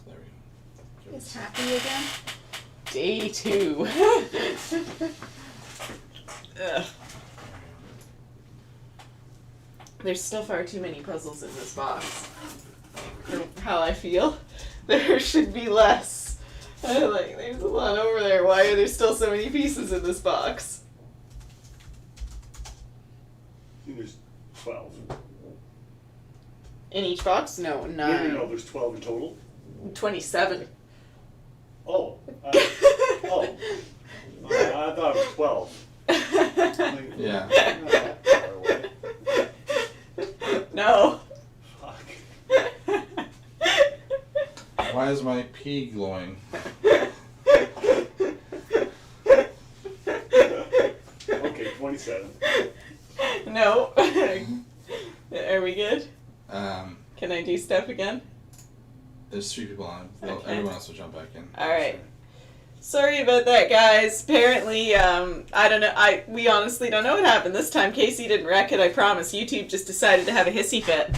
There we go. Is happy again? Day 2. Ugh. There's still far too many puzzles in this box for how I feel. There should be less. Like, there's a lot over there. Why are there still so many pieces in this box? I think there's 12. In each box? No, 9. No, there's 12 in total. 27. Oh. I thought it was 12. Like, Yeah. not that far away. No. Fuck. Why is my pee glowing? Okay, 27. No. Are we good? Can I do stuff again? There's 3 people on. Okay. Everyone else will jump back in. Alright. Sorry about that, guys. Apparently, I don't know. We honestly don't know what happened this time. Casey didn't wreck it, I promise. YouTube just decided to have a hissy fit.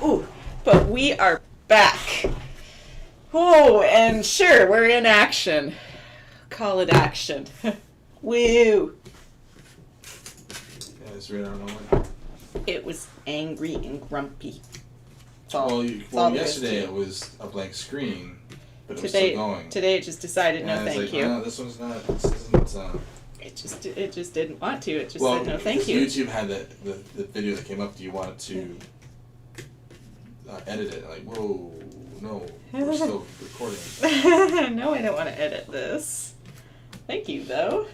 Ooh, but we are back. Oh, and sure, we're in action. Call it action. Woo! Yeah, it's right out of nowhere. It was angry and grumpy. Well, yesterday it was a blank screen, but it was still going. Today it just decided no, thank like, you. No, this one's not. This isn't. It just didn't want to. It just said no, thank you. YouTube had the video that came up. Do you want it to edit it? Like, whoa, no, we're still recording. No, I don't want to edit this. Thank you, though.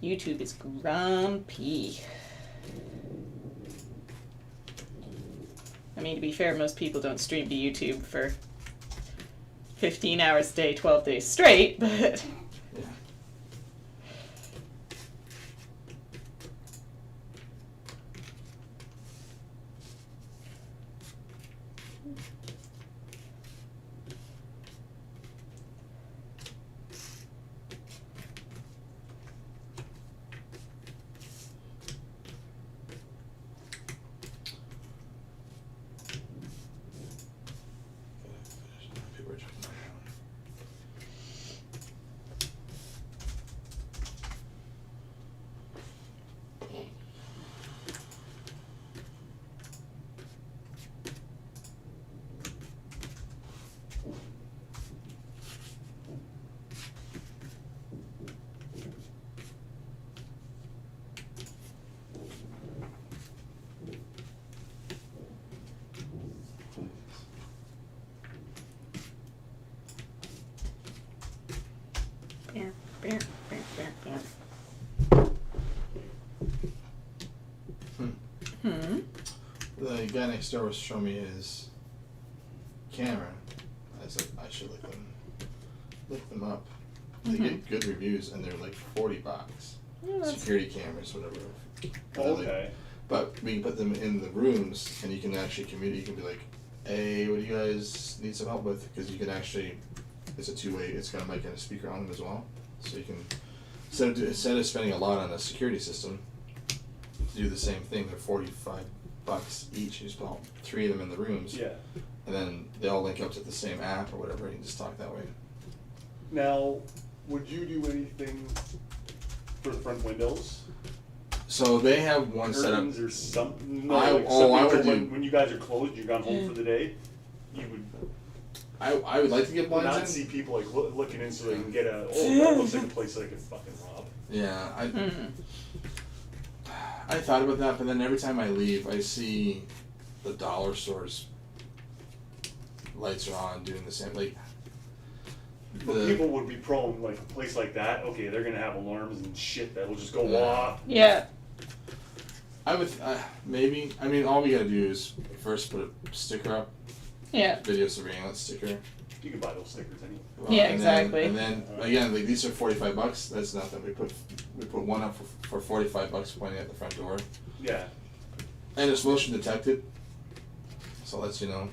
YouTube is grumpy. I mean, to be fair, most people don't stream to YouTube for 15 hours a day, 12 days straight, but... Yeah. People are jumping around. The guy next door was showing me his camera. I said I should look them up. They get good reviews, and they're like $40. Security cameras, whatever. Okay. But we can put them in the rooms, and you can actually communicate. You can be like, "Hey, what do you guys need some help with?" Because you can actually, it's a two-way. It's got a mic and a speaker on it as well, so you can instead of spending a lot on a security system, do the same thing. They're $45 each. You just put 3 of them in the rooms. Yeah. And then they all link up to the same app or whatever. You can just talk that way. Now, would you do anything for the front windows? So they have one set up. Curtains or something? No, I would do. When you guys are closed, you're gone home for the day. You would. I would like to get blinds Not in. see people like looking in so they can get a. Oh, that looks like a place that I could fucking rob. Yeah, I thought about that, but then every time I leave, I see the dollar stores lights are on doing the same. Like, But people would be prone, like a place like that. Okay, they're gonna have alarms and shit that will just go off. Yeah. I would maybe. I mean, all we gotta do is first put a sticker up. Yeah. Video surveillance sticker. You can buy those stickers anyway. Well, Yeah, and exactly. Then again, like these are $45. That's nothing. We put one up for $45 pointing at the front door. Yeah. And it's motion detected, so it lets you know.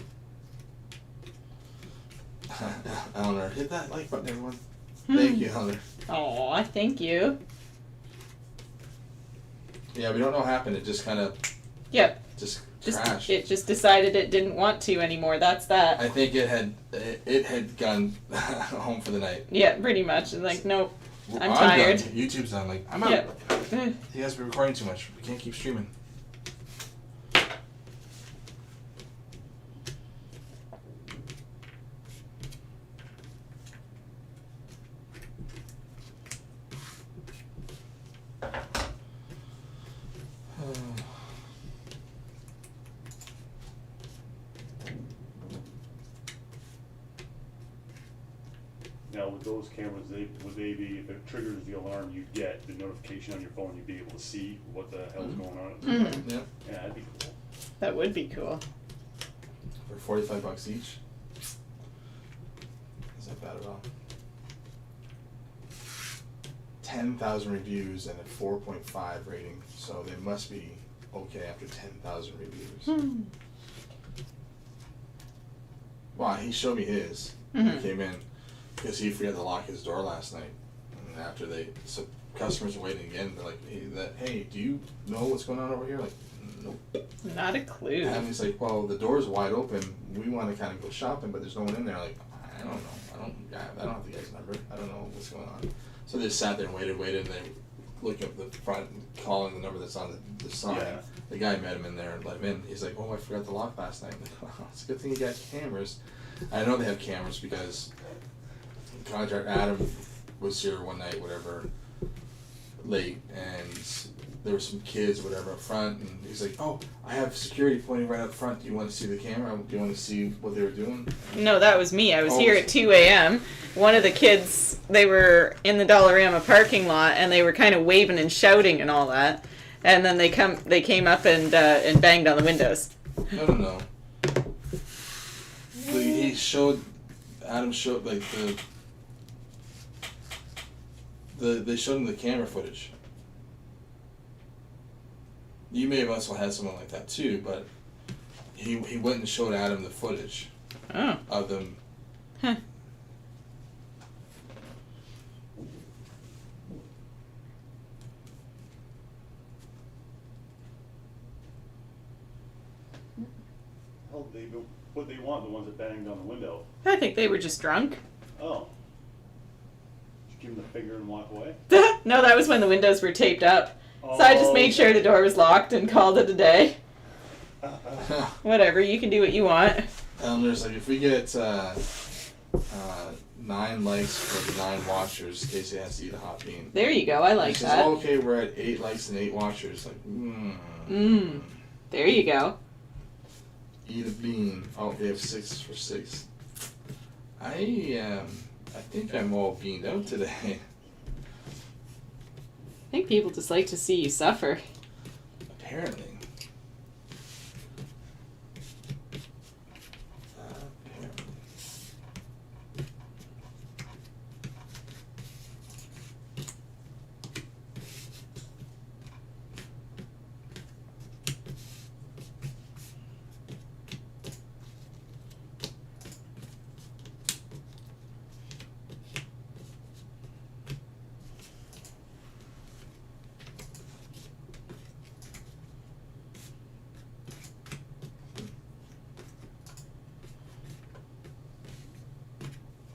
Eleanor, hit that like button, everyone. Thank you, Eleanor. Aw, thank you. Yeah, we don't know what happened. It just kind of. Yep. Just Just crashed. it just decided it didn't want to anymore. That's that. I think it had gone home for the night. Yeah, pretty much. And like, nope. I'm done. tired. YouTube's done. Like, I'm out. Yep. You guys been recording too much. We can't keep streaming. Now with those cameras, would they be, if it triggers the alarm, you get the notification on your phone, you'd be able to see what the hell's going on. Mhm. Yeah. Yeah, that'd be cool. That would be cool. For $45 each. Is that bad at all? 10,000 reviews and a 4.5 rating, so they must be okay after 10,000 reviews. Well, he showed me his when he came in because he forgot to lock his door last night. And after so customers are waiting again. They're like, hey, do you know what's going on over here? Like, nope. Not a clue. And he's like, well, the door's wide open. We want to kind of go shopping, but there's no one in there. Like, I don't know. I don't have the guy's number. I don't know what's going on. So they just sat there and waited, and they look up the front, and calling the number that's on the sign. Yeah. The guy met him in there and let him in. He's like, oh, I forgot to lock last night. I'm like, well, it's a good thing you got cameras. I know they have cameras because contractor Adam was here one night, whatever, late, and there were some kids, whatever, up front, and he's like, oh, I have security pointing right up front. Do you want to see the camera? Do you want to see what they were doing? No, that was me. I was here at 2 a.m. One of the kids, they were in the Dollarama parking lot, and they were kind of waving and shouting and all that. And then they came up and banged on the windows. No. Adam showed, like, they showed him the camera footage. You may have also had someone like that too, but he went and showed Adam the footage of them. Huh. What they want, the ones that banged on the window. I think they were just drunk. Oh. Did you give them the finger and walk away? No, that was when the windows were taped up. So I just made sure the door was locked and called it a day. Whatever, you can do what you want. There's like, if we get 9 likes for the 9 watchers, Casey has to eat a hot bean. There you go, I like She says, that. oh, okay, we're at 8 likes and 8 watchers. Like, There you go. Eat a bean. Oh, we have 6 for 6. I think I'm all beaned out today. I think people just like to see you suffer. Apparently.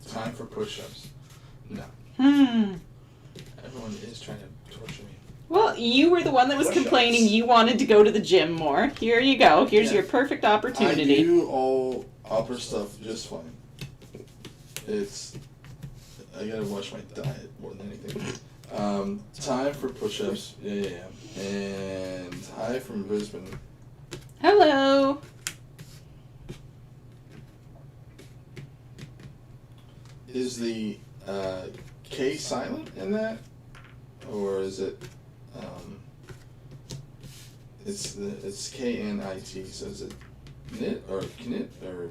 Time for push-ups. No. Everyone is trying to torture me. Well, you were the one that was Push-ups. complaining you wanted to go to the gym more. Here you go. Here's Yeah. your perfect opportunity. I do all upper stuff just fine. I gotta watch my diet more than anything. Time for push-ups. Yeah. And hi from Brisbane. Hello. Is the K silent in that, or is it? It's KNIT. So is it knit or knit or?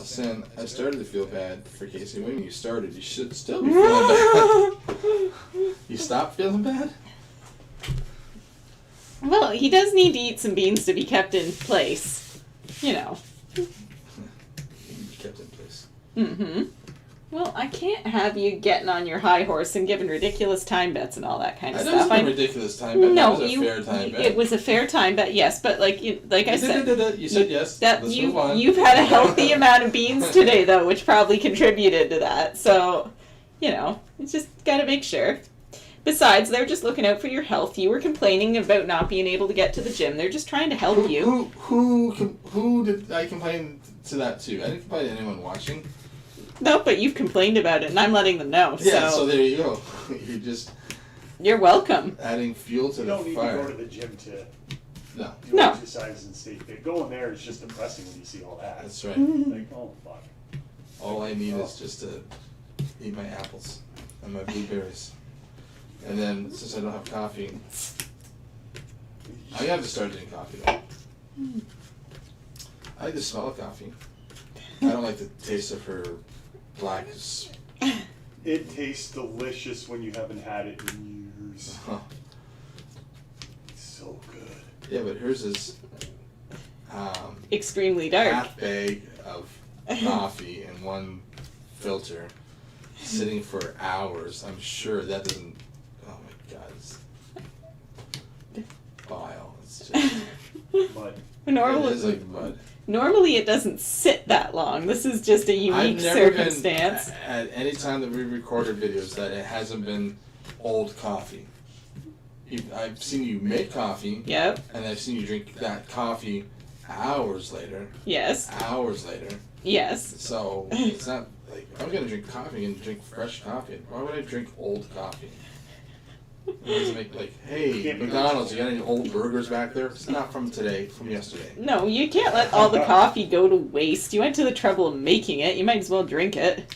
Sam, I started to feel bad for Casey. When you started, you should still be feeling bad. You stopped feeling bad? Well, he does need to eat some beans to be kept in place. You know. Kept in place. Mm-hmm. Well, I can't have you getting on your high horse and giving ridiculous time bets and all that kind of I know stuff. it's a ridiculous time bet. No, That was a fair time bet. It was a fair time bet, yes, but like I said, You said yes. that Let's move on. you've had a healthy amount of beans today, though, which probably contributed to that. So, you know, it's just got to make sure. Besides, they're just looking out for your health. You were complaining about not being able to get to the gym. They're just trying to help you. Who did I complain to that to? I didn't complain to anyone watching. No, but you've complained about it, and I'm letting them know. Yeah, so there you go. You're welcome. Adding fuel to You the don't need fire. to go to the gym to No, do No. exercise and stay fit. Going there is just depressing when you see all that. that's right. Like, oh fuck. All I need is just to eat my apples and my blueberries. And then, since I don't have coffee, I have to start drinking coffee though. I like the smell of coffee. I don't like the taste of her black. It tastes delicious when you haven't had it in years. It's so good. Yeah, but hers is Extremely dark. half bag of coffee and one filter, sitting for hours. I'm sure that doesn't. Oh my god, it's vile. It's just. But It is like mud. Normally, it doesn't sit that long. This is just a unique I've never circumstance. been at any time that we recorded videos that it hasn't been old coffee. I've seen you make coffee, Yep. and I've seen you drink that coffee hours later. Yes. Hours later. Yes. So it's not like I'm gonna drink coffee and drink fresh coffee. Why would I drink old coffee? It doesn't make like, hey, McDonald's, you got any old burgers back there? It's not from today, from yesterday. No, you can't let all the coffee go to waste. You went to the trouble of making it. You might as well drink it.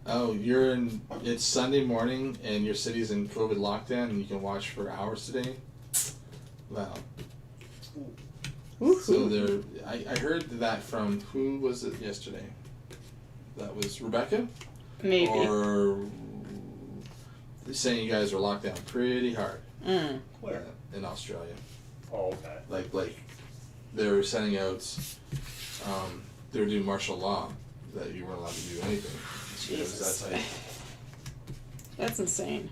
Oh, it's Sunday morning and your city's in COVID lockdown and you can watch for hours today? Wow. So I heard that from, who was it yesterday? That was Rebecca? Maybe. Or saying you guys are locked down pretty hard. where? In Australia. Oh, okay. Like they're sending out, they were doing martial law that you weren't allowed to do anything. Jesus. That's like, That's insane.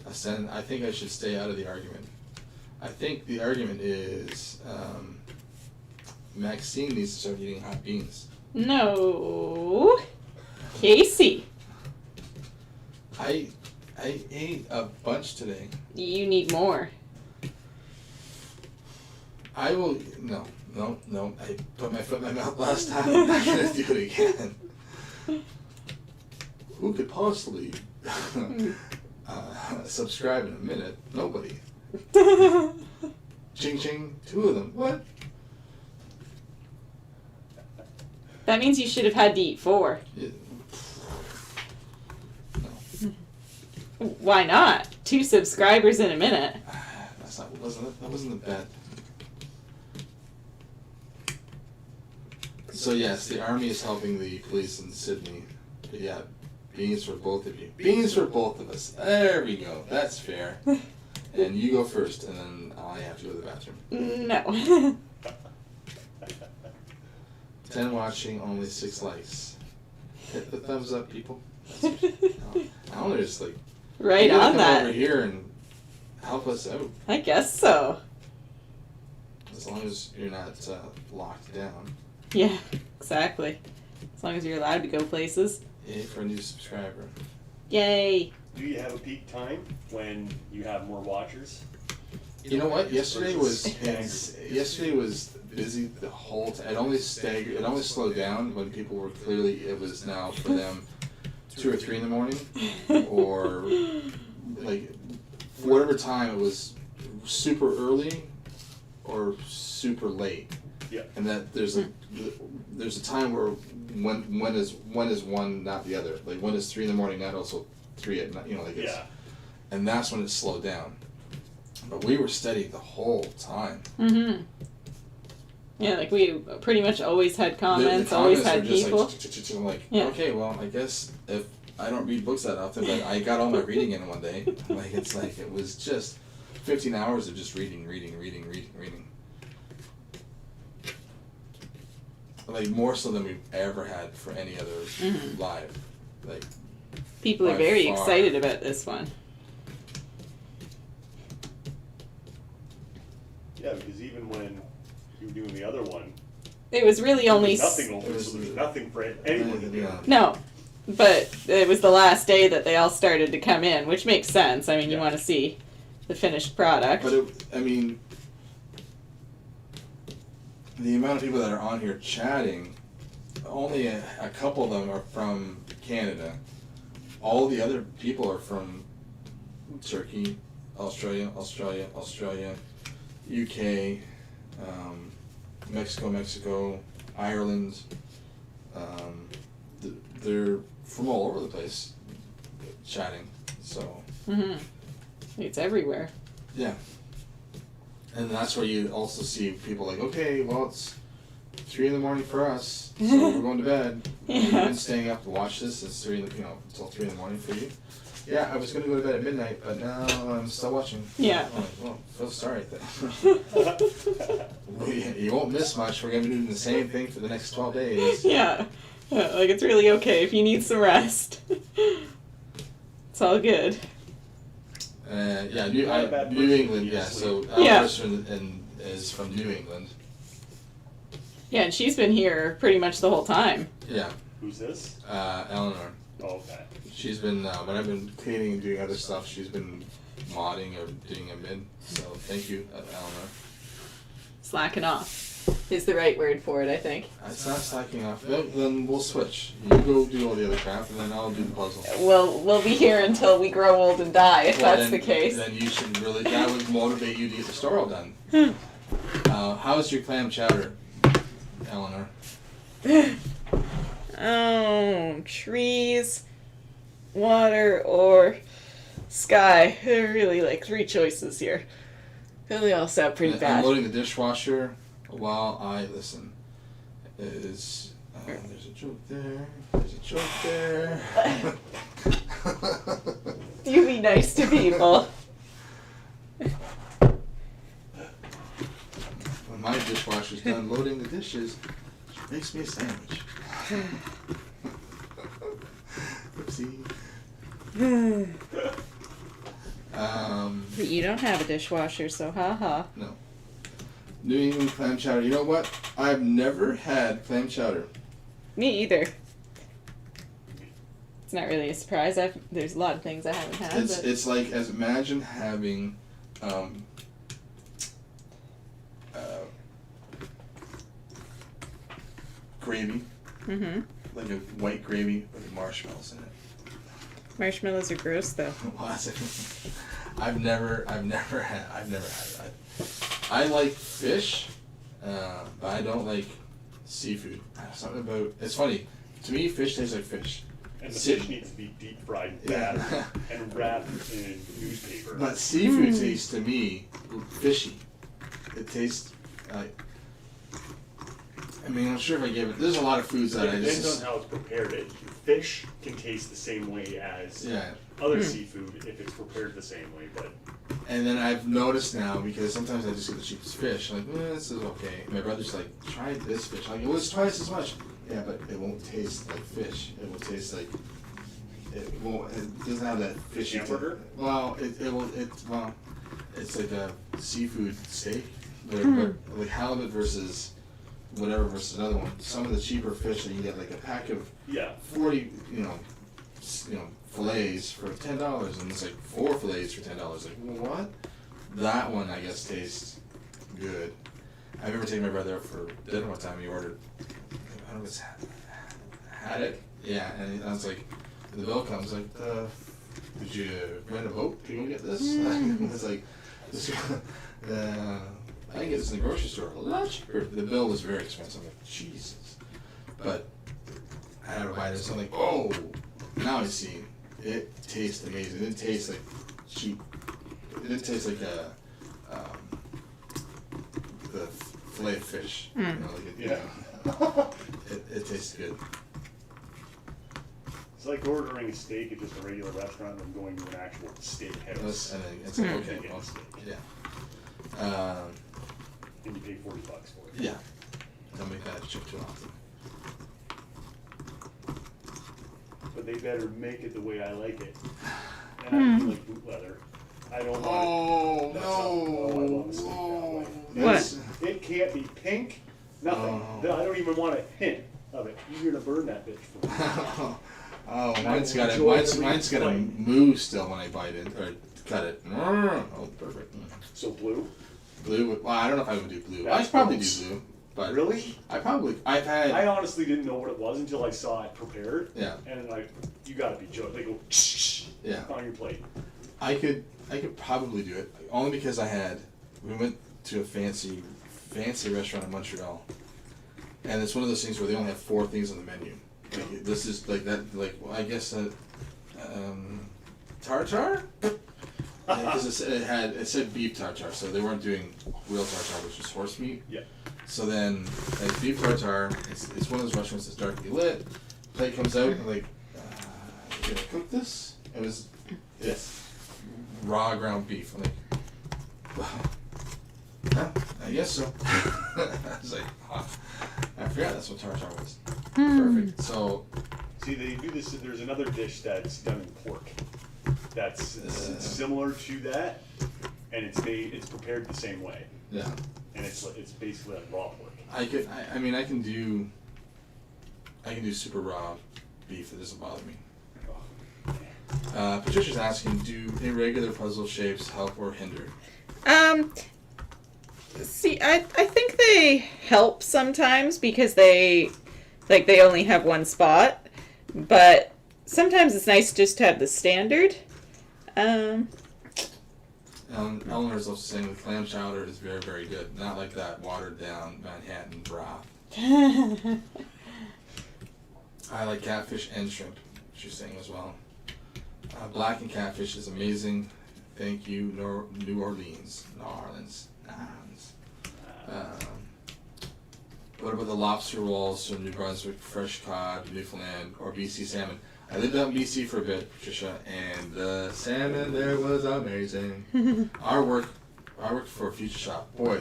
I think I should stay out of the argument. I think the argument is Maxine needs to start eating hot beans. No. Casey. I ate a bunch today. You need more. I will no. I put my foot in my mouth last time. I'm not gonna do it again. Who could possibly subscribe in a minute? Nobody. Ching ching. 2 of them. What? That means you should have had to eat 4. Yeah. No. Why not? 2 subscribers in a minute. That wasn't the bet. So yes, the army is helping the police in Sydney. But yeah, beans for both of you. Beans for both of us. There we go. That's fair. And you go first, and then I have to go to the bathroom. No. 10 watching, only 6 likes. Hit the thumbs up, people. I want to just like Right you gotta on come that. over here and help us out. I guess so. As long as you're not locked down. Yeah, exactly. As long as you're allowed to go places. Yay for a new subscriber. Yay. Do you have a peak time when you have more watchers? You know what? Yesterday was busy the whole time. It only slowed down when people were clearly, it was now for them 2 or 3 in the morning, or like whatever time it was, super early or super late. Yeah. And that there's a time where when is one not the other. Like when is 3 in the morning not also 3 at night. You know, like it's, Yeah. and that's when it slowed down. But we were steady the whole time. Mm-hmm. Yeah, like we pretty much always had comments, The always comments had were people. just like, Yeah. okay, well, I guess if I don't read books that often, but I got all my reading in one day. Like it's like it was just 15 hours of just reading. Like more so than we've ever had for any other live. Like People are by very far. excited about this one. Yeah, because even when you were doing the other one, It was really only there was nothing open, It was- so there's nothing for anyone to do. Yeah. No, but it was the last day that they all started to come in, which makes sense. I mean, you Yeah. want to see the finished product. But I mean, the amount of people that are on here chatting, only a couple of them are from Canada. All the other people are from Turkey, Australia, UK, Mexico, Ireland. They're from all over the place chatting. So Mm-hmm. It's everywhere. yeah. And that's where you also see people like, okay, well, it's 3 in the morning for us, so we're going to bed. You've Yeah. been staying up to watch this. It's 3 in the, until 3 in the morning for you. Yeah, I was going to go to bed at midnight, but now I'm still watching. Yeah. I'm like, well, feel sorry then. You won't miss much. We're going to be doing the same thing for the next 12 days. Yeah. Like it's really okay if you need some rest. It's all good. Yeah, Not a bad New person England, to yeah. sleep. So our Yeah. person is from New England. Yeah, and she's been here pretty much the whole time. Yeah, Who's this? Eleanor. Oh, okay. She's been, when I've been cleaning and doing other stuff, she's been modding or doing a mid. So thank you, Eleanor. Slacking off is the right word for it, I think. It's not slacking off. Then we'll switch. You go do all the other crap, and then I'll do the puzzle. We'll be here until we grow old and die, if Well, that's then- the case. Then you should really, that would motivate you to get the store all done. How's your clam chowder, Eleanor? Oh, trees, water, or sky. There are really like 3 choices here. They all sound pretty I'm bad. loading the dishwasher while I listen. There's a joke there. There's a joke there. You be nice to people. When my dishwasher's done loading the dishes, she makes me a sandwich. Oopsie. But you don't have a dishwasher, so haha. No. New England clam chowder. You know what? I've never had clam chowder. Me either. It's not really a surprise. There's a lot of things I haven't had. But It's like as imagine having gravy, mm-hmm. like a white gravy with marshmallows in it. Marshmallows are gross, though. Well, that's it. I've never had it. I like fish, but I don't like seafood. Something about it's funny. To me, fish tastes like fish. And the See- fish needs to be deep fried Yeah. bad and wrapped in newspaper. But seafood tastes to me fishy. It tastes like. I mean, I'm sure if I gave it. There's a lot of foods that I It just. depends on how it's prepared. Fish can taste the same way as Yeah. other seafood if it's prepared the same way, but And then I've noticed now, because sometimes I just get the cheapest fish. I'm like, this is okay. My brother's like, try this fish. I'm like, well, it's twice as much. Yeah, but it won't taste like fish. It will taste like. It won't. It doesn't have that fishy. Hamburger? Well, it's like a seafood steak, but like halibut versus whatever versus another one. Some of the cheaper fish that you get, like a pack of yeah. 40, fillets for $10, and it's like 4 fillets for $10. Like, what? That one, I guess, tastes good. I remember taking my brother out for dinner one time. He ordered, I don't know if it's haddock. Yeah, and I was like, when the bill comes, like, did you rent a boat to go get this? It's like, I can get this in the grocery store a lot cheaper. The bill was very expensive. I'm like, Jesus. But I had to buy this. I'm like, oh, now I see. It tastes amazing. It didn't taste like cheap. It didn't taste like the fillet of fish. You know, it tastes good. It's like ordering a steak at just a regular restaurant and going to an actual steak house. And then it's like, okay, Get well, a steak. yeah. And you pay $40 for it. Yeah. Don't make that chip too often. But they better make it the way I like it. And I do like boot leather. I don't want Oh, it. That's no. not, I want a steak that way. What? It's- It can't be pink. Nothing. Oh. I don't even want a hint of it. You're gonna burn that bitch for me. Oh, And I mine's will got a enjoy mine's got a every moo still when I bite it or cut it. Oh, perfect. So blue? Blue. Well, I don't know if I would do blue. That's I'd probably gross. do blue, but Really? I've had. I honestly didn't know what it was until I saw it prepared. Yeah. And like, you gotta be joking. They go Yeah. on your plate. I could probably do it only because we went to a fancy restaurant in Montreal, and it's one of those things where they only have 4 things on the menu. Like, this is like that. Like, well, I guess tartare. Because it said beef tartare, so they weren't doing real tartare, which is horse meat. Yeah. So then it's beef tartare. It's one of those restaurants that's darkly lit. Plate comes out and like, can I cook this? It was raw ground beef. I'm like, wow. Yeah, I guess so. I was like, oh, I forgot that's what tartare was. Perfect. So, See, they do this. There's another dish that's done in pork. That's similar to that, and it's prepared the same way. yeah, And it's basically like raw pork. I can do super raw beef. It doesn't bother me. Patricia's asking, do irregular puzzle shapes help or hinder? See, I think they help sometimes because they only have one spot, but sometimes it's nice just to have the standard. Eleanor's also saying the clam chowder is very, very good. Not like that watered down Manhattan broth. I like catfish and shrimp, she's saying as well. Blackened catfish is amazing. Thank you, New Orleans. What about the lobster rolls from New Brunswick, fresh cod, Newfoundland, or BC salmon? I lived out in BC for a bit, Patricia, and the salmon there was amazing. I worked for a Future Shop. Boy,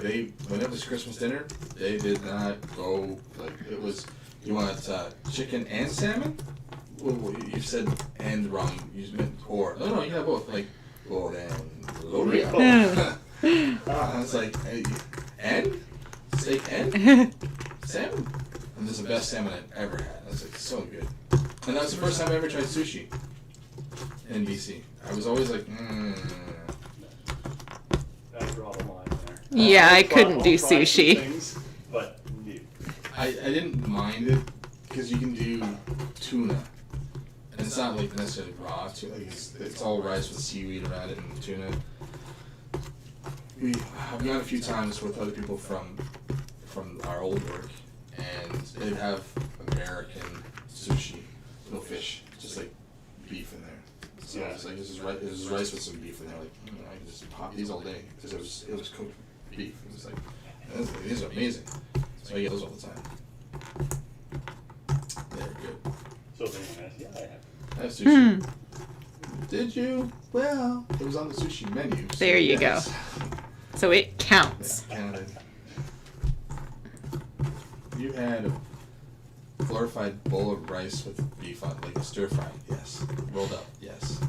when it was Christmas dinner, they did not go, like, it was, you want chicken and salmon? Well, you said and wrong. You meant or. No, you can have both. Like, well then, L'Oreal. I was like, hey, and? Steak and? Salmon? And this is the best salmon I've ever had. I was like, so good. And that was the first time I ever tried sushi in BC. I was always like, I draw the line there. Yeah, I I'll couldn't do try some sushi. things, but no. I didn't mind it because you can do tuna. And it's not like necessarily raw tuna. Like it's all rice with seaweed around it and tuna. I've gone a few times with other people from our old work, and they'd have American sushi, no fish, just like beef in there. So Yeah. it's like this is rice with some beef in there. Like I can just pop these all day because it was cooked beef. It was like these are amazing. So I get those all the time. They're good. So if anyone asks, yeah, I have. I have sushi. Did you? Well, it was on the sushi menu. So There you yes. So it counts. Counted. You had a glorified bowl of rice with beef on, like a stir fry. Yes. Rolled up. Yes.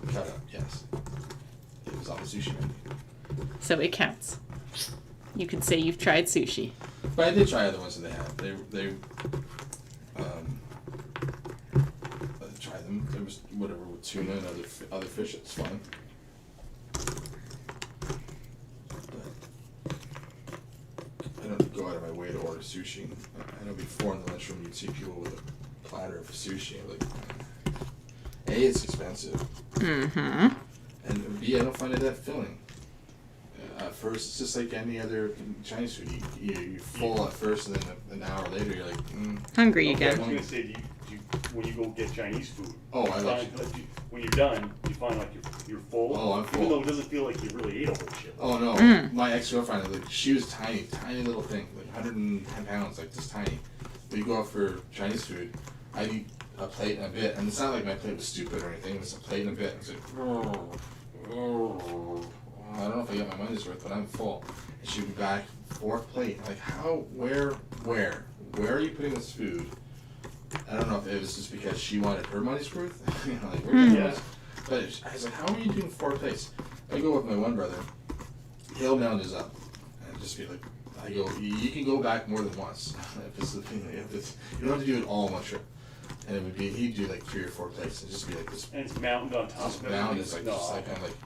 Cut up. Yes. It was on the sushi menu. So it counts. You can say you've tried sushi. But I did try other ones that they had. They I tried them. There was whatever with tuna and other fish. It's fine. But I don't go out of my way to order sushi. I know before in the lunchroom you'd see people with a platter of sushi. Like, A, it's expensive, Mm-hmm. and B, I don't find it that filling. at first it's just like any other Chinese food. You're full at first, and then an hour later you're like, Hungry Okay, I again. was gonna say, when you go get Chinese food, Oh, I like when you're done, you find like you're full. Oh, I'm full. Even though it doesn't feel like you really ate a whole shit. Oh no, Mm. my ex-girlfriend, like, she was tiny little thing, like 110 pounds, like just tiny. We go out for Chinese food, I'd eat a plate and a bit, and it's not like my plate was stupid or anything, it was a plate and a bit. It's like, I don't know if I got my money's worth, but I'm full. And she'd be back, fourth plate, like how, where are you putting this food? I don't know if it was just because she wanted her money's worth, you know, like, we're getting this. But I was like, how are you doing 4 plates? I go with my one brother, he'll round his up, and just be like, I go, you can go back more than once, if it's the thing, you don't have to do it all in one trip. And it would be, he'd do like 3 or 4 plates, and just be like this. And it's mounted on top This of it. mound is like, just like, kind of like,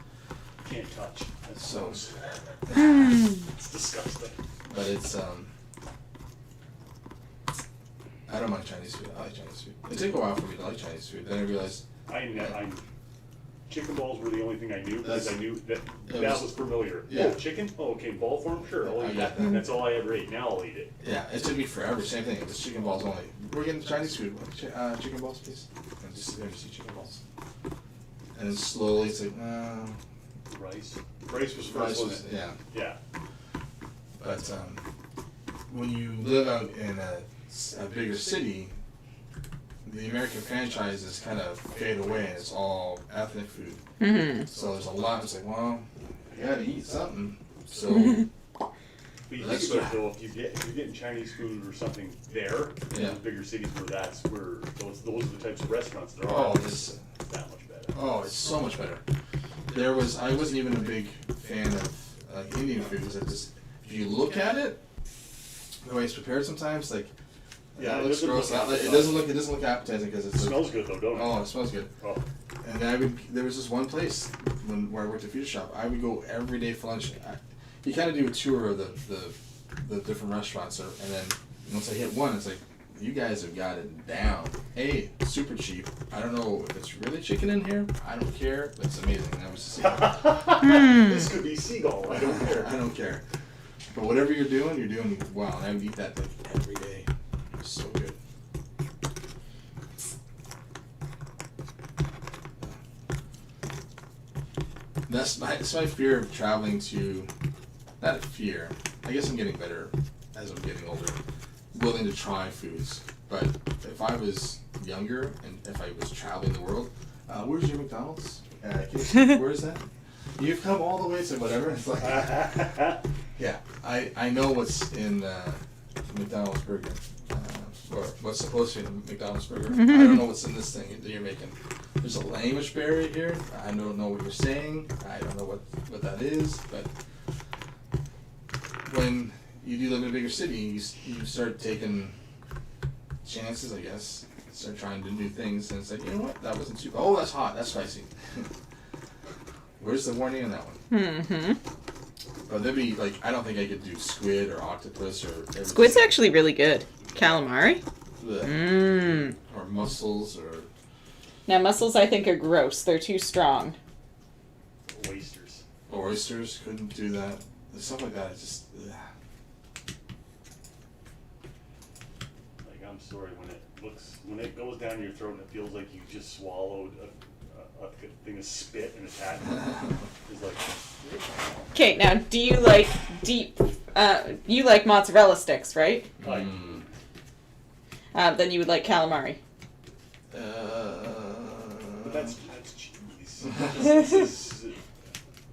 Can't touch. That's so, gross. It's disgusting. but it's, I don't mind Chinese food, I like Chinese food. It took a while for me to like Chinese food, then I realized, Chicken balls were the only thing I knew because That's- I knew that that that was- was familiar. Yeah. Oh, chicken? Oh, okay, ball form? Sure, I'll I eat got that. that. That's all I ever ate. Now I'll eat it. yeah, it took me forever, same thing, it was chicken balls only. We're getting Chinese food, chicken balls please? And just sit there and just eat chicken balls. And then slowly it's like, Rice. Rice was rice first, was, wasn't it? yeah. Yeah. But when you live out in a bigger city, the American franchises kind of fade away and it's all ethnic food. Mm-hmm. So there's a lot, it's like, well, I gotta eat something. So, But you That's think about it true. though, if you're getting Chinese food or something there, in Yeah. those bigger cities where those are the types of restaurants there oh, are, this, it's that much better. oh, it's so much better. I wasn't even a big fan of Indian food because if you look at it, the way it's prepared sometimes, like, Yeah, it it looks doesn't gross. look It doesn't look appetizing because It it's smells good though, don't it? Oh, it smells good. Oh. And there was this one place where I worked at Future Shop. I would go every day for lunch. You kind of do a tour of the different restaurants, and then once I hit one, it's like, you guys have got it down. A, super cheap. I don't know if it's really chicken in here. I don't care. But it's amazing. That was just This could be seagull. I don't care. I don't care. But whatever you're doing well. And I would eat that like every day. It was so good. That's my fear of traveling to, not a fear, I guess I'm getting better as I'm getting older, willing to try foods. But if I was younger and if I was traveling the world, where's your McDonald's? Where is that? You've come all the way to whatever. It's like, yeah, I know what's in McDonald's burger, or what's supposed to be in a McDonald's burger. I don't know what's in this thing that you're making. There's a language barrier here. I don't know what you're saying. I don't know what that is. But when you do live in a bigger city, you start taking chances, I guess. Start trying to do things, and it's like, you know what? That wasn't too. Oh, that's hot. That's spicy. Where's the warning on that one? Mm-hmm. But there'd be like, I don't think I could do squid or octopus or everything. Squid's actually really good. Calamari? Blech. Mmm. Or mussels or Now, mussels I think are gross. They're too strong. Oysters. oysters. Couldn't do that. Stuff like that. It's just. Ugh. Like, I'm sorry, when it goes down your throat and it feels like you just swallowed a thing of spit and it's had it's like. Okay, now, do you like you like mozzarella sticks, right? Like, Then you would like calamari. but that's cheese. This is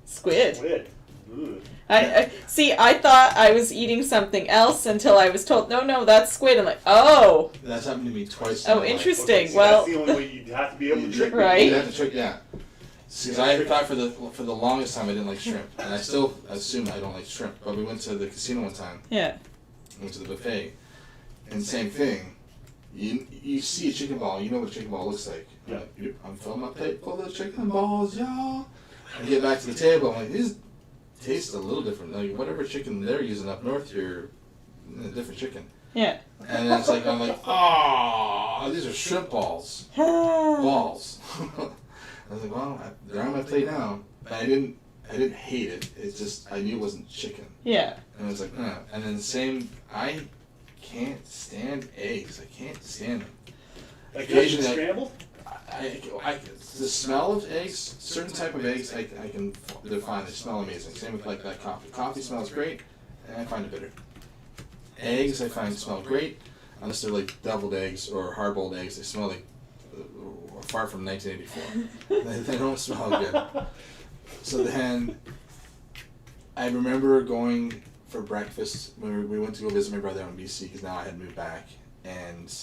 Squid. squid. Ugh. I see. I thought I was eating something else until I was told, no, that's squid. I'm like, oh, That's happened to me twice. Oh, in my life. interesting. Okay, so Well- that's the only way you'd have to be able to trick me. Right. You have to trick, yeah. Because I thought for the longest time I didn't like shrimp, and I still assume I don't like shrimp. But we went to the casino one time. yeah. Went to the buffet, and same thing. You see a chicken ball, you know what a chicken ball looks like. You're like, "Yep, I'm filling my plate full of chicken balls, y'all." And you get back to the table, I'm like, these taste a little different. Like whatever chicken they're using up north here, a different chicken. Yeah. And then it's like I'm like, oh, these are shrimp balls. Balls. I was like, well, they're on my plate now. But I I didn't hate it. It's just I knew it wasn't chicken. Yeah. And I was like, and then same. I can't stand eggs. I can't stand them. Like occasionally scrambled. The smell of eggs, certain type of eggs, I can. They're fine. They smell amazing. Same with like that coffee. Coffee smells great, and I find it bitter. Eggs I find smell great, unless they're like deviled eggs or hard-boiled eggs. They smell like far from 1984. They don't smell good. So then, I remember going for breakfast when we went to go visit my brother in BC because now I had moved back, and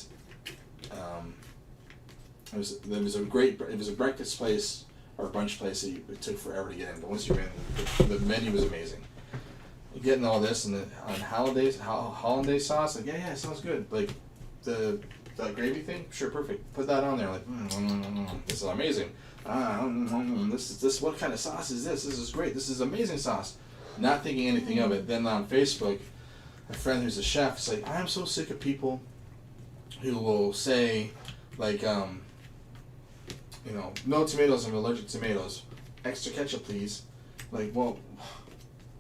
it was a breakfast place or a brunch place that it took forever to get in, but once you're in, the menu was amazing. Getting all this and on hollandaise sauce, like yeah, it sounds good. Like that gravy thing, sure, perfect. Put that on there, like this is amazing. This what kind of sauce is this? This is great. This is amazing sauce. Not thinking anything of it. Then on Facebook, a friend who's a chef is like, I'm so sick of people who will say like no tomatoes, I'm allergic to tomatoes. Extra ketchup, please. Like, well,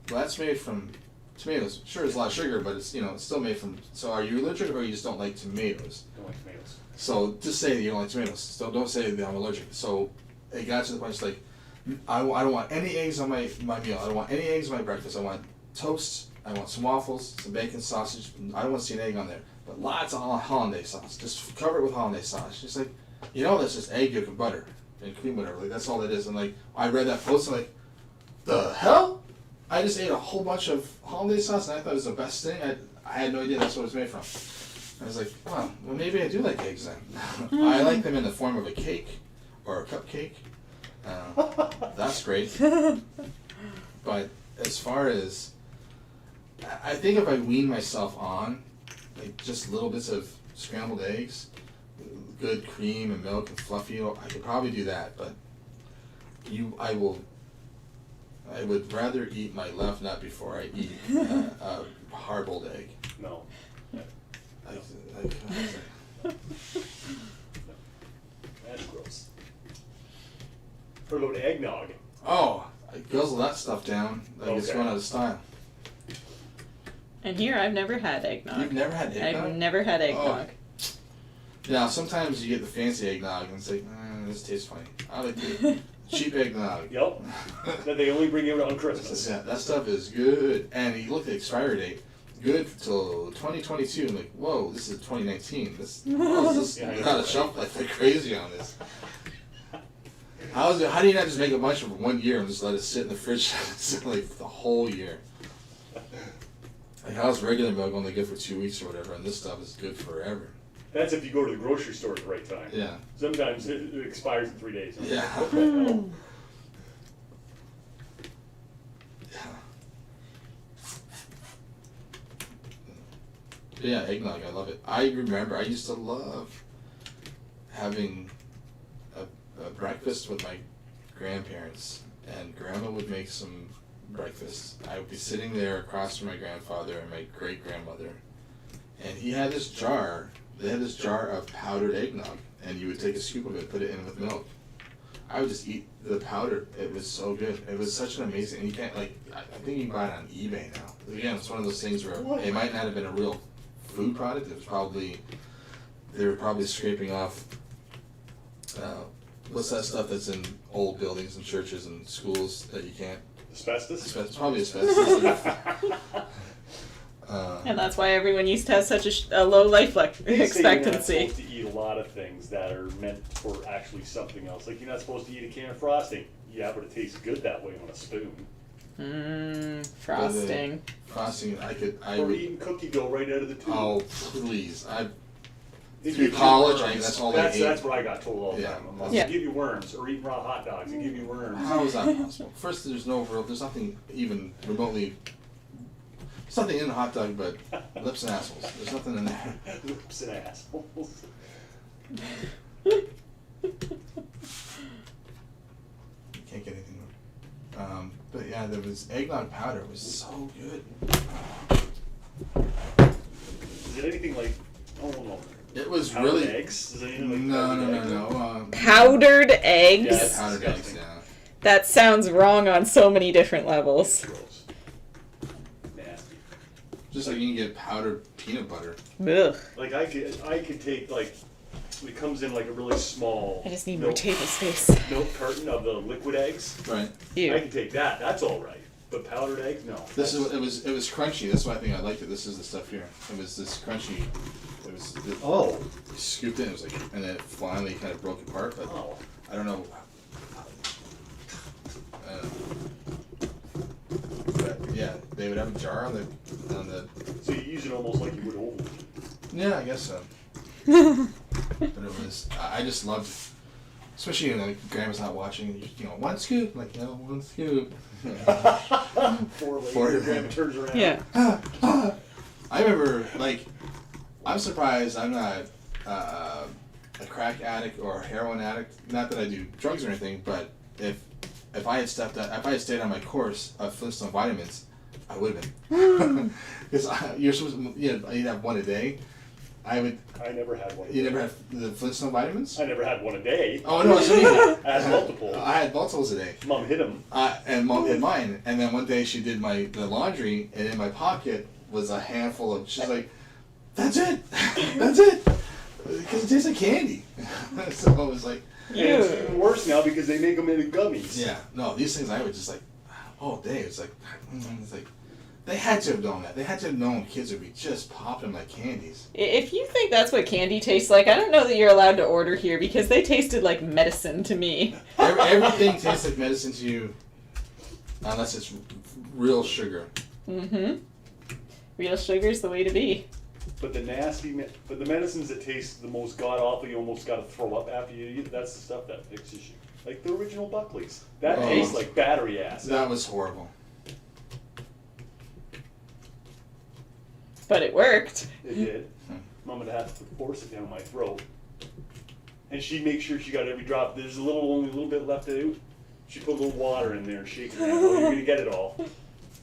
that's made from tomatoes. Sure, it's a lot of sugar, but it's it's still made from. So, are you allergic, or you just don't like tomatoes? Don't like tomatoes. So, just say that you don't like tomatoes. So, don't say that I'm allergic. So, it got to the point. It's like, I don't want any eggs on my meal. I don't want any eggs on my breakfast. I want toast. I want some waffles, some bacon, sausage. I don't want to see an egg on there, but lots of hollandaise sauce. Just cover it with hollandaise sauce. Just like, that's just egg yolk and butter and cream, whatever. Like that's all it is. And like, I read that post, and like, the hell? I just ate a whole bunch of hollandaise sauce, and I thought it was the best thing. I had no idea that's what it was made from. I was like, wow, well maybe I do like eggs then. I like them in the form of a cake or a cupcake. That's great. But as far as, I think if I wean myself on, like just little bits of scrambled eggs, good cream and milk and fluffy, I could probably do that. But I would rather eat my left nut before I eat a hard-boiled egg. No. That's gross. Or a load of eggnog. Oh, I guzzle that stuff down like it's run out of style. And here, I've never had eggnog. You've never had eggnog? I've never had eggnog. Oh. Yeah, sometimes you get the fancy eggnog and it's like, this tastes funny. I like the cheap eggnog. Yep. That they only bring out on Christmas. Yeah, that stuff is good. And you look at the expiry date, good till 2022. I'm like, whoa, this is 2019. This got a shelf life like crazy on this. How do you not just make a bunch of 1 year and just let it sit in the fridge like the whole year? Like how's regular milk only good for 2 weeks or whatever, and this stuff is good forever. That's if you go to the grocery store at the right time. Yeah. Sometimes it expires in 3 days. Yeah. What the hell? Yeah, eggnog, I love it. I remember I used to love having a breakfast with my grandparents, and Grandma would make some breakfast. I would be sitting there across from my grandfather and my great-grandmother, and he had this jar. They had this jar of powdered eggnog, and you would take a scoop of it, put it in with milk. I would just eat the powder. It was so good. It was such an amazing. And you can't I think you can buy it on eBay now. Again, it's one of those things where it might not have been a real food product. It was they were probably scraping off. What's that stuff that's in old buildings and churches and schools that you can't? Asbestos? It's probably asbestos. And that's why everyone used to have such a low life expectancy. You're not supposed to eat a lot of things that are meant for actually something else. Like you're not supposed to eat a can of frosting. Yeah, but it tastes good that way on a spoon. Frosting. Frosting, Or eating cookie dough right out of the tube. Oh, please. Through college, that's all they ate. That's what I got told all the time. Yeah. They give you worms, or eating raw hot dogs, they give you worms. How is that possible? First, there's nothing even remotely. There's nothing in a hot dog but lips and assholes. There's nothing in there. Lips and assholes. You can't get anything more. But yeah, there was eggnog powder. It was so good. Is it anything like? Oh no. It was powdered really eggs. Is it anything like no. Powdered eggs. Yeah, powdered eggs. Yeah. That sounds wrong on so many different levels. Gross. Nasty. Just like you can get powdered peanut butter. Ugh. Like I could take like, it comes in like a really small. I just need more milk- table space. Milk carton of the liquid eggs. Right. I Ew. can take that. That's all right. But powdered eggs, no. This is it was crunchy. That's why I think I liked it. This is the stuff here. It was this crunchy. Oh. You scooped it. It was like, and then it finally kind of broke apart. But Oh. I don't know. But yeah, they would have a jar on the. So you use it almost like you would old. Yeah, I guess so. But it was. I just loved, especially when like grandma's not watching. And you know, one scoop. I'm like, no, one scoop. 4 later, Four- grandma turns around. Yeah. I remember, like, I'm surprised I'm not a crack addict or a heroin addict. Not that I do drugs or anything, but if I had stayed on my course of Flintstone vitamins, I would have been. Because you're supposed to, you'd have one a day. I never had one. You never had the Flintstone vitamins? I never had one a day. Oh no, it's me. I had multiple. I had multiples a day. Mom hit them. And Mom did mine. And then one day she did the laundry, and in my pocket was a handful of. She's like, "That's it, that's it," because it tastes like candy. So I was like, And it's even worse now because they make them into gummies. "Yeah, no, these things I would just like all day." It's like they had to have known that. They had to have known kids would be just popping them like candies. If you think that's what candy tastes like, I don't know that you're allowed to order here because they tasted like medicine to me. Everything tastes like medicine to you, unless it's real sugar. Mm-hmm. Real sugar's the way to be. But the medicines that taste the most god awful, you almost got to throw up after you eat. That's the stuff that fixes you. Like the original Buckley's. That Oh. tastes like battery acid. That was horrible. But it worked. It did. Mom would have to force it down my throat. And she'd make sure she got every drop. There's only a little bit left to do. She'd put a little water in there and shake it down. Oh, you're going to get it all.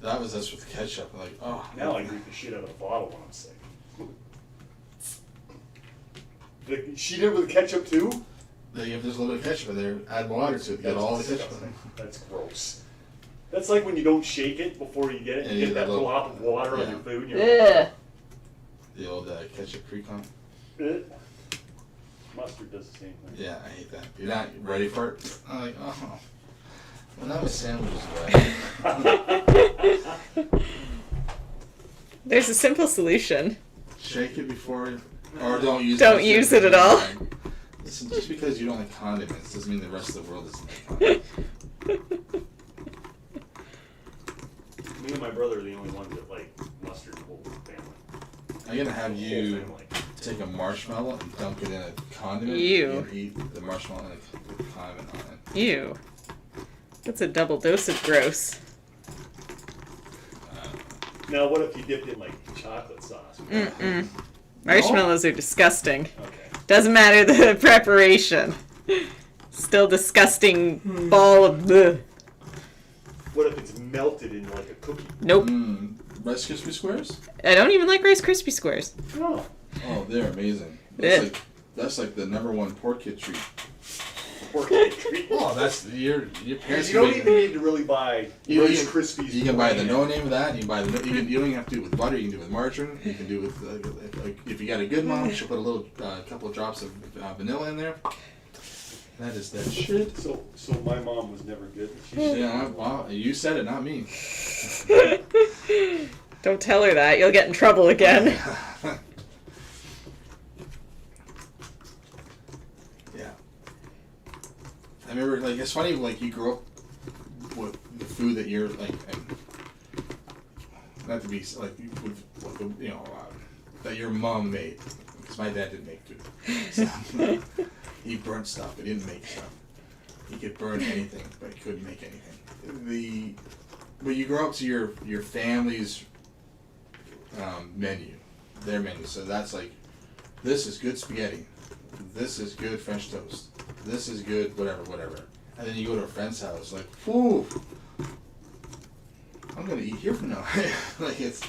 That was us with ketchup. Like, oh. Now I drink the shit out of the bottle when I'm sick. She did it with ketchup too? If there's a little bit of ketchup in there, add water to it. Get all the ketchup in there. That's gross. That's like when you don't shake it before you get it. And You you get that get a little- glop of water on yeah. your food. And you're Ugh. The old ketchup pre-con. like, mustard does the same thing. Yeah, I hate that. You're not ready for it. I'm like, oh. Well, now my sandwich is wet. There's a simple solution. Shake it before, or don't use. Don't use it at all. Listen, just because you don't like condiments doesn't mean the rest of the world doesn't like condiments. Me and my brother are the only ones that like mustard in the whole family. I'm gonna have The you whole family. take a marshmallow and dunk it in a condiment. Ew. And eat the marshmallow and a condiment on it. Ew. That's a double dose of gross. Now, what if you dipped it in like chocolate sauce? Mm-mm. Marshmallows are disgusting. Okay. Doesn't matter the preparation. Still disgusting ball of bleh. What if it's melted into like a cookie? Nope. Rice Krispie Squares? I don't even like Rice Krispie Squares. No. Oh, they're amazing. Yeah. That's like the #1 poor kid treat. Pork treat. Oh, that's your Because parents. you don't can even need to really buy Rice Krispies. You can buy the no name of that. You can buy the. You don't even have to do it with butter. You can do it with margarine. You can do it with if you got a good mom, she'll put a little couple of drops of vanilla in there. That is that shit. So my mom was never good. Yeah, wow, you said it, not me. Don't tell her that. You'll get in trouble again. Yeah. I remember, like, it's funny, like, you grew up with the food that you're, like, and not to be, like, with, you know, that your mom made. Because my dad didn't make food. So, he burnt stuff, but he didn't make stuff. He could burn anything, but he couldn't make anything. But you grow up to your family's menu, their menu. So that's like, this is good spaghetti. This is good French toast. This is good whatever. And then you go to a friend's house, like, ooh, I'm gonna eat here from now. Like it's.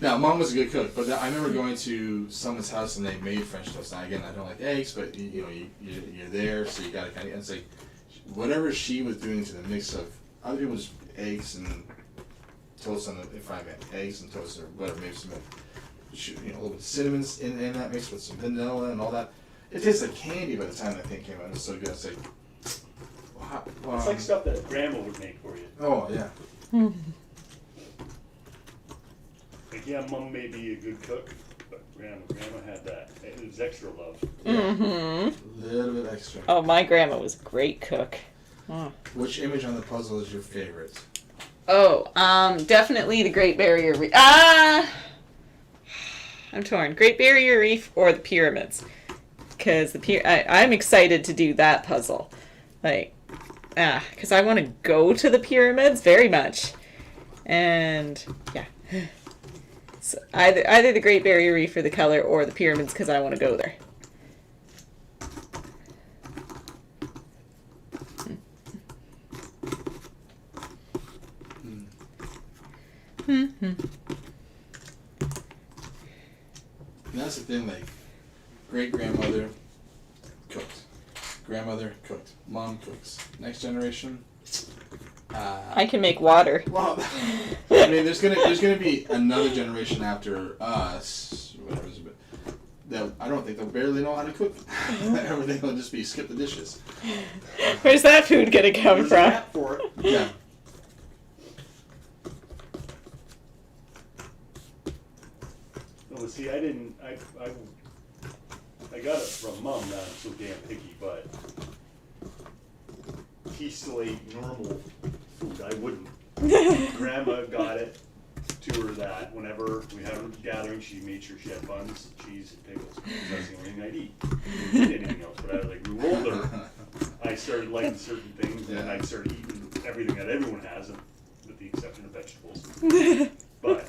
Now, Mom was a good cook, but I remember going to someone's house and they made French toast. Now, again, I don't like eggs, but you know, you're there, so you gotta kind of. It's like whatever she was doing to the mix of other people's eggs and toast on the frying pan, eggs and toast or whatever, maybe some a little bit of cinnamon in that mix with some vanilla and all that. It tastes like candy by the time that thing came out. It was so good. It's like, It's like stuff that Grandma would make for you. oh yeah. Like, yeah, Mom may be a good cook, but Grandma had that. It was extra love. Mm-hmm. A little bit extra. Oh, my grandma was a great cook. Oh. Which image on the puzzle is your favorite? Oh, definitely the Great Barrier Reef. I'm torn. Great Barrier Reef or the pyramids, because I'm excited to do that puzzle, because I want to go to the pyramids very much, and yeah. So either the Great Barrier Reef for the color or the pyramids because I want to go there. And that's the thing, like, great-grandmother cooked, grandmother cooked, mom cooks. Next generation, I can make water. well, I mean, there's gonna be another generation after us, whatever it is, but that I don't think they'll barely know how to cook. Everything will just be skip the dishes. Where's that food gonna come There's an from? app for it. Yeah. No, see, I got it from Mom. Now I'm so damn picky, but he still ate normal food. I wouldn't. Grandma got it to her that whenever we had a gathering, she made sure she had buns, cheese, and pickles. That's the only thing I'd eat. I didn't eat anything else. But as I grew older, I started liking certain things, and I started eating everything that everyone has, with the exception of vegetables. But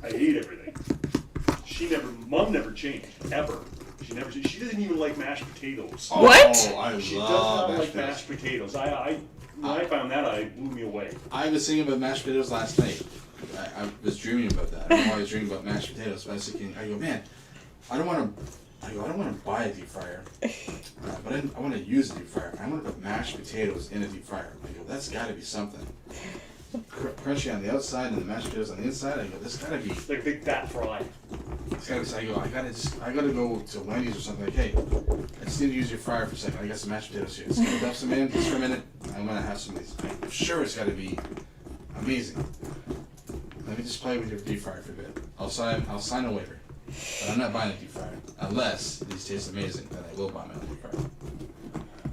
I ate everything. Mom never changed, ever. She doesn't even like mashed potatoes. Oh, What? love She does not like potatoes. mashed potatoes. When I found that, it blew me away. I was thinking about mashed potatoes last night. I was dreaming about that. I don't know why I was dreaming about mashed potatoes, but I was thinking, I go, man, I don't want to buy a deep fryer, but I want to use a deep fryer. I want to put mashed potatoes in a deep fryer. I go, that's got to be something. Crunchy on the outside and the mashed potatoes on the inside. I go, this got to be. Like a big fat fry. I gotta go to Wendy's or something. Like, hey, I just need to use your fryer for a second. I got some mashed potatoes here. Just gonna dump some in just for a minute. I'm gonna have some of these. I'm sure it's gotta be amazing. Let me just play with your deep fryer for a bit. I'll sign a waiver, but I'm not buying a deep fryer unless these taste amazing. Then I will buy my own deep fryer.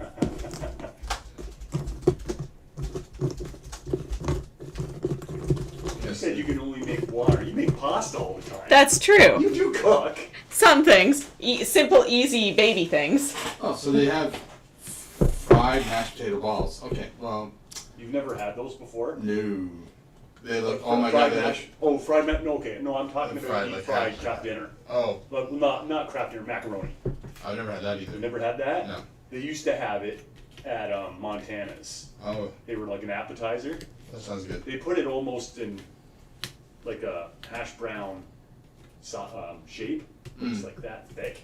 You said you can only make water. You make pasta all the time. That's true. You do cook. Some things. Simple, easy baby things. Oh, so they have fried mashed potato balls. Okay, well, You've never had those before? no. They look. Oh my Fried god. mash. Oh, fried mash. No, okay. No, I'm talking about Fried, deep like fried hash. Kraft dinner. Oh, Well, not Kraft dinner, macaroni. I've never had that either. You never had that? No. They used to have it at Montana's. Oh, They were like an appetizer. that sounds good. They put it almost in like a hash brown shape. It's like that thick.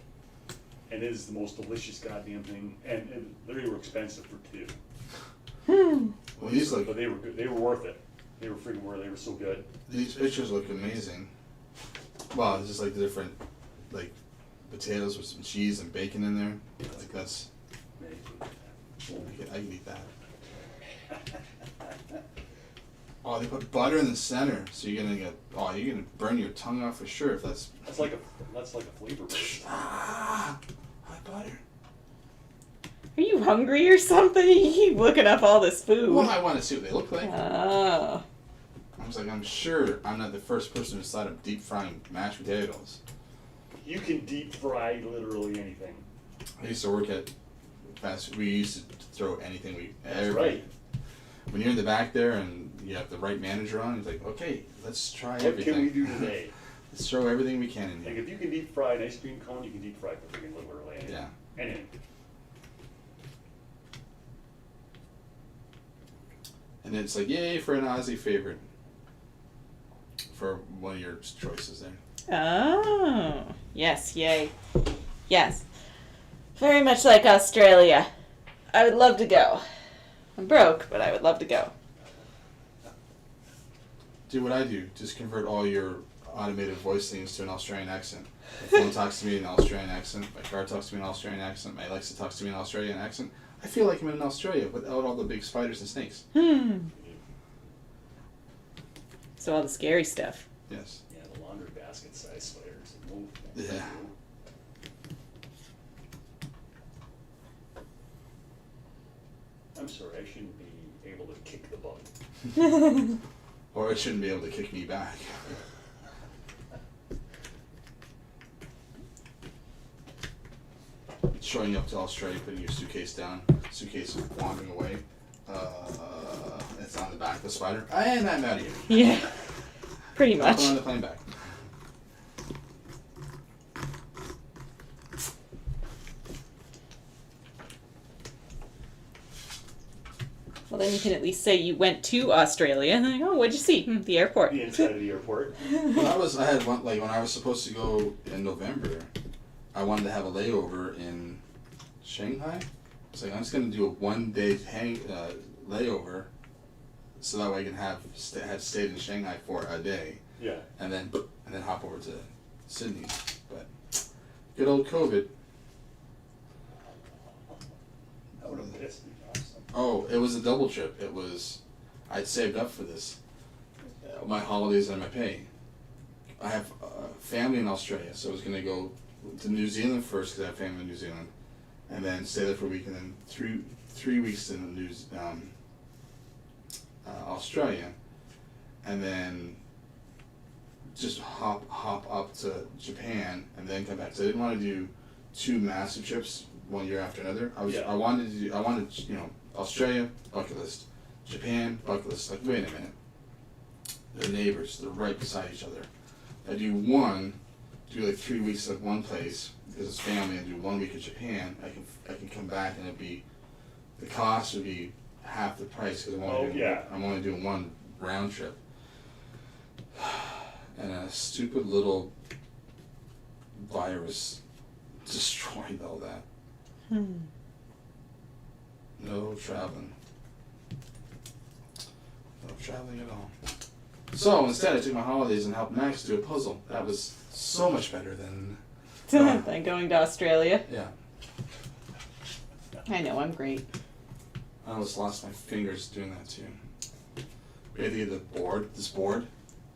And it is the most delicious goddamn thing. And they were expensive for two. Well, these look. But they were good. They were worth it. They were freaking worth it. They were so good. These pictures look amazing. Wow, it's just like the different, like, potatoes with some cheese and bacon in there. Like that's. I can eat that. Oh, they put butter in the center, so you're gonna burn your tongue off for sure if that's. That's like a flavor base. Ah, hot butter. Are you hungry or something? You keep looking up all this food. Well, I want to see what they look like. Oh. I was like, I'm sure I'm not the first person who thought of deep frying mashed potatoes. You can deep fry literally anything. I used to work at fast. We used to throw anything That's right. When you're in the back there and you have the right manager on, it's like, okay, let's try What everything. can we do today? Let's throw everything we can in Like here. if you can deep fry an ice cream cone, you can deep fry freaking literally anything. Yeah. Anything. And it's like, yay for an Aussie favorite. For one of your choices there. Oh. Yes, yay. Yes. Very much like Australia. I would love to go. I'm broke, but I would love to go. Do what I do. Just convert all your automated voice things to an Australian accent. My phone talks to me in an Australian accent. My car talks to me in an Australian accent. My Alexa talks to me in an Australian accent. I feel like I'm in Australia without all the big spiders and snakes. So all the scary stuff. Yes. Yeah, the laundry basket size spiders. Yeah. I'm sorry, I shouldn't be able to kick the bug. Or it shouldn't be able to kick me back. Showing up to Australia, putting your suitcase down, suitcase wandering away. It's on the back of the spider. And I'm out of here. Yeah. Pretty much. Hopping on the plane back. Well, then you can at least say you went to Australia. And then, oh, what'd you see? The airport. The inside of the airport. When I had one, like when I was supposed to go in November, I wanted to have a layover in Shanghai. It's like I'm just gonna do a 1 day layover, so that way I can have stayed in Shanghai for a day, Yeah. and then hop over to Sydney. But good old COVID. That would have pissed me off. Oh, it was a double trip. I'd saved up for this. My holidays and my pay. I have family in Australia, so I was gonna go to New Zealand first because I have family in New Zealand, and then stay there for a week, and then three weeks in Australia, and then just hop up to Japan and then come back. So I didn't want to do two massive trips one year after another. I wanted Australia bucket list, Japan bucket list. Like, wait a minute, they're neighbors. They're right beside each other. I do like 3 weeks at one place because it's family, and do 1 week in Japan. I can come back and the cost would be half the price because I'm only doing one round trip. And a stupid little virus destroyed all that. No traveling. No traveling at all. So instead I took my holidays and helped Max do a puzzle. That was so much better than Than going to Australia. Yeah. I know, I'm great. I almost lost my fingers doing that too. We had to get this board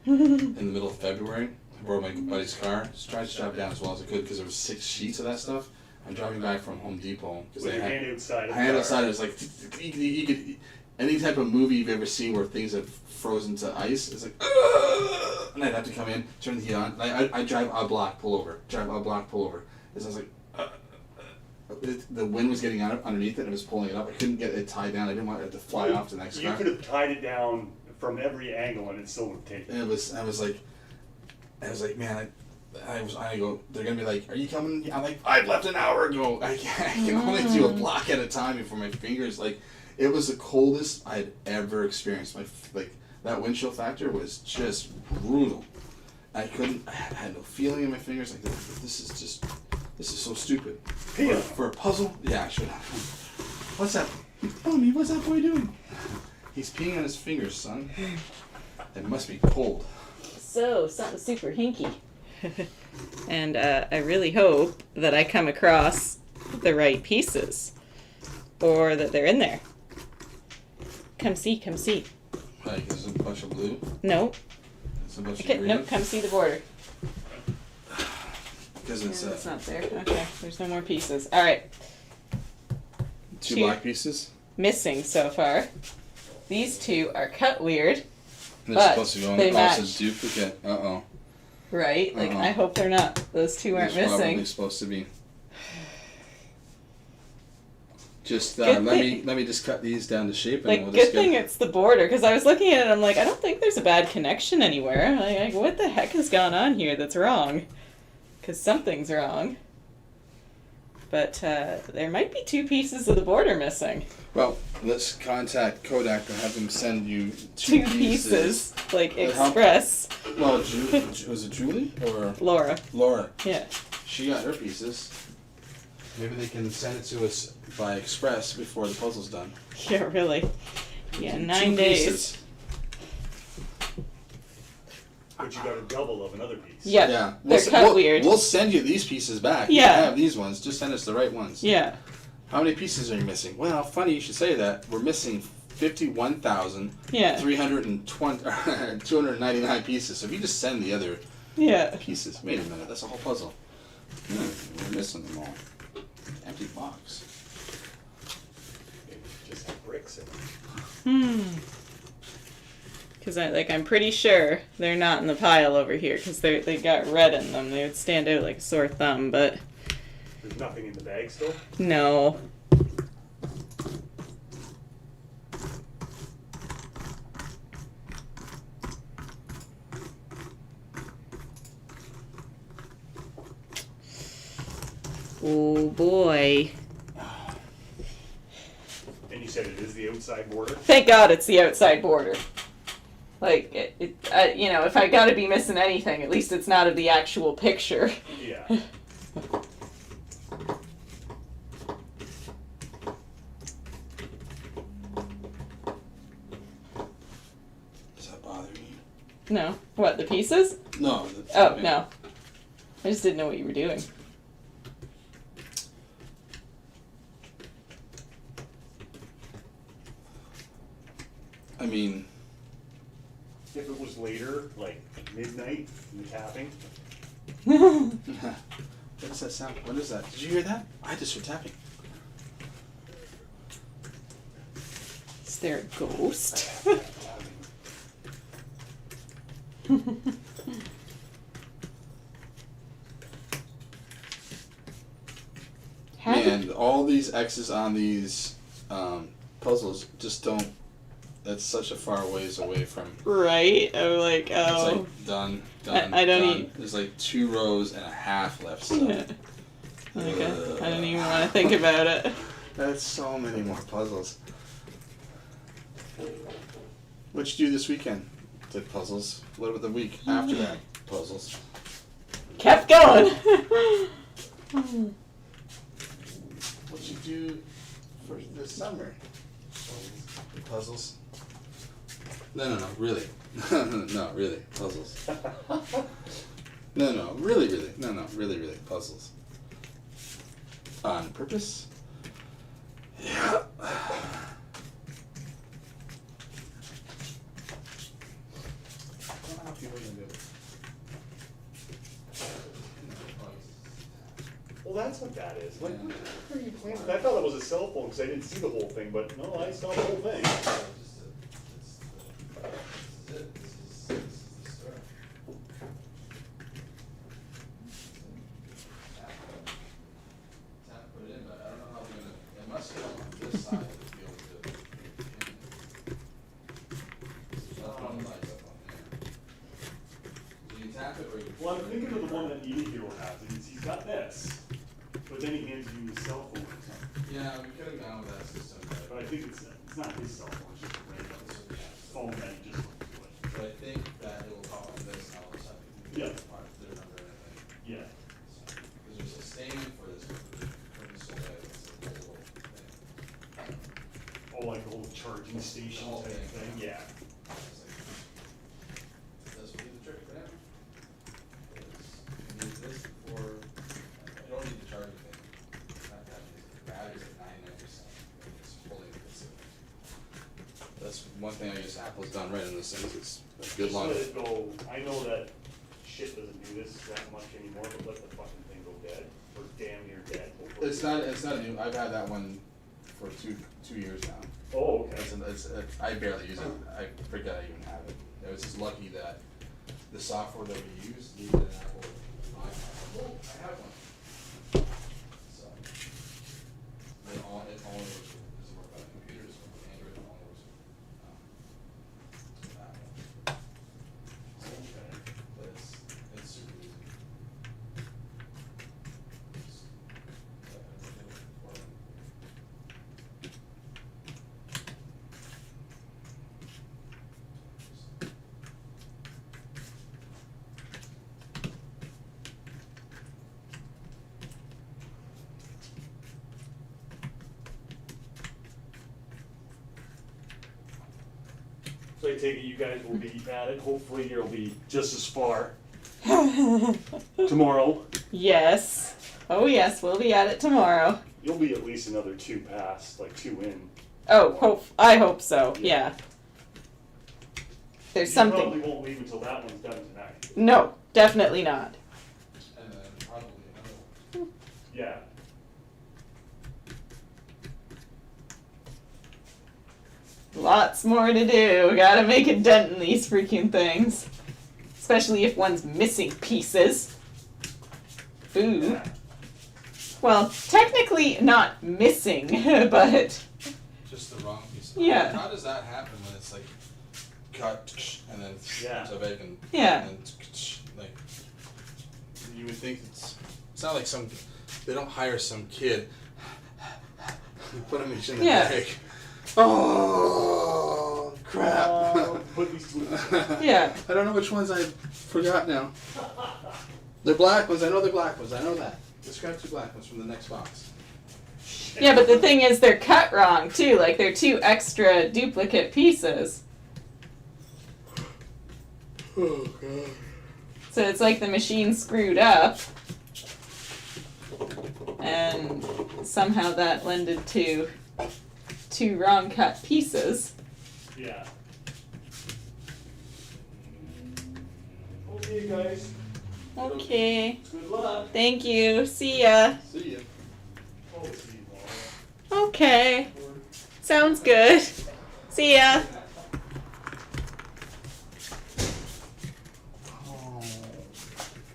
in the middle of February. I borrowed my buddy's car. Just tried to strap it down as well as I could because there was 6 sheets of that stuff. I'm driving back from Home Depot because With your hand outside of the hand car. outside. It's like you could any type of movie you've ever seen where things have frozen to ice. It's like, and I'd have to come in, turn the heat on. I drive a block, pull over. Drive a block, pull over. And so I was like, the wind was getting out underneath it and it was pulling it up. I couldn't get it tied down. I didn't want it to fly off to the next car. You could have tied it down from every angle and it still would have taken. And I was like, man, I go, they're gonna be like, are you coming? I'm like, I've left an hour ago. I can only do a block at a time before my fingers, like, it was the coldest I'd ever experienced. That wind chill factor was just brutal. I had no feeling in my fingers. Like, this is so stupid. For a puzzle? Yeah, I should have. What's that? Mommy, what's that boy doing? He's peeing on his fingers, son. It must be cold. So, something super hinky. And I really hope that I come across the right pieces. Or that they're in there. Come see. Like, there's a bunch of blue. Nope. There's a bunch of Okay, green. nope, come see the border. Because it's It's not there. Okay, there's no more pieces. Alright. two black pieces. Missing so far. These two are cut weird. They're But supposed to go on they the match. duplicate. Uh-oh. Right? Like, Uh-huh. I hope they're not. Those two aren't They're probably missing. supposed to be. Just Good let thing- me just cut these down to shape, and Like, we'll good just thing it's the border, because I was looking at it and I'm like, I don't think there's a bad connection anywhere. Like, what the heck has gone on here that's wrong? Because something's wrong. But there might be 2 pieces of the border missing. Well, let's contact Kodak and have them send you 2 pieces. Like, How- express. Well, was it Julie or Laura. Laura? Yeah. She got her pieces. Maybe they can send it to us by express before the puzzle's done. Yeah, really. Yeah, 9 2 days. pieces. But you got a double of another piece. Yeah, Yeah. they're cut weird. We'll send you these pieces back. Yeah. You can have these ones. Just send us the right ones. Yeah. How many pieces are you missing? Well, funny you should say that. We're missing 299 pieces. So if you just send the other Yeah. pieces. Wait a minute, that's a whole puzzle. We're missing them all. Empty box. Maybe just have bricks in it. Because I'm pretty sure they're not in the pile over here because they got red in them. They would stand out like a sore thumb, but There's nothing in the bag still? no. Oh boy. And you said it is the outside border? Thank God it's the outside border. Like, if I gotta be missing anything, at least it's not of the actual picture. Yeah. Does that bother you? No. What, the pieces? No. Oh, no. I just didn't know what you were doing. I mean, If it was later, like midnight, in the tapping, what does that sound? What is that? Did you hear that? I just heard tapping. Is there a ghost? And all these X's on these puzzles just don't. That's such a far ways away from. Right? I'm like, It's oh. like done. I don't done. even- There's like 2 rows and a half left still. Yeah. Like, I don't even want to think about it. That's so many more puzzles. What'd you do this weekend? Did puzzles. What about the week after that? Puzzles. Kept going. What'd you do for this summer? Puzzles. No, really. No, really. Puzzles. No, really. No, really. Puzzles. On purpose? Yeah. well, that's what that is. Like, what are you playing with? I thought it was a cell phone because I didn't see the whole thing, but no, I saw the whole thing. Well, I'm thinking of the one that Hero has. He's got this, but then he hands you his cell phone or something. Yeah, we could have gone with that system, But I think it's not his cell phone, it's just a random phone that he just but I think that it will pop up this and all of a sudden. Yeah. Their number and everything. yeah. Because there's a statement for this, so that it's a whole thing. Oh, like the whole charging station The whole type thing, thing. Yeah. That's what the trick for them. You need this for, you don't need the charging thing. Not that, the battery's at 99%. It's fully consistent. That's one thing I guess Apple's done right in this thing, is it's a good Just long. let it go. I know that shit doesn't do this that much anymore, but let the fucking thing go dead, or damn near dead. hopefully. It's not new, I've had that one for two years now. Oh, okay. I barely use it, I forget I even have it. I was just lucky that the software that we use needed an Apple iPhone. Oh, I have one. So, it only works, doesn't work on computers, or Android, it only works with Apple. But it's super easy. So I take it you guys will be at it. Hopefully you'll be just as far tomorrow. Yes. Oh yes, we'll be at it tomorrow. You'll be at least another 2 past, like 2 in. Oh, I hope so. Yeah. There's You something. probably won't leave until that one's done tonight. No, definitely not. And then probably another one. Yeah. Lots more to do. Gotta make a dent in these freaking things. Especially if one's missing pieces. Ooh. Yeah. Well, technically not missing, but Just the wrong piece. Yeah. How does that happen when it's like cut and then Yeah. so bacon? Yeah. And then like you would think it's not like they don't hire some kid. Put them each in the Yeah. bag. Oh crap! Put these two. yeah. I don't know which ones I forgot now. They're black ones. I know they're black ones. I know that. Let's grab 2 black ones from the next box. Yeah, but the thing is they're cut wrong too. Like they're 2 extra duplicate pieces. Oh god. So it's like the machine screwed up. And somehow that lended to 2 wrong cut pieces. Yeah. Okay, guys. Okay. Good luck. Thank you. See ya. See ya. Oh, see you tomorrow. Okay. Sounds good. See ya. Oh.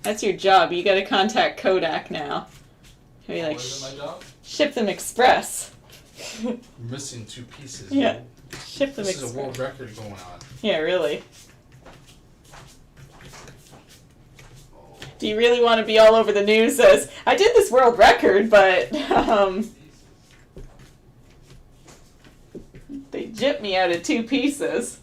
That's your job. You gotta contact Kodak now. Be like, What is it, my job? ship them express. We're missing 2 pieces. Yeah. Ship them This is a express. world record going on. Yeah, really. Do you really want to be all over the news as, I did this world record, but, they gypped me out of 2 pieces.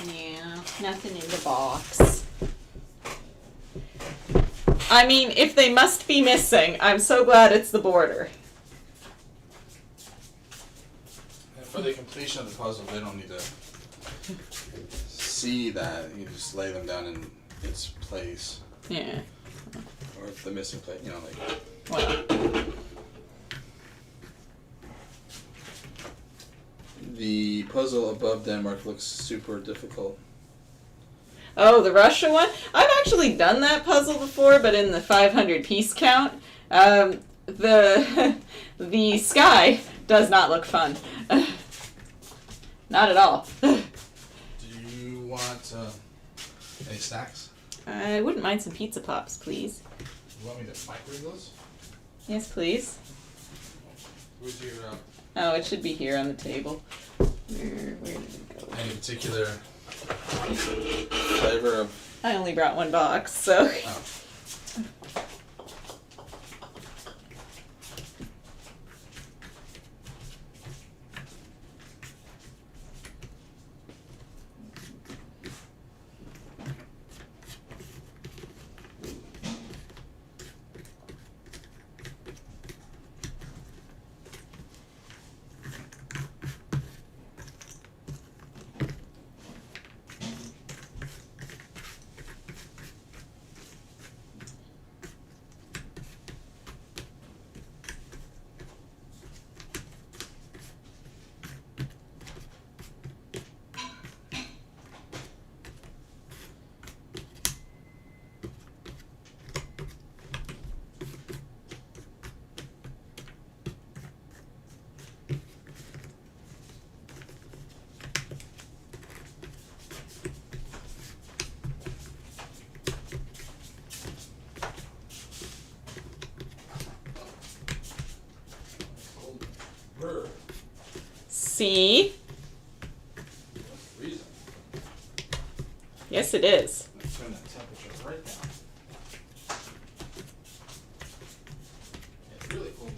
Yeah, nothing in the box. I mean, if they must be missing, I'm so glad it's the border. And for the completion of the puzzle, they don't need to see that. You just lay them down in its place. Yeah. Or the missing place, you know, like. Well, The puzzle above Denmark looks super difficult. oh, the Russia one? I've actually done that puzzle before, but in the 500 piece count. The the sky does not look fun. Not at all. Do you want any snacks? I wouldn't mind some pizza pops, please. You want me to microwave those? Yes, please. Where's your Oh, it should be here on the table. Where did it go? any particular flavor of? I only brought one box, so. Oh. See? Reason. Yes, it is. Let's turn that temperature right down. It's really cool.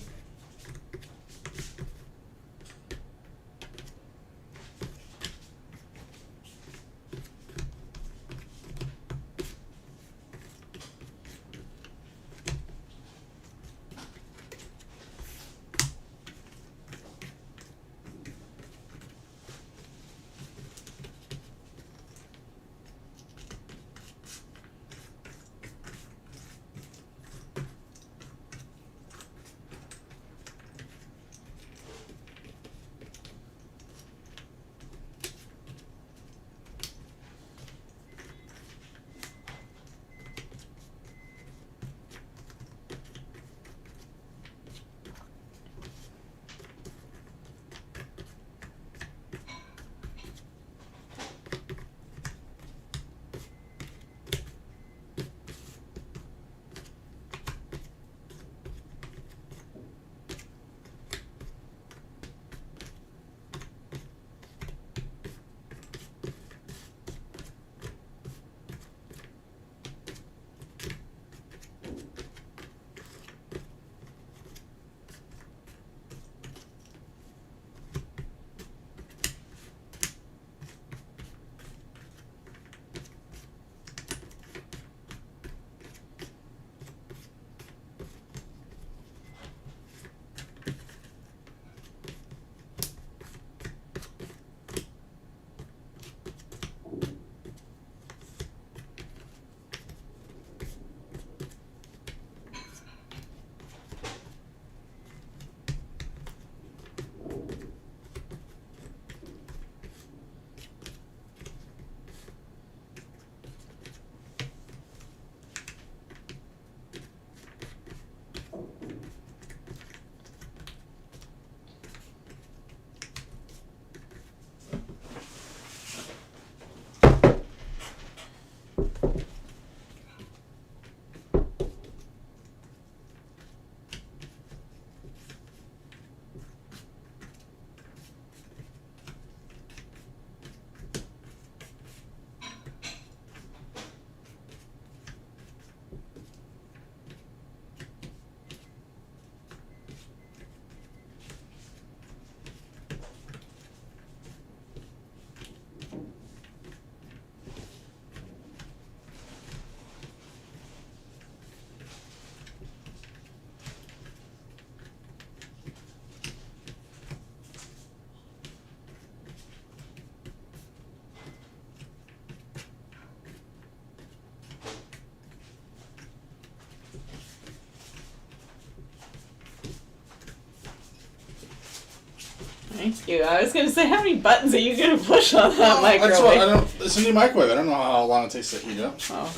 Thank you. I was gonna say, how many buttons are you gonna push on that That's microwave? what I don't. It's a new microwave. I don't know how long it takes to heat up. Oh,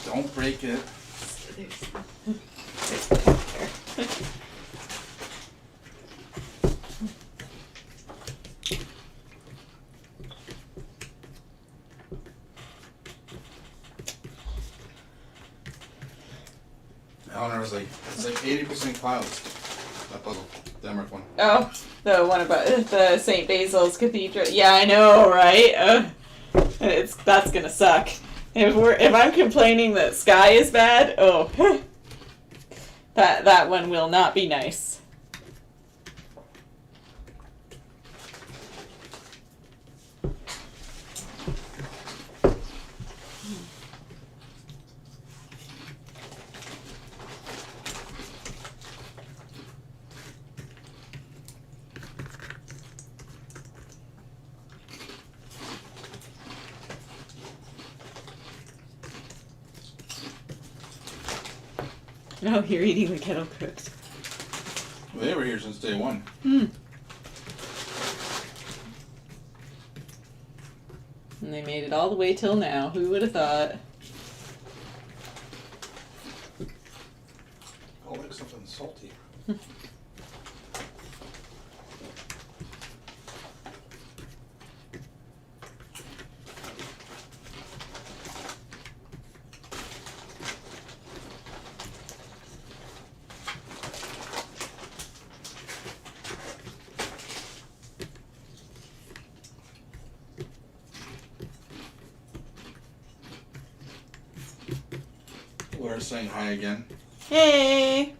Don't break it. Eleanor was like, it's like 80% clouds. That puzzle, Denmark one. Oh, the one about the St. Basil's Cathedral. Yeah, I know, right? That's gonna suck. If I'm complaining that sky is bad, oh, that one will not be nice. No, you're eating the kettle cooked. Well, they were here since day one. And they made it all the way till now. Who would have thought? Oh, like something salty. Laura's saying hi again. Hey!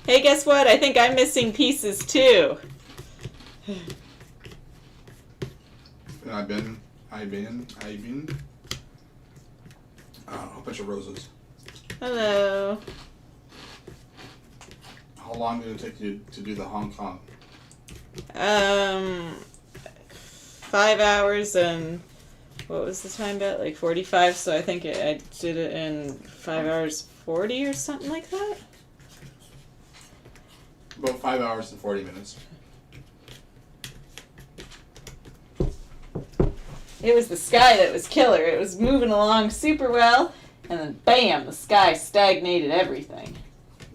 Hey, guess what? I think I'm missing pieces too. And I've been. A bunch of roses. Hello. How long did it take you to do the Hong Kong? 5 hours and what was the time bet? Like 45. So I think I did it in 5 hours 40 or something like that. About 5 hours and 40 minutes. It was the sky that was killer. It was moving along super well, and then bam, the sky stagnated everything.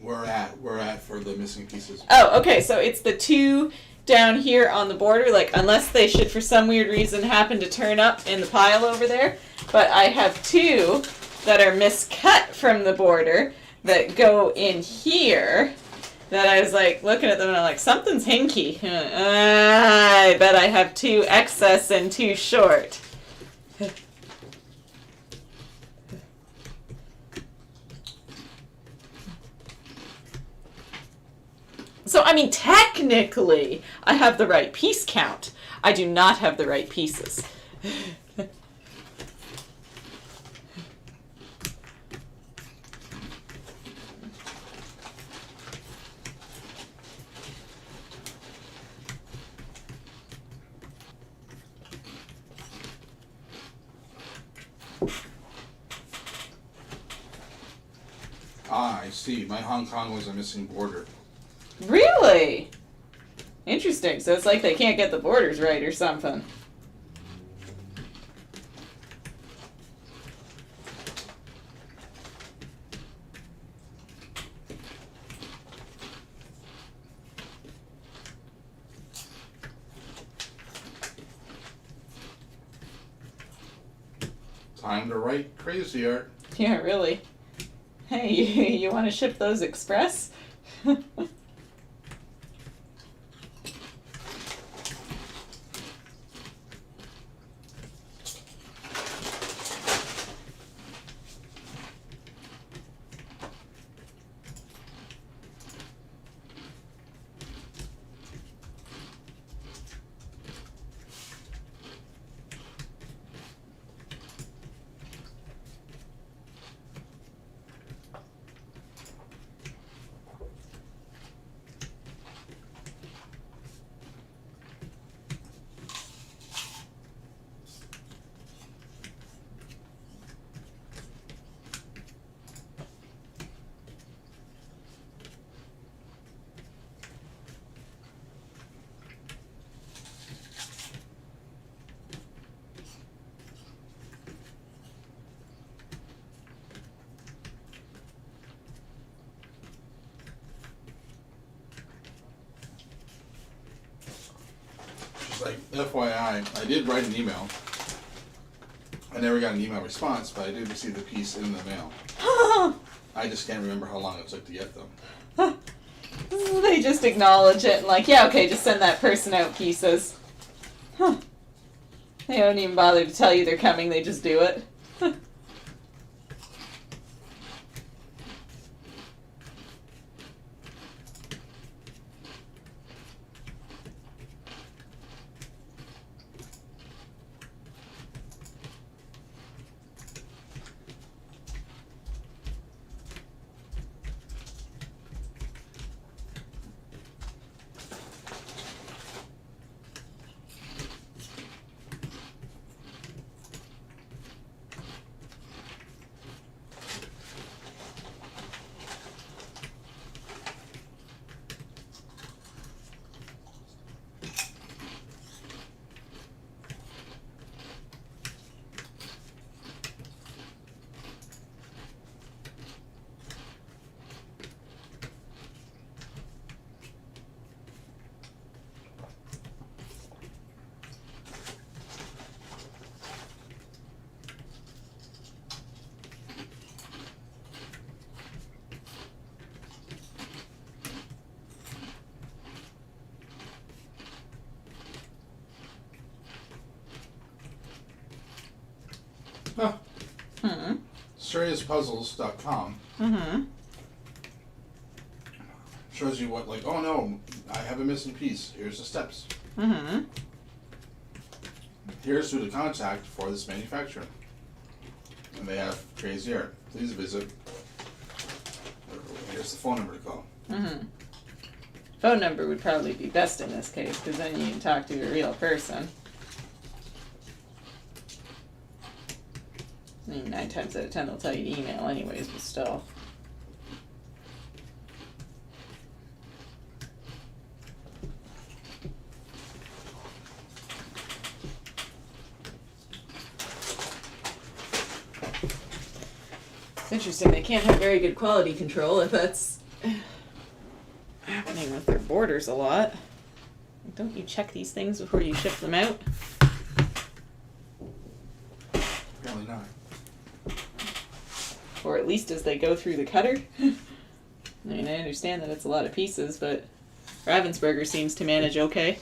We're at for the missing pieces. Oh, okay, so it's the two down here on the border, like, unless they should for some weird reason happen to turn up in the pile over there. But I have two that are miscut from the border that go in here. That I was like looking at them and I'm like, something's hinky. I bet I have two excess and two short. So, I mean, technically, I have the right piece count. I do not have the right pieces. Ah, I see. My Hong Kong was a missing border. Really? Interesting. So it's like they can't get the borders right or something. Time to write crazy art. Yeah, really. Hey, you want to ship those express? like FYI, I did write an email. I never got an email response, but I did receive the piece in the mail. I just can't remember how long it took to get them. They just acknowledge it and like, yeah, okay, just send that person out pieces. Huh. They don't even bother to tell you they're coming, they just do it. Huh. Hmm. SeriousPuzzles.com Mm-hmm. shows you what, like, oh no, I have a missing piece. Here's the steps. Mm-hmm. Here's who to contact for this manufacturer. And they have crazy art. Please visit. Here's the phone number to call. Mm-hmm. Phone number would probably be best in this case, because then you can talk to a real person. I mean, 9 times out of 10 they'll tell you to email anyways, but still. It's interesting, they can't have very good quality control if that's happening with their borders a lot. Don't you check these things before you ship them out? Apparently not. Or at least as they go through the cutter. I mean, I understand that it's a lot of pieces, but Ravensburger seems to manage okay.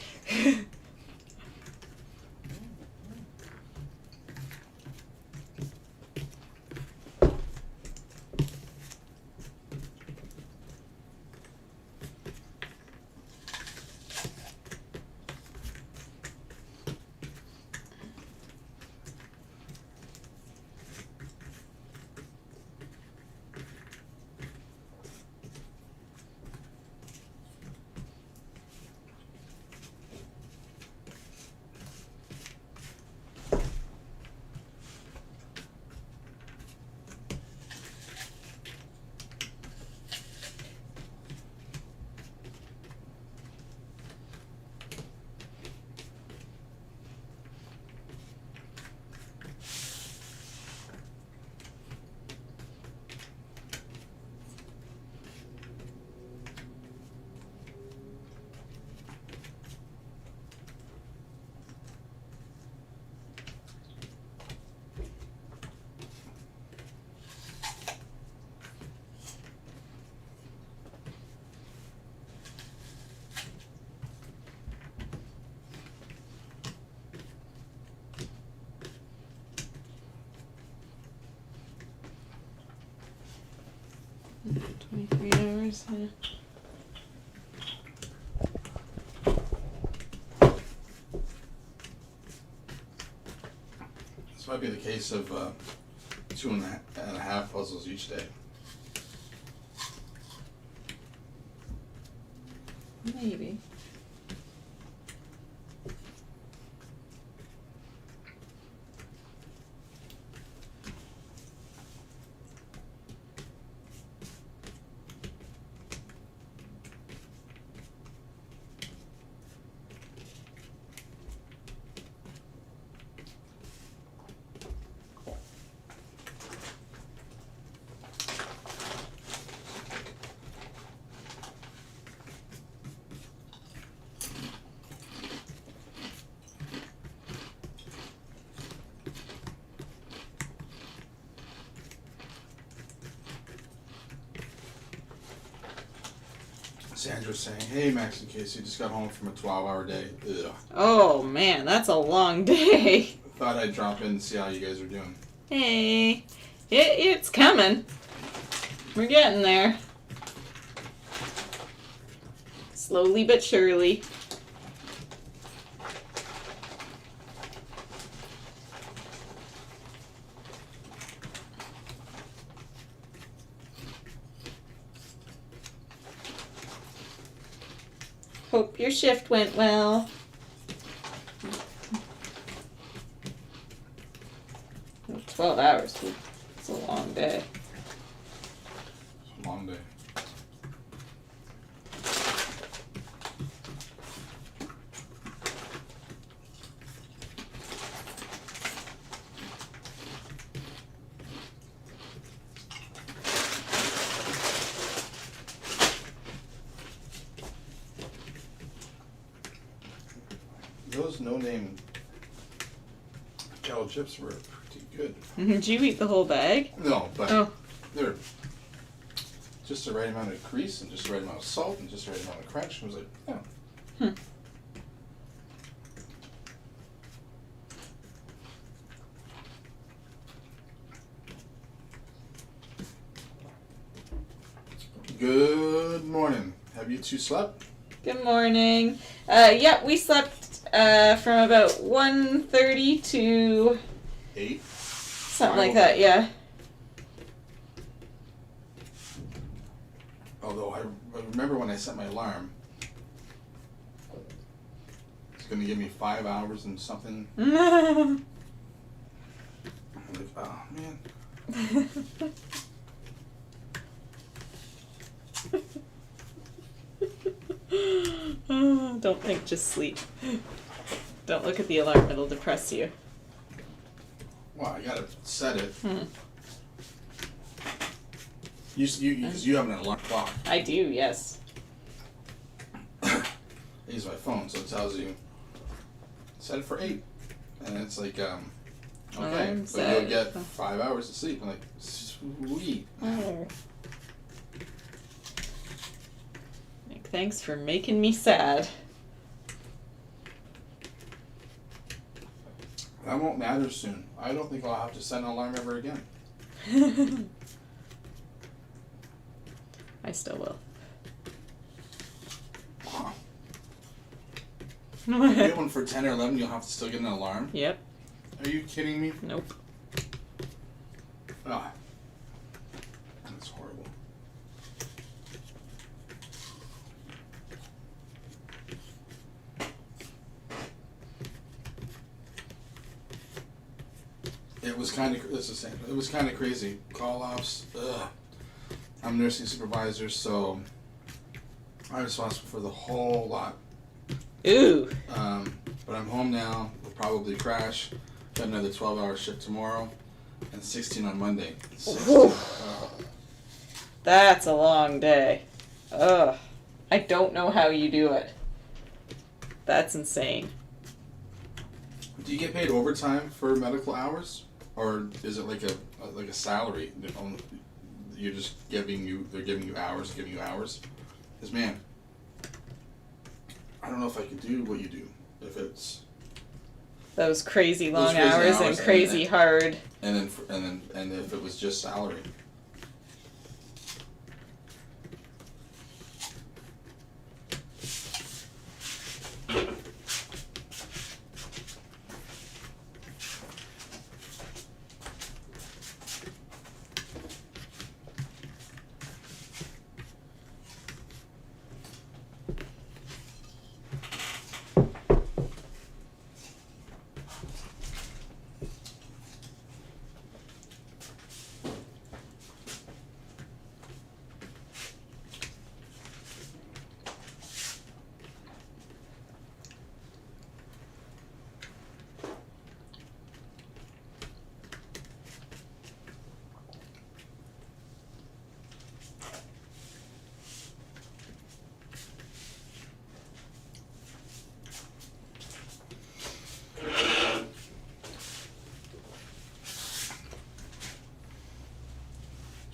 $23, yeah. This might be the case of 2.5 puzzles each day. Maybe. Sandra's saying, "Hey, Max and Casey, just got home from a 12-hour day. Ugh. Oh man, that's a long day. Thought I'd drop in and see how you guys are doing." Hey, it's coming. We're getting there. Slowly but surely. Hope your shift went well. 12 hours. It's a long day. It's a long day. Those no-name kettle chips were pretty good. Did you eat the whole bag? No, but Oh. they're just the right amount of grease and just the right amount of salt and just the right amount of crunch. I was like, yeah. Good morning. Have you two slept? Good morning. Yeah, we slept from about 1:30 to 8. something like that, yeah. Although I remember when I set my alarm, it's going to give me 5 hours and something. I'm like, oh man. Don't think, just sleep. Don't look at the alarm, it'll depress you. Well, I gotta set it. Because you have an alarm clock. I do, yes. I use my phone, so it tells you set it for 8, and it's like okay, Alarm but set. you'll get 5 hours of sleep. I'm like, sweet. Like, thanks for making me sad. That won't matter soon. I don't think I'll have to set an alarm ever again. I still will. Wow. You get one for 10 or 11, you'll have to still get an alarm? Yep. Are you kidding me? Nope. Ah. That's horrible. It was kind of, it's the same. It was kind of crazy. Call-offs. Ugh. I'm nursing supervisor, so I'm responsible for the whole lot. Ooh. But I'm home now. We'll probably crash. Got another 12-hour shift tomorrow, and 16 on Monday. 16. That's a long day. Ugh. I don't know how you do it. That's insane. Do you get paid overtime for medical hours, or is it like a salary? You're just they're giving you hours. Because man, I don't know if I could do what you do if it's Those crazy long crazy hours and hours crazy hard. and if it was just salary.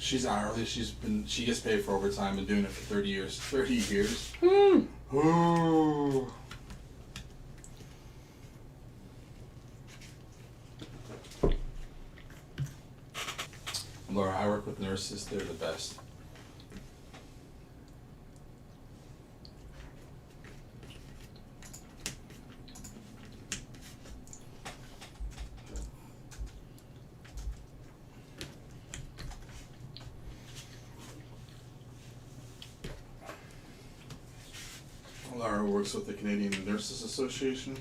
She's hourly. She gets paid for overtime. Been doing it for 30 years. 30 years. Ooh. Laura, I work with nurses. They're the best. Laura works with the Canadian Nurses Association.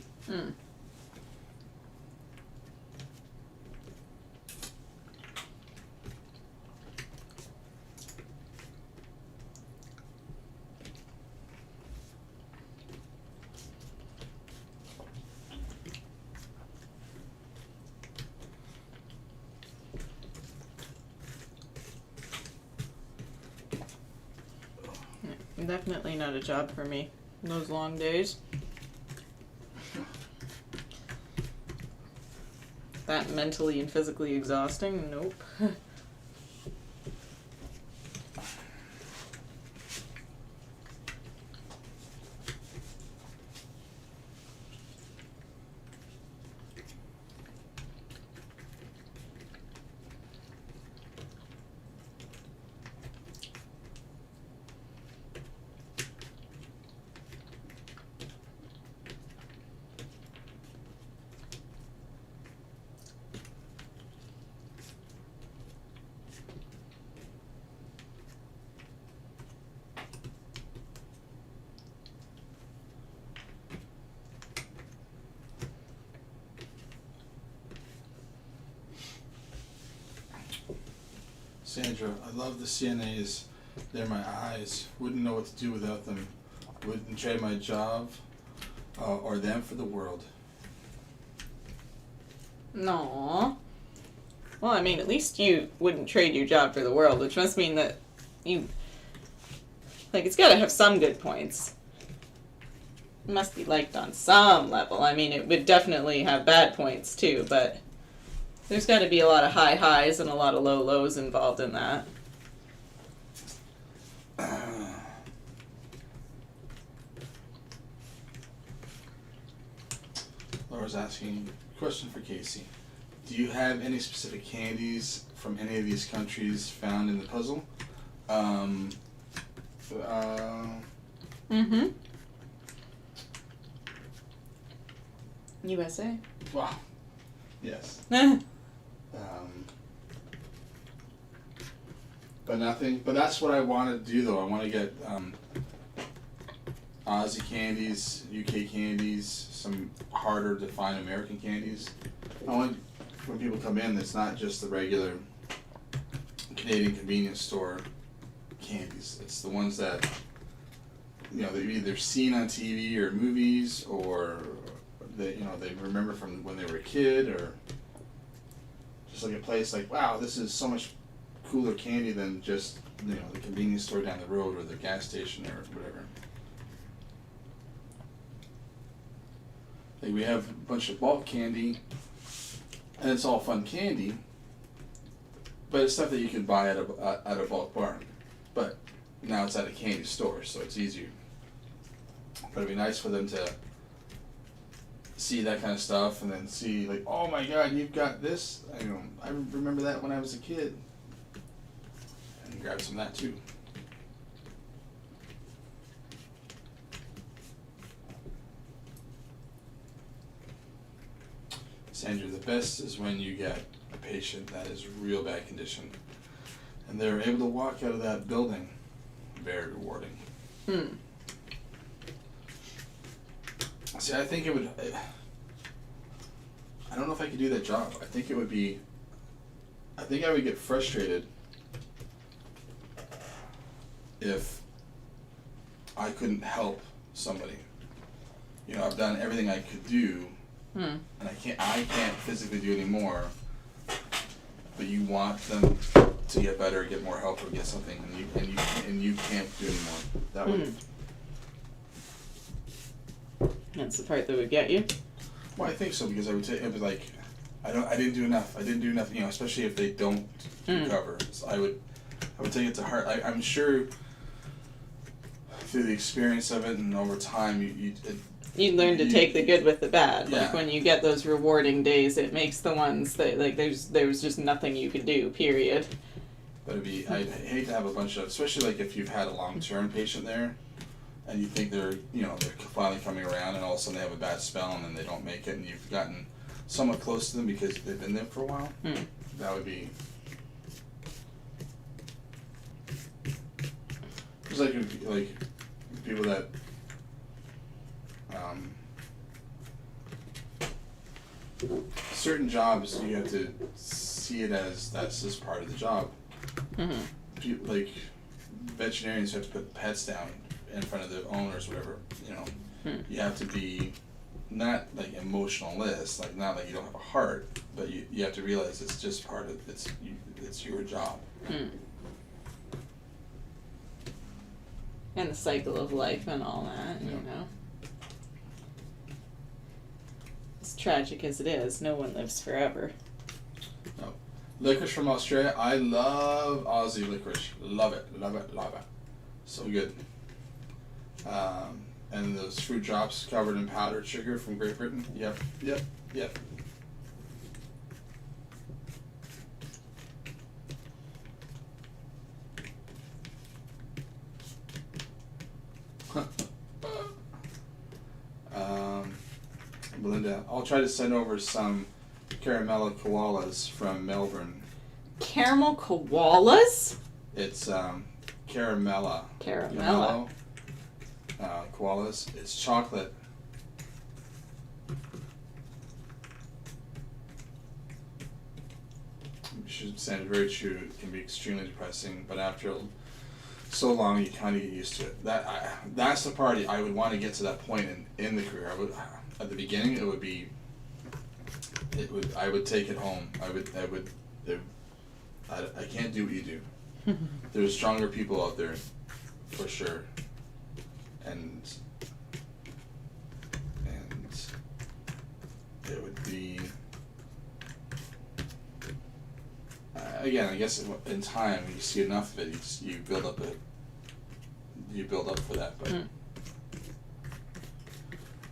Definitely not a job for me. Those long days. That mentally and physically exhausting? Nope. Sandra, I love the CNAs. They're my eyes. Wouldn't know what to do without them. Wouldn't trade my job or them for the world. No. Well, I mean, at least you wouldn't trade your job for the world, which must mean that you... Like, it's gotta have some good points. It must be liked on some level. I mean, it would definitely have bad points, too, but... There's gotta be a lot of high highs and a lot of low lows involved in that. Laura's asking, question for Casey. Do you have any specific candies from any of these countries found in the puzzle? USA? Wow. Yes. But nothing. But that's what I want to do, though. I want to get Aussie candies, UK candies, some harder to find American candies. I want when people come in, it's not just the regular Canadian convenience store candies. It's the ones that they've either seen on TV or movies, or they remember from when they were a kid, or just like a place like, wow, this is so much cooler candy than just the convenience store down the road or the gas station or whatever. Like, we have a bunch of bulk candy, and it's all fun candy, but it's stuff that you can buy at a bulk barn. But now it's at a candy store, so it's easier. But it'd be nice for them to see that kind of stuff and then see, like, oh my God, you've got this. I remember that when I was a kid. And grab some of that too. Sandra, the best is when you get a patient that is real bad condition and they're able to walk out of that building. Very rewarding. See, I think it would... I don't know if I could do that job. I think I would get frustrated if I couldn't help somebody. I've done everything I could do, and I can't physically do anymore. But you want them to get better, get more help, or get something, and you can't do anymore. That would. That's the part that would get you. Well, I think so, because I would say it was like, I didn't do enough. Especially if they don't recover. So I would would take it to heart. I'm sure through the experience of it and over time, You learn to take the good with the bad. Yeah. Like when you get those rewarding days, it makes the ones that like there was just nothing you could do. Period. But I'd hate to have a bunch of, especially like if you've had a long-term patient there, and you think they're finally coming around, and all of a sudden they have a bad spell, and then they don't make it, and you've gotten somewhat close to them because they've been there for a while. That would be. It's like people that. Certain jobs you have to see it as that's just part of the job. Like veterinarians have to put pets down in front of the owners, whatever. You have to be not like emotionalist, like not like you don't have a heart, but you have to realize it's just part of it's your job. And the cycle of life and all that, you know. As tragic as it is, no one lives forever. No. Licorice from Australia. I love Aussie licorice. Love it, love it, love it. So good. And those fruit drops covered in powdered sugar from Great Britain. Yep. Belinda, I'll try to send over some caramella koalas from Melbourne. Caramel koalas? It's caramella. Caramella. Koalas. It's chocolate. Should sound very true. It can be extremely depressing, but after so long, you kind of get used to it. That's the part I would want to get to that point in the career. At the beginning, I would take it home. I can't do what you do. There's stronger people out there, for sure. And it would be, again, I guess in time, when you see enough of it, you build up for that, but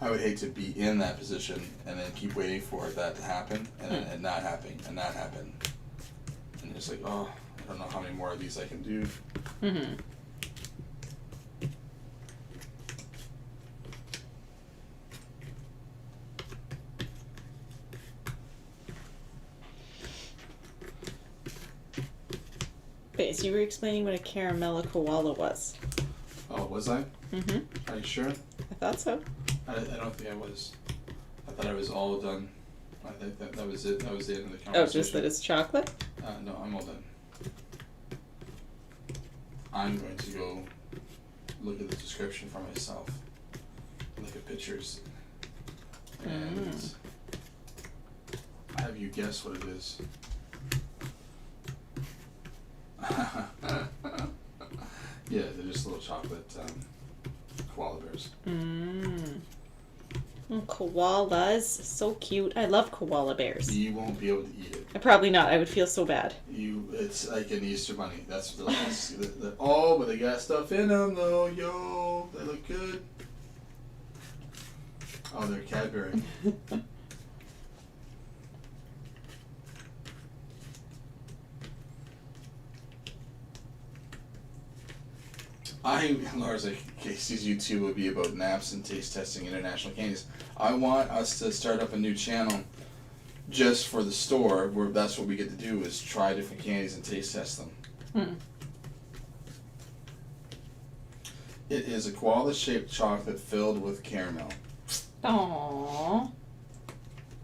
I would hate to be in that position and then keep waiting for that to happen and not happen and not happen. And it's like, oh, I don't know how many more of these I can do. Base, you were explaining what a caramella koala was. Oh, was I? Are you sure? I thought so. I don't think I was. I thought I was all done. I think that was it. That was the end of the conversation. Oh, just that it's chocolate? No, I'm all done. I'm going to go look at the description for myself. Look at pictures. And have you guess what it is? Yeah, they're just little chocolate koala bears. Koalas, so cute. I love koala bears. You won't be able to eat it. Probably not. I would feel so bad. It's like an Easter bunny. That's what oh, but they got stuff in them though, yo. They look good. Oh, they're Cadbury. Lars, Casey's YouTube would be about naps and taste testing international candies. I want us to start up a new channel just for the store, where that's what we get to do is try different candies and taste test them. It is a koala-shaped chocolate filled with caramel. Aww.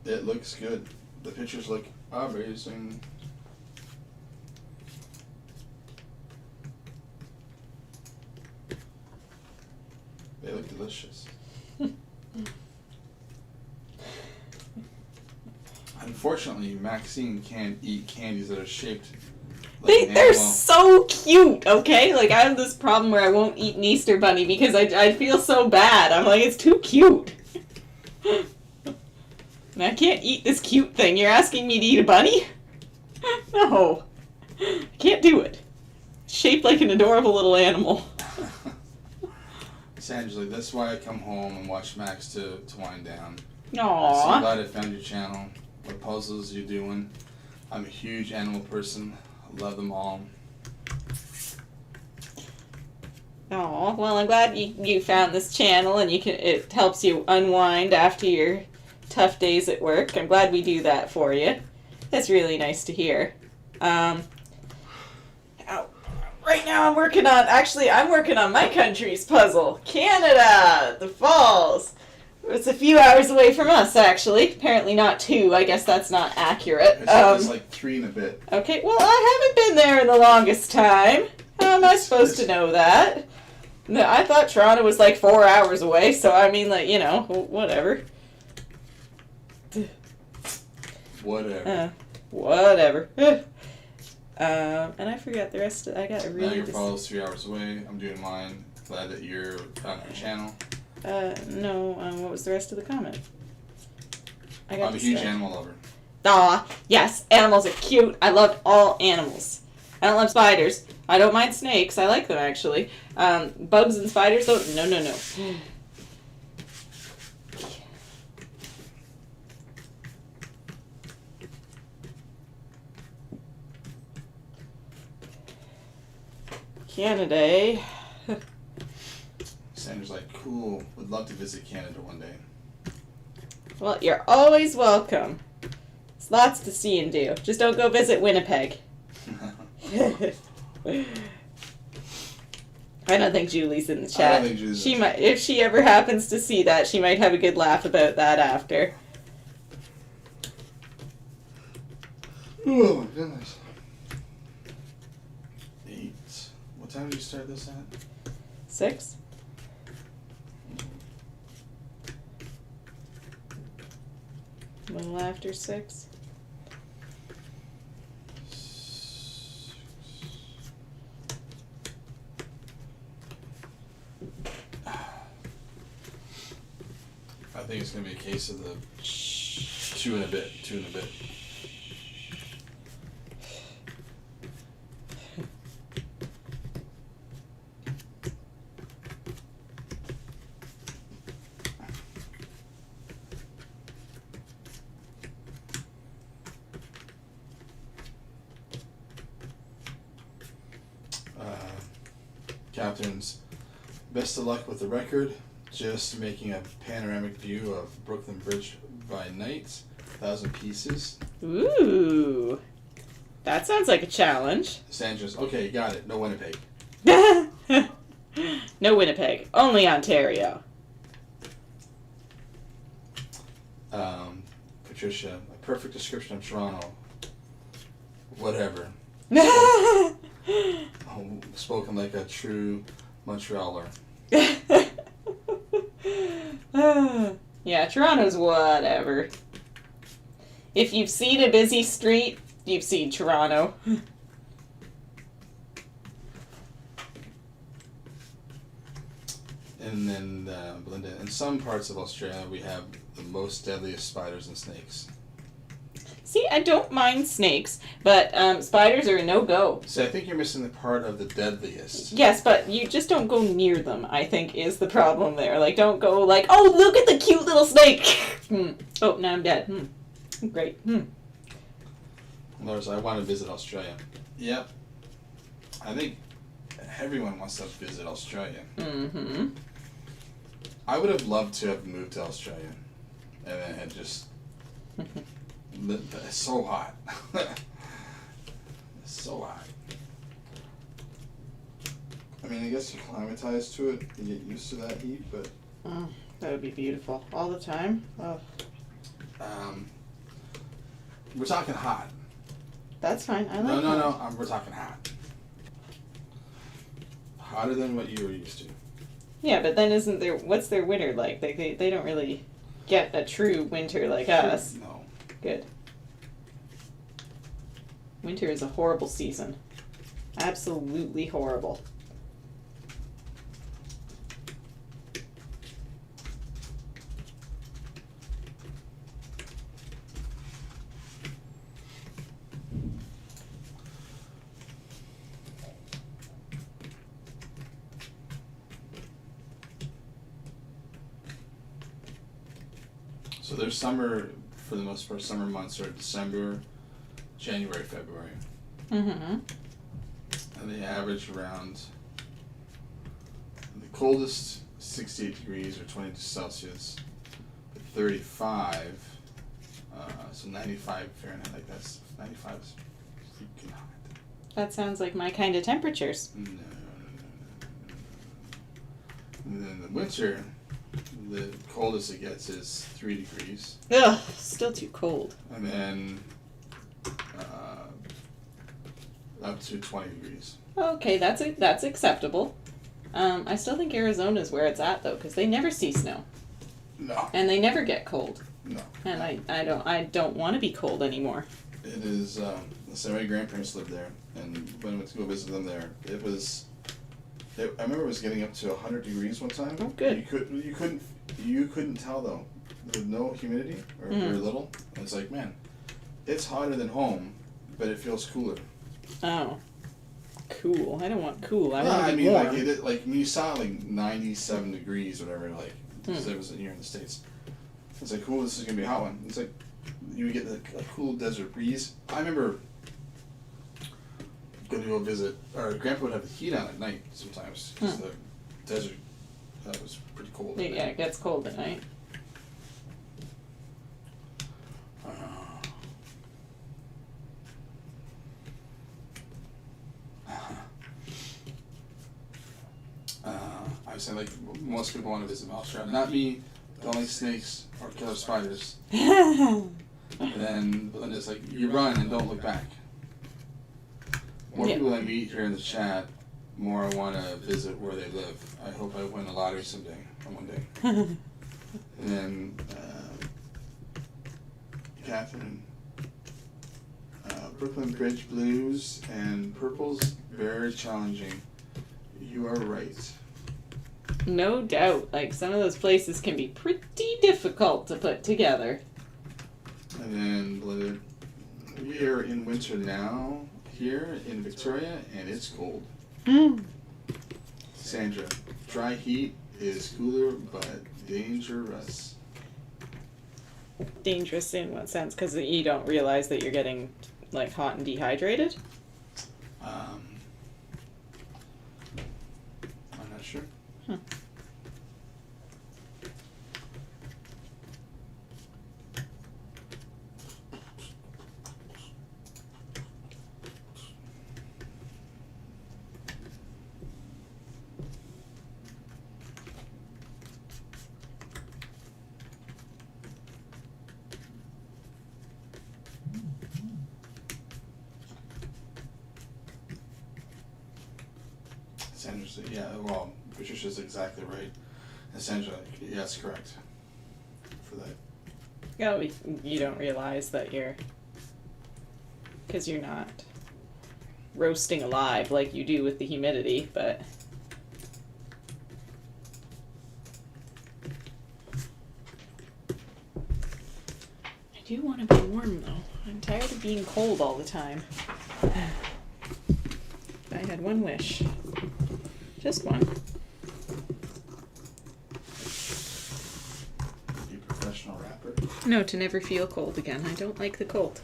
It looks good. The pictures look amazing. They look delicious. Unfortunately, Maxine can't eat candies that are shaped like They're so cute, okay? Like, I have this problem where I won't eat an Easter bunny because I feel so bad. I'm like, it's too cute. And I can't eat this cute thing. You're asking me to eat a bunny? No. I can't do it. shaped like an adorable little animal. Essentially, that's why I come home and watch Max to wind down. So Aww. glad I found your channel. What puzzles you're doing. I'm a huge animal person. I love them all. Oh, well, I'm glad you found this channel and it helps you unwind after your tough days at work. I'm glad we do that for you. That's really nice to hear. Right now I'm working on my country's puzzle. Canada, the Falls. It's a few hours away from us, actually. Apparently not 2. I guess that's not accurate. It's like 3 and a bit. Okay, well, I haven't been there in the longest time. How am I supposed to know that? No, I thought Toronto was like 4 hours away, so I mean, like, you know, whatever. Whatever. Whatever. And I forgot the rest of I got a Now really your follow's 3 hours away. I'm doing mine. Glad that you're found your channel. No, what was the rest of the comment? I'm a huge animal lover. Aw, yes, animals are cute. I love all animals. I don't love spiders. I don't mind snakes. I like them, actually. Bugs and spiders, though, no. Canada, eh? Sandra's like, cool. Would love to visit Canada one day. Well, you're always welcome. There's lots to see and do. Just don't go visit Winnipeg. I don't think Julie's in the chat. I don't think Julie's in the chat. If she ever happens to see that, she might have a good laugh about that after. Oh my goodness. 8. What time did you start this at? 6? A little after 6. I think it's gonna be a case of the 2 and a bit. Catherine's best of luck with the record. Just making a panoramic view of Brooklyn Bridge by night. 1,000 pieces. Ooh. That sounds like a challenge. Sandra's, okay, got it. No Winnipeg. No Winnipeg. Only Ontario. Patricia, a perfect description of Toronto. Whatever. Spoken like a true Montrealer. Yeah, Toronto's whatever. If you've seen a busy street, you've seen Toronto. And then, Belinda, in some parts of Australia, we have the most deadliest spiders and snakes. See, I don't mind snakes, but spiders are a no-go. See, I think you're missing the part of the deadliest. Yes, but you just don't go near them, I think, is the problem there. Like, don't go like, oh, look at the cute little snake! Oh, now I'm dead. Great. Lars, I want to visit Australia. Yep. I think everyone wants to visit Australia. Mm-hmm. I would have loved to have moved to Australia. And then had just... It's so hot. It's so hot. I mean, I guess you acclimatize to it, you get used to that heat, but... Oh, that would be beautiful. All the time? Oh. We're talking hot. That's fine. I like that. No, we're talking hot. Hotter than what you were used to. Yeah, but then what's their winter like? They don't really get a true winter like us. No. Good. Winter is a horrible season. Absolutely horrible. their summer, for the most part, summer months are December, January, February. Mm-hmm. And they average around the coldest 68 degrees or 20 Celsius, but 35, so 95 Fahrenheit, like that's 95 is freaking hot. That sounds like my kind of temperatures. No. And then in the winter, the coldest it gets is 3 degrees. Ugh, still too cold. And then up to 20 degrees. Okay, that's acceptable. I still think Arizona's where it's at though, because they never see snow No. and they never get cold. No. And I don't want to be cold anymore. It is, so my grandparents lived there, and when I went to go visit them there, I remember it was getting up to 100 degrees one time. Oh, good. You couldn't tell though. There was no humidity, or very little. And it's like, man, it's hotter than home, but it feels cooler. Oh, cool. I don't want cool. I No, want to I be mean, warm. like when you saw like 97 degrees, whatever, like, because it was here in the States. It's like, cool, this is gonna be a hot one. It's like, you get a cool desert breeze. I remember going to go visit, or Grandpa would have the heat on at night sometimes, because the desert was pretty cold. Yeah, it gets cold at night. I was saying, like, most people want to visit Australia. Not me. Don't like snakes or killer spiders. But then it's like, you run and don't look back. More people I meet here in the chat, more I want to visit where they live. I hope I win the lottery someday, or one day. And then, Catherine, Brooklyn Bridge Blues and Purples, very challenging. You are right. No doubt. Like, some of those places can be pretty difficult to put together. And then, we are in winter now, here in Victoria, and it's cold. Sandra, dry heat is cooler, but dangerous. Dangerous in what sense? Because you don't realize that you're getting, like, hot and dehydrated? I'm not sure. Sandra said, yeah, well, Patricia's exactly right. And Sandra, yes, correct. For that. No, you don't realize that because you're not roasting alive like you do with the humidity, but I do want to be warm though. I'm tired of being cold all the time. If I had one wish. Just one. You professional rapper? No, to never feel cold again. I don't like the cold.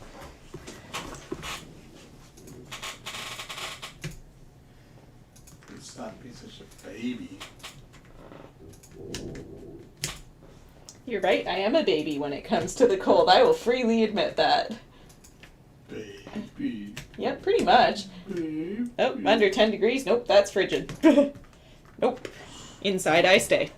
Stop being such a baby. You're right, I am a baby when it comes to the cold. I will freely admit that. Baby. Yep, pretty much. Baby. Oh, under 10 degrees? Nope, that's frigid. Nope. Inside I stay.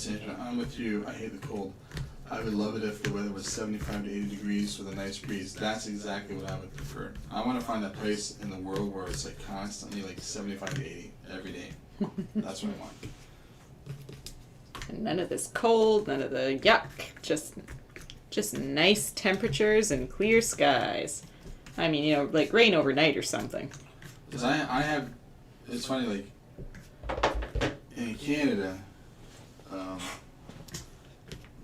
Sandra, I'm with you. I hate the cold. I would love it if the weather was 75 to 80 degrees with a nice breeze. That's exactly what I would prefer. I want to find that place in the world where it's like constantly like 75 to 80 every day. That's what I want. And none of this cold, none of the yuck. Just nice temperatures and clear skies. I mean, you know, like rain overnight or something. Because I have, it's funny, like, in Canada,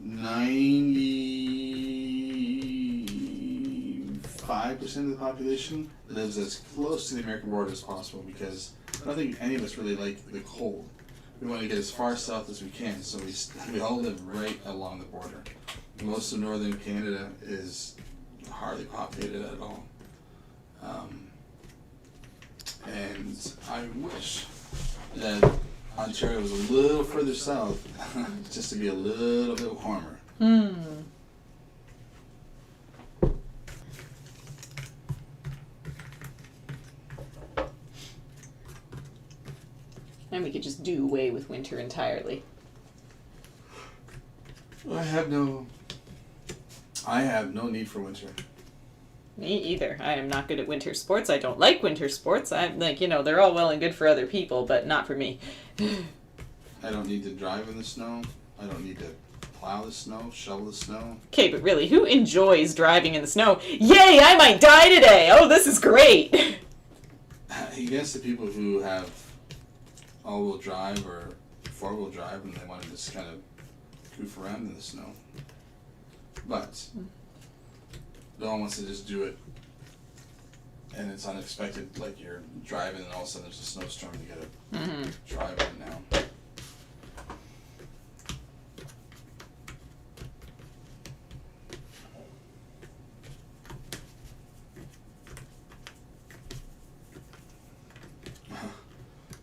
95% of the population lives as close to the American border as possible because I don't think any of us really like the cold. We want to get as far south as we can, so we all live right along the border. Most of northern Canada is hardly populated at all. And I wish that Ontario was a little further south, just to be a little bit warmer. And we could just do away with winter entirely. I have no need for winter. Me either. I am not good at winter sports. I don't like winter sports. I'm like, you know, they're all well and good for other people, but not for me. I don't need to drive in the snow. I don't need to plow the snow, shovel the snow. Okay, but really, who enjoys driving in the snow? Yay, I might die today! Oh, this is great! I guess the people who have all-wheel drive or four-wheel drive and they want to just kind of goof around in the snow. But no one wants to just do it and it's unexpected, like you're driving and all of a sudden there's a snowstorm and you gotta drive in now.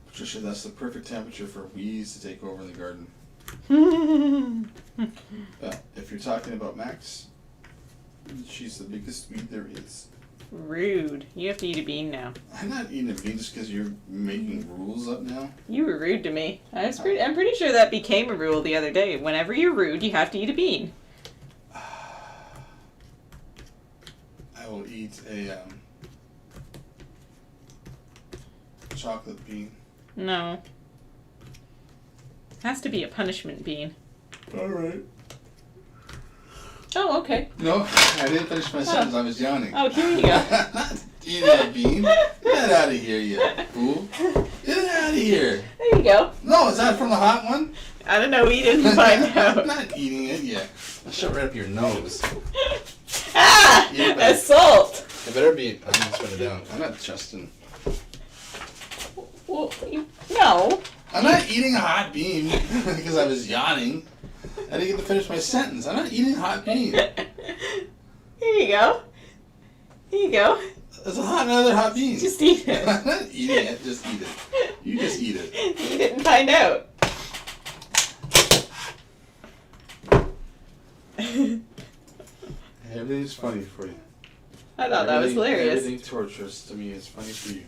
Patricia, that's the perfect temperature for weeds to take over the garden. If you're talking about Max, she's the biggest weed there is. Rude. You have to eat a bean now. I'm not eating a bean just because you're making rules up now. You were rude to me. I'm pretty sure that became a rule the other day. Whenever you're rude, you have to eat a bean. I will eat a chocolate bean. No. Has to be a punishment bean. Alright. Oh, okay. No, I didn't finish my sentence. I was yawning. Oh, here you go. I'm not eating a bean. Get out of here, you fool. Get out of here. There you go. No, is that from the hot one? I don't know. We didn't find out. I'm not eating it yet. I'll shove it right up your nose. Ah! Yeah, but- Assault! It better be. I'm going to put it down. I'm not Justin. Well, no. I'm not eating a hot bean because I was yawning. I didn't get to finish my sentence. I'm not eating a hot bean. Here you go. Here you go. There's another hot bean. Just eat it. I'm not eating it. Just eat it. You just eat it. You didn't find out. Everything's funny for you. I thought that was hilarious. Everything torturous to me is funny for you.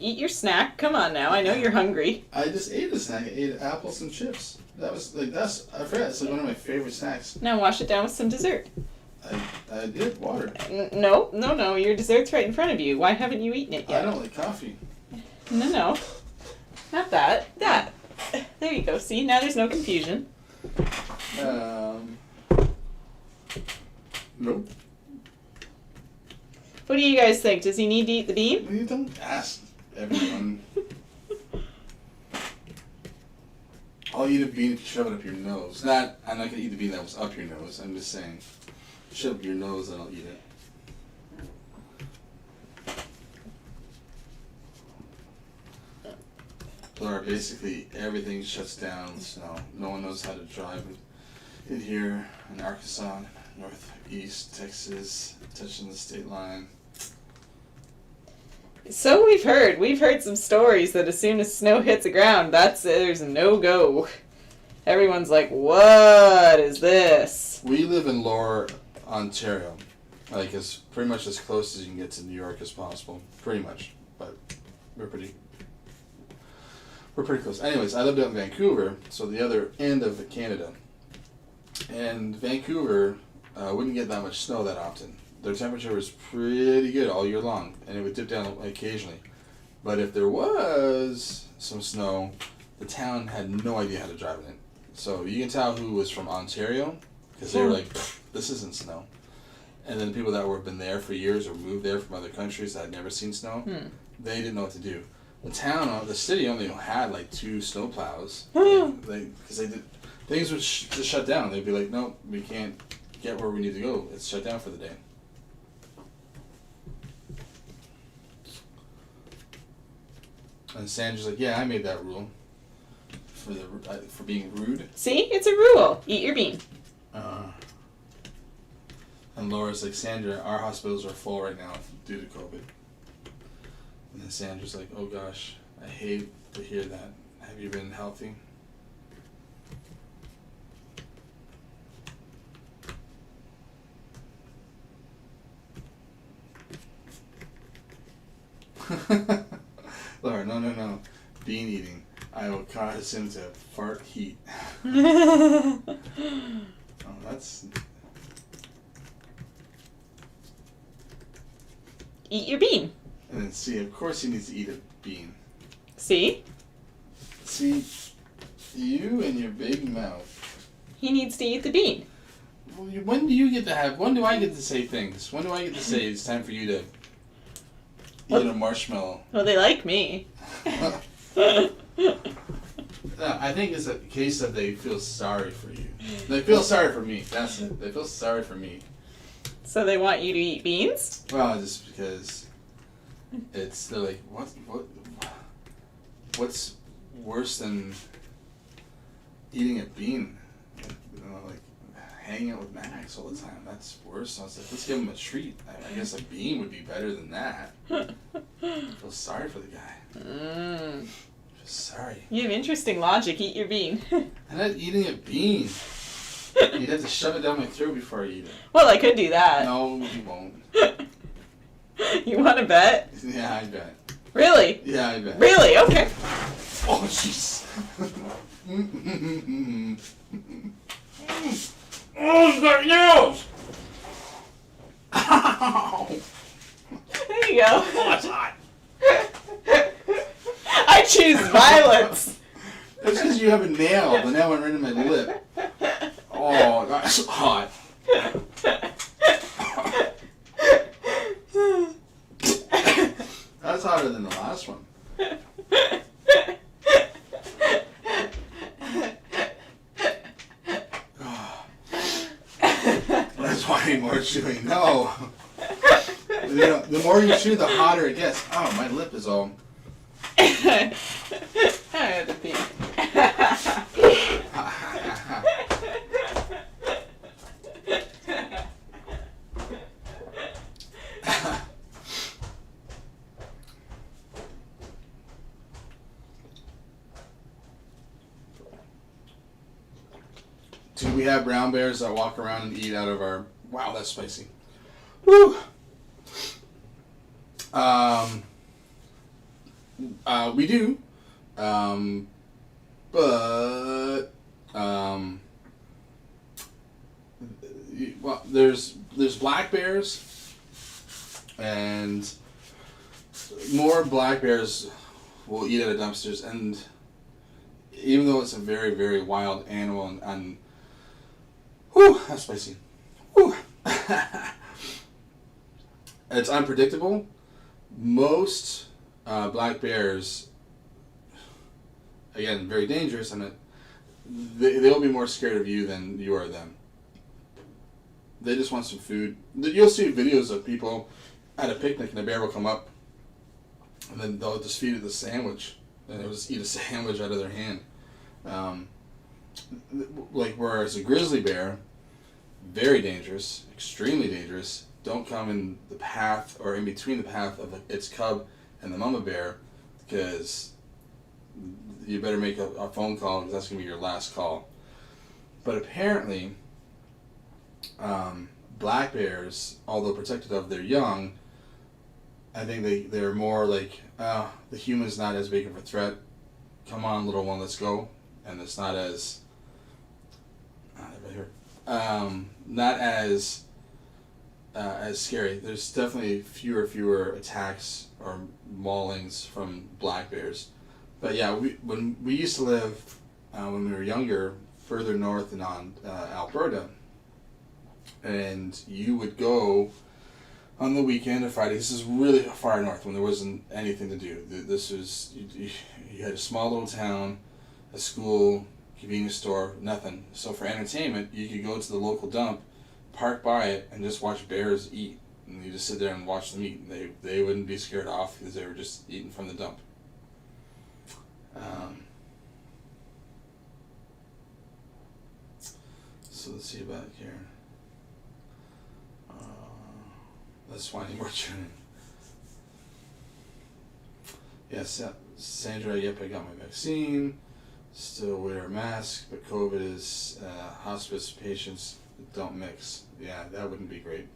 Eat your snack. Come on now. I know you're hungry. I just ate a snack. I ate apples and chips. That was like I forgot. It's like one of my favorite snacks. Now wash it down with some dessert. I did water. No. Your dessert's right in front of you. Why haven't you eaten it yet? I don't like coffee. No. Not that. That. There you go. See, now there's no confusion. Nope. What do you guys think? Does he need to eat the bean? You don't ask everyone. I'll eat a bean if you shove it up your nose. I'm not gonna eat the bean that was up your nose. I'm just saying, shove it up your nose and I'll eat it. Laura, basically everything shuts down with snow. No one knows how to drive in here in Arkansas, northeast Texas, touching the state line. So we've heard. We've heard some stories that as soon as snow hits the ground, there's a no-go. Everyone's like, what is this? We live in Lower Ontario, like as pretty much as close as you can get to New York as possible. Pretty much. but we're pretty close. Anyways, I lived out in Vancouver, so the other end of Canada. And Vancouver wouldn't get that much snow that often. Their temperature was pretty good all year long, and it would dip down occasionally. But if there was some snow, the town had no idea how to drive in it. So you can tell who was from Ontario, because they were like, this isn't snow. And then the people that were been there for years or moved there from other countries that had never seen snow, they didn't know what to do. The city only had like 2 snowplows. Things would just shut down. They'd be like, no, we can't get where we need to go. It's shut down for the day. And Sandra's like, yeah, I made that rule for being rude. See, it's a rule. Eat your bean. And Laura's like, Sandra, our hospitals are full right now due to COVID. And then Sandra's like, oh gosh, I hate to hear that. Have you been healthy? Laura, no. Bean eating. I will cause him to fart heat. Oh, that's... Eat your bean. And then see, of course he needs to eat a bean. See? See, you and your big mouth. He needs to eat the bean. Well, when do I get to say things? When do I get to say it's time for you to eat a marshmallow? Well, they like me. I think it's a case of they feel sorry for you. They feel sorry for me. That's it. They feel sorry for me. So they want you to eat beans? Well, just because they're like, what's worse than eating a bean? You know, like hanging out with Max all the time. That's worse. So I was like, let's give him a treat. I guess a bean would be better than that. I feel sorry for the guy. Sorry. You have interesting logic. Eat your bean. I'm not eating a bean. You'd have to shove it down my throat before I eat it. Well, I could do that. No, you won't. You want to bet? Yeah, I bet. Really? Yeah, I bet. Really? Okay. Oh, jeez. Oh, it's got nails! Ow! There you go. Oh, it's hot. I choose violence. That's because you have a nail. The nail went right in my lip. Oh, that's hot. That's hotter than the last one. That's why I need more chewing. No. You know, the more you chew, the hotter it gets. Oh, my lip is all... I had to pee. Do we have brown bears that walk around and eat out of our... Wow, that's spicy. Woo! We do. But... well, there's black bears, and more black bears will eat out of dumpsters, and even though it's a very, very wild animal, and whew, that's spicy. Whew. It's unpredictable. Most black bears, again, very dangerous, and they'll be more scared of you than you are of them. They just want some food. You'll see videos of people at a picnic and a bear will come up and then they'll just feed it the sandwich and they'll just eat a sandwich out of their hand. Like whereas a grizzly bear, very dangerous, extremely dangerous, don't come in the path or in between the path of its cub and the mama bear, because you better make a phone call because that's going to be your last call. But apparently, black bears, although protected of their young, I think they're more like, the human's not as big of a threat. Come on, little one, let's go. And it's not as, not as scary. There's definitely fewer attacks or maulings from black bears. But yeah, when we used to live, when we were younger, further north and on Alberta, and you would go on the weekend or Friday. This is really far north when there wasn't anything to do. This was, you had a small little town, a school, convenience store, nothing. So for entertainment, you could go to the local dump, park by it, and just watch bears eat. And you just sit there and watch them eat. They wouldn't be scared off because they were just eating from the dump. So let's see back here. Let's find any more tuning. Yes, Sandra, yep, I got my vaccine. Still wear a mask, but COVID is hospice patients don't mix. Yeah, that wouldn't be great.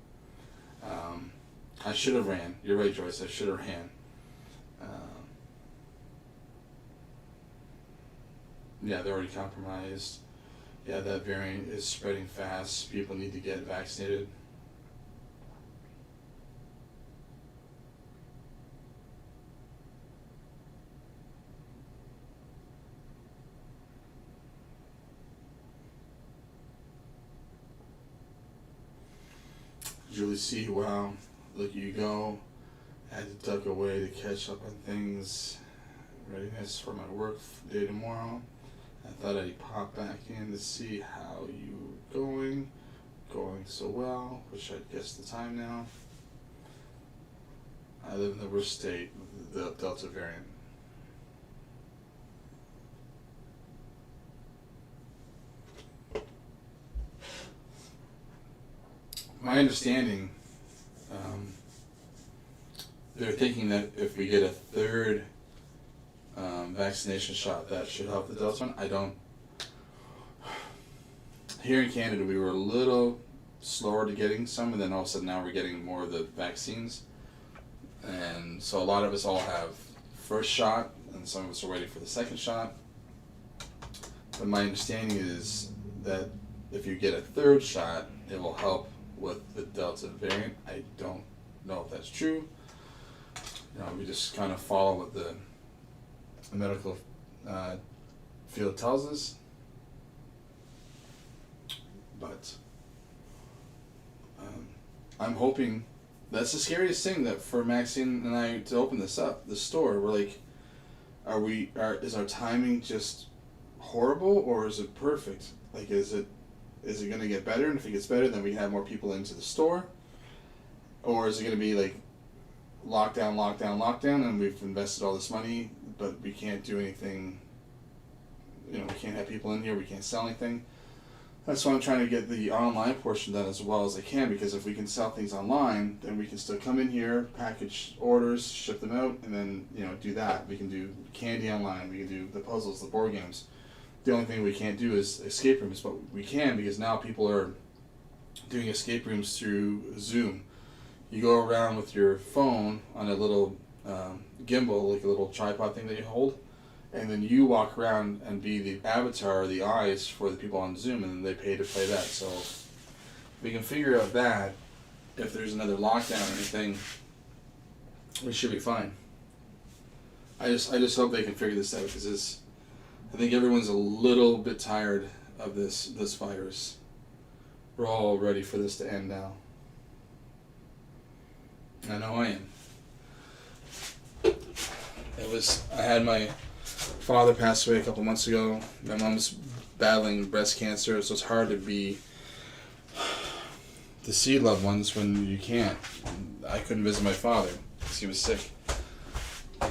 I should have ran. You're right, Joyce. I should have ran. Yeah, they're already compromised. Yeah, that variant is spreading fast. People need to get vaccinated. Julie C, wow, look at you go. I had to duck away to catch up on things. Readiness for my work day tomorrow. I thought I'd pop back in to see how you were going. Going so well. Wish I'd guessed the time now. I live in the worst state with the Delta variant. My understanding, they're thinking that if we get a third vaccination shot, that should help the Delta one. I don't. Here in Canada, we were a little slower to getting some, and then all of a sudden now we're getting more of the vaccines. And so a lot of us all have first shot, and some of us are waiting for the second shot. But my understanding is that if you get a third shot, it will help with the Delta variant. I don't know if that's true. We just kind of follow what the medical field tells us. But I'm hoping that's the scariest thing, that for Maxine and I to open this up, the store, we're like, is our timing just horrible or is it perfect? Like, is it going to get better? And if it gets better, then we have more people into the store? Or is it going to be like lockdown, and we've invested all this money, but we can't do anything, we can't have people in here, we can't sell anything? That's why I'm trying to get the online portion done as well as I can, because if we can sell things online, then we can still come in here, package orders, ship them out, and then, do that. We can do candy online, we can do the puzzles, the board games. The only thing we can't do is escape rooms, but we can, because now people are doing escape rooms through Zoom. You go around with your phone on a little gimbal, like a little tripod thing that you hold, and then you walk around and be the avatar or the eyes for the people on Zoom, and then they pay to play that. So we can figure out that if there's another lockdown or anything, we should be fine. I just hope they can figure this out, because I think everyone's a little bit tired of this virus. We're all ready for this to end now. I know I am. I had my father pass away a couple months ago. My mom's battling breast cancer, so it's hard to see loved ones when you can't. I couldn't visit my father because he was sick. I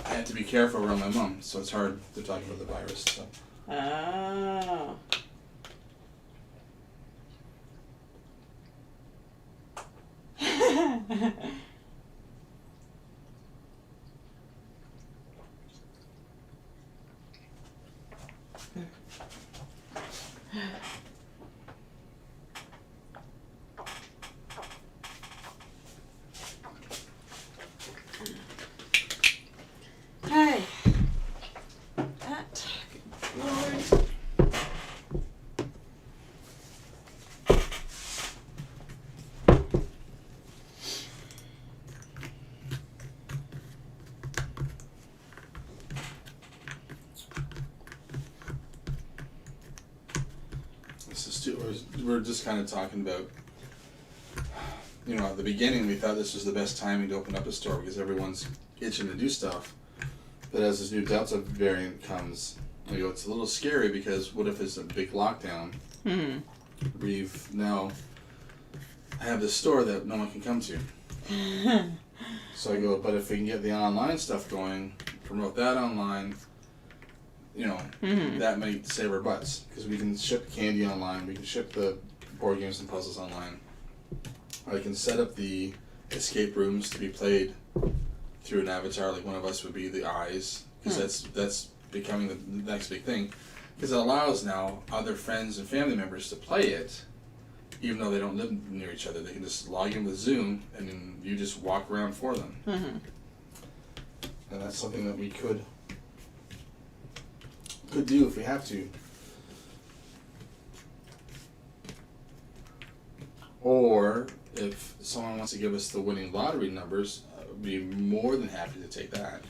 had to be careful around my mom, so it's hard to talk about the virus. So. Oh. we're just kind of talking about, you know, at the beginning we thought this was the best timing to open up a store because everyone's itching to do stuff. But as this new Delta variant comes, I go, it's a little scary because what if it's a big lockdown? We've now have this store that no one can come to. So I go, but if we can get the online stuff going, promote that online, you know, that might save our butts because we can ship candy online, we can ship the board games and puzzles online. I can set up the escape rooms to be played through an avatar, like one of us would be the eyes, because that's becoming the next big thing, because it allows now other friends and family members to play it, even though they don't live near each other. They can just log in with Zoom, and then you just walk around for them. And that's something that we could do if we have to. Or if someone wants to give us the winning lottery numbers, I'd be more than happy to take that.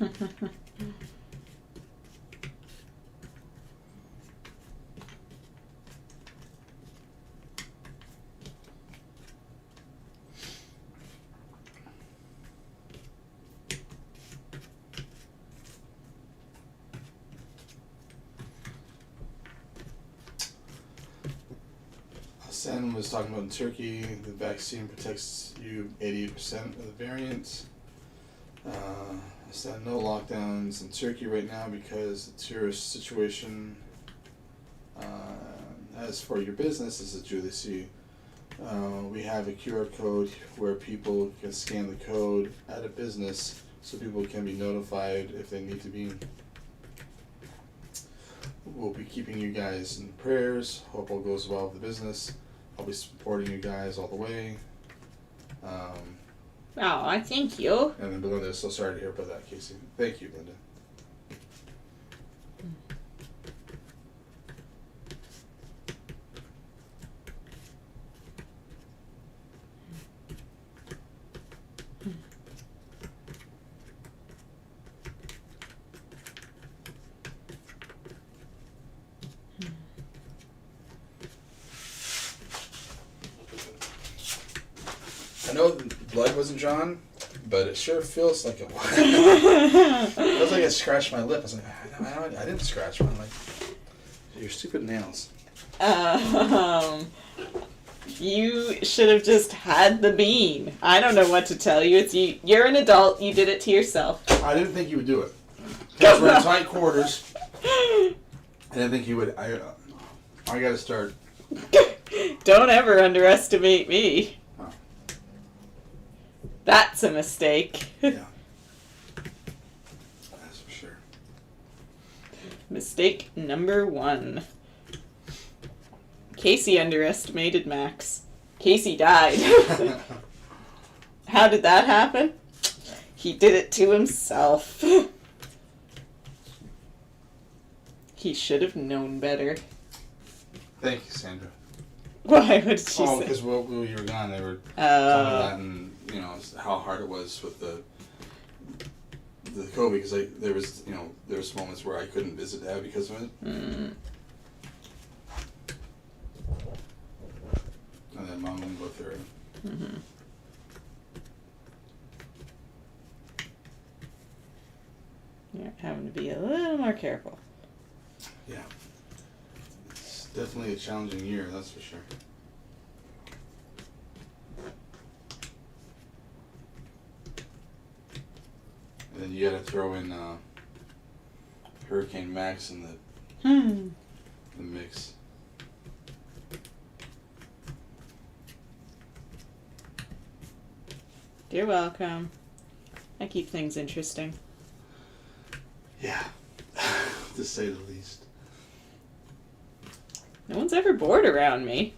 Sen was talking about in Turkey, the vaccine protects you 80% of the variant. Said no lockdowns in Turkey right now because the tourist situation. As for your business, this is Julie C. We have a QR code where people can scan the code at a business so people can be notified if they need to be. We'll be keeping you guys in prayers. Hope all goes well with the business. I'll be supporting you guys all the way. Oh, I thank you. And then Belinda, so sorry to hear about that, Casey. Thank you, Linda. I know the blood wasn't drawn, but it sure feels like it was. It feels like I scratched my lip. I was like, I didn't scratch one. Like, your stupid nails. You should have just had the bean. I don't know what to tell you. It's you. You're an adult. You did it to yourself. I didn't think you would do it. Because we're in tight quarters. I didn't think you would. I gotta start. Don't ever underestimate me. Oh. That's a mistake. Yeah. That's for sure. Mistake number 1. Casey underestimated Max. Casey died. How did that happen? He did it to himself. He should have known better. Thank you, Sandra. Why? What did she say? Because while you were gone, they were telling me that, and you know how hard it was with the COVID. Because there was moments where I couldn't visit Dad because of it. Mm. And then Mom wouldn't go through it. Mm-hmm. You're having to be a little more careful. Yeah. It's definitely a challenging year, that's for sure. And then you gotta throw in Hurricane Max in the mix. You're welcome. I keep things interesting. Yeah. To say the least. No one's ever bored around me.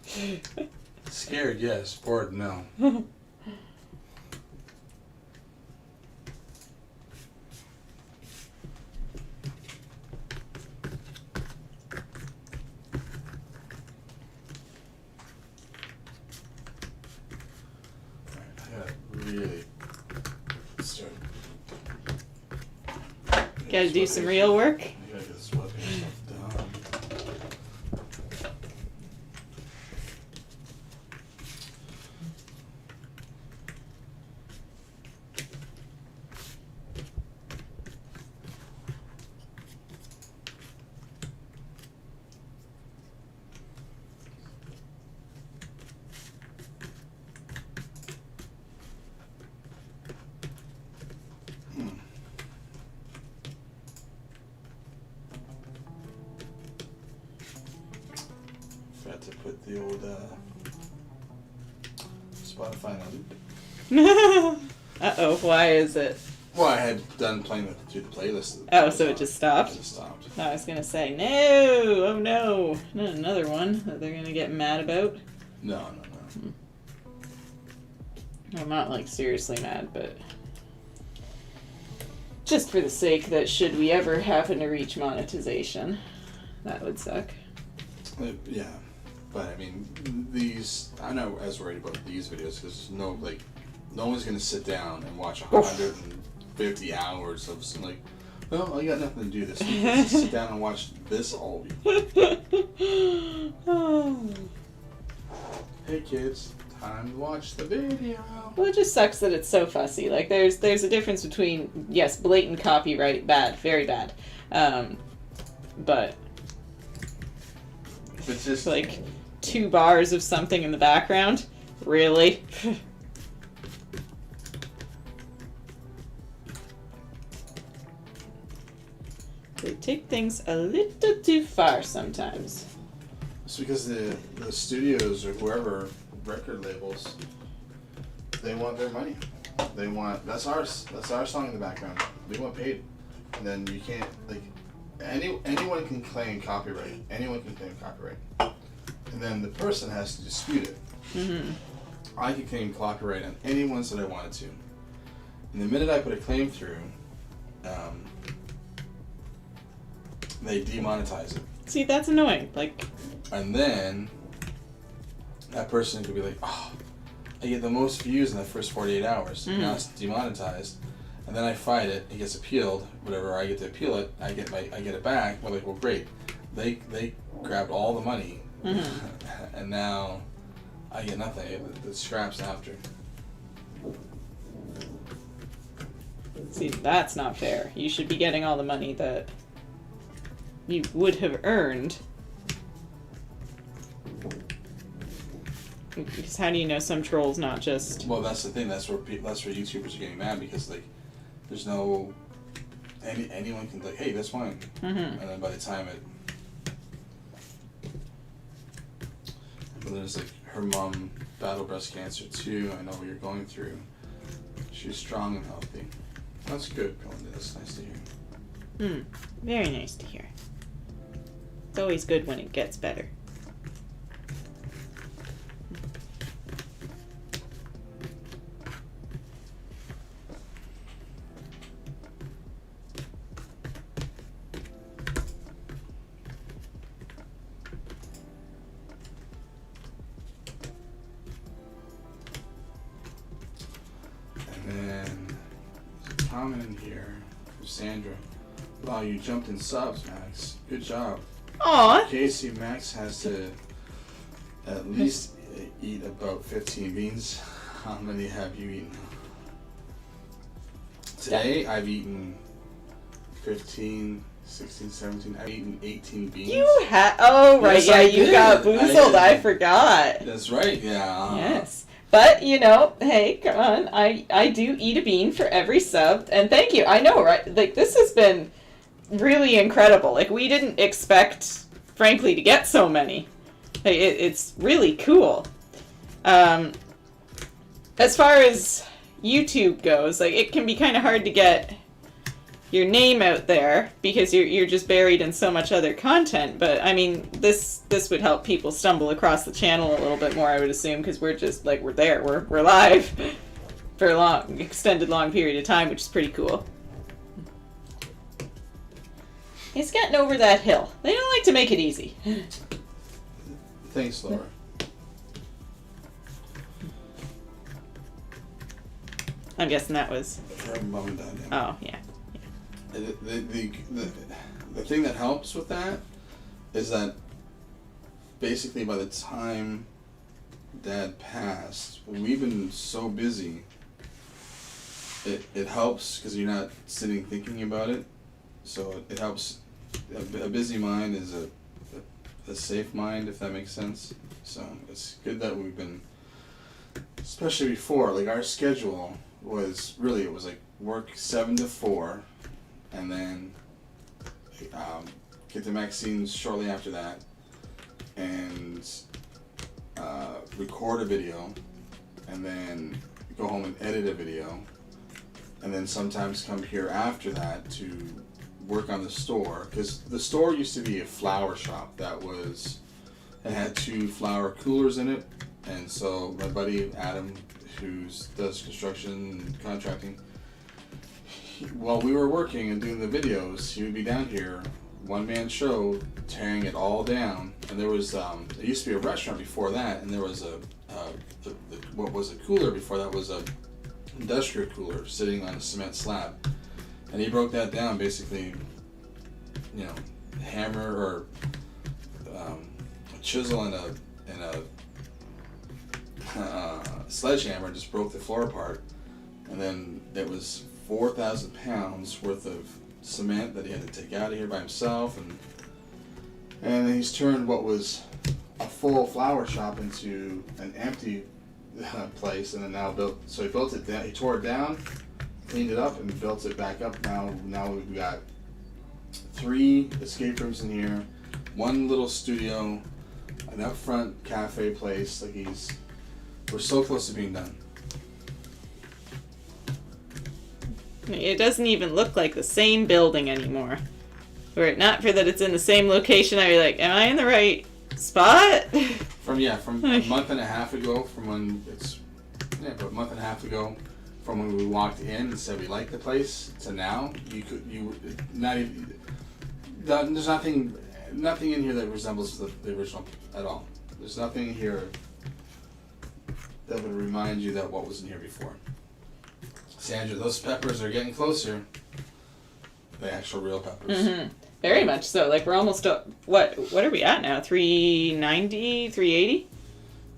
Scared, yes. Bored, no. Really start. Gotta do some real work. You gotta get the sweating stuff done. put the old Spotify on loop. Uh-oh, why is it? Well, I had done playing through the playlist. Oh, so it just stopped? It just stopped. I was gonna say, no! Oh no! Not another one that they're gonna get mad about. No. I'm not, like, seriously mad, but... just for the sake that should we ever happen to reach monetization, that would suck. Yeah. But, I mean, I'm not as worried about these videos because no one's going to sit down and watch 150 hours of some, like, well, I got nothing to do this week. Let's just sit down and watch this all week. Oh. Hey, kids, time to watch the video. Well, it just sucks that it's so fussy. Like, there's a difference between, yes, blatant copyright, bad, very bad, but It's just like 2 bars of something in the background, really? They take things a little too far sometimes. It's because the studios or whoever, record labels, they want their money. They want, that's our song in the background. They want paid. And then you can't, like, anyone can claim copyright. Anyone can claim copyright. And then the person has to dispute it. Mm-hmm. I can claim copyright on any ones that I wanted to. And the minute I put a claim through, they demonetize it. See, that's annoying. Like, And then that person could be like, oh, I get the most views in the first 48 hours. Mhm. Now it's demonetized. And then I fight it, it gets appealed, whatever, I get to appeal it, I get it back. We're like, well, great. They grabbed all the money, and now I get nothing. The scraps after. see, that's not fair. You should be getting all the money that you would have earned. Because how do you know some trolls not just... Well, that's the thing. That's where YouTubers are getting mad because like, there's no anyone can like, hey, that's fine. Mhm. And then by the time but there's like her mom battled breast cancer too. I know what you're going through. She's strong and healthy. That's good, Belinda. That's nice to hear. Very nice to hear. It's always good when it gets better. And then there's a comment in here from Sandra. Wow, you jumped in subs, Max. Good job. Aw! Casey, Max has to at least eat about 15 beans. How many have you eaten? Today, I've eaten 15, 16, 17. I've eaten 18 beans. You oh, right, Yes, yeah, I you did. got I boozled, did. I forgot. That's right, yeah. Yes. But, you know, hey, come on, I do eat a bean for every sub, and thank you. I know, right? Like, this has been really incredible. Like, we didn't expect, frankly, to get so many. Like, it's really cool. As far as YouTube goes, like, it can be kind of hard to get your name out there because you're just buried in so much other content. But I mean, this would help people stumble across the channel a little bit more, I would assume, because we're just like, we're live for a extended long period of time, which is pretty cool. He's getting over that hill. They don't like to make it easy. Thanks, Laura. I'm guessing that was. For mom and dad, yeah. Oh yeah. The thing that helps with that is that basically by the time Dad passed, we've been so busy. It helps because you're not sitting thinking about it, so it helps. A busy mind is a safe mind, if that makes sense. So it's good that we've been, especially before, like our schedule was really, it was like work 7 to 4. And then get to Maxine's shortly after that, and record a video, and then go home and edit a video, and then sometimes come here after that to work on the store, because the store used to be a flower shop it had 2 flower coolers in it, and so my buddy Adam, who does construction and contracting, while we were working and doing the videos, he would be down here, one-man show, tearing it all down. And there was, there used to be a restaurant before that, and there was what was a cooler before that was a industrial cooler sitting on a cement slab. And he broke that down, basically, hammer or a chisel and a sledgehammer just broke the floor apart. And then there was 4,000 pounds worth of cement that he had to take out of here by himself, and he's turned what was a full flower shop into an empty place, and then now he built it down, he tore it down, cleaned it up, and built it back up. Now we've got 3 escape rooms in here, 1 little studio, an up front cafe place. We're so close to being done. It doesn't even look like the same building anymore. Were it not for that it's in the same location, I'd be like, am I in the right spot? From a month and a half ago, about a month and a half ago, from when we walked in and said we liked the place, to now, there's nothing in here that resembles the original at all. There's nothing in here that would remind you that what was in here before. Sandra, those peppers are getting closer. The actual real peppers. Mm-hmm. Very much so. Like, we're almost up. What are we at now? 390? 380?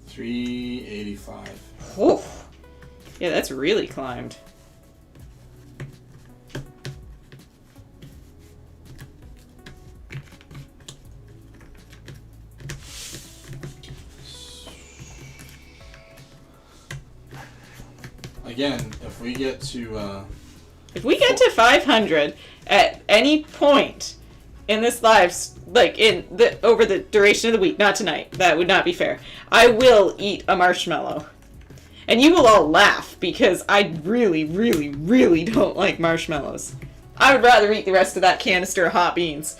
385. Oof. Yeah, that's really climbed. Again, if we get to 500 at any point in this live, like over the duration of the week, not tonight, that would not be fair, I will eat a marshmallow. And you will all laugh because I really, really, really don't like marshmallows. I would rather eat the rest of that canister of hot beans.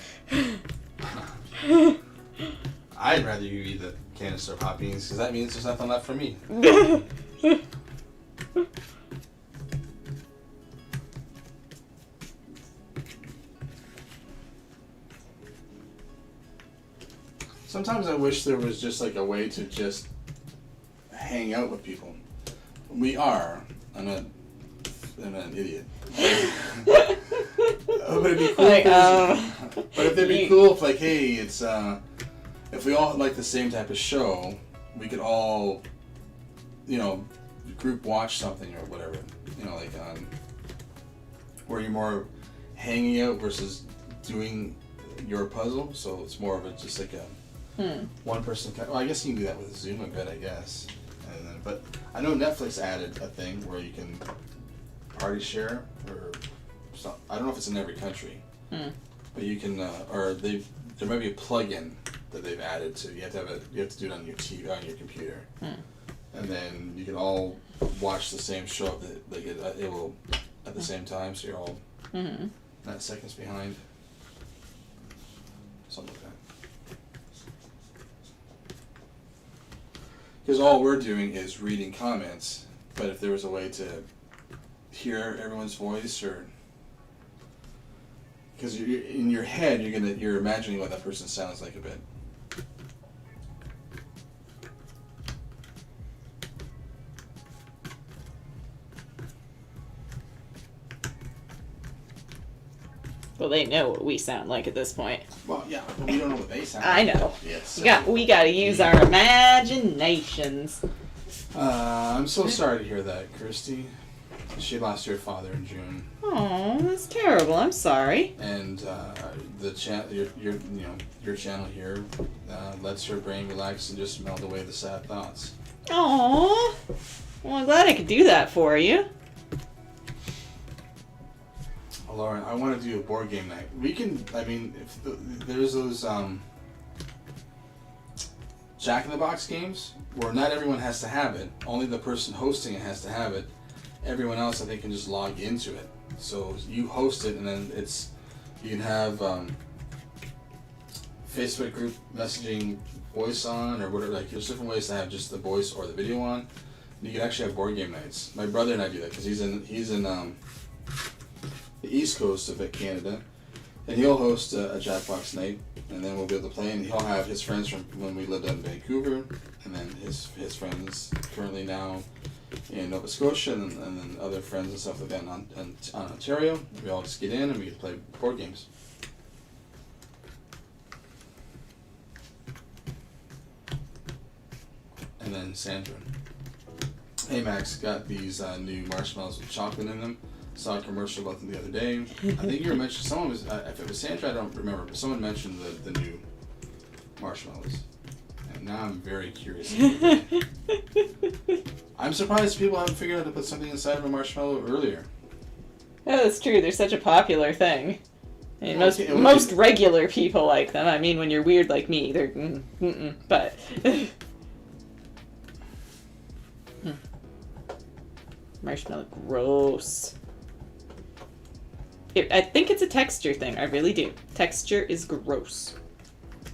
I'd rather you eat the canister of hot beans, because that means there's nothing left for me. Sometimes I wish there was just like a way to just hang out with people. We are. I'm an idiot. But it'd be cool. But if it'd be cool if, like, hey, it's if we all like the same type of show, we could all, group watch something or whatever. Like where you're more hanging out versus doing your puzzle. So it's more of just like a one person. Well, I guess you can do that with Zoom a bit, I guess. But I know Netflix added a thing where you can party share, or something. I don't know if it's in every country, but you can, there might be a plug-in that they've added to. You have to do it on your TV, on your computer, and then you can all watch the same show. It will at the same time, so you're all not seconds behind. Something like that. Because all we're doing is reading comments, but if there was a way to hear everyone's voice, or because in your head you're imagining what that person sounds like a bit. Well, they know what we sound like at this point. Well, yeah, but we don't know what they sound I like. know. Yes. We got to use our imaginations. I'm so sorry to hear that, Christy. She lost her father in June. Oh, that's terrible. I'm sorry. And your channel here lets her brain relax and just melt away the sad thoughts. Aw. Well, I'm glad I could do that for you. Lauren, I want to do a board game night. We can, if there's those Jack in the Box games where not everyone has to have it. Only the person hosting it has to have it. Everyone else, I think, can just log into it. So you host it, and then you can have Facebook group messaging voice on or whatever. Like there's different ways to have just the voice or the video on. You can actually have board game nights. My brother and I do that because he's in the east coast of Canada, and he'll host a Jackbox night, and then we'll be able to play. And he'll have his friends from when we lived out in Vancouver, and then his friends currently now in Nova Scotia, and then other friends and stuff like that in Ontario. We all just get in and we get to play board games. And then Sandra. Hey Max, got these new marshmallows with chocolate in them. Saw a commercial about them the other day. I think you were mentioning, someone was, if it was Sandra, I don't remember, but someone mentioned the new marshmallows. And now I'm very curious. I'm surprised people haven't figured out to put something inside of a marshmallow earlier. Oh, that's true. They're such a popular thing. I mean, Okay, most regular people like them. I mean, when you're weird like me, they're but. Marshmallow, gross. I think it's a texture thing. I really do. Texture is gross.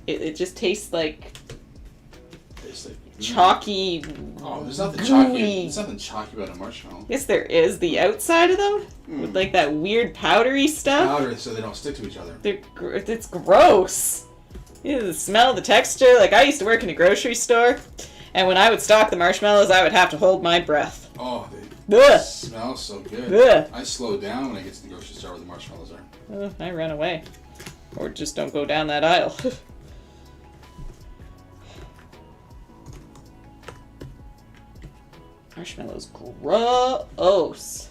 It just tastes like chalky. Oh, there's nothing gooey. chalky. There's nothing chalky about a marshmallow. Yes, there is. The outside of them with like that weird powdery stuff. Powdery, so they don't stick to each other. It's gross. The smell, the texture. Like I used to work in a grocery store, and when I would stock the marshmallows, I would have to hold my breath. Oh, Ugh. they smell so good. Ugh. I slow down when I get to the grocery store where the marshmallows are. I run away, or just don't go down that aisle. Marshmallows, gross.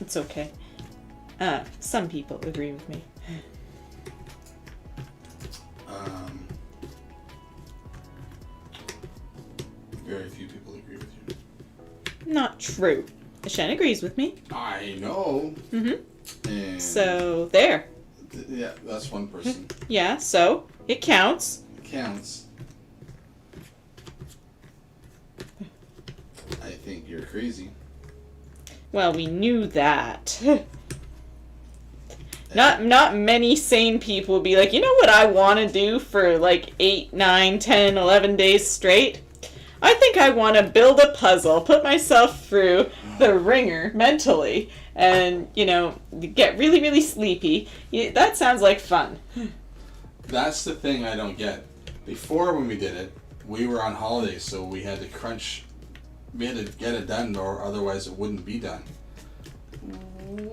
It's okay. Some people agree with me. Very few people agree with you. Not true. Shen agrees with me. I know. Mm-hmm. And So, there. Yeah, that's one person. Yeah, so, it counts. It counts. I think you're crazy. Well, we knew that. Not many sane people would be like, you know what I want to do for like 8, 9, 10, 11 days straight? I think I want to build a puzzle, put myself through the ringer mentally, and, you know, get really, really sleepy. That sounds like fun. That's the thing I don't get. Before when we did it, we were on holidays, so we had to crunch. We had to get it done, or otherwise it wouldn't be done.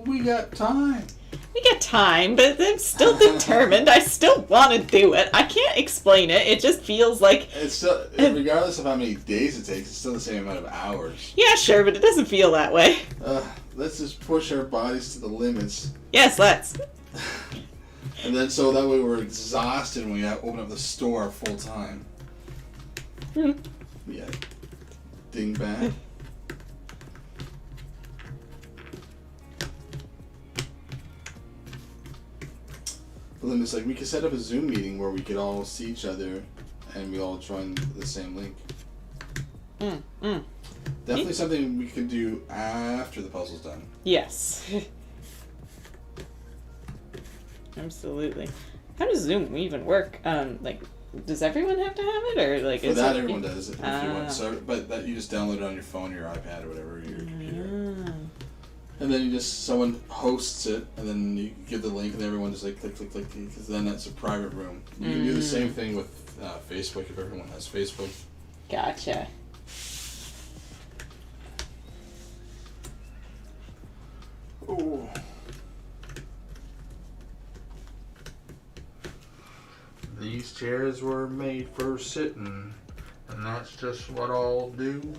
We got time. We get time, but I'm still determined. I still want to do it. I can't explain it. It just feels like... It's still, regardless of how many days it takes, it's still the same amount of hours. Yeah, sure, but it doesn't feel that way. Let's just push our bodies to the limits. Yes, let's. And then so that way we're exhausted when we open up the store full time. Yeah. Dingbat. But then it's like we could set up a Zoom meeting where we could all see each other and we all join the same link. Definitely something we could do after the puzzle's done. Yes. Absolutely. How does Zoom even work? Like, does everyone have to have it, or like? For that, everyone does if you want. So, but that you just download it on your phone, or your iPad, or whatever, your computer. And then someone hosts it, and then you give the link, and everyone just like click, because then that's a private room. You can do the same thing with Facebook if everyone has Facebook. Gotcha. Oh. These chairs were made for sitting, and that's just what I'll do.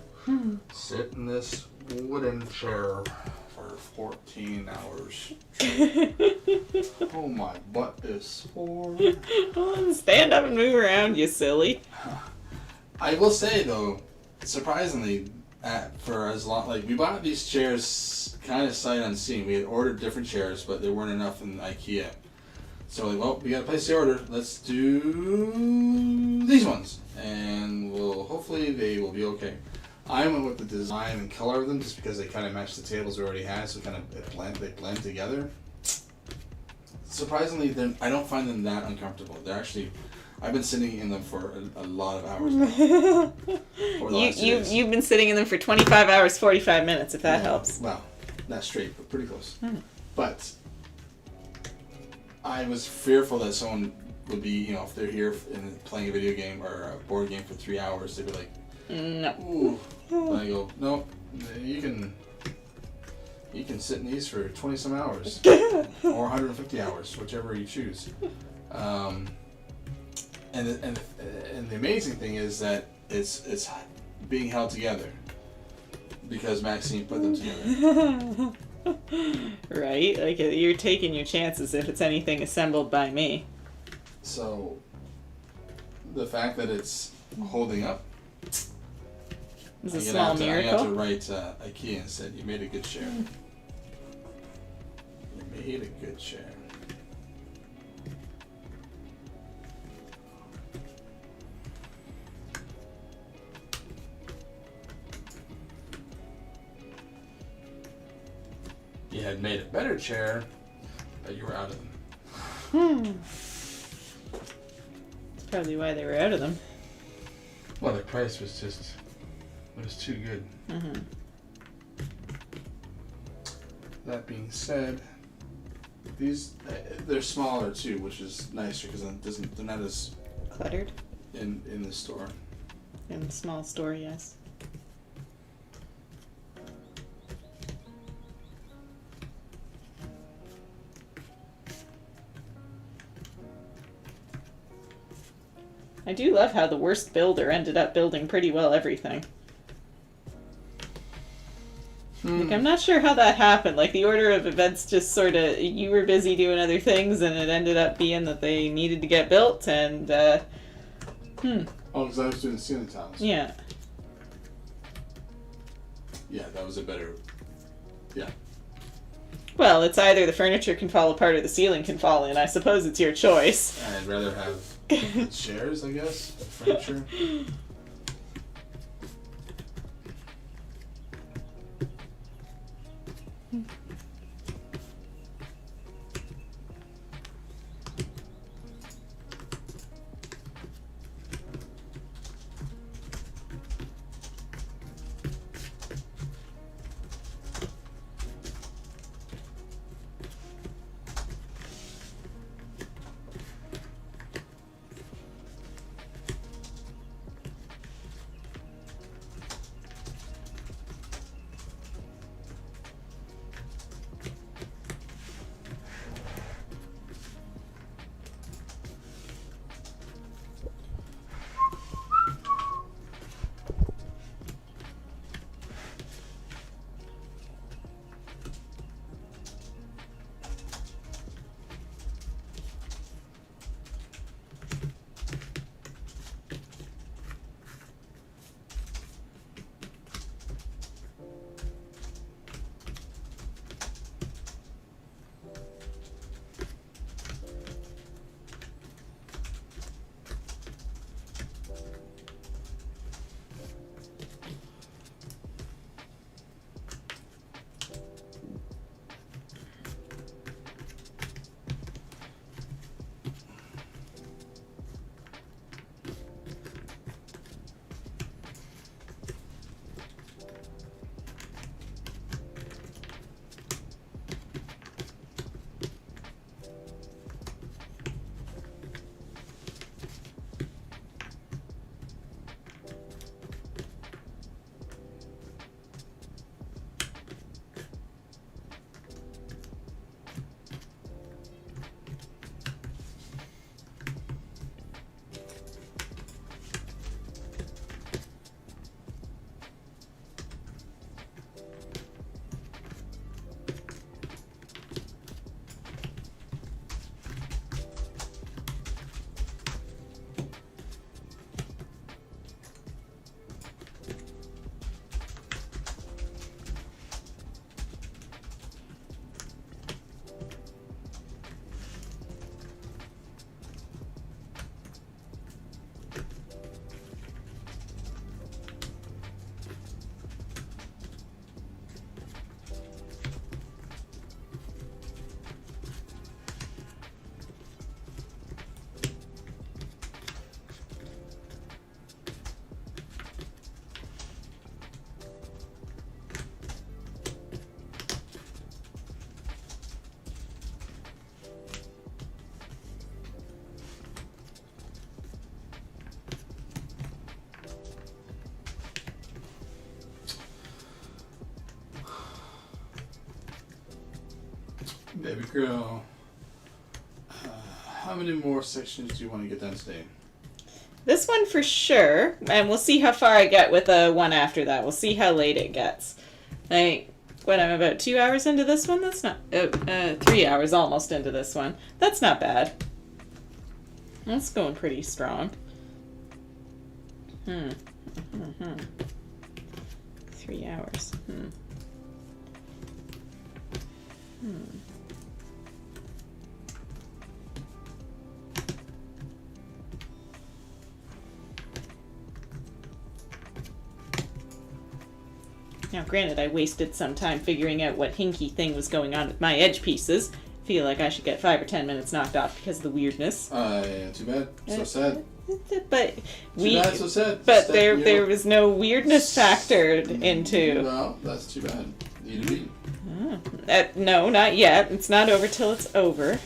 Sit in this wooden chair for 14 hours. Oh, my butt is sore. Stand up and move around, you silly. I will say, though, surprisingly, for as long, like we bought these chairs kind of sight unseen. We had ordered different chairs, but there weren't enough in IKEA. So like, well, we gotta place the order. Let's do these ones, and hopefully they will be okay. I went with the design and color of them just because they kind of match the tables we already had, so they blend together. Surprisingly, I don't find them that uncomfortable. They're actually, I've been sitting in them for a lot of hours now. Over the last 2 days. You've been sitting in them for 25 hours, 45 minutes, if that helps. Well, not straight, but pretty close. Hmm. But I was fearful that someone would be, if they're here and playing a video game or a board game for 3 hours, they'd be like, no. ooh. And I go, no, you can sit in these for 20 some hours or 150 hours, whichever you choose. And the amazing thing is that it's being held together because Maxine put them together. Right? Like, you're taking your chances if it's anything assembled by me. So the fact that it's holding up, It's a small I miracle. have to write IKEA and said, you made a good chair. You made a good chair. You had made a better chair, but you were out of them. That's probably why they were out of them. Well, the price was just, it was too good. Mm-hmm. That being said, these, they're smaller too, which is nicer because they're not as Cluttered in the store. in the small store, yes. I do love how the worst builder ended up building pretty well everything. Like, I'm not sure how that happened. Like, the order of events just sort of, you were busy doing other things, and it ended up being that they needed to get built, and, Oh, because I was doing ceiling tiles. yeah. Yeah, that was a better. Yeah. Well, it's either the furniture can fall apart or the ceiling can fall in. I suppose it's your choice. I'd rather have the chairs, I guess, furniture. Baby girl. How many more sections do you want to get done today? This one for sure, and we'll see how far I get with the one after that. We'll see how late it gets. Like, when I'm about 2 hours into this one, that's not... 3 hours almost into this one. That's not bad. That's going pretty strong. 3 hours. Now, granted, I wasted some time figuring out what hinky thing was going on with my edge pieces. Feel like I should get 5 or 10 minutes knocked off because of the weirdness. Yeah, too bad. So sad. But Too bad, so sad. But Step there was no weirdness factored into. Well, that's too bad. You didn't Oh. No, not yet. It's not over till it's over.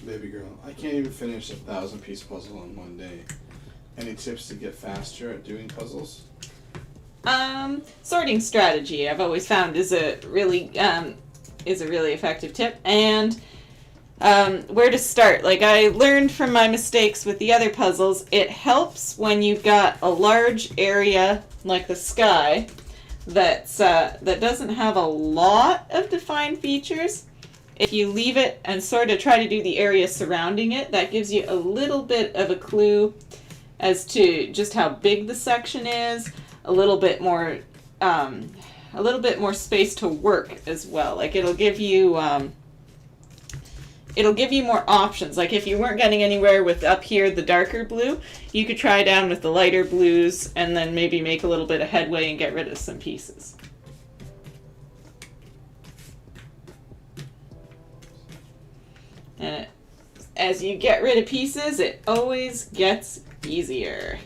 Baby girl, I can't even finish a 1,000-piece puzzle in one day. Any tips to get faster at doing puzzles? Sorting strategy I've always found is a really effective tip, and where to start. Like, I learned from my mistakes with the other puzzles, it helps when you've got a large area like the sky that doesn't have a lot of defined features. If you leave it and sort of try to do the area surrounding it, that gives you a little bit of a clue as to just how big the section is, a little bit more space to work as well. Like, it'll give you more options. Like, if you weren't getting anywhere with up here the darker blue, you could try down with the lighter blues and then maybe make a little bit of headway and get rid of some pieces. And as you get rid of pieces, it always gets easier.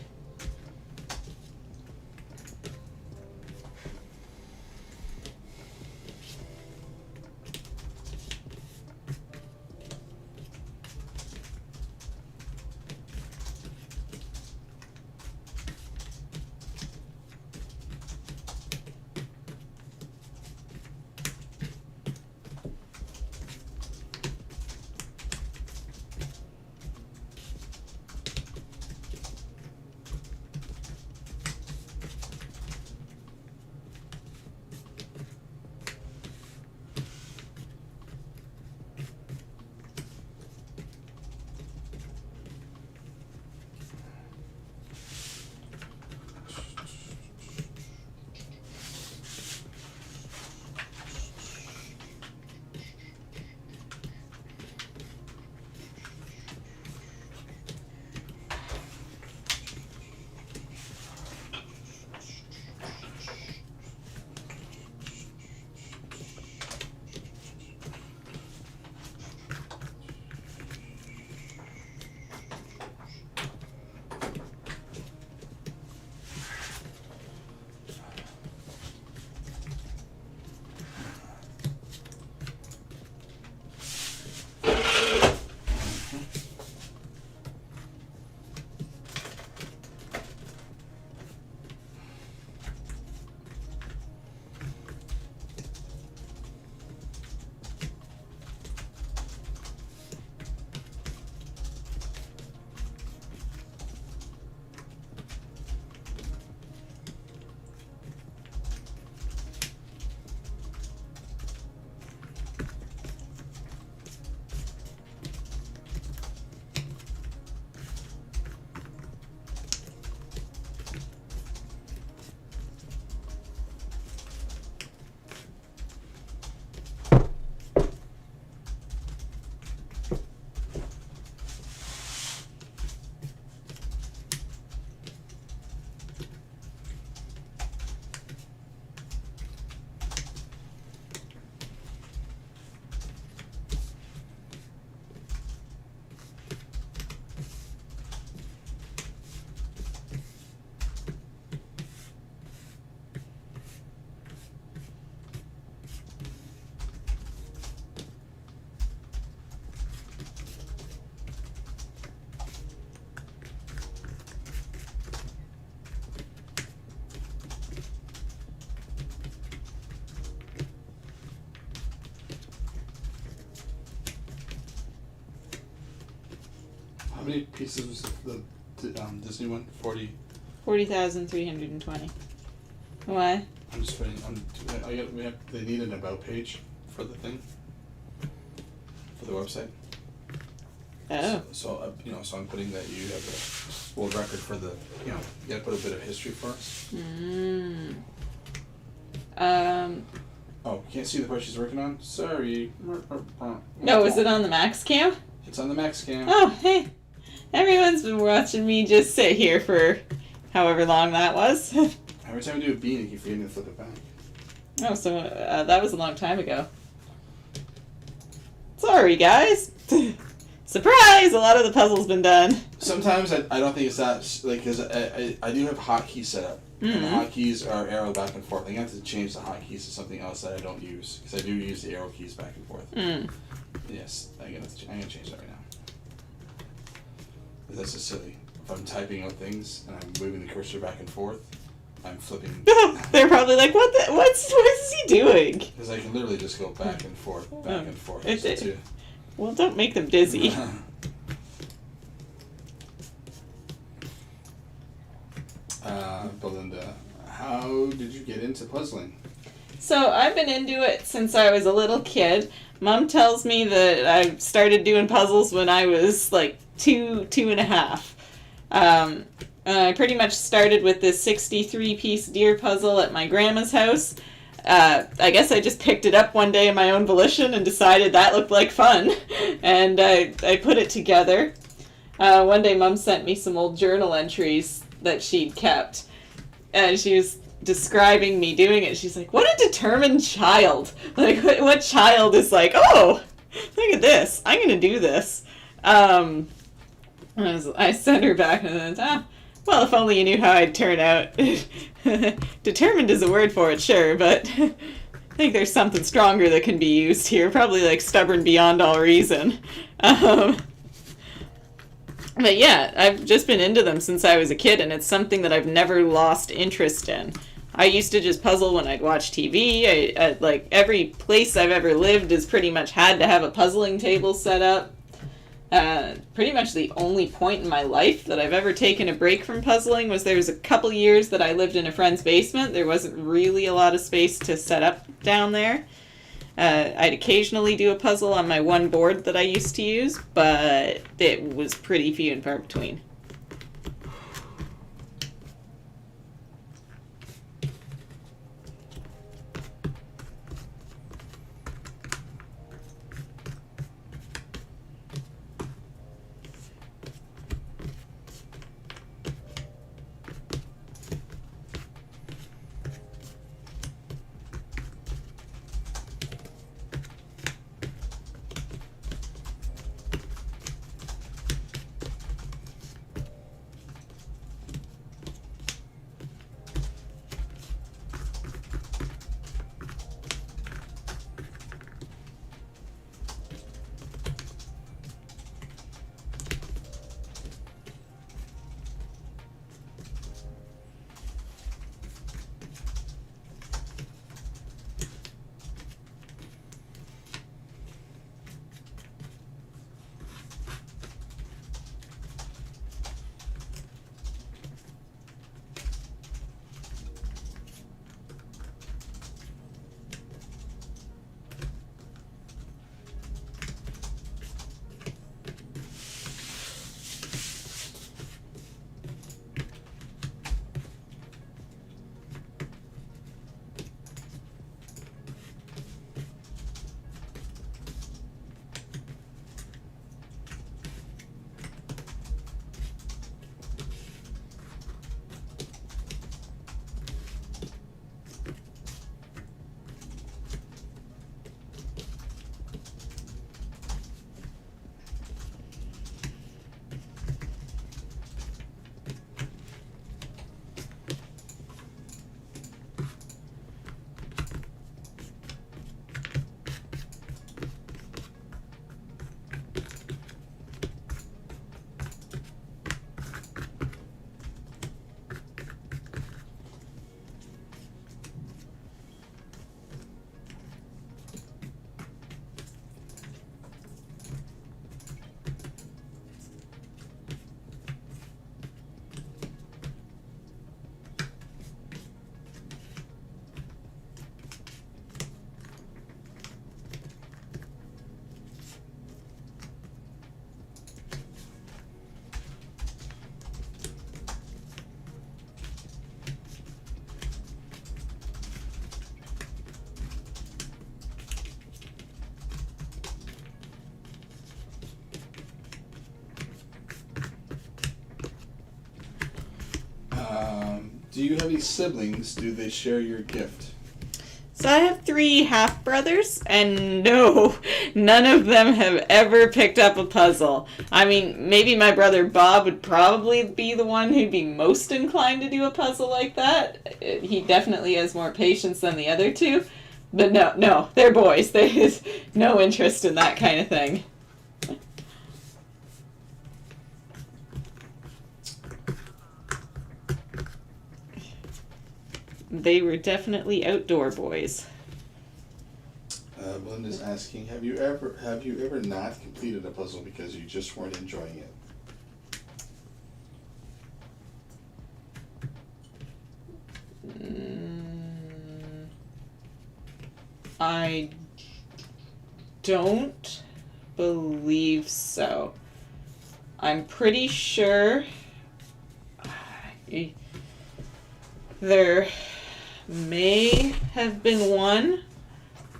many pieces was the Disney one? 40. 40,320. Why? I'm just putting. They need an about page for the thing. For the website. Oh. So so I'm putting that you have a world record for the. You gotta put a bit of history for us. Oh, you can't see the part she's working on? Sorry. No, is it on the Max Cam? It's on the Max Cam. Oh, hey. Everyone's been watching me just sit here for however long that was. Every time I do a bean, you keep forgetting to flip it back. Oh, so that was a long time ago. Sorry, guys. Surprise! A lot of the puzzle's been done. Sometimes I don't think it's that, because I do have hotkeys set up. And the hotkeys are arrow back and forth. I have to change the hotkeys to something else that I don't use, because I do use the arrow keys back and forth. Yes, I'm gonna change that right now. That's just silly. If I'm typing out things and I'm moving the cursor back and forth, I'm flipping. They're probably like, what is he doing? Because I can literally just go back and forth, back and forth. Well, don't make them dizzy. Belinda, how did you get into puzzling? So I've been into it since I was a little kid. Mom tells me that I started doing puzzles when I was like two and a half. I pretty much started with this 63-piece deer puzzle at my grandma's house. I guess I just picked it up one day of my own volition and decided that looked like fun. And I put it together. One day Mom sent me some old journal entries that she'd kept. And she was describing me doing it. She's like, what a determined child. Like, what child is like, oh, look at this. I'm going to do this. I sent her back and then, well, if only you knew how I'd turn out. Determined is a word for it, sure, but I think there's something stronger that can be used here. Probably like stubborn beyond all reason. But yeah, I've just been into them since I was a kid, and it's something that I've never lost interest in. I used to just puzzle when I'd watch TV. I like every place I've ever lived has pretty much had to have a puzzling table set up. Pretty much the only point in my life that I've ever taken a break from puzzling was there was a couple years that I lived in a friend's basement. There wasn't really a lot of space to set up down there. I'd occasionally do a puzzle on my one board that I used to use, but it was pretty few and far between. Do you have any siblings? Do they share your gift? So I have 3 half brothers, and no, none of them have ever picked up a puzzle. I mean, maybe my brother Bob would probably be the one who'd be most inclined to do a puzzle like that. He definitely has more patience than the other 2. But no, they're boys. There's no interest in that kind of thing. They were definitely outdoor boys. Belinda's asking, have you ever not completed a puzzle because you just weren't enjoying it? I don't believe so. I'm pretty sure there may have been one.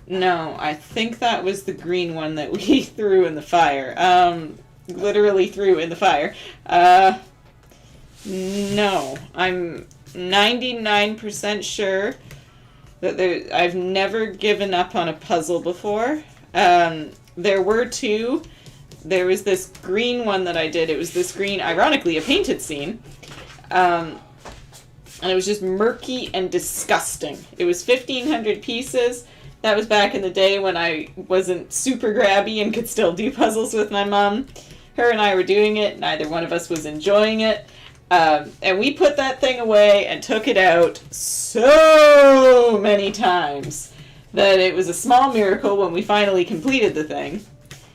No, I think that was the green one that we threw in the fire. Literally threw in the fire. No, I'm 99% sure that I've never given up on a puzzle before. There were 2. There was this green one that I did. It was this green, ironically, a painted scene. And it was just murky and disgusting. It was 1,500 pieces. That was back in the day when I wasn't super grabby and could still do puzzles with my mom. Her and I were doing it. Neither one of us was enjoying it. And we put that thing away and took it out so many times that it was a small miracle when we finally completed the thing.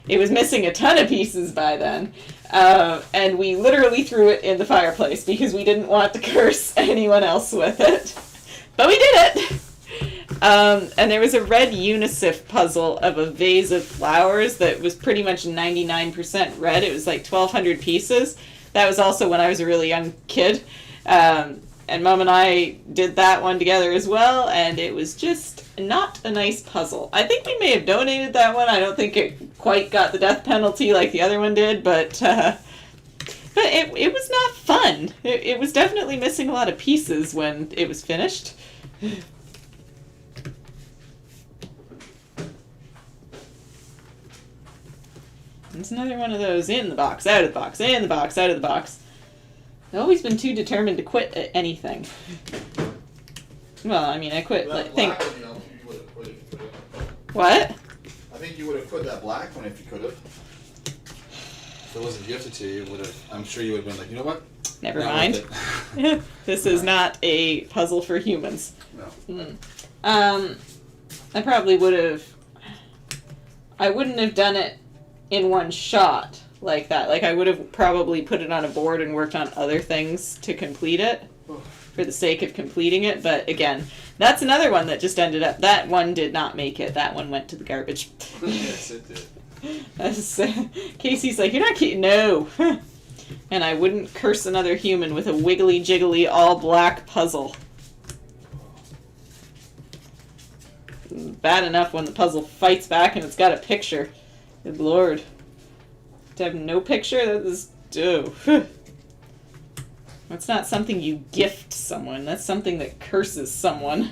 It was missing a ton of pieces by then. And we literally threw it in the fireplace because we didn't want to curse anyone else with it. But we did it! And there was a red UNICEF puzzle of a vase of flowers that was pretty much 99% red. It was like 1,200 pieces. That was also when I was a really young kid. And Mom and I did that one together as well, and it was just not a nice puzzle. I think we may have donated that one. I don't think it quite got the death penalty like the other one did, but it was not fun. It was definitely missing a lot of pieces when it was finished. It's another one of those in the box, out of the box, in the box, out of the box. I've always been too determined to quit at anything. Well, I mean, I quit. What? I think you would have quit that black one if you could have. If it wasn't gifted to you, would have. I'm sure you would have been like, you know what? Never mind. This is not a puzzle for humans. No. I probably would have. I wouldn't have done it in one shot like that. Like, I would have probably put it on a board and worked on other things to complete it for the sake of completing it. But again, that's another one that just ended up. That one did not make it. That one went to the garbage. Yes, it did. Casey's like, you're not kidding. No. And I wouldn't curse another human with a wiggly jiggly all black puzzle. Bad enough when the puzzle fights back and it's got a picture. Good lord. To have no picture? That is... Oh. That's not something you gift someone. That's something that curses someone.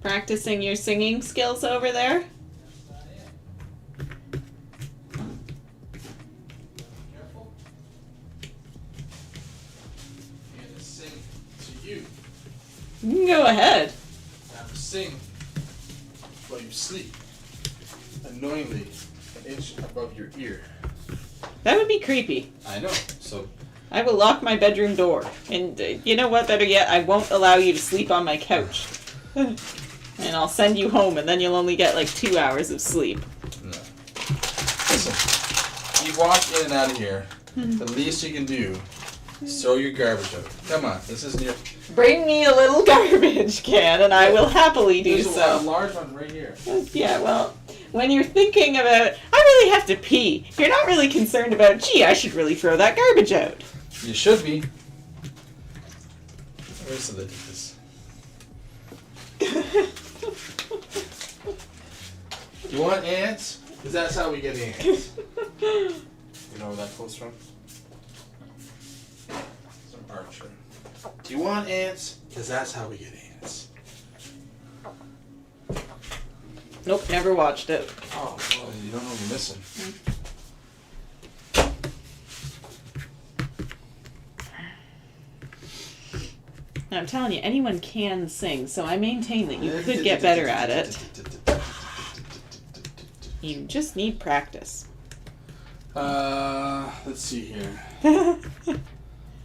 Practicing your singing skills over there? Careful. I'm gonna sing to you. You can go ahead. I have to sing while you sleep. Annoyingly, an inch above your ear. That would be creepy. I know. So I will lock my bedroom door. And you know what? Better yet, I won't allow you to sleep on my couch. And I'll send you home, and then you'll only get like 2 hours of sleep. no. Listen, you walk in and out of here. The least you can do is throw your garbage out. Come on, this isn't your. Bring me a little garbage can, and I will happily do There's a so. large one right here. Yeah, well, when you're thinking about, I really have to pee, you're not really concerned about, gee, I should really throw that garbage out. You should be. Where's the lid of this? You want ants? Because that's how we get ants. You know where that quote's from? Some archer. Do you want ants? Because that's how we get ants. Nope, never watched it. Oh, well, you don't know what you're missing. I'm telling you, anyone can sing, so I maintain that you could get better at it. You just need practice. Let's see here. No,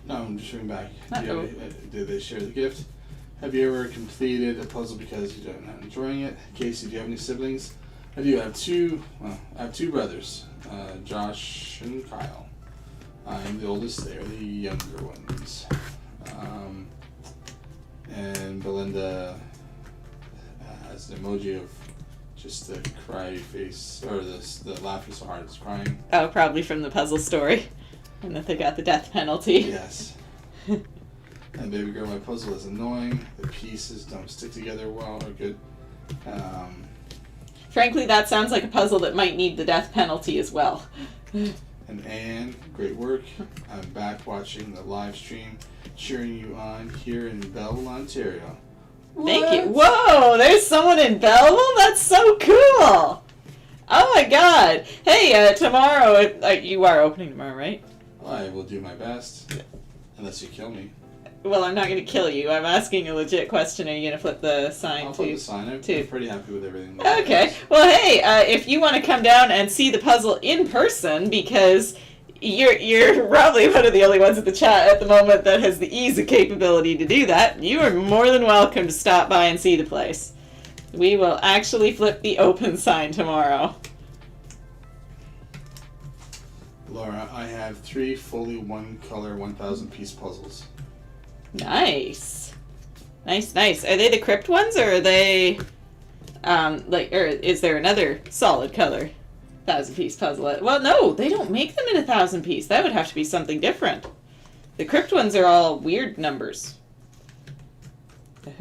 I'm just reading back. Uh-oh. Did they share the gift? Have you ever completed a puzzle because you're not enjoying it? Casey, do you have any siblings? I do. I have two brothers, Josh and Kyle. I'm the oldest. They're the younger ones. And Belinda has an emoji of just the cry face, or the laughing so hard it's crying. Oh, probably from the puzzle story. And that they got the death penalty. Yes. And baby girl, my puzzle is annoying. The pieces don't stick together well or good. Frankly, that sounds like a puzzle that might need the death penalty as well. And Anne, great work. I'm back watching the live stream, cheering you on here in Belleville, Ontario. Thank you. Whoa, there's someone in Belleville? That's so cool! Oh my god. Hey, tomorrow, you are opening tomorrow, right? Well, I will do my best. Unless you kill me. Well, I'm not going to kill you. I'm asking a legit question. Are you going to flip the sign I'll too? flip the sign. I'm pretty happy with everything. Okay. Well, hey, if you want to come down and see the puzzle in person, because you're probably one of the only ones at the chat at the moment that has the ease and capability to do that, you are more than welcome to stop by and see the place. We will actually flip the open sign tomorrow. Laura, I have 3 fully one-color 1,000-piece puzzles. Nice. Nice. Are they the crypt ones, or are they, or is there another solid color 1,000-piece puzzle? Well, no, they don't make them in 1,000-piece. That would have to be something different. The crypt ones are all weird numbers.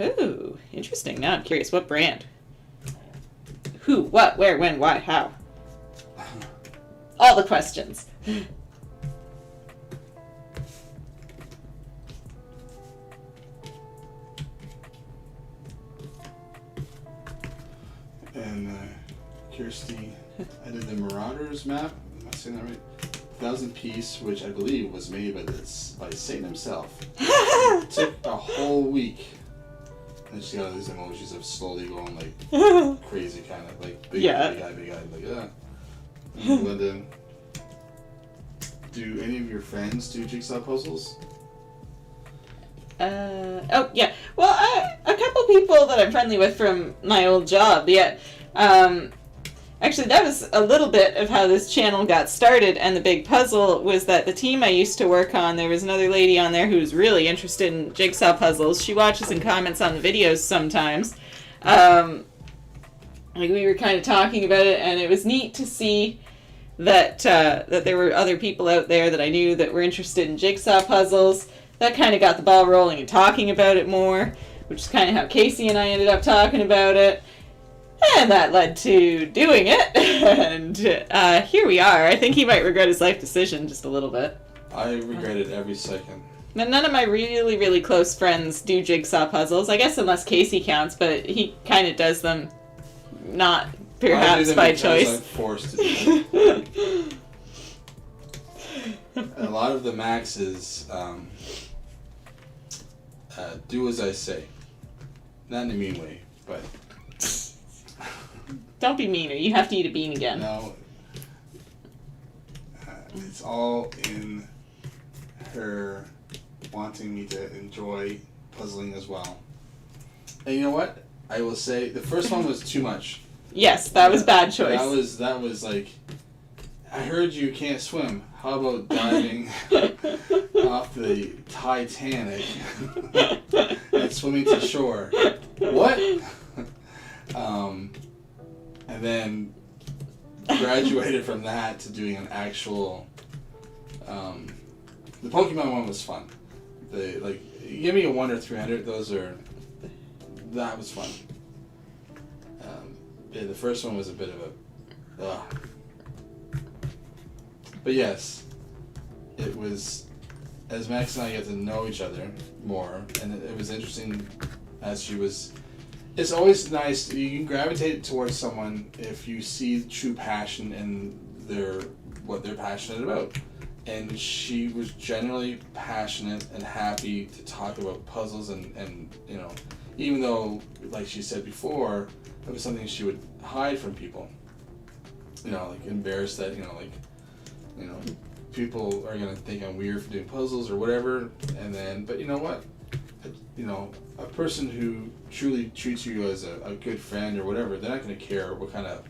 Oh, interesting. Now I'm curious. What brand? Who? What? Where? When? Why? How? All the questions. And Kirsty, I did the Marauders map. Am I saying that right? 1,000-piece, which I believe was made by Satan himself. It took a whole week. And she got all these emojis of slowly going like crazy, kind of like big guy, like And Linda, do any of your friends do jigsaw puzzles? Oh, yeah. Well, a couple people that I'm friendly with from my old job, yeah. Actually, that was a little bit of how this channel got started, and the big puzzle was that the team I used to work on, there was another lady on there who was really interested in jigsaw puzzles. She watches and comments on the videos sometimes. Like, we were kind of talking about it, and it was neat to see that that there were other people out there that I knew that were interested in jigsaw puzzles. That kind of got the ball rolling and talking about it more, which is kind of how Casey and I ended up talking about it. And that led to doing it, and here we are. I think he might regret his life decision just a little bit. I regret it every second. But none of my really, really close friends do jigsaw puzzles. I guess unless Casey counts, but he kind of does them not perhaps by choice. I'm forced to do them. A lot of the maxes do as I say. Not in a mean way, but... Don't be meaner. You have to eat a bean again. No. It's all in her wanting me to enjoy puzzling as well. And you know what? I will say the first one was too much. Yes, that was bad choice. That was like, I heard you can't swim. How about diving off the Titanic and swimming to shore? What? And then graduated from that to doing an actual. The Pokemon one was fun. Give me a 1 or 300. That was fun. Yeah, the first one was a bit of a. But yes, it was, as Max and I got to know each other more, and it was interesting as she was. It's always nice, you can gravitate towards someone if you see true passion in what they're passionate about. And she was generally passionate and happy to talk about puzzles and you know, even though, like she said before, it was something she would hide from people. You know, like embarrassed that, people are gonna think I'm weird for doing puzzles or whatever, but you know what? A person who truly treats you as a good friend or whatever, they're not gonna care what kind of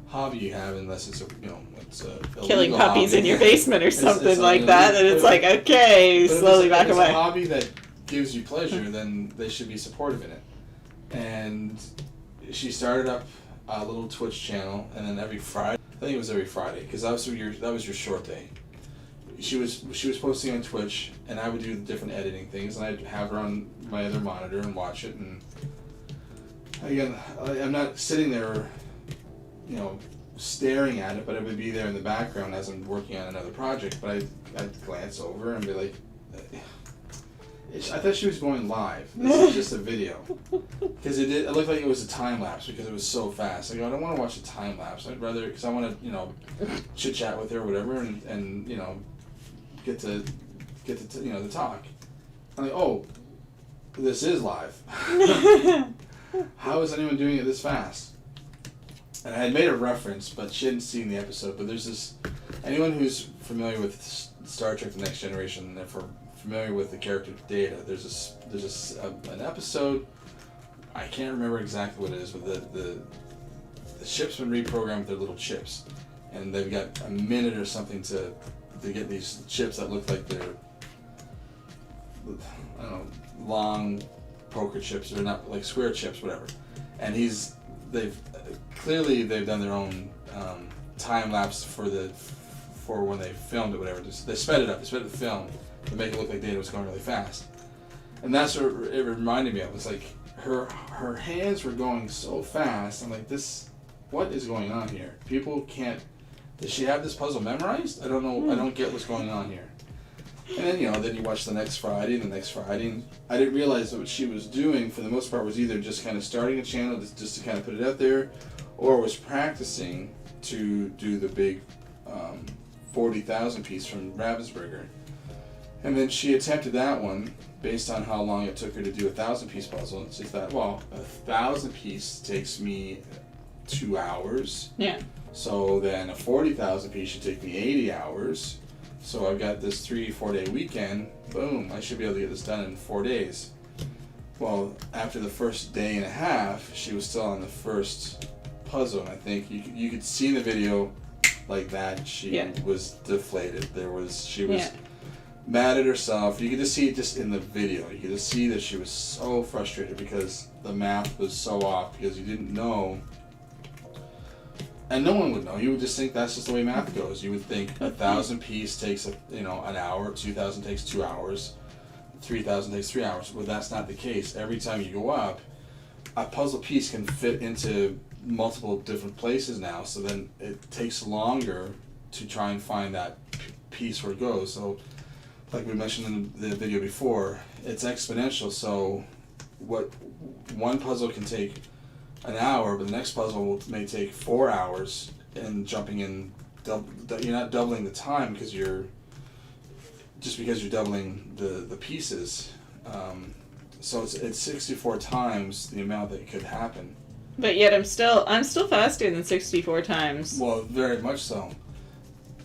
hobby you have unless it's a killing illegal puppies hobby. in your basement or something it's like that, and it's like, okay, slowly back away. If away. it's a hobby that gives you pleasure, then they should be supportive in it. And she started up a little Twitch channel, and then every Friday, I think it was every Friday, because that was your short day. She was posting on Twitch, and I would do the different editing things, and I'd have her on my other monitor and watch it. And again, I'm not sitting there, staring at it, but it would be there in the background as I'm working on another project. But I'd glance over and be like, I thought she was going live. This is just a video, because it looked like it was a time lapse because it was so fast. I go, I don't want to watch a time lapse. I'd rather, because I want to chit chat with her or whatever, and get to the talk. I'm like, oh, this is live. How is anyone doing it this fast? And I had made a reference, but she hadn't seen the episode. But there's this, anyone who's familiar with Star Trek: The Next Generation, and if we're familiar with the character Data, there's an episode. I can't remember exactly what it is, but the ship's been reprogrammed with their little chips, and they've got a minute or something to get these chips that look like they're, I don't know, long poker chips, or not, like square chips, whatever. And they've done their own time lapse for when they filmed it, whatever. They sped it up. They sped up the film to make it look like Data was going really fast. And that's what it reminded me of. It's like her hands were going so fast. I'm like, what is going on here? People can't. Does she have this puzzle memorized? I don't know. I don't get what's going on here. And then, then you watch the next Friday and the next Friday, and I didn't realize that what she was doing, for the most part, was either just kind of starting a channel just to kind of put it out there, or was practicing to do the big 40,000 piece from Ravensburger. And then she attempted that one based on how long it took her to do a 1,000-piece puzzle. And she thought, well, a 1,000-piece takes me 2 hours. Yeah. So then a 40,000 piece should take me 80 hours. So I've got this 3-4 day weekend. Boom, I should be able to get this done in 4 days. Well, after the first day and a half, she was still on the first puzzle, and I think you could see in the video like that she was deflated. She was mad at herself. You could just see it just in the video. You could just see that she was so frustrated because the math was so off, because you didn't know. And no one would know. You would just think that's just the way math goes. You would think 1,000 piece takes an hour, 2,000 takes 2 hours, 3,000 takes 3 hours. Well, that's not the case. Every time you go up, a puzzle piece can fit into multiple different places now. So then it takes longer to try and find that piece where it goes. So like we mentioned in the video before, it's exponential. So what one puzzle can take an hour, but the next puzzle may take 4 hours, and jumping in, you're not doubling the time because you're doubling the pieces. So it's 64 times the amount that could happen. But yet I'm still faster than 64 times. Well, very much so.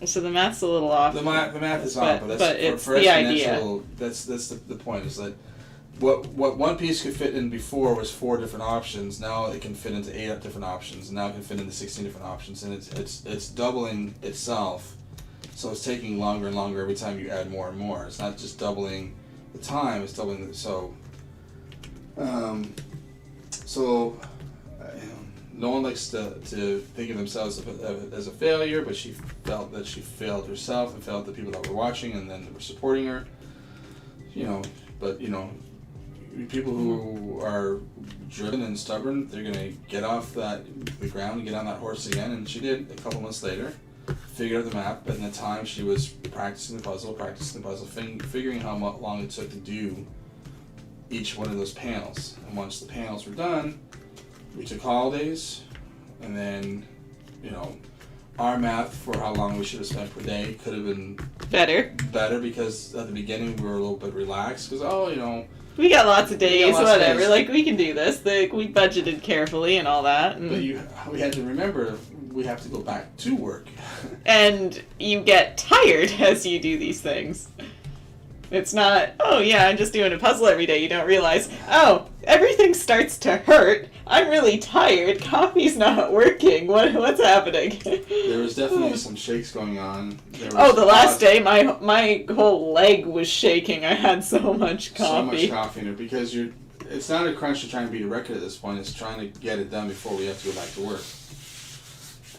So the math's a little off. The math is off, but that's it's for the idea. exponential. That's the point, is that what one piece could fit in before was 4 different options. Now it can fit into 8 different options. And now it can fit into 16 different options, and it's doubling itself. So it's taking longer and longer every time you add more and more. It's not just doubling the time; it's doubling no one likes to think of themselves as a failure, but she felt that she failed herself and failed the people that were watching and then were supporting her. But people who are driven and stubborn, they're gonna get off the ground and get on that horse again, and she did a couple months later. Figured out the map, and the time she was practicing the puzzle, figuring how long it took to do each one of those panels. And once the panels were done, we took holidays, and then, our math for how long we should have spent per day could have been better because at the beginning we were a little bit relaxed because, we got lots of days, whatever. Days. Like, we can do this. We budgeted carefully and all that. And but we had to remember we have to go back to work. And you get tired as you do these things. It's not, oh yeah, I'm just doing a puzzle every day. You don't realize, oh, everything starts to hurt. I'm really tired. Coffee's not working. What's happening? There was definitely some shakes going on. The last day, my whole leg was shaking. I had so much coffee. So much coffee in it because it's not a crunch to try and beat a record at this point. It's trying to get it done before we have to go back to work.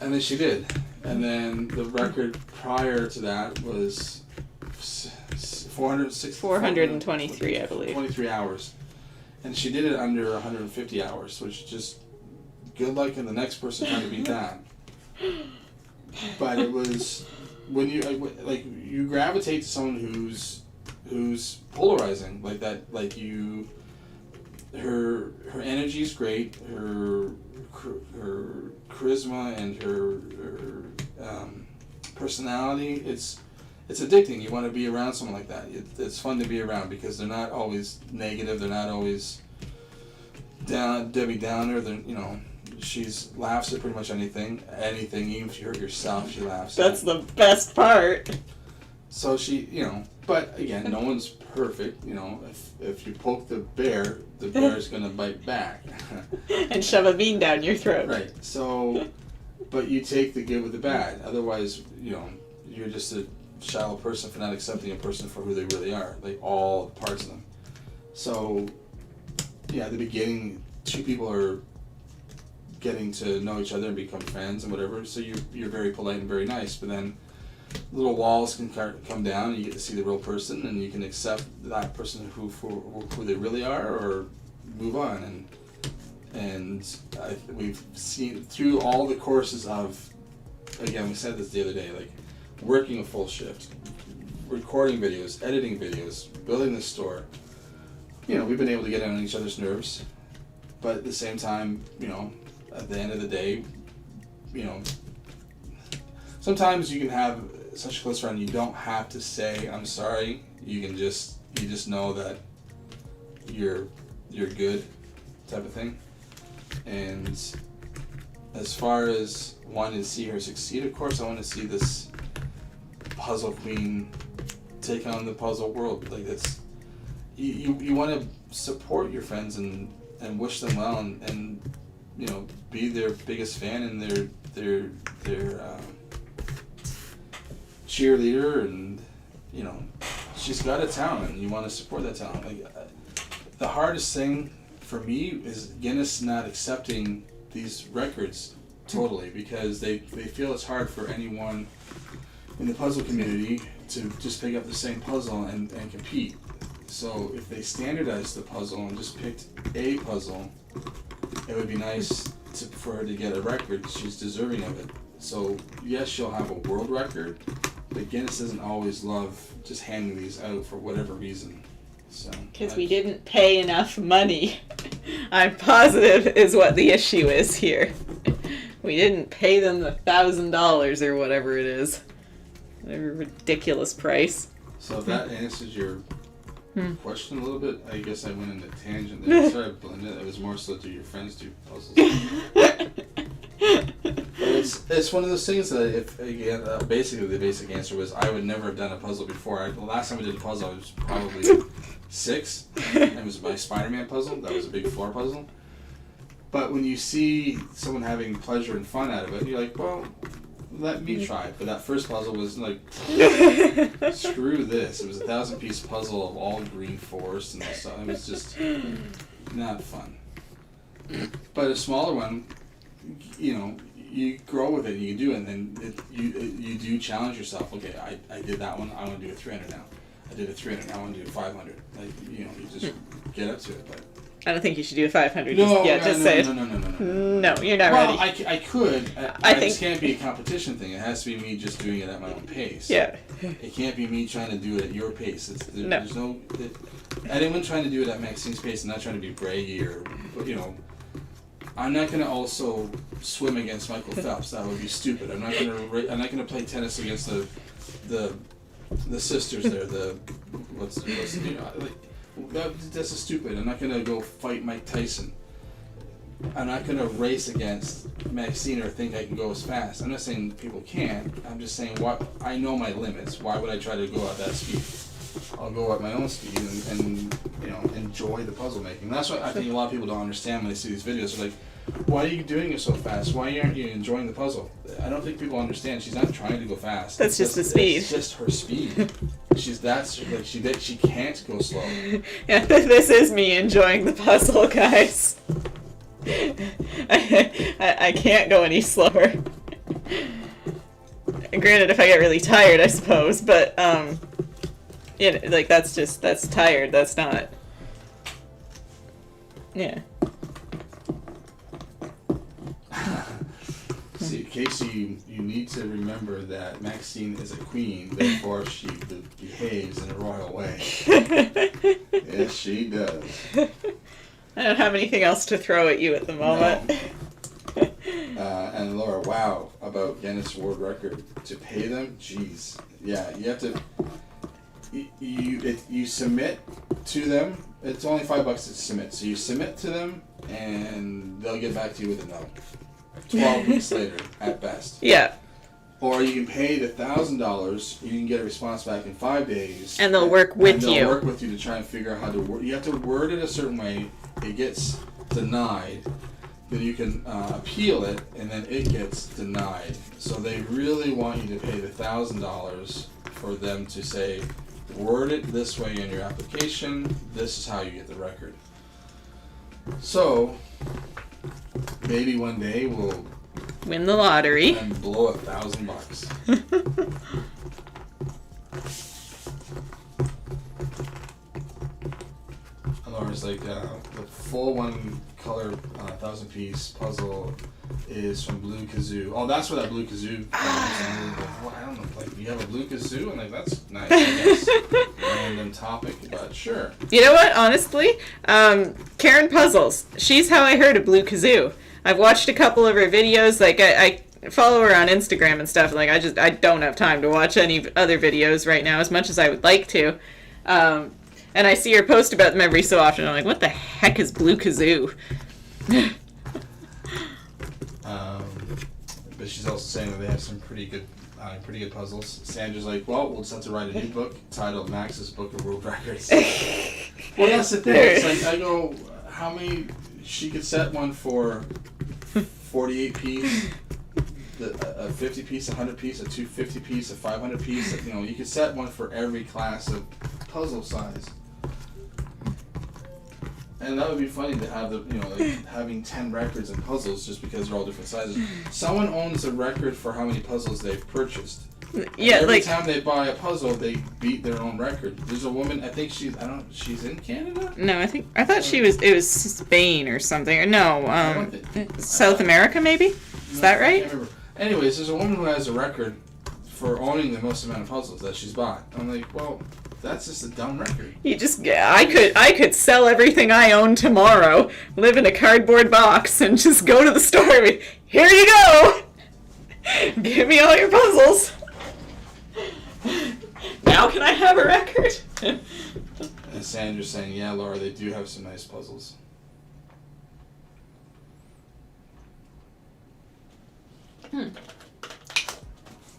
And then she did. And then the record prior to that was 423, I believe. 23 hours. And she did it under 150 hours, which is just good luck in the next person trying to beat that. But it was when you gravitate to someone who's polarizing like that, her energy is great, her charisma and her personality, it's addicting. You want to be around someone like that. It's fun to be around because they're not always negative. They're not always Debbie Downer. She laughs at pretty much anything. Even if you hurt yourself, she laughs. That's the best part. So but again, no one's perfect. If you poke the bear is gonna bite back. And shove a bean down your throat. Right. So, but you take the good with the bad. Otherwise, you're just a shallow person for not accepting a person for who they really are, like all parts of them. So, yeah, at the beginning, 2 people are getting to know each other and become friends and whatever. So you're very polite and very nice, but then little walls can come down, and you get to see the real person, and you can accept that person for who they really are, or move on. And we've seen through all the courses of, again, we said this the other day, like working a full shift, recording videos, editing videos, building the store. We've been able to get on each other's nerves, but at the same time, at the end of the day, sometimes you can have such a close friend, you don't have to say I'm sorry. You just know that you're good, type of thing. And as far as wanting to see her succeed, of course, I want to see this puzzle queen take on the puzzle world. Like that's you want to support your friends and wish them well and be their biggest fan and their cheerleader, and she's got a talent and you want to support that talent. Like the hardest thing for me is Guinness not accepting these records totally, because they feel it's hard for anyone in the puzzle community to just pick up the same puzzle and compete. So if they standardized the puzzle and just picked a puzzle, it would be nice for her to get a record. She's deserving of it. So yes, she'll have a world record, But Guinness doesn't always love just handing these out for whatever reason. So Because we didn't pay enough money. I'm positive is what the issue is here. We didn't pay them the $1,000 or whatever it is. Whatever ridiculous price. So if that answers your question a little bit, I guess I went in a tangent there. Sorry, Belinda. It was more so do your friends do puzzles. It's one of those things that if again, basically the basic answer was I would never have done a puzzle before. The last time I did a puzzle I was probably 6. It was my Spider-Man puzzle. That was a big floor puzzle. But when you see someone having pleasure and fun out of it, you're like, well, let me try it. But that first puzzle was like, screw this. It was a 1,000-piece puzzle of all green forest and stuff. It was just not fun. But a smaller one, you know, you grow with it, you do it, and then you do challenge yourself. Okay, I did that one, I want to do a 300 now. I did a 300, now I want to do a 500. Like, you know, you just get up to it. But I don't think you should do a 500 no, just say it. No, No, you're not well, ready. I could. I This think can't be a competition thing. It has to be me just doing it at my own pace. yeah. It can't be me trying to do it at your pace. No. There's no... anyone trying to do it at Maxine's pace, I'm not trying to be braggy or, you know... I'm not going to also swim against Michael Phelps. That would be stupid. I'm not going to play tennis against the sisters there. You know, like, that's stupid. I'm not going to go fight Mike Tyson. I'm not going to race against Maxine or think I can go as fast. I'm not saying people can't. I'm just saying I know my limits. Why would I try to go at that speed? I'll go at my own speed and you know, enjoy the puzzle making. That's what I think a lot of people don't understand when they see these videos. They're like, why are you doing it so fast? Why aren't you enjoying the puzzle? I don't think people understand. She's not trying to go fast. That's just the speed. It's just her speed. She can't go slow. Yeah, this is me enjoying the puzzle, guys. I can't go any slower. Granted, if I get really tired, I suppose, but you know, like that's tired. That's not. Yeah. See, Casey, you need to remember that Maxine is a queen, therefore she behaves in a royal way. Yes, she does. I don't have anything else to throw at you at the moment. No. And Laura, wow, about Guinness World Record. To pay them, jeez. Yeah, you have to... You submit to them. It's only $5 to submit. So you submit to them, and they'll get back to you with a no. 12 weeks later, at best. Yeah. Or you can pay the $1,000. You can get a response back in 5 days. And they'll work with you. They'll work with you to try and figure out how to word. You have to word it a certain way. It gets denied. Then you can appeal it, and then it gets denied. So they really want you to pay the $1,000 for them to say, word it this way in your application. This is how you get the record. So maybe one day we'll win the lottery and blow $1,000. Laura's like, the full one color 1,000-piece puzzle is from Blue Kazoo. Oh, that's where that Blue Kazoo comes. Well, I don't know, like, you have a Blue Kazoo? And like, that's nice, I guess. Random topic, but sure. You know what, honestly? Karen Puzzles. She's how I heard of Blue Kazoo. I've watched a couple of her videos, like, I follow her on Instagram and stuff, like, I don't have time to watch any other videos right now, as much as I would like to. And I see her post about them every so often. I'm like, what the heck is Blue Kazoo? But she's also saying that they have some pretty good puzzles. Sandra's like, well, we'll just have to write a new book titled Max's Book of World Records. Well, that's the thing. It's like, I go, how many... She could set one for 48 piece, a 50 piece, a 100 piece, a 250 piece, a 500 piece. You know, you could set one for every class of puzzle size. And that would be funny to have like having 10 records in puzzles just because they're all different sizes. Someone owns a record for how many puzzles they've purchased. Yeah, every time they buy a puzzle, they beat their own record. There's a woman, I think she's in Canada? No, I thought it was Spain or something. Or no, South America maybe? Is that right? I can't remember. Anyways, there's a woman who has a record for owning the most amount of puzzles that she's bought. I'm like, well, that's just a dumb record. I could sell everything I own tomorrow, live in a cardboard box, and just go to the store with, here you go! Give me all your puzzles! Now can I have a record? And Sandra's saying, yeah, Laura, they do have some nice puzzles.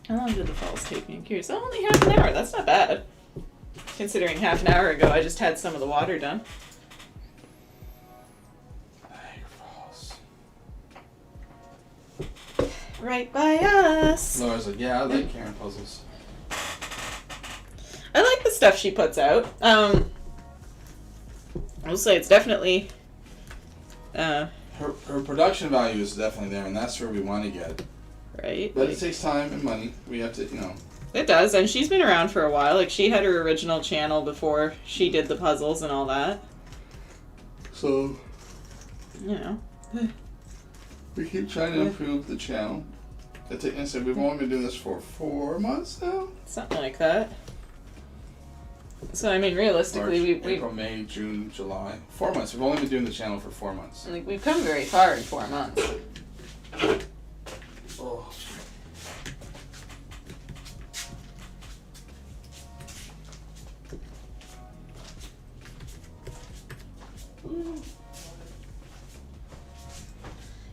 How long did the falls take me? I'm curious. Oh, only half an hour. That's not bad. Considering half an hour ago I just had some of the water done. Niagara Falls. Right by us. Laura's like, yeah, I like Karen puzzles. I like the stuff she puts out. I'll say it's definitely Her production value is definitely there, and that's where we want to get. right. But Like, it takes time and money. We have to, it does, and she's been around for a while. Like she had her original channel before she did the puzzles and all that. So You know. we keep trying to improve the channel. I said we've only been doing this for 4 months now. Something like that. So I mean, realistically, March, we April, May, June, July. 4 months. We've only been doing the channel for 4 months. like we've come very far in 4 months. Oh.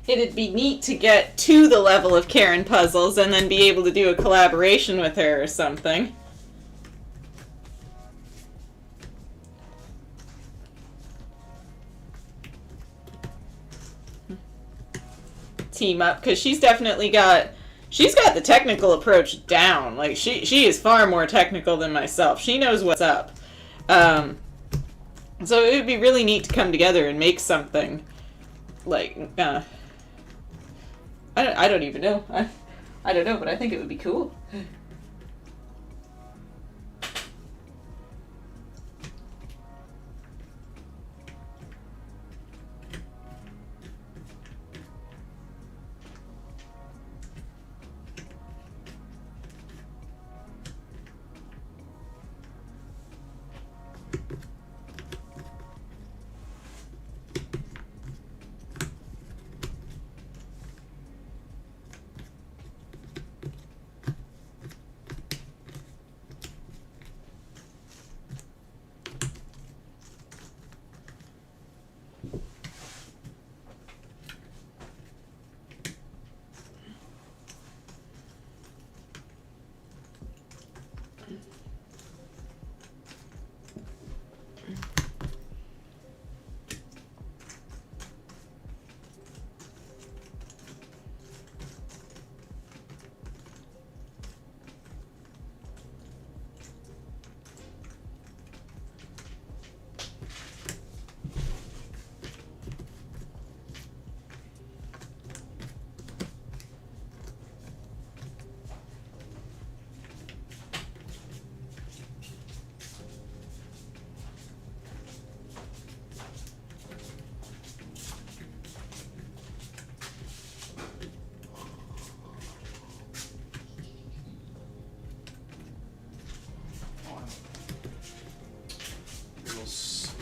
It'd be neat to get to the level of Karen puzzles and then be able to do a collaboration with her or something. Team up, because she's got the technical approach down. Like she is far more technical than myself. She knows what's up. So it would be really neat to come together and make something like I don't even know. I don't know, but I think it would be cool.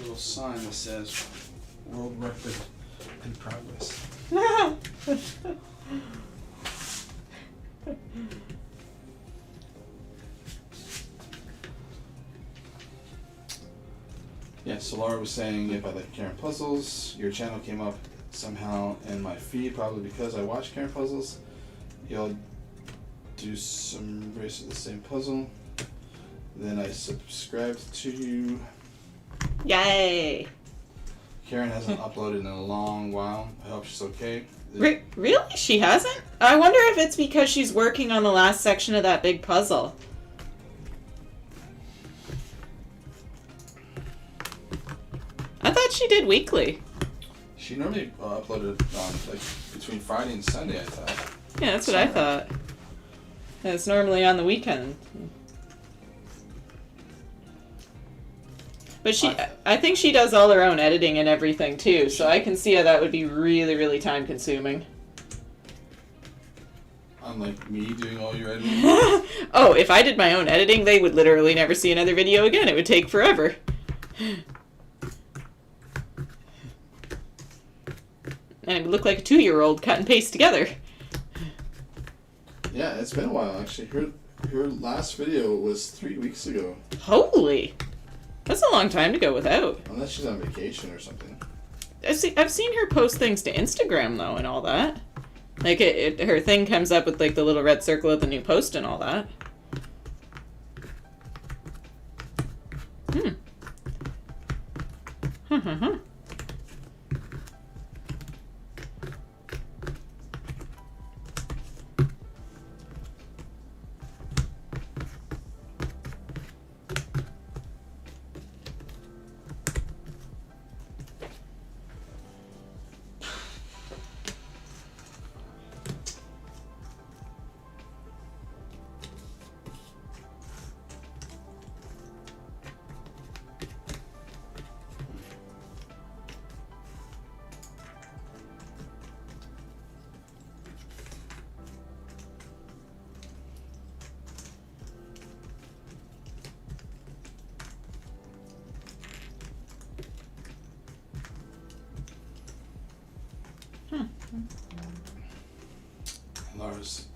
Little sign that says world record in progress. Yeah, so Laura was saying if I like Karen Puzzles, your channel came up somehow in my feed, probably because I watch Karen Puzzles. You'll do some race of the same puzzle. Then I subscribed to you. Yay! Karen hasn't uploaded in a long while. I hope she's okay. Really? She hasn't? I wonder if it's because she's working on the last section of that big puzzle. I thought she did weekly. She normally uploaded on like between Friday and Sunday, I thought. Yeah, that's what I thought. It's normally on the weekend. But I think she does all her own editing and everything too, so I can see how that would be really, really time consuming. Unlike me doing all your editing. Oh, if I did my own editing, they would literally never see another video again. It would take forever. And it would look like a 2-year-old cut and paste together. Yeah, it's been a while actually. Her last video was 3 weeks ago. Holy! That's a long time to go without. Unless she's on vacation or something. I've seen her post things to Instagram, though, and all that. Like, her thing comes up with, like, the little red circle of the new post and all that. Hmm. Lars,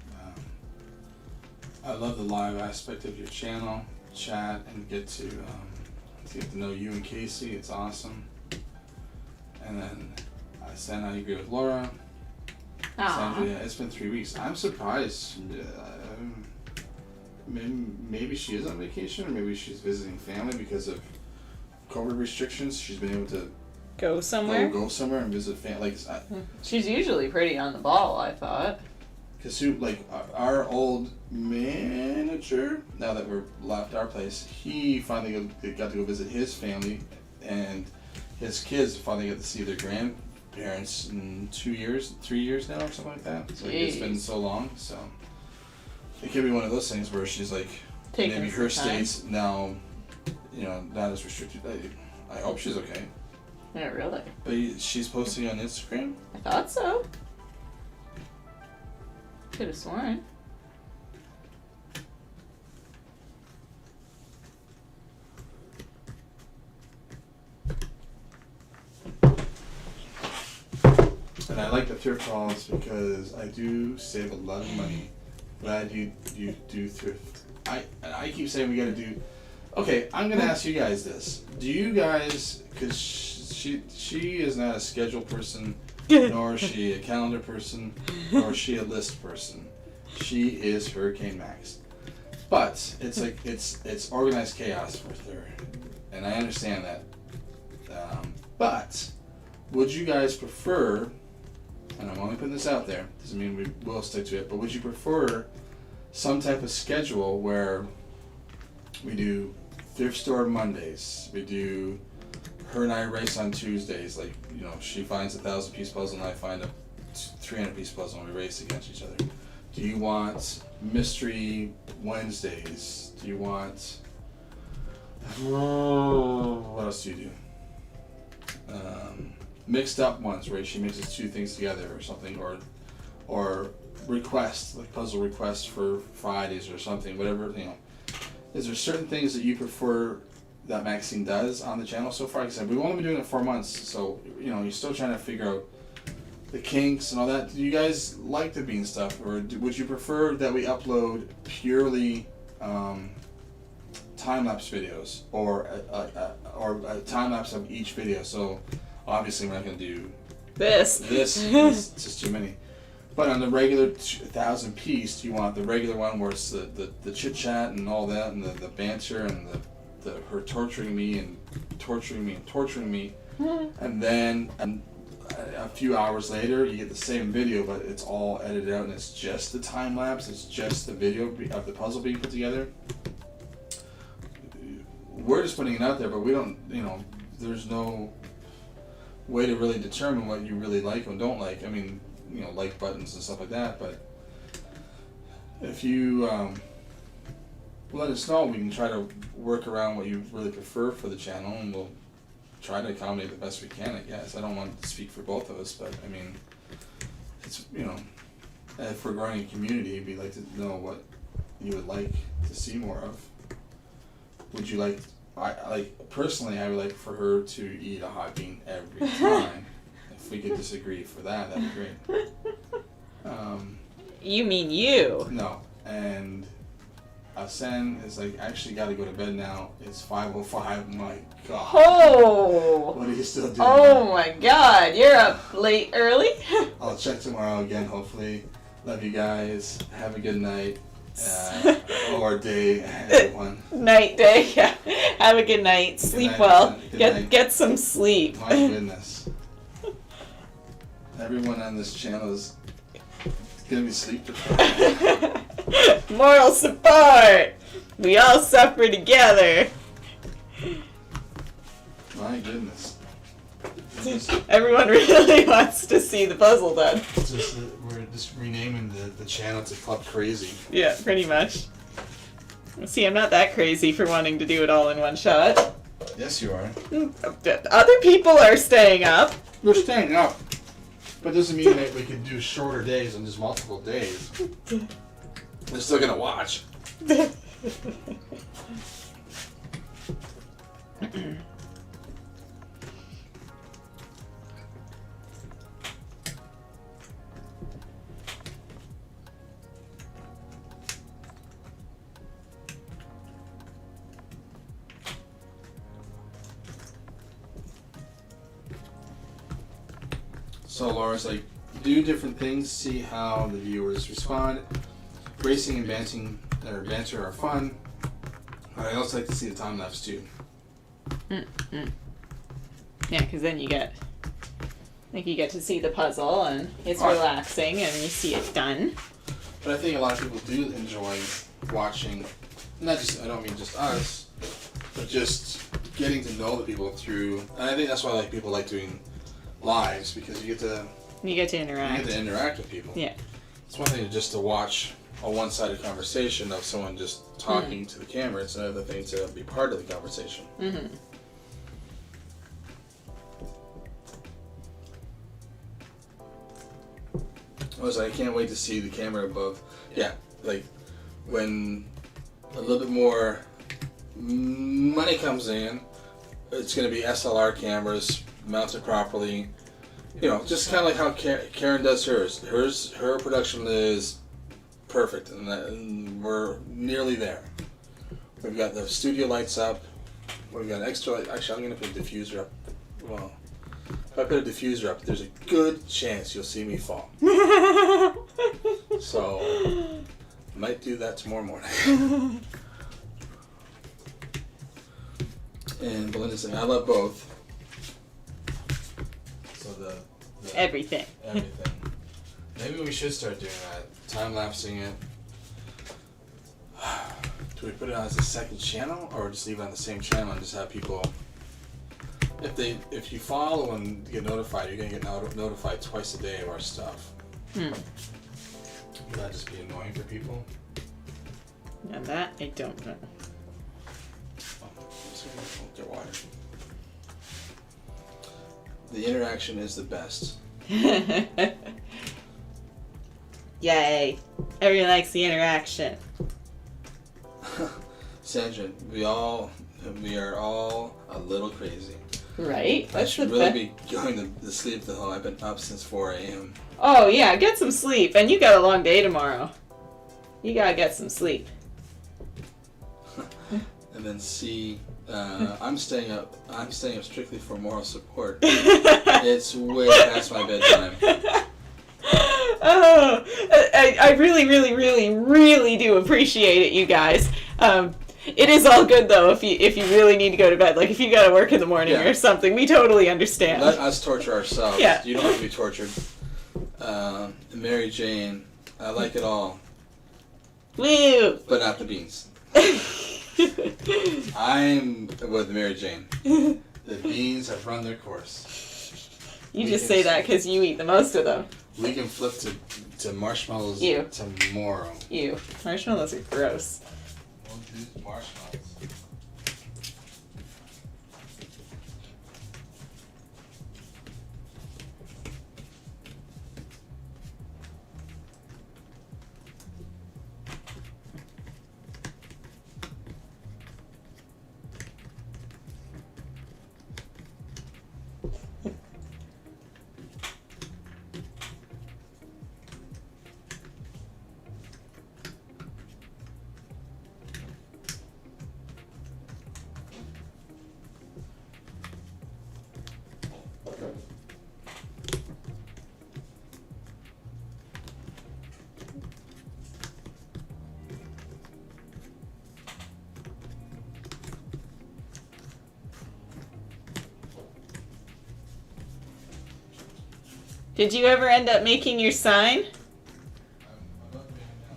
I love the live aspect of your channel, chat, and get to know you and Casey. It's awesome. And then Sandra, I agree with Laura. Sandra, yeah, it's been 3 weeks. I'm surprised. Maybe she is on vacation, or maybe she's visiting family because of COVID restrictions. She's been able to Go somewhere? go somewhere and visit family. She's usually pretty on the ball, I thought. Because our old manager, now that we're left our place, he finally got to go visit his family, and his kids finally got to see their grandparents in 2 years, 3 years now, or something like that. So it's been so long. So it could be one of those things where she's like, Taking maybe her some time. state's now, not as restricted. I hope she's okay. Yeah, really? But she's posting on Instagram. I thought so. Could have sworn. And I like the thrift hauls because I do save a lot of money. Glad you do thrift. I keep saying we gotta do. Okay, I'm gonna ask you guys this. Do you guys, because she is not a schedule person, nor is she a calendar person, nor is she a list person. She is Hurricane Max. But it's like it's organized chaos with her, and I understand that. But would you guys prefer? And I'm only putting this out there. Doesn't mean we will stick to it. But would you prefer some type of schedule where we do thrift store Mondays, we do her and I race on Tuesdays, like, she finds a 1,000-piece puzzle and I find a 300-piece puzzle and we race against each other? Do you want mystery Wednesdays? Do you want what else do you do? Mixed up ones where she mixes two things together or something, or requests, like puzzle requests for Fridays or something, whatever, Is there certain things that you prefer that Maxine does on the channel so far? Like I said, we've only been doing it 4 months, so you're still trying to figure out the kinks and all that. Do you guys like the bean stuff, or would you prefer that we upload purely time-lapse videos, or a time-lapse of each video? So obviously we're not going to do This. it's just too many. But on the regular 1,000-piece, do you want the regular one where it's the chit-chat and all that, and the banter, and the her torturing me and torturing me and torturing me, and then a few hours later you get the same video, but it's all edited out and it's just the time-lapse, it's just the video of the puzzle being put together? We're just putting it out there, but we don't, there's no way to really determine what you really like and don't like. I mean, like buttons and stuff like that, but if you let us know, we can try to work around what you really prefer for the channel, and we'll try to accommodate the best we can, I guess. I don't want to speak for both of us, but I mean, it's, if we're growing a community, we'd like to know what you would like to see more of. Would you like, personally, I would like for her to eat a hot bean every time. If we could disagree for that, that'd be great. You mean you? No, and Sen is like, I actually gotta go to bed now. It's 5:05. My God. Oh! What are you still doing? Oh my God, you're up late early? I'll check tomorrow again, hopefully. Love you guys. Have a good night. Or day, everyone. Night, day, yeah. Have a good night. Sleep night, well. good night. Get some sleep. My goodness. Everyone on this channel is gonna be sleep deprived. Moral support. We all suffer together. My goodness. Everyone really wants to see the puzzle done. We're just renaming the channel to Club Crazy. Yeah, pretty much. See, I'm not that crazy for wanting to do it all in one shot. Yes, you are. Other people are staying up. We're staying up. But doesn't mean that we can do shorter days and just multiple days. They're still gonna watch. So Laura's like, do different things, see how the viewers respond. Racing and banter are fun. I also like to see the time lapse too. Yeah, because then you get to see the puzzle and it's relaxing and you see it done. But I think a lot of people do enjoy watching, not just, I don't mean just us, but just getting to know the people through, and I think that's why people like doing lives, because you get to interact with people. Yeah. It's one thing just to watch a one-sided conversation of someone just talking to the camera. It's another thing to be part of the conversation. Mm-hmm. I can't wait to see the camera above. Yeah, like when a little bit more money comes in, it's going to be SLR cameras mounted properly. You know, just kind of like how Karen does hers. Her production is perfect, and we're nearly there. We've got the studio lights up. We've got an extra light. Actually, I'm going to put a diffuser up. Well, if I put a diffuser up, there's a good chance you'll see me fall. So, I might do that tomorrow morning. And Belinda's saying, I love both. So the Everything. Maybe we should start doing that. Time-lapsing it. Do we put it on as a second channel, or just leave it on the same channel and just have people... If you follow and get notified, you're going to get notified twice a day of our stuff. Would that just be annoying for people? Now that I don't know. Get water. The interaction is the best. Yay. Everyone likes the interaction. Sandra, we are all a little crazy. Right? I should really be going to sleep though. I've been up since 4 a.m. Oh yeah, get some sleep. And you got a long day tomorrow. You gotta get some sleep. And then C, I'm staying up strictly for moral support. It's way past my bedtime. Oh, I really, really, really, really do appreciate it, you guys. It is all good though if you really need to go to bed. Like if you gotta work in the morning or something, we totally understand. Let us torture ourselves. Yeah. You don't have to be tortured. Mary Jane, I like it all. Woo! But not the beans. I'm with Mary Jane. The beans have run their course. You just say that because you eat the most of them. We can flip to marshmallows tomorrow. Ew. Marshmallows are gross. We'll do marshmallows. Did you ever end up making your sign? I'm about to make it now.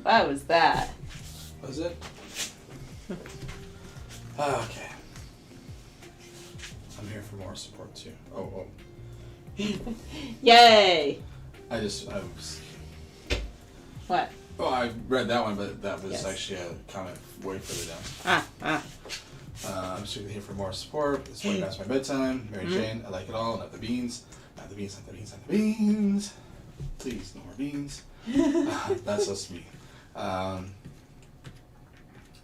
What was that? Was it? Okay. I'm here for more support too. Oh. Yay! I was. What? Oh, I read that one, but that was Yes. actually a comment way further down. I'm strictly here for more support. It's 20 past my bedtime. Mary Jane, I like it all. Not the beans. Not the beans, not the beans, not the beans. Please, no more beans. That's us me.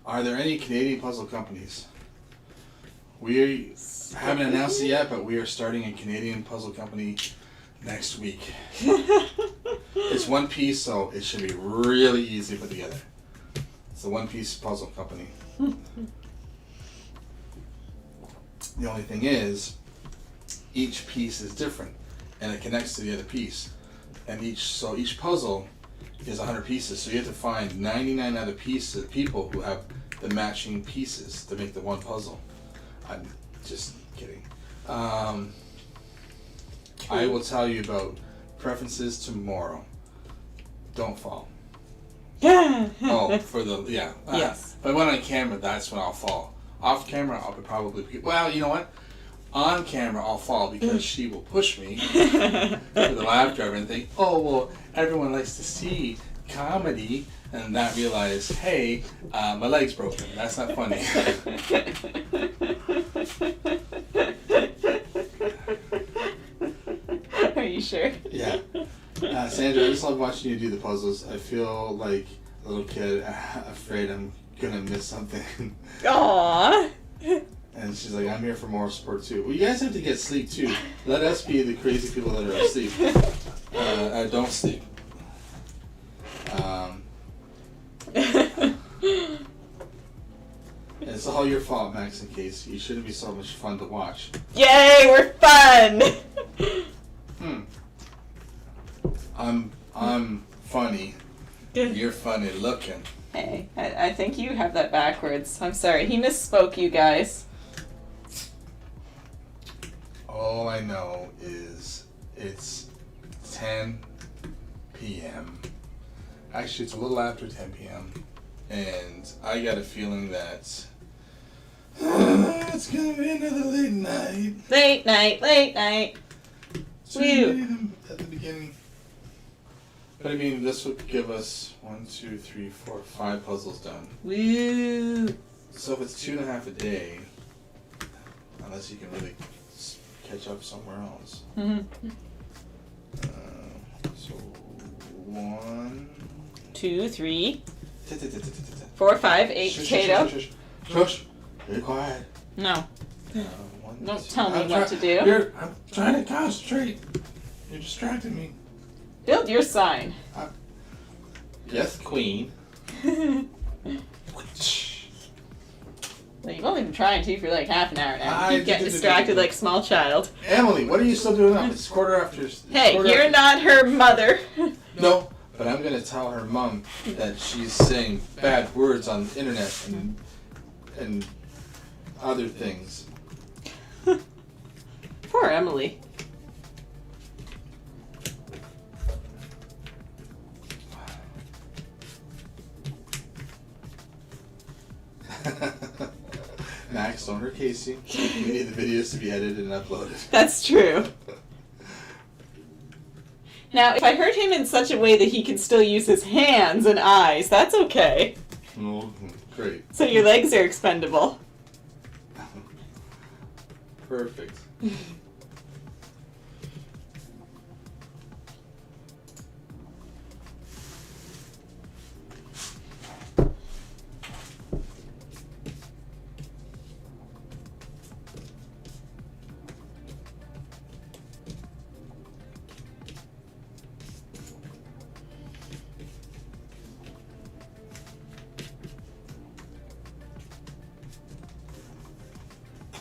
Are there any Canadian puzzle companies? We haven't announced it yet, but we are starting a Canadian puzzle company next week. It's one piece, so it should be really easy to put together. It's a one-piece puzzle company. The only thing is, each piece is different, and it connects to the other piece. And each puzzle is 100 pieces, so you have to find 99 other people who have the matching pieces to make the one puzzle. I'm just kidding. I will tell you about preferences tomorrow. Don't fall. Oh, for the Yes. But when on camera, that's when I'll fall. Off camera, I'll probably. Well, you know what? On camera, I'll fall because she will push me for the laugh driver and think, oh, well, everyone likes to see comedy, and not realize, hey, my leg's broken. That's not funny. Are you sure? Yeah. Sandra, I just love watching you do the puzzles. I feel like a little kid, afraid I'm gonna miss something. Aww. And she's like, I'm here for more support too. Well, you guys have to get sleep too. Let us be the crazy people that are asleep. Don't sleep. It's all your fault, Max and Casey. You shouldn't be so much fun to watch. Yay, we're fun! I'm funny. You're funny looking. Hey, I think you have that backwards. I'm sorry, he misspoke, you guys. All I know is it's 10 p.m. Actually, it's a little after 10 p.m. And I got a feeling that it's gonna be another late night. Late night. So we did them at the beginning. But I mean, this would give us 1, 2, 3, 4, 5 puzzles done. Woo! So if it's 2.5 a day, unless you can really catch up somewhere else. So 1, 2, 3, 4, 5, 8 potato. Shush. Be quiet. No. 1, Don't 2. tell me what to do. I'm trying to concentrate. You're distracting me. Build your sign. Yes, queen. Well, you've only been trying to for like half an hour now. You keep getting distracted like a small child. Emily, what are you still doing up? It's quarter after. Hey, you're not her mother. No, but I'm gonna tell her mom that she's saying bad words on the internet and other things. Poor Emily. Max, don't hurt Casey. We need the videos to be edited and uploaded. That's true. Now, if I hurt him in such a way that he can still use his hands and eyes, that's okay. Oh, great. So your legs are expendable. Perfect.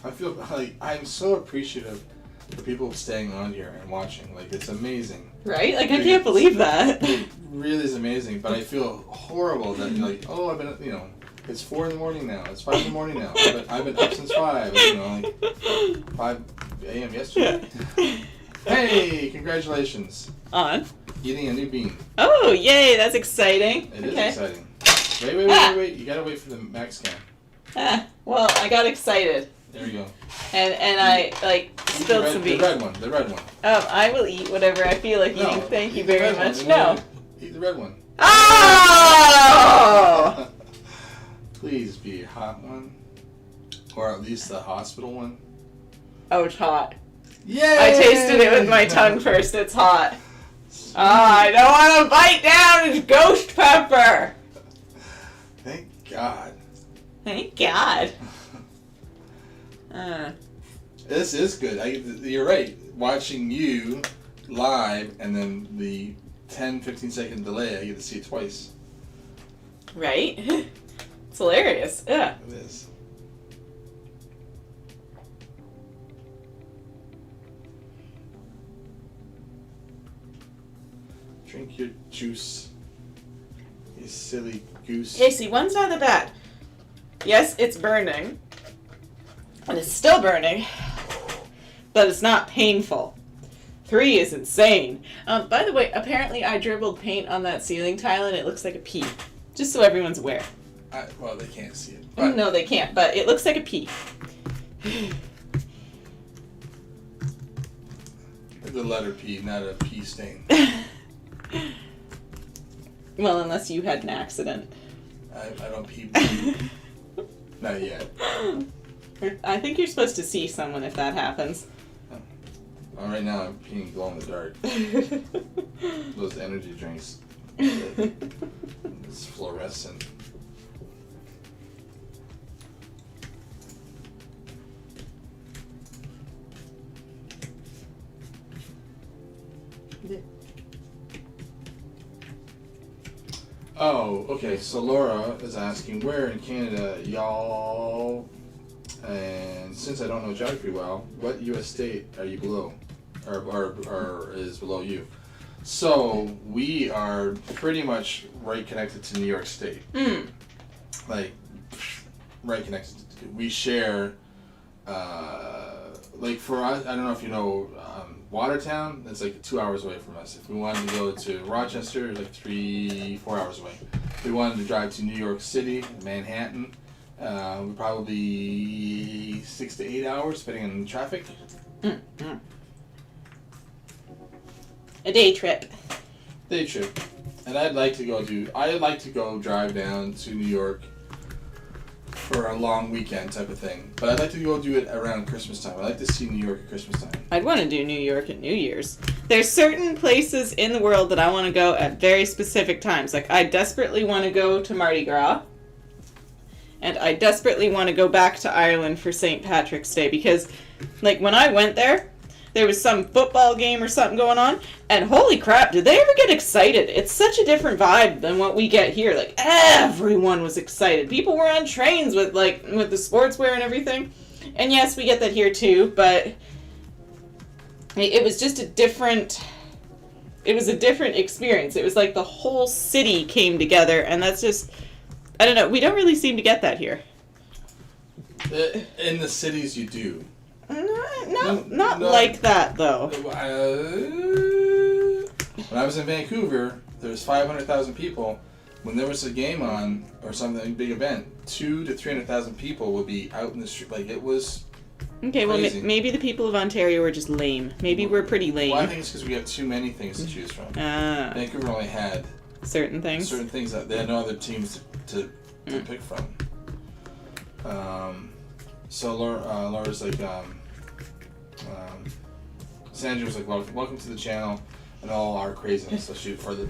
I feel like I'm so appreciative for people staying on here and watching. Like, it's amazing. Right? Like, I can't believe that. It really is amazing, but I feel horrible that you're like, oh, I've been, you know, it's 4 in the morning now. It's 5 in the morning now. I've been up since 5. You know, like 5 a.m. yesterday. Hey, congratulations. On? Eating a new bean. Oh, yay, that's exciting. It is Okay. exciting. Wait. You gotta wait for the max scan. Well, I got excited. There you go. And I, like, Eat spilled the some red, beans. the red one. I will eat whatever I feel like eating. Thank you eat the very red one. much. No. Eat the red one. Oh! Please be a hot one. Or at least the hospital one. Oh, it's hot. Yay! I tasted it with my tongue first. It's hot. I don't want to bite down. It's ghost pepper. Thank God. Thank God. This is good. You're right. Watching you live and then the 10-15 second delay, I get to see it twice. Right? It's hilarious. Yeah. It is. Drink your juice, you silly goose. Casey, one's not that bad. Yes, it's burning. And it's still burning. But it's not painful. 3 is insane. By the way, apparently I dribbled paint on that ceiling tile and it looks like a pea. Just so everyone's aware. Well, they can't see it. But No, they can't, but it looks like a pea. the letter P, not a pea stain. Well, unless you had an accident. I don't pee. Not yet. I think you're supposed to see someone if that happens. Well, right now I'm peeing glow in the dark. Those energy drinks. It's fluorescent. Oh, okay. So Laura is asking, where in Canada, y'all? And since I don't know geography well, what U.S. state are you below, or is below you? So we are pretty much right connected to New York State. Like, right connected. We share, like for us, I don't know if you know, Watertown, that's like 2 hours away from us. If we wanted to go to Rochester, like 3-4 hours away. If we wanted to drive to New York City, Manhattan, we'd probably 6 to 8 hours, depending on traffic. A day trip. Day trip. And I'd like to go drive down to New York for a long weekend type of thing. But I'd like to go do it around Christmas time. I'd like to see New York at Christmas time. I'd want to do New York at New Year's. There's certain places in the world that I want to go at very specific times. Like, I desperately want to go to Mardi Gras. And I desperately want to go back to Ireland for St. Patrick's Day. Because, like, when I went there was some football game or something going on. And holy crap, did they ever get excited? It's such a different vibe than what we get here. Like, everyone was excited. People were on trains with the sportswear and everything. And yes, we get that here too, but it was just a different experience. It was like the whole city came together, and that's just, I don't know, we don't really seem to get that here. In the cities you do. Not like that, though. When I was in Vancouver, there was 500,000 people. When there was a game on or something, big event, 200,000 to 300,000 people would be out in the street. Like, it was Okay, crazy. well, maybe the people of Ontario are just lame. Maybe we're pretty lame. Well, I think it's because we have too many things to choose from. Vancouver only had certain things that they had no other teams to pick from. So Laura's like, Sandra was like, welcome to the channel and all our craziness. So shoot for the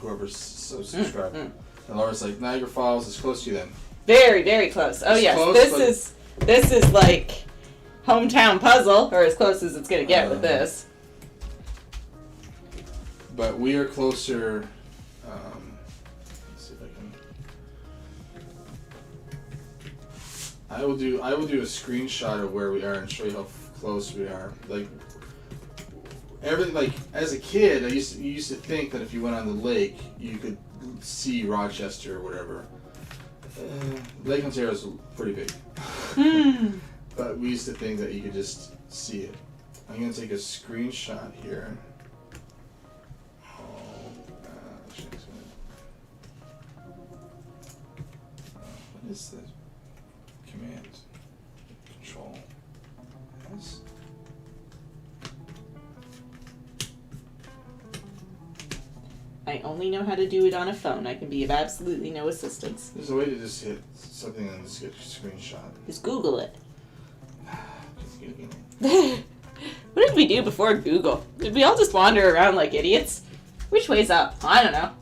whoever's subscribed. And Laura's like, Niagara Falls is close to you then. Very, very close. Oh, yes. Close, this is like hometown puzzle, or as close as it's going to get with this. But we are closer. Let's see if I can. I will do a screenshot of where we are and show you how close we are. Like everything. Like as a kid, you used to think that if you went on the lake, you could see Rochester or whatever. Lake Ontario is pretty big, but we used to think that you could just see it. I'm gonna take a screenshot here. What is the command? Control S. I only know how to do it on a phone. I can be of absolutely no assistance. There's a way to just hit something and just get your screenshot. Just Google it. Just Google it. What did we do before Google? Did we all just wander around like idiots? Which way's up? I don't know.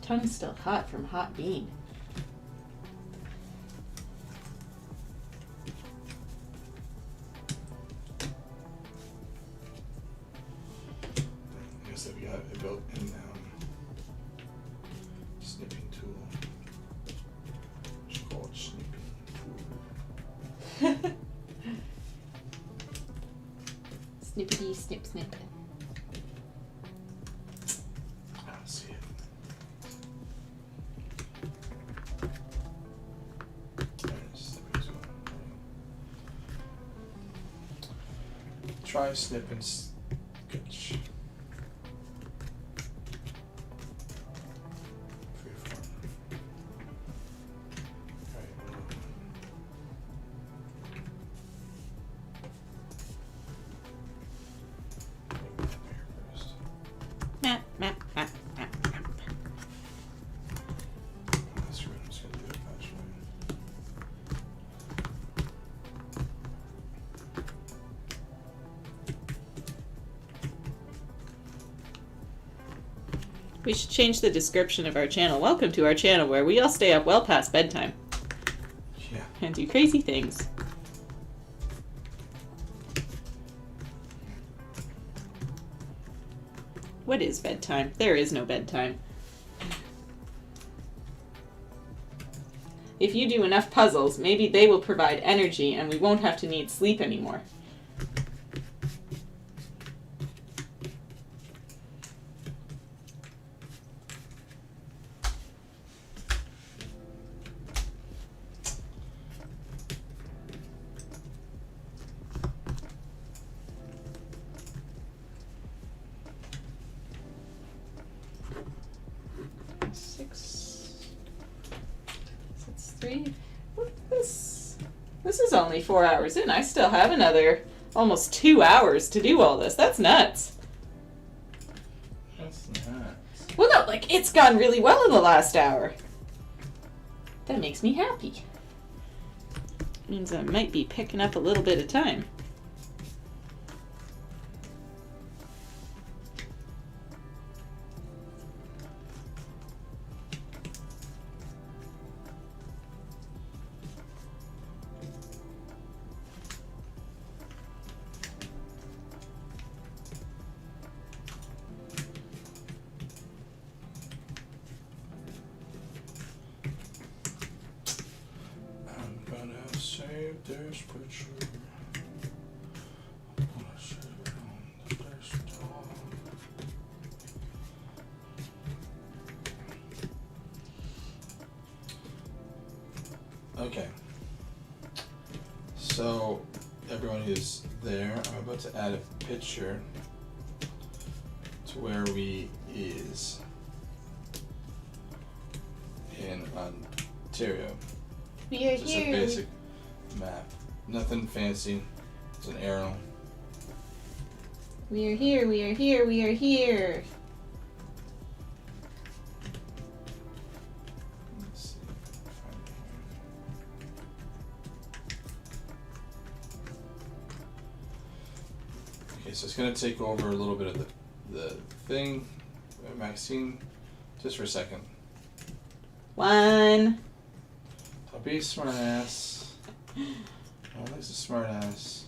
Tongue's still hot from hot bean. I guess that we got it built in snipping tool. Just call it snipping tool. Snippity snip snip. I don't see it. Try snip and sketch. 3 or 4. Alright. Make that bigger first. Map, map, map, map, map. That's good. I'm just gonna do it naturally. We should change the description of our channel. Welcome to our channel where we all stay up well past bedtime Yeah. and do crazy things. What is bedtime? There is no bedtime. If you do enough puzzles, maybe they will provide energy and we won't have to need sleep anymore. This is only 4 hours in. I still have another almost 2 hours to do all this. That's nuts. That's nuts. Well, no, like, it's gone really well in the last hour. That makes me happy. Means I might be picking up a little bit of time. Save this picture. I'm gonna save it on the desktop. Okay. So, everyone who's there, I'm about to add a picture to where we is in Ontario. We are Just a basic map. Nothing fancy. It's an arrow. We are here, we are here, we are here. Let's see if I can find Okay, so it's gonna take over a little bit of the thing, Maxine, just for a second. 1. Don't be a smart ass. No one likes a smart ass.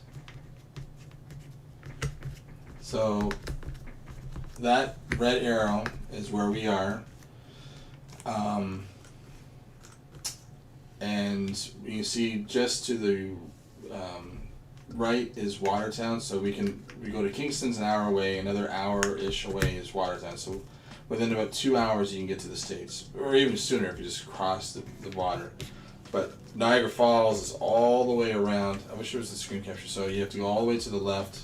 So that red arrow is where we are. And you see just to the right is Watertown, so we go to Kingston's an hour away, another hour-ish away is Watertown. So within about 2 hours you can get to the States, or even sooner if you just cross the water. But Niagara Falls is all the way around. I wish there was a screen capture. So you have to go all the way to the left,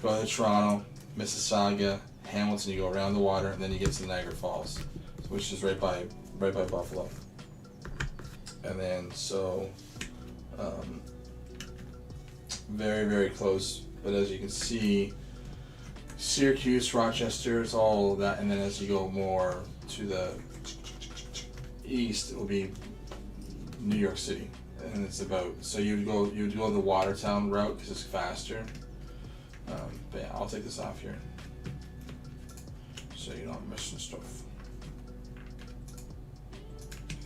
go to Toronto, Mississauga, Hamilton, you go around the water, and then you get to Niagara Falls, which is right by Buffalo. And then very, very close. But as you can see, Syracuse, Rochester, it's all of that. And then as you go more to the east, it will be New York City. And it's about, so you'd go the Watertown route because it's faster. But yeah, I'll take this off here so you're not missing stuff.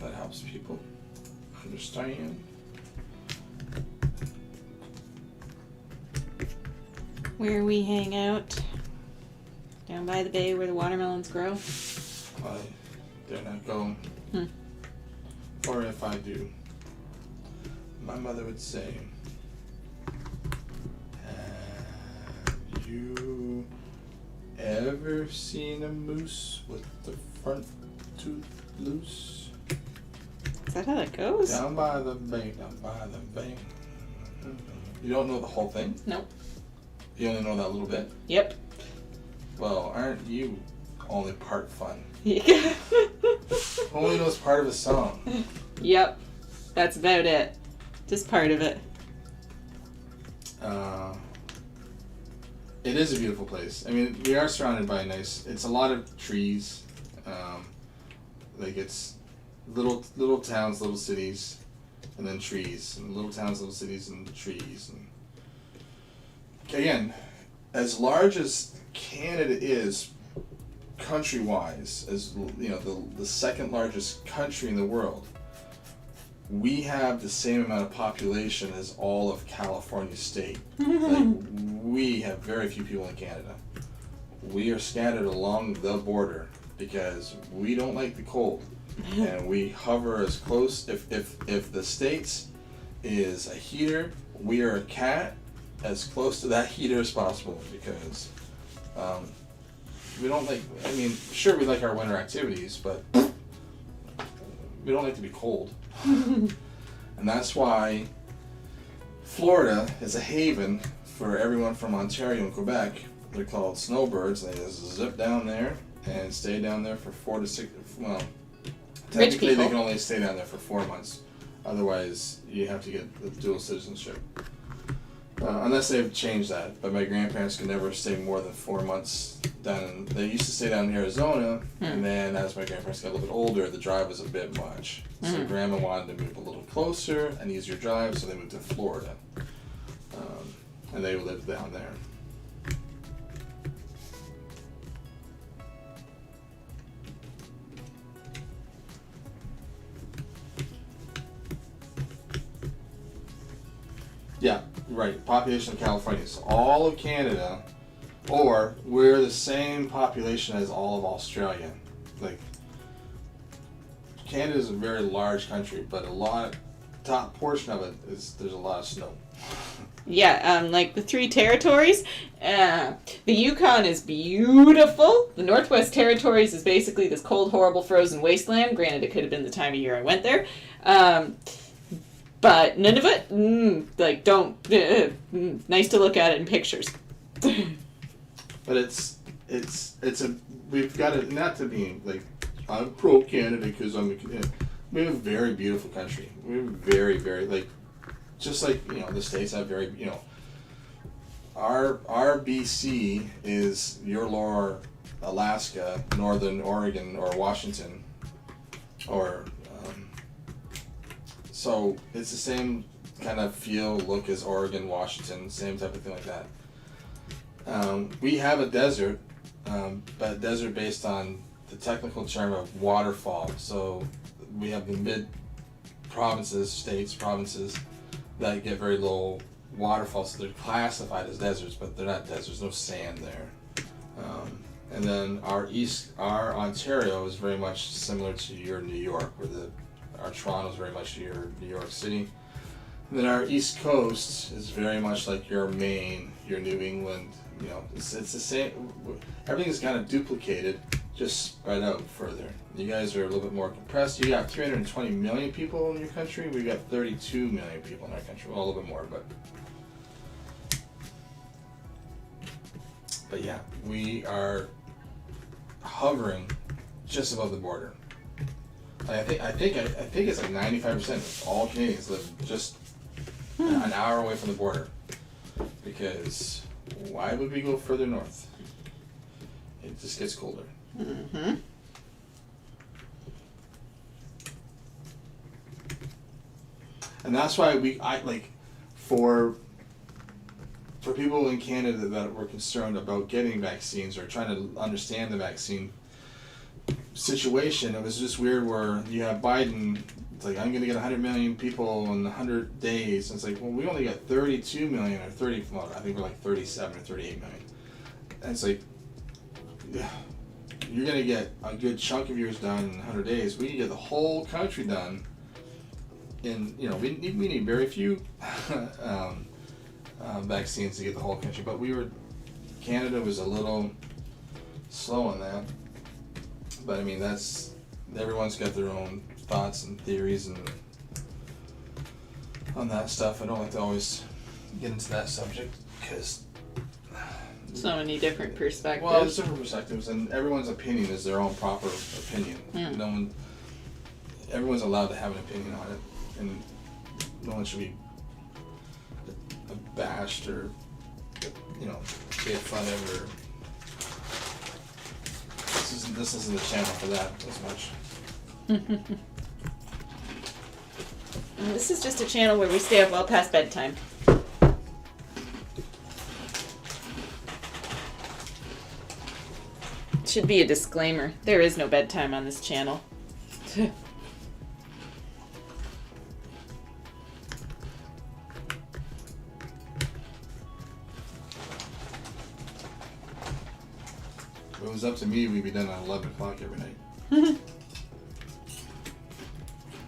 That helps people understand. Where we hang out. Down by the bay where the watermelons grow. I dare not go. Or if I do, my mother would say, have you ever seen a moose with the front tooth loose? Is that how that goes? Down by the bay, down by the bay. You don't know the whole thing? Nope. You only know that little bit? Yep. Well, aren't you only part fun? Yeah. Only knows part of a song. Yep. That's about it. Just part of it. It is a beautiful place. I mean, we are surrounded by it's a lot of trees. Like it's little towns, little cities, and then trees, and little towns, little cities, and trees. And again, as large as Canada is, country-wise, as you know, the second largest country in the world, we have the same amount of population as all of California state. Like, we have very few people in Canada. We are scattered along the border because we don't like the cold, and we hover as close. If the States is a heater, we are a cat, as close to that heater as possible because we don't like. I mean, sure, we like our winter activities, but we don't like to be cold. And that's why Florida is a haven for everyone from Ontario and Quebec. They're called snowbirds. They just zip down there and stay down there for 4 to 6. Well, technically they can only stay down there for 4 months. Otherwise, you have to get the dual citizenship. Unless they've changed that. But my grandparents could never stay more than 4 months down. They used to stay down in Arizona, and then as my grandparents got a little bit older, the drive was a bit much. So Grandma wanted to move a little closer, an easier drive, so they moved to Florida. And they lived down there. Yeah, right. Population of California is all of Canada, or we're the same population as all of Australia. Like, Canada is a very large country, but top portion of it is there's a lot of snow. Yeah, like the 3 territories. The Yukon is beautiful. The Northwest Territories is basically this cold, horrible, frozen wasteland. Granted, it could have been the time of year I went there. But none of it, nice to look at it in pictures. But we've got it, not to be like, I'm pro Canada because we have a very beautiful country. We have very, very, like, just like, the States have very, our BC is your lower Alaska, northern Oregon, or Washington, or, so it's the same kind of feel, look as Oregon, Washington, same type of thing like that. We have a desert, but a desert based on the technical term of waterfall. So we have the mid provinces that get very low waterfalls. So they're classified as deserts, but they're not deserts. There's no sand there. And then our Ontario is very much similar to your New York, where our Toronto is very much your New York City. And then our East Coast is very much like your Maine, your New England. You know, it's the same. Everything's kind of duplicated, just spread out further. You guys are a little bit more compressed. You got 320 million people in your country. We got 32 million people in our country. Well, a little bit more, but yeah, we are hovering just above the border. I think it's like 95% of all Canadians live just an hour away from the border. Because why would we go further north? It just gets colder. Mm-hmm. And that's why for people in Canada that were concerned about getting vaccines or trying to understand the vaccine situation, it was just weird where you have Biden, it's like, I'm going to get 100 million people in 100 days. And it's like, well, we only got 32 million or 30, well, I think we're like 37 or 38 million. And it's like, yeah, you're going to get a good chunk of yours done in 100 days. We can get the whole country done in, you know, we need very few vaccines to get the whole country, but Canada was a little slow on that. But I mean, everyone's got their own thoughts and theories and on that stuff. I don't like to always get into that subject because So many different perspectives. well, there's different perspectives, and everyone's opinion is their own proper opinion. Everyone's allowed to have an opinion on it, and no one should be bashed or, you know, made fun of, or this isn't the channel for that as much. This is just a channel where we stay up well past bedtime. Should be a disclaimer. There is no bedtime on this channel. If it was up to me, we'd be done at 11 o'clock every night.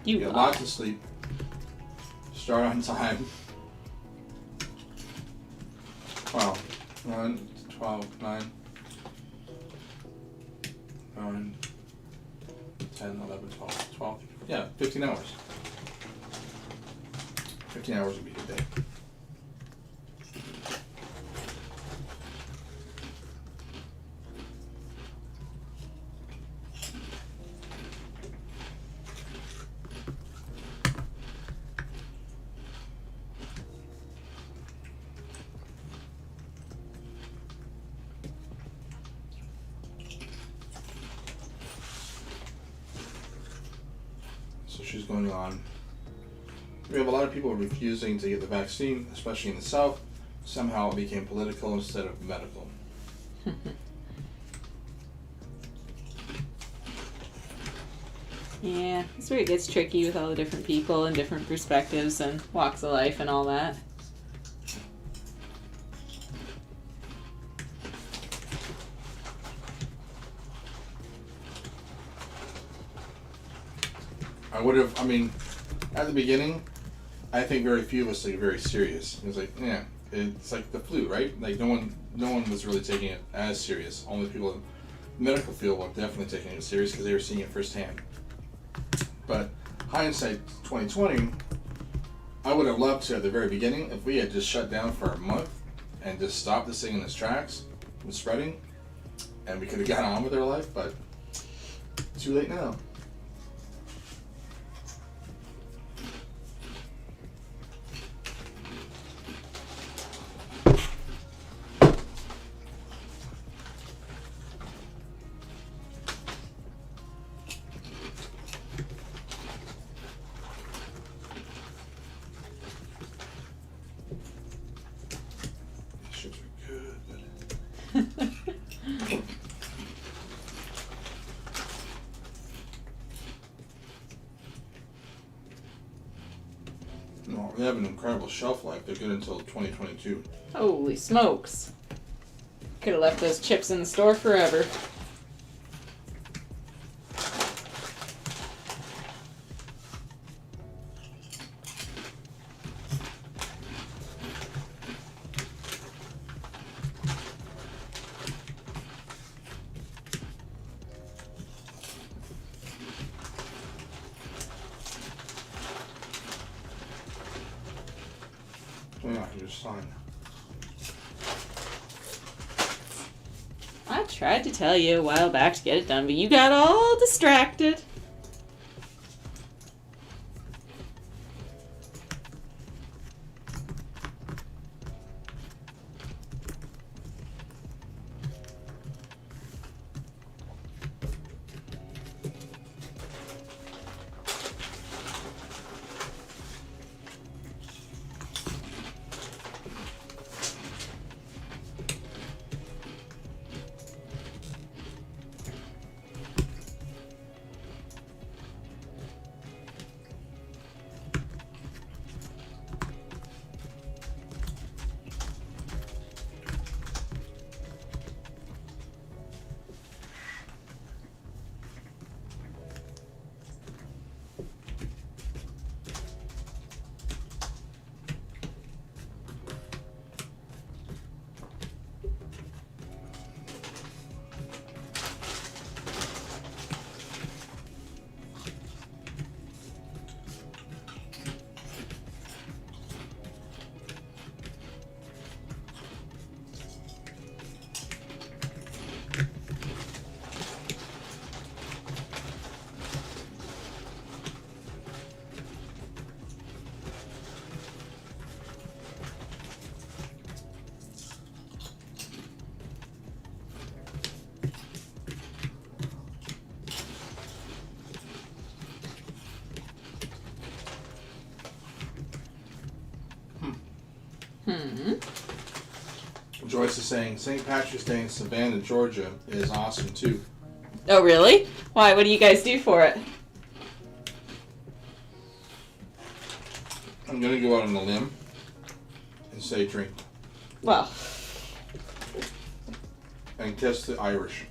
You Get are. lots of sleep. Start on time. 12, 9, 9, 10, 11, 12. Yeah, 15 hours. 15 hours would be a good day. So she's going on. We have a lot of people refusing to get the vaccine, especially in the South. Somehow it became political instead of medical. Yeah, that's where it gets tricky with all the different people and different perspectives and walks of life and all that. At the beginning, I think very few of us took it very serious. It was like, yeah, it's like the flu, right? Like no one was really taking it as serious. Only people in the medical field were definitely taking it serious because they were seeing it firsthand. But hindsight 2020, I would have loved to at the very beginning if we had just shut down for a month and just stopped this thing in its tracks from spreading, and we could have gotten on with our life. But too late now. Ships are good, but have an incredible shelf life. They're good until 2022. Holy smokes. Could have left those chips in the store forever. Yeah, just sign. I tried to tell you a while back to get it done, but you got all distracted. Joyce is saying St. Patrick's Day in Savannah, Georgia is awesome too. Oh, really? Why? What do you guys do for it? I'm gonna go out on a limb and say drink Well. and test the Irish.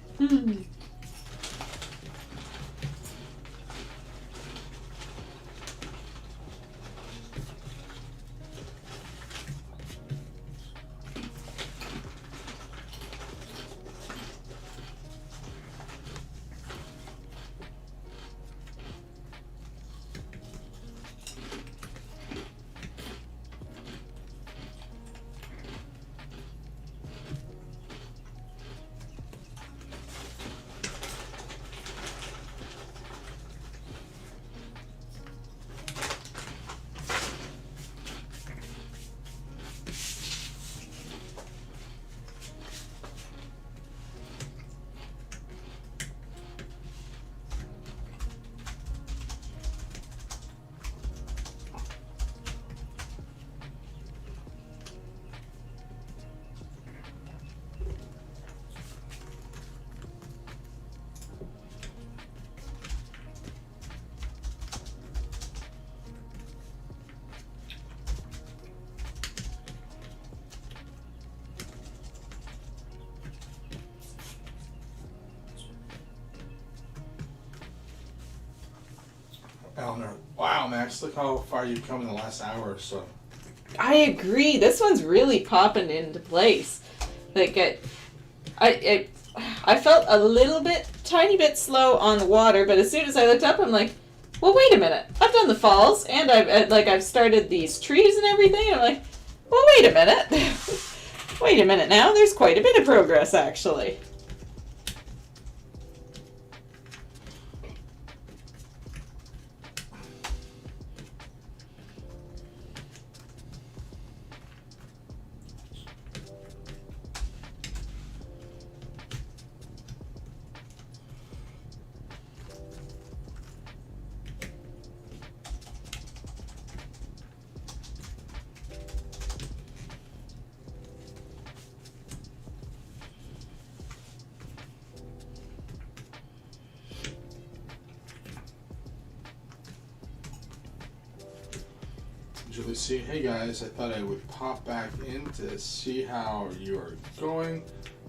Eleanor, wow, Max, look how far you've come in the last hour or so. I agree. This one's really popping into place. Like I felt a little bit, tiny bit slow on the water, but as soon as I looked up, I'm like, well, wait a minute. I've done the falls, and I've started these trees and everything. And I'm like, well, wait a minute. Wait a minute now. There's quite a bit of progress, actually. Julie C. Hey guys, I thought I would pop back in to see how you are going.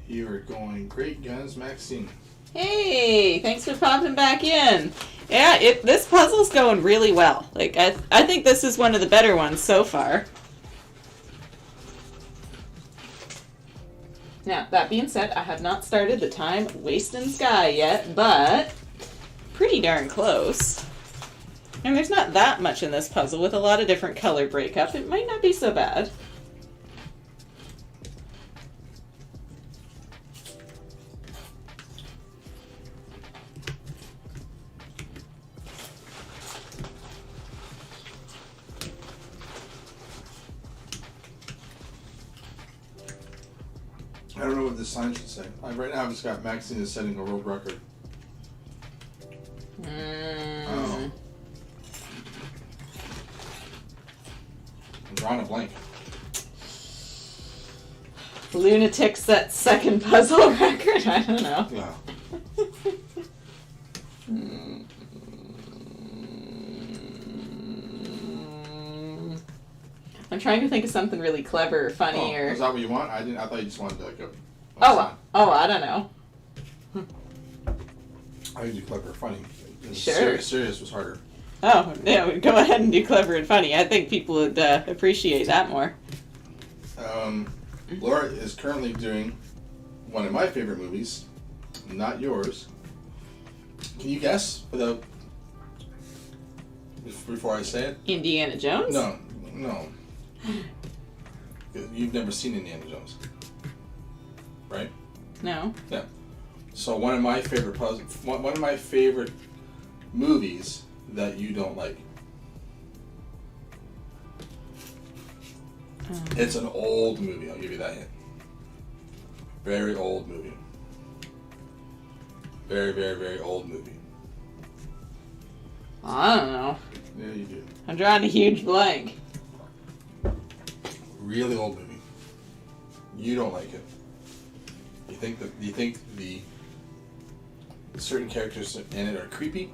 You are going great, guns, Maxine. Hey, thanks for popping back in. Yeah, this puzzle's going really well. Like, I think this is one of the better ones so far. Now, that being said, I have not started the Time Wasting Sky yet, but pretty darn close. And there's not that much in this puzzle with a lot of different color breakup. It might not be so bad. I don't know what this sign should say. Right now I've just got Maxine is setting a world record. Oh. I'm drawing a blank. Lunatic set second puzzle record? I don't know. Yeah. I'm trying to think of something really clever or funny or... Is that what you want? I thought you just wanted like a Oh, I don't know. I could do clever or funny. Sure. Serious was harder. Oh, yeah, go ahead and do clever and funny. I think people would appreciate that more. Laura is currently doing one of my favorite movies, not yours. Can you guess without before I say it? Indiana Jones? No. You've never seen Indiana Jones, right? No. Yeah. So one of my favorite movies that you don't like. It's an old movie. I'll give you that hint. Very old movie. Very, very, very old movie. I don't know. Yeah, you do. I'm drawing a huge blank. Really old movie. You don't like it. You think the certain characters in it are creepy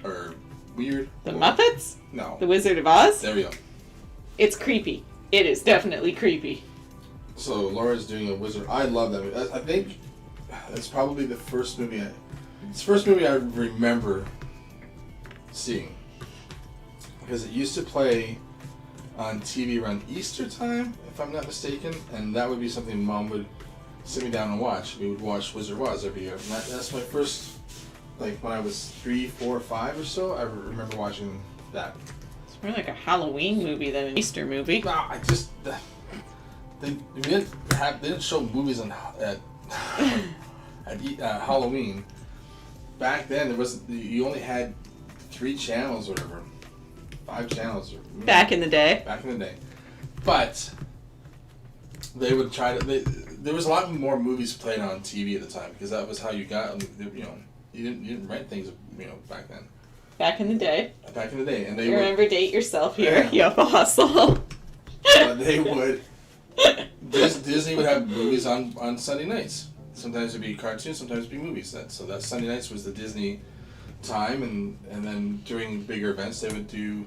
or weird? The Muppets? No. The Wizard of Oz? There we go. It's creepy. It is definitely creepy. So Laura's doing a wizard. I love that movie. I think it's probably the first movie I remember seeing, because it used to play on TV around Easter time, if I'm not mistaken, and that would be something Mom would sit me down and watch. We would watch Wizard of Oz every year. And that's my first, like when I was 3, 4, 5 or so. I remember watching that. It's more like a Halloween movie than an Easter movie. No, I just they didn't show movies at Halloween. Back then, you only had 3 channels or whatever, 5 channels. Back in the day. Back in the day, but they would try to. There was a lot more movies played on TV at the time because that was how you got. You didn't rent things. Back then. Back in the day. Back in the day, and they remember, date yourself here. You have a hustle. They would. Disney would have movies on Sunday nights. Sometimes it'd be cartoons, sometimes it'd be movies. So that Sunday nights was the Disney time, and then during bigger events they would do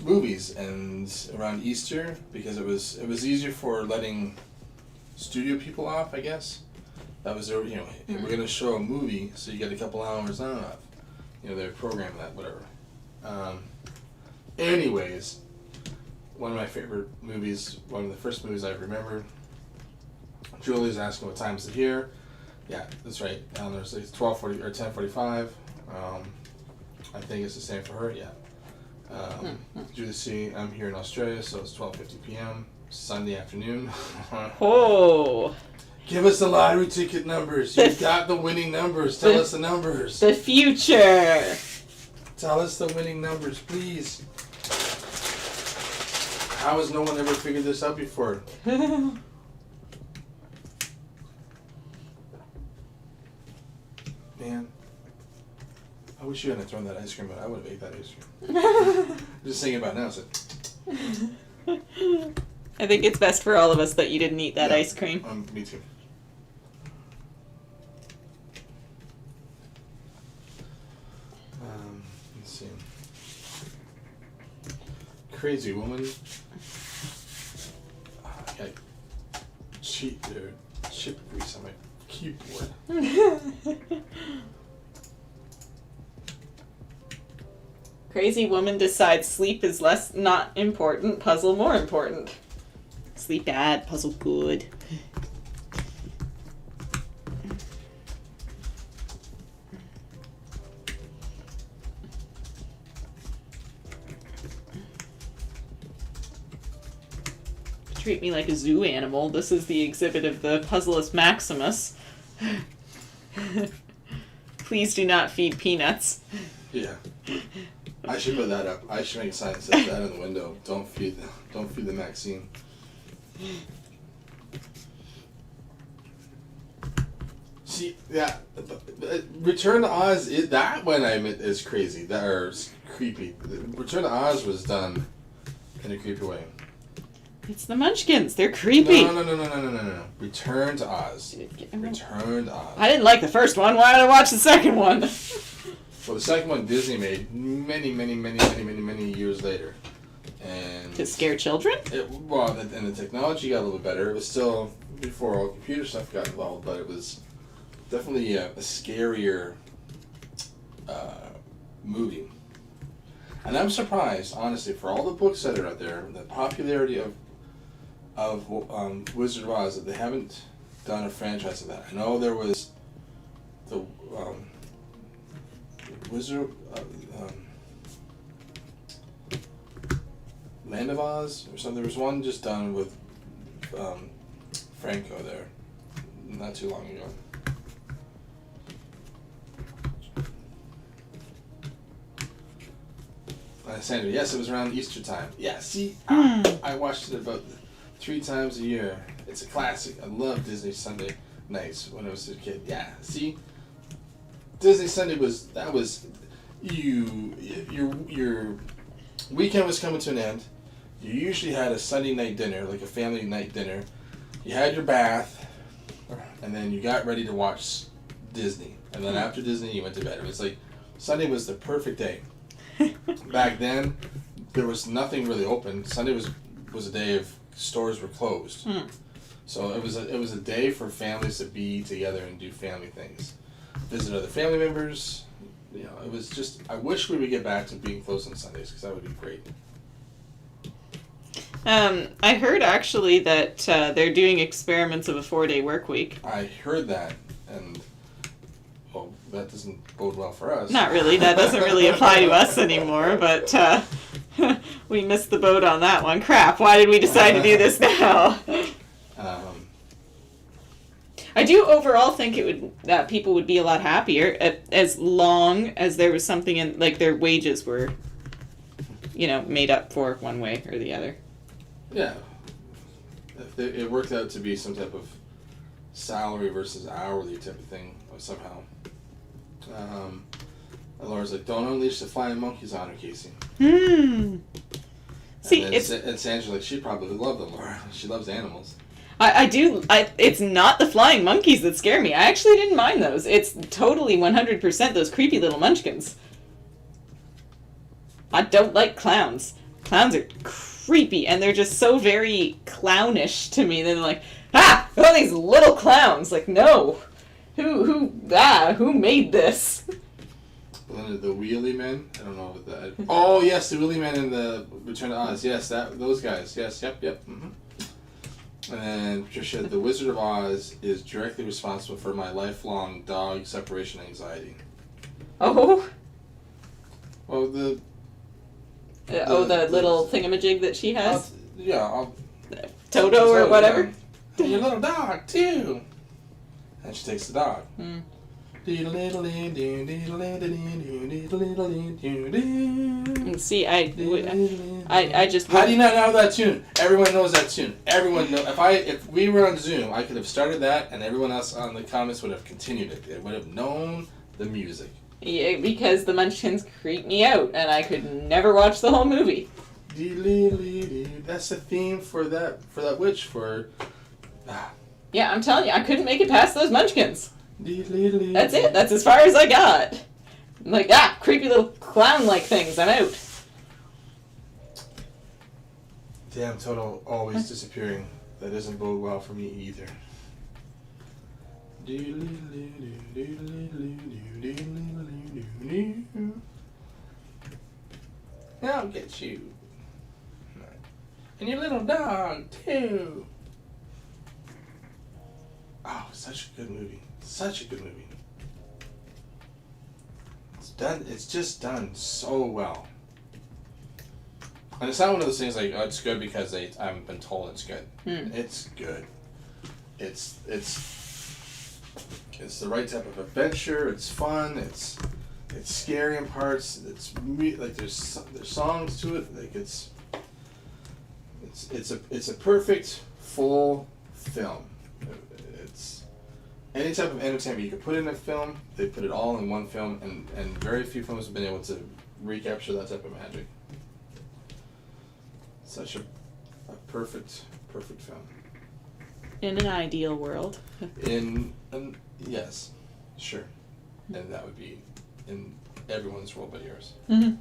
movies. And around Easter, because it was easier for letting studio people off, I guess. That was their, we're gonna show a movie, so you get a couple hours off. They program that, whatever. Anyways, one of my favorite movies, one of the first movies I remember. Julie's asking what time is it here? Yeah, that's right. There's like 12:40 or 10:45. I think it's the same for her. Yeah. Julie C. I'm here in Australia, so it's 12:50 p.m. Sunday afternoon. Oh. Give us the lottery ticket numbers. You got the winning numbers. Tell us the numbers. The future. Tell us the winning numbers, please. How has no one ever figured this out before? Man, I wish you hadn't thrown that ice cream out. I would have ate that ice cream. Just thinking about it now, I think it's best for all of us that you didn't eat that ice cream. Me too. Let's see. crazy woman. I got cheap chip grease on my keyboard. Crazy woman decides sleep is less not important, puzzle more important. Sleep bad, puzzle good. Treat me like a zoo animal. This is the exhibit of the Puzzleus Maximus. Please do not feed peanuts. Yeah. I should put that up. I should make a sign that says that in the window. Don't feed the Maxine. See, yeah, Return to Oz. That one I admit is crazy. That or creepy. Return to Oz was done in a creepy way. It's the Munchkins. They're creepy. No. Return to Oz. Return to Oz. I didn't like the first one. Why did I watch the second one? Well, the second one Disney made many years later, and To scare children? and the technology got a little better. It was still before all computer stuff got involved, but it was definitely a scarier movie. And I'm surprised, honestly, for all the books that are out there, the popularity of Wizard of Oz, that they haven't done a franchise of that. I know there was the Wizard Land of Oz or something. There was one just done with Franco there not too long ago. Sandra, yes, it was around Easter time. Yeah, see, I watched it about 3 times a year. It's a classic. I love Disney Sunday nights when I was a kid. Yeah, see, Disney Sunday was your weekend was coming to an end. You usually had a Sunday night dinner, like a family night dinner. You had your bath, and then you got ready to watch Disney. And then after Disney, you went to bed. It was like Sunday was the perfect day. Back then, there was nothing really open. Sunday was a day of stores were closed. So it was a day for families to be together and do family things, visit other family members. You know, it was just. I wish we would get back to being closed on Sundays because that would be great. I heard actually that they're doing experiments of a 4-day work week. I heard that, and well, that doesn't bode well for us. Not really. That doesn't really apply to us anymore, but we missed the boat on that one. Crap, why did we decide to do this now? I do overall think that people would be a lot happier as long as there was something in, like, their wages were, made up for one way or the other. Yeah. If it worked out to be some type of salary versus hourly type of thing somehow. And Laura's like, don't unleash the flying monkeys on her, Casey. See, and Sandra's like, she probably would love them, Laura. She loves animals. I do. It's not the flying monkeys that scare me. I actually didn't mind those. It's totally 100% those creepy little munchkins. I don't like clowns. Clowns are creepy, and they're just so very clownish to me. They're like, all these little clowns. Like, no. Who made this? The Wheelie Men? I don't know what that. Oh, yes, the Wheelie Men in the Return to Oz. Yes, those guys. Yes, yep. Mm-hmm. And then Patricia, the Wizard of Oz is directly responsible for my lifelong dog separation anxiety. Oh. Well, the little thingamajig that she has? Toto or whatever? Your little dog, too. And she takes the dog. See, I just... How do you not know that tune? Everyone knows that tune. Everyone knows. If we were on Zoom, I could have started that, and everyone else on the comments would have continued it. They would have known the music. Yeah, because the Munchkins creep me out, and I could never watch the whole movie. That's the theme for that witch Yeah, I'm telling you, I couldn't make it past those Munchkins. That's it. That's as far as I got. I'm like, creepy little clown-like things. I'm out. Damn total always disappearing. That doesn't bode well for me either. I'll get you. And your little dog too. Oh, such a good movie. Such a good movie. It's just done so well. And it's not one of those things like, oh, it's good because I've been told it's good. It's good. It's the right type of adventure. It's fun. It's scary in parts. Like there's songs to it. Like it's a perfect full film. It's any type of entertainment you could put in a film. They put it all in one film, and very few films have been able to recapture that type of magic. Such a perfect film. In an ideal world. Yes, sure, and that would be in everyone's world but yours. Mm-hmm.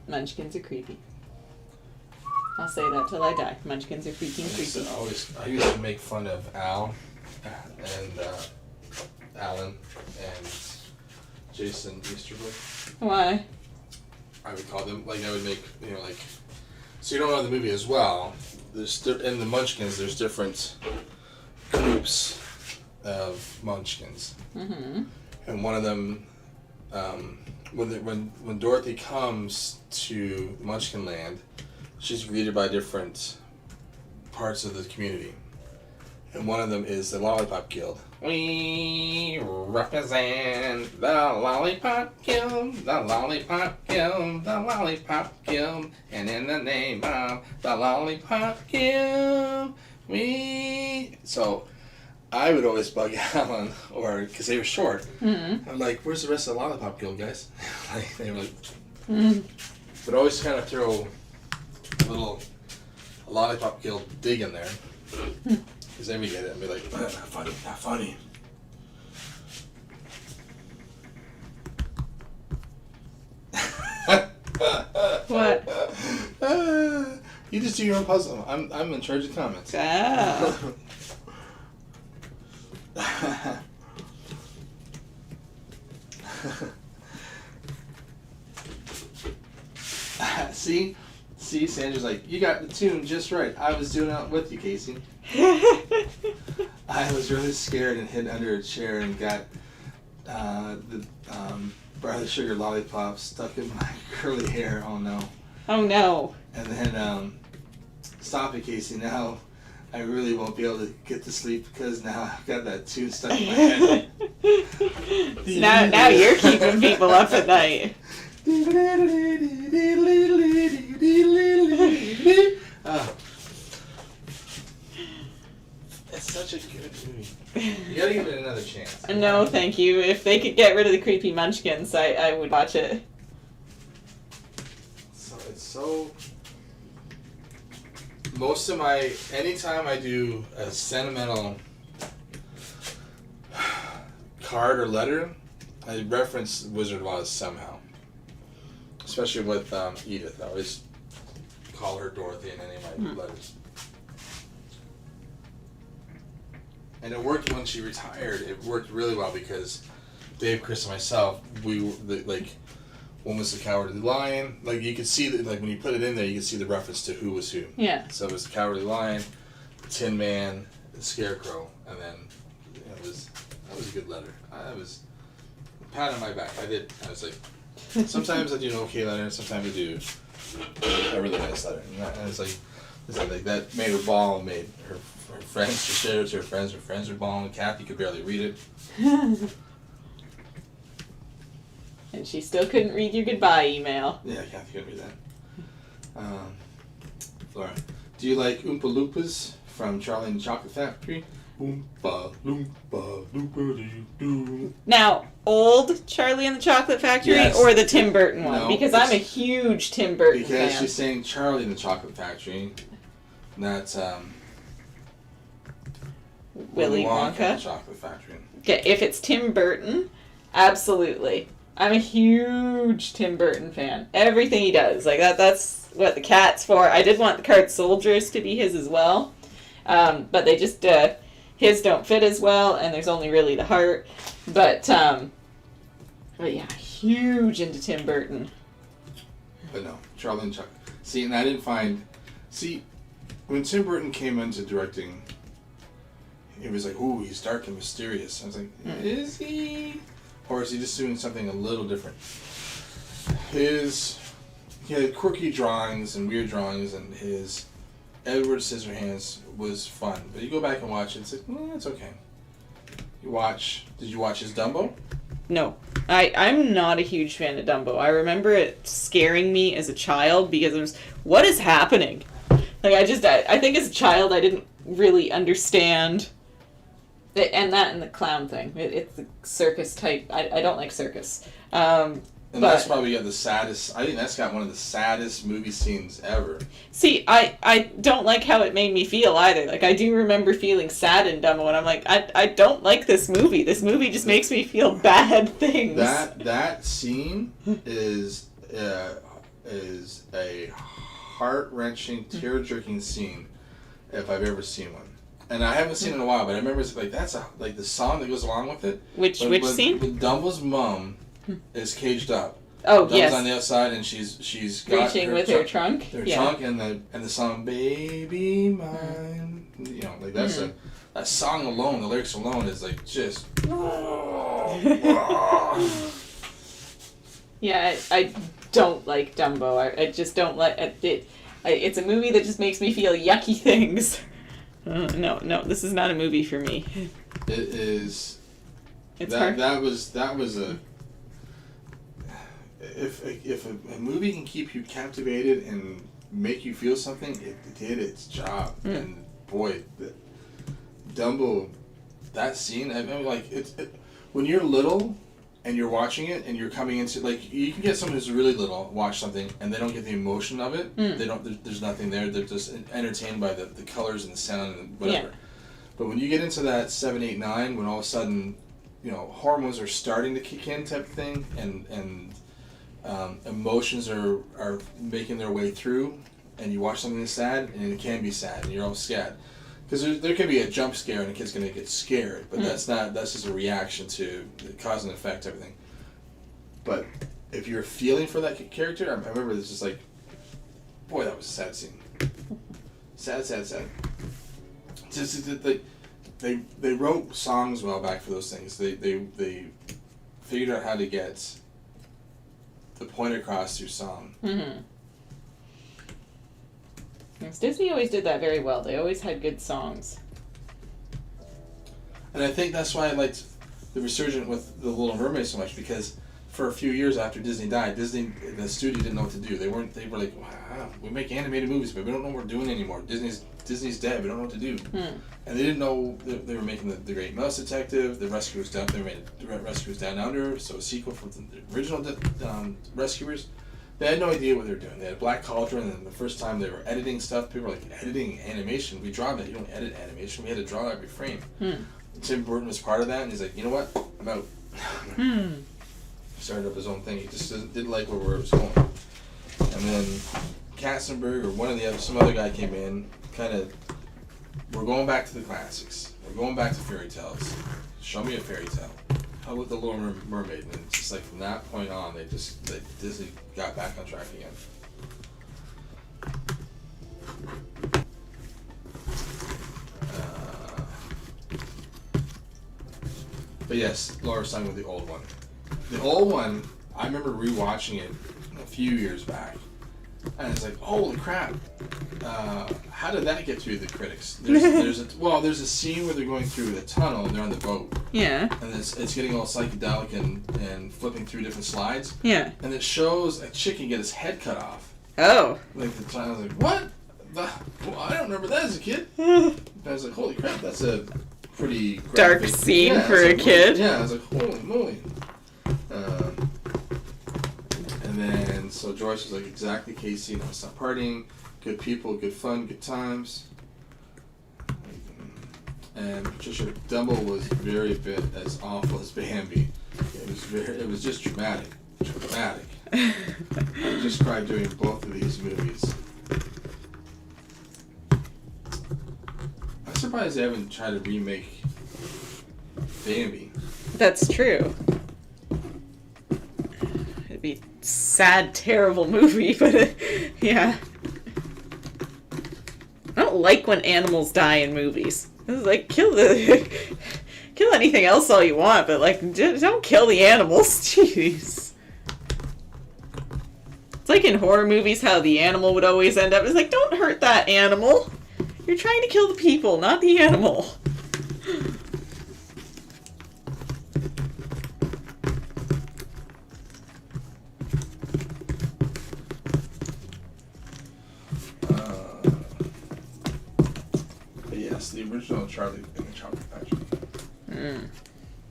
Munchkins are creepy. I'll say that till I die. Munchkins are freaking creepy. I used to make fun of Al and Alan and Jason Easterbrook. Why? I would call them, I would make, so you don't know the movie as well. In the Munchkins, there's different groups of Munchkins. Mm-hmm. And one of them, when Dorothy comes to Munchkin Land, she's greeted by different parts of the community. And one of them is the Lollipop Guild. We represent the Lollipop Guild, the Lollipop Guild, the Lollipop Guild. And in the name of the Lollipop Guild, we... So I would always bug Alan, because they were short. Mm-hmm. I'm like, where's the rest of the Lollipop Guild, guys? They were like... Mm-hmm. But always kind of throw a Lollipop Guild dig in there. Because then we get it and be like, not funny, not funny. What? You just do your own puzzle. I'm in charge of comments. Ah. See, Sandra's like, you got the tune just right. I was doing it with you, Casey. I was really scared and hid under a chair and got the Barley Sugar lollipop stuck in my curly hair. Oh no. Oh no. And then, stop it, Casey. Now I really won't be able to get to sleep because now I've got that tune stuck in my head. So now you're keeping people up at night. It's such a good movie. You gotta give it another chance. No, thank you. If they could get rid of the creepy Munchkins, I would watch it. So it's so... anytime I do a sentimental card or letter, I reference Wizard of Oz somehow. Especially with Edith. I always call her Dorothy in any of my letters. And it worked when she retired. It worked really well because Dave, Chris, and myself, we were one was the Cowardly Lion. Like you could see that, like when you put it in there, you could see the reference to who was who. Yeah. So it was the Cowardly Lion, the Tin Man, the Scarecrow, and then that was a good letter. I was pat on my back. I was like, sometimes I do an okay letter, and sometimes I do a really nice letter. And it's like that made her bawl, and made her friends, she shared it to her friends were bawling. Kathy could barely read it. And she still couldn't read your goodbye email. Yeah, Kathy couldn't read that. Laura, do you like Oompa Loompas from Charlie and the Chocolate Factory? Oompa Loompa Loompa-doo-doo. Now, old Charlie and the Chocolate Factory Yes. or the Tim Burton one? No, because I'm a huge Tim Burton fan. Because she's saying Charlie and the Chocolate Factory. That's Willy and the Wonka. Chocolate Factory. Okay, if it's Tim Burton, absolutely. I'm a huge Tim Burton fan. Everything he does, like that's what the cat's for. I did want the card Soldiers to be his as well, but they just his don't fit as well, and there's only really the heart. But yeah, huge into Tim Burton. But no, Charlie and Chuck. See, and I didn't find. See, when Tim Burton came into directing, it was like, ooh, he's dark and mysterious. I was like, is he? Or is he just doing something a little different? He had quirky drawings and weird drawings, and his Edward Scissorhands was fun. But you go back and watch it, it's like, it's okay. Did you watch his Dumbo? No. I'm not a huge fan of Dumbo. I remember it scaring me as a child because it was, what is happening? Like, I think as a child I didn't really understand it, and the clown thing. It's the circus type. I don't like circus. And that's probably got the saddest, I think that's got one of the saddest movie scenes ever. See, I don't like how it made me feel either. Like, I do remember feeling sad in Dumbo, and I'm like, I don't like this movie. This movie just makes me feel bad things. That scene is a heart-wrenching, tear-jerking scene if I've ever seen one. And I haven't seen it in a while, but I remember it's like, that's like the song that goes along with it. Which scene? When Dumbo's mom is caged up. Oh, Dumbo's yes. on the outside, and she's got reaching with her trunk. Her trunk, and the song "Baby Mine." You know, like that's that song alone. The lyrics alone is like just. Yeah, I don't like Dumbo. I just don't like it. It's a movie that just makes me feel yucky things. No, this is not a movie for me. It is. It's that hard. that was a. If a movie can keep you captivated and make you feel something, it did its job. And boy, Dumbo, that scene. I mean, like when you're little and you're watching it and you're coming into, like, you can get someone who's really little watch something and they don't get the emotion of it. They don't. There's nothing there. They're just entertained by the colors and the sound and whatever. Yeah. But when you get into that 7, 8, 9, when all of a sudden, you know, hormones are starting to kick in, type of thing, and emotions are making their way through, and you watch something that's sad, and it can be sad, and you're all scared. Because there can be a jump scare, and a kid's going to get scared, but that's just a reaction to the cause and effect, everything. But if you're feeling for that character, I remember this is like, boy, that was a sad scene. Sad. Just they wrote songs well back for those things. They figured out how to get the point across through song. Yes, Disney always did that very well. They always had good songs. And I think that's why I liked the resurgence with The Little Mermaid so much, because for a few years after Disney died, the studio didn't know what to do. They were like, wow, we make animated movies, but we don't know what we're doing anymore. Disney's dead. We don't know what to do. And they didn't know they were making the Great Mouse Detective, The Rescuers Down. They made Rescuers Down Under, so a sequel from the original Rescuers. They had no idea what they were doing. They had Black Cauldron, and the first time they were editing stuff, people were like, editing animation? We draw that. You don't edit animation. We had to draw every frame. Tim Burton was part of that, and he's like, you know what? I'm out. Started up his own thing. He just didn't like where it was going. And then Katzenberg or some other guy came in, kind of, we're going back to the classics. We're going back to fairy tales. Show me a fairy tale. How about The Little Mermaid? And it's just like from that point on, Disney got back on track again. But yes, Laura's talking with the old one. The old one, I remember rewatching it a few years back, and it's like, holy crap! How did that get through the critics? There's a scene where they're going through the tunnel and they're on the boat. Yeah. And it's getting all psychedelic and flipping through different slides. Yeah. And it shows a chicken get his head cut off. Oh. Like the time, I was like, what? Well, I don't remember that as a kid. And I was like, holy crap, that's a pretty dark scene for a kid. Yeah, I was like, holy moly. And then, so Joyce was like, exactly, Casey, no, stop partying, good people, good fun, good times. And Patricia, Dumbo was very bit as awful as Bambi. It was just dramatic. I just cried during both of these movies. I'm surprised they haven't tried to remake Bambi. That's true. It'd be a sad, terrible movie, but yeah. I don't like when animals die in movies. It's like, kill anything else all you want, but like, don't kill the animals. Jeez. It's like in horror movies how the animal would always end up. It's like, don't hurt that animal. You're trying to kill the people, not the animal. But yes, the original Charlie and the Chocolate Factory.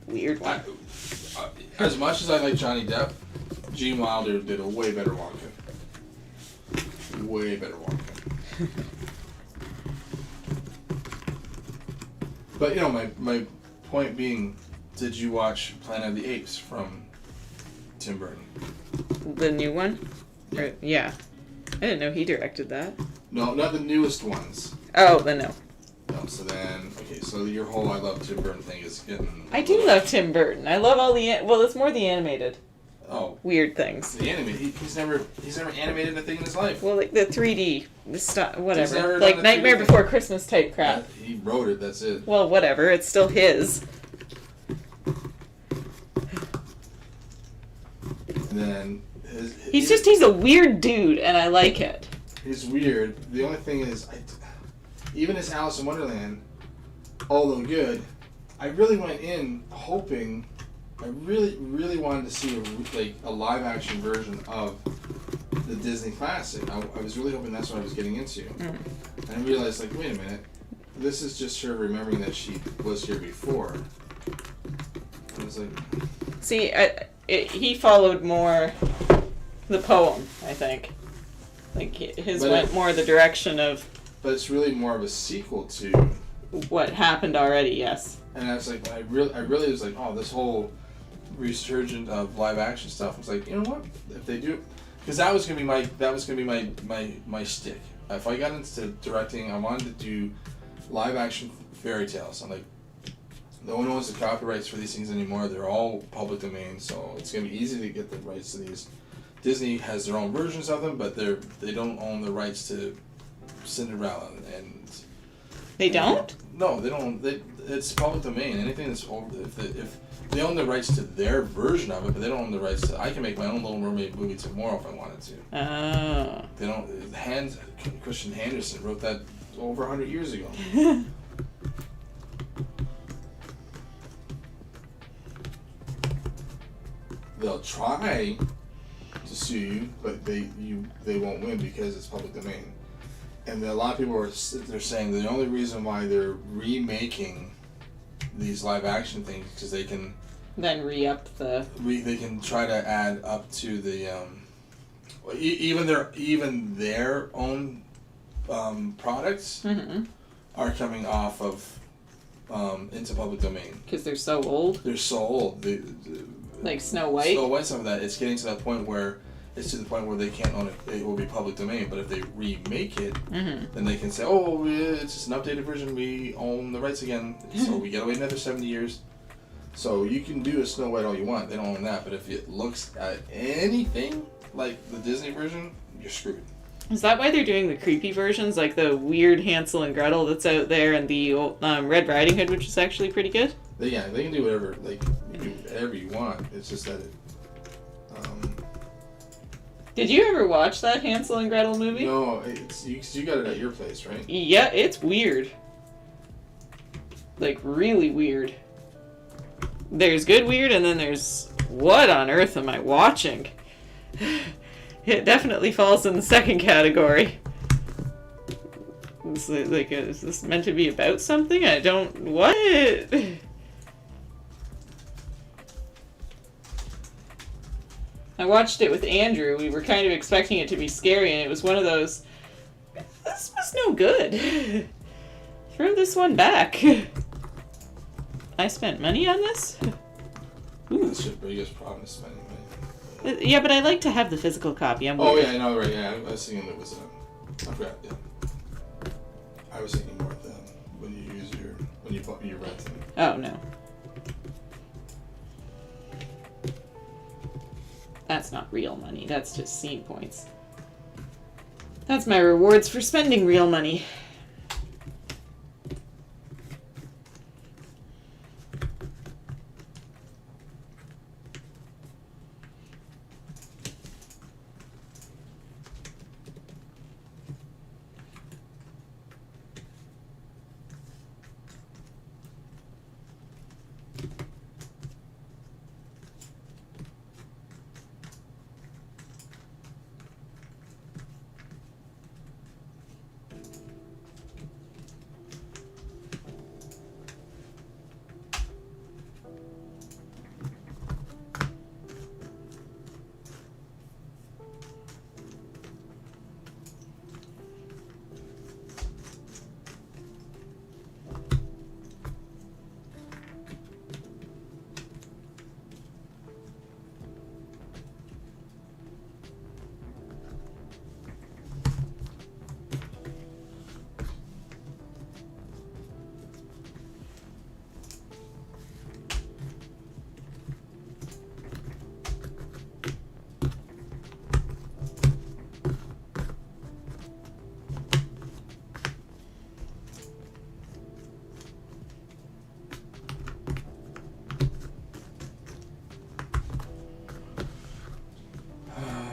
Weird one. As much as I like Johnny Depp, Gene Wilder did a way better Wonka. Way better Wonka. But you know, my point being, did you watch Planet of the Apes from Tim Burton? The new one? Yeah. Yeah. I didn't know he directed that. No, not the newest ones. Oh, then no. No, so then, okay, so your whole I love Tim Burton thing is getting... I do love Tim Burton. I love all the... Well, it's more the animated Oh, weird things. the anime. He's never animated a thing in his life. Well, like the 3D, the stuff, He's whatever. never Like done the Nightmare 3D Before Christmas type crap. He wrote it, that's it. Well, whatever. It's still his. And then He's a weird dude, and I like it. He's weird. The only thing is, even as Alice in Wonderland, although good, I really went in hoping, I really wanted to see a live action version of the Disney classic. I was really hoping that's what I was getting into. And I realized, like, wait a minute, this is just her remembering that she was here before. I was like... See, he followed more the poem, I think. Like, his went more the direction of... But it's really more of a sequel to... what happened already, yes. And I was like, I really was like, oh, this whole resurgent of live action stuff. I was like, you know what? If they do, because that was gonna be my shtick. If I got into directing, I wanted to do live action fairy tales. I'm like, no one owns the copyrights for these things anymore. They're all public domain, so it's gonna be easy to get the rights to these. Disney has their own versions of them, but they don't own the rights to Cinderella and. They don't? No, they don't. It's public domain. Anything that's over, if they own the rights to their version of it, but they don't own the rights to. I can make my own Little Mermaid movie tomorrow if I wanted to. Oh. They don't. Christian Andersen wrote that over 100 years ago. They'll try to sue you, but they won't win because it's public domain. And a lot of people they're saying the only reason why they're remaking these live action things because they can then re-up the... they can try to add up to the even their own products are coming off of into public domain because they're so old. They're so old. Like Snow White. Snow White, some of that. It's getting to that point where. It's to the point where they can't own it. It will be public domain. But if they remake it, then they can say, "Oh, it's just an updated version. We own the rights again, so we gotta wait another 70 years." So you can do a Snow White all you want. They don't own that. But if it looks at anything like the Disney version, you're screwed. Is that why they're doing the creepy versions, like the weird Hansel and Gretel that's out there, and the Red Riding Hood, which is actually pretty good? They can do whatever. Like you do whatever you want. It's just that it. Did you ever watch that Hansel and Gretel movie? No, you got it at your place, right? Yeah, it's weird. Like, really weird. There's good weird, and then there's, what on earth am I watching? It definitely falls in the second category. It's like, is this meant to be about something? I don't... What? I watched it with Andrew. We were kind of expecting it to be scary, and it was one of those, this was no good. Throw this one back. I spent money on this? That's your biggest problem is spending money. Yeah, but I like to have the physical copy. I'm Oh weird. yeah, I know, right? Yeah, I was thinking it was I forgot. Yeah, I was thinking more of that when you use when you rent them. Oh, no. That's not real money. That's just scene points. That's my rewards for spending real money.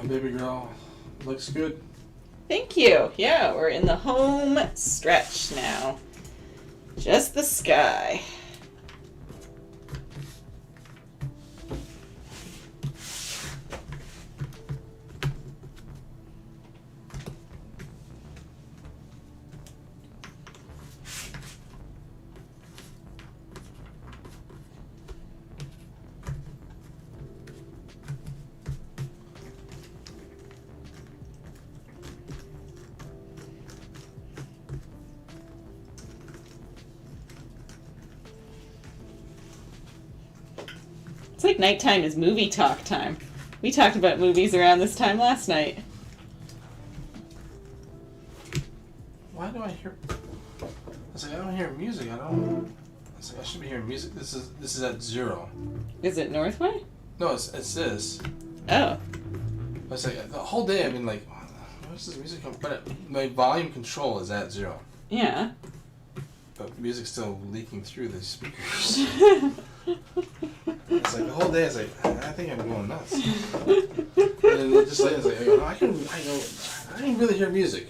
Baby girl, looks good. Thank you. Yeah, we're in the home stretch now. Just the sky. It's like nighttime is movie talk time. We talked about movies around this time last night. Why do I hear? I was like, I don't hear music. I was like, I should be hearing music. This is at 0. Is it Northway? No, it's this. Oh. I was like, the whole day I've been like, where's this music come? But my volume control is at 0. Yeah. But music's still leaking through the speakers. It's like the whole day. I was like, I think I'm going nuts. And then just later, it's like, I didn't really hear music.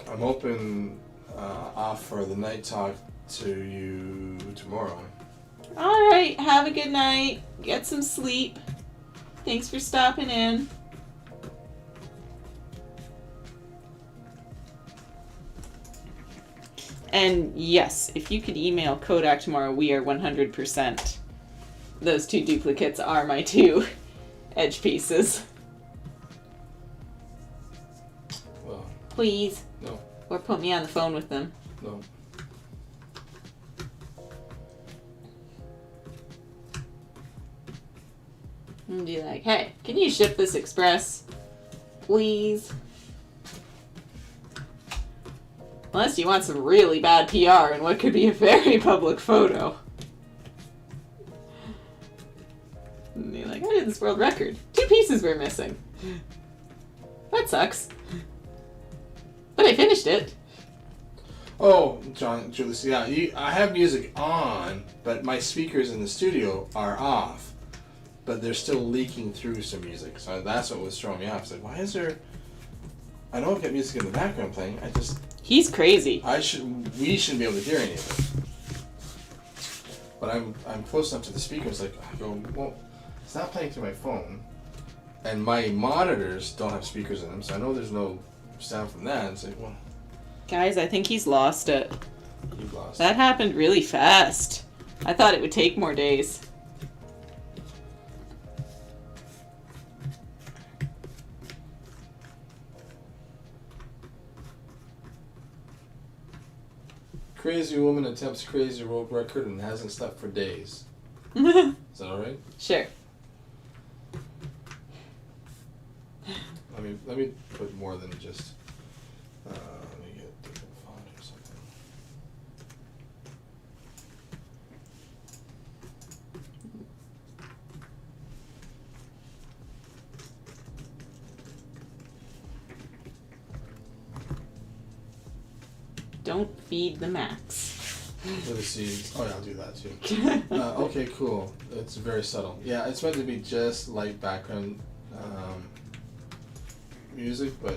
I'm open off for the night talk to you tomorrow. All right. Have a good night. Get some sleep. Thanks for stopping in. And yes, if you could email Kodak tomorrow, we are 100%. Those 2 duplicates are my 2 edge pieces. Well, Please. no, Or put me on the phone with them. no. And be like, hey, can you ship this express? Please. Unless you want some really bad PR and what could be a very public photo. And be like, I did this world record. 2 pieces were missing. That sucks. But I finished it. Oh, Julius, yeah, I have music on, but my speakers in the studio are off. But they're still leaking through some music. So that's what was throwing me off. It's like, why is there... I know I've got music in the background playing. He's crazy. We shouldn't be able to hear any of it. But I'm close enough to the speakers. Like I go, well, it's not playing through my phone, and my monitors don't have speakers in them, so I know there's no sound from that. It's like, well, Guys, I think he's lost it. you've lost. That happened really fast. I thought it would take more days. Crazy woman attempts crazy world record and hasn't slept for days. Is that alright? Sure. Let me put more than just. Let me get a different font or something. Don't feed the Max. For the seeds. Oh yeah, I'll do that too. Okay, cool. It's very subtle. Yeah, it's meant to be just like background music, but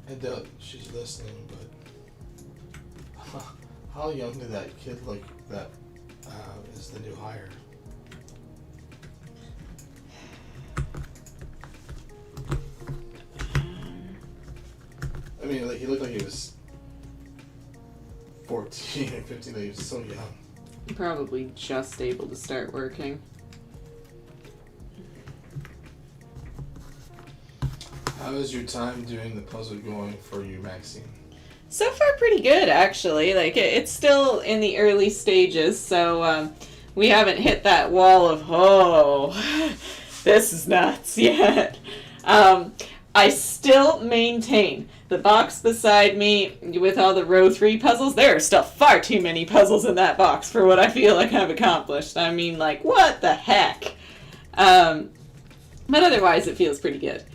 I doubt she's listening, but how young did that kid look that is the new hire? I mean, like, he looked like he was 14 or 15, like he was so young. Probably just able to start working. How is your time doing the puzzle going for you, Maxine? So far, pretty good, actually. Like, it's still in the early stages, so we haven't hit that wall of, oh, this is nuts yet. I still maintain the box beside me with all the row 3 puzzles. There are still far too many puzzles in that box for what I feel like I've accomplished. I mean, like, what the heck? But otherwise, it feels pretty good.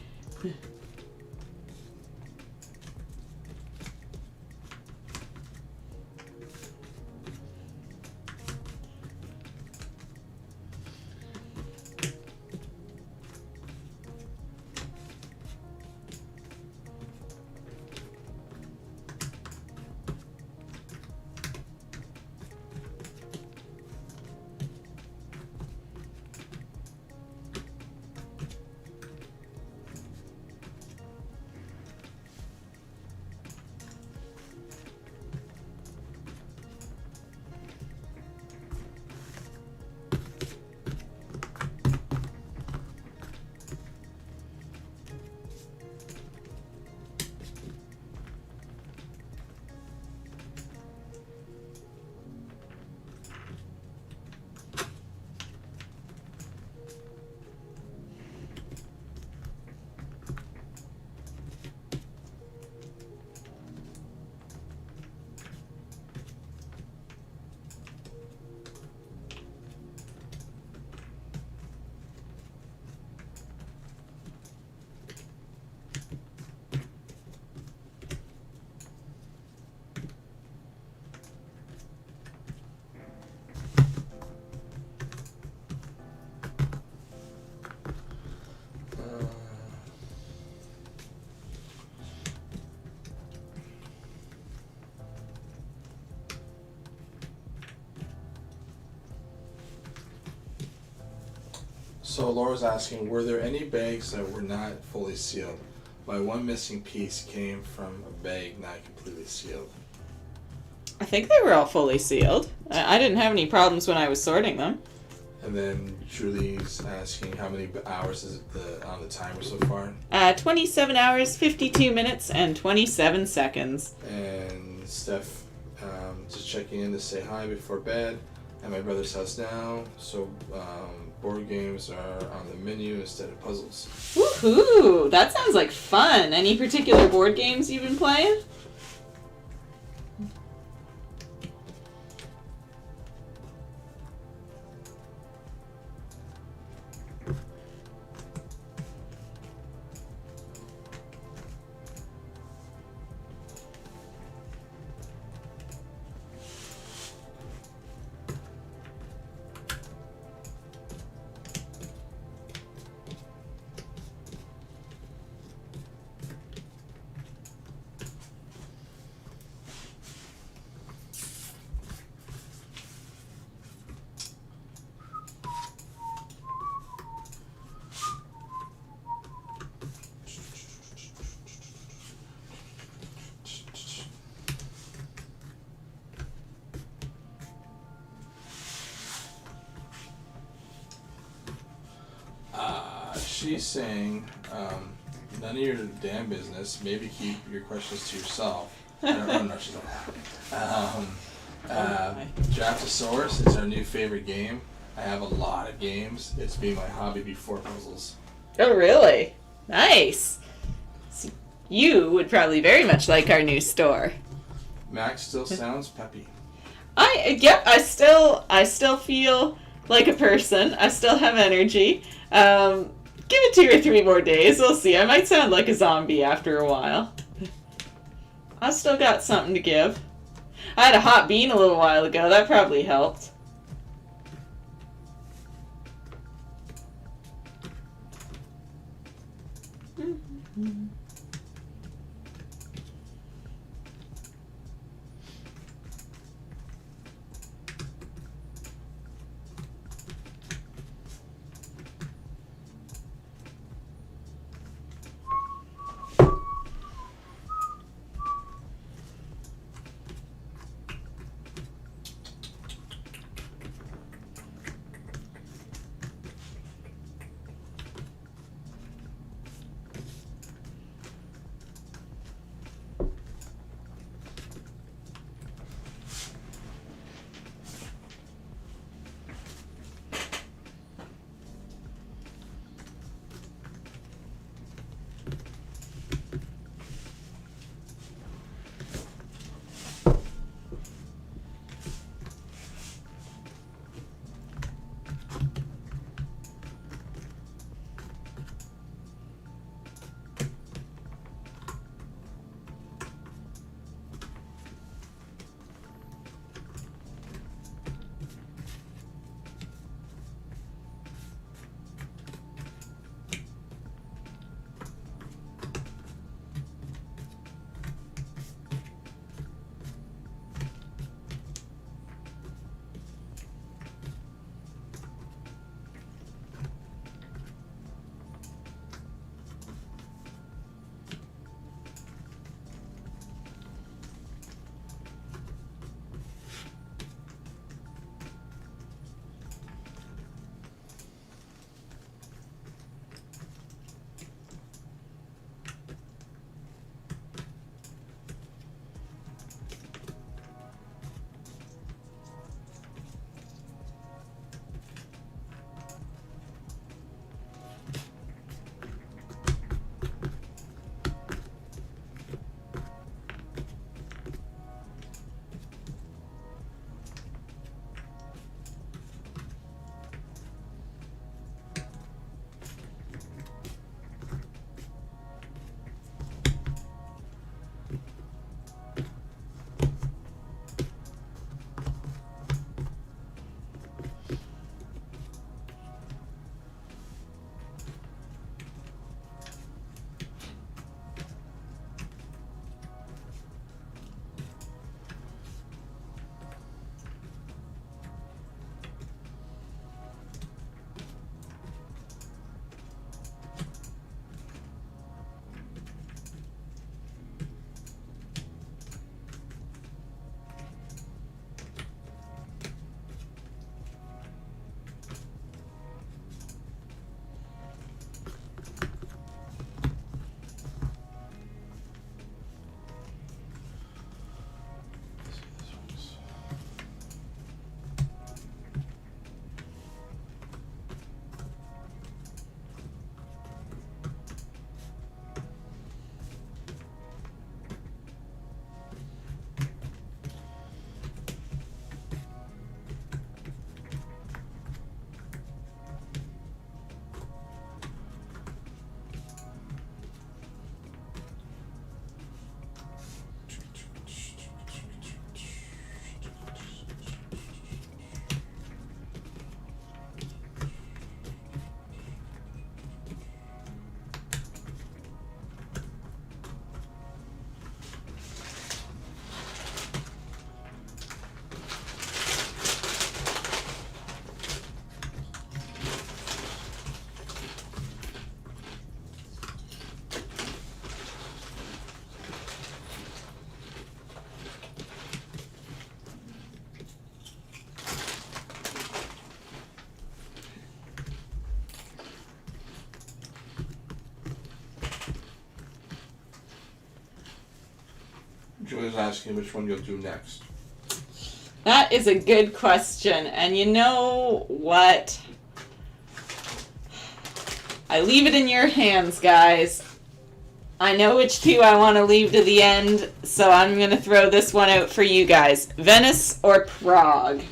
So Laura's asking, were there any bags that were not fully sealed? My one missing piece came from a bag not completely sealed. I think they were all fully sealed. I didn't have any problems when I was sorting them. And then Julie's asking how many hours is it on the timer so far? 27 hours, 52 minutes, and 27 seconds. And Steph just checking in to say hi before bed. At my brother's house now, so board games are on the menu instead of puzzles. Woohoo! That sounds like fun. Any particular board games you've been playing? She's saying, none of your damn business. Maybe keep your questions to yourself. I don't know. She's like, Draftosaurus is our new favorite game. I have a lot of games. It's been my hobby before puzzles. Oh, really? Nice. So you would probably very much like our new store. Max still sounds peppy. I still feel like a person. I still have energy. Give it 2 or 3 more days. We'll see. I might sound like a zombie after a while. I've still got something to give. I had a hot bean a little while ago. That probably helped. Julie's asking which one you'll do next. That is a good question. And you know what? I leave it in your hands, guys. I know which two I want to leave to the end, so I'm going to throw this one out for you guys. Venice or Prague?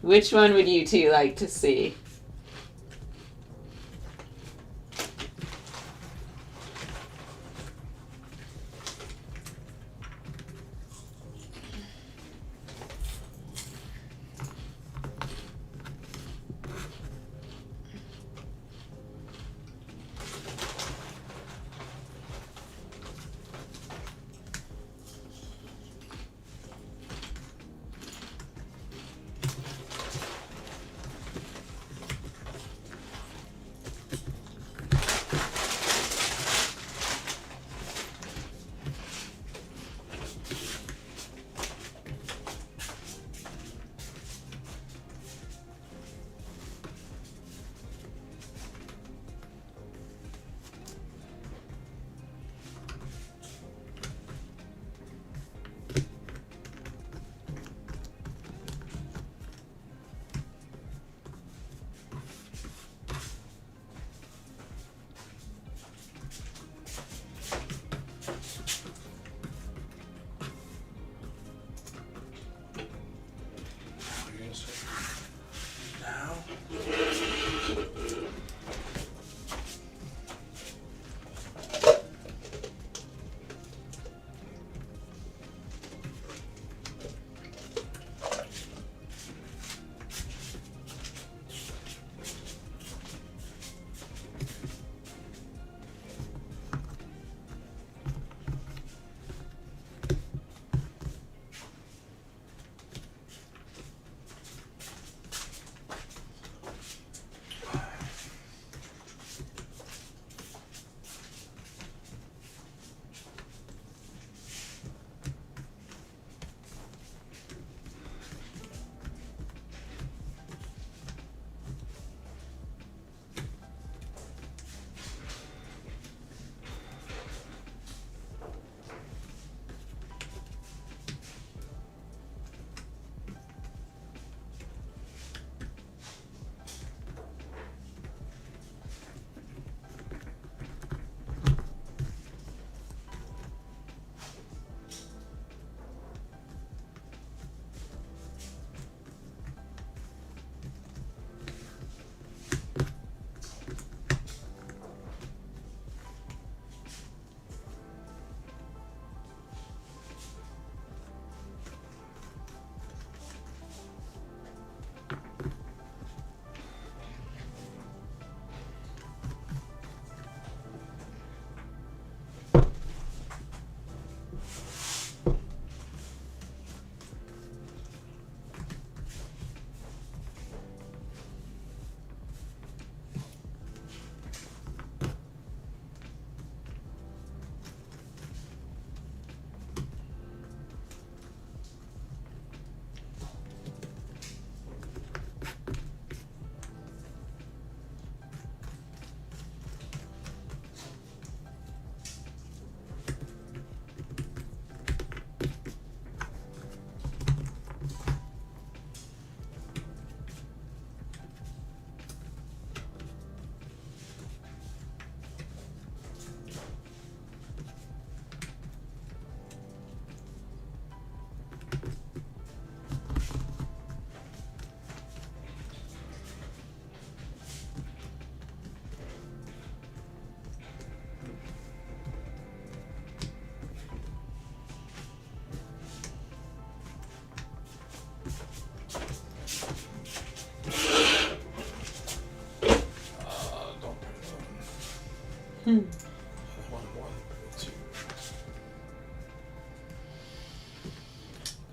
Which one would you two like to see?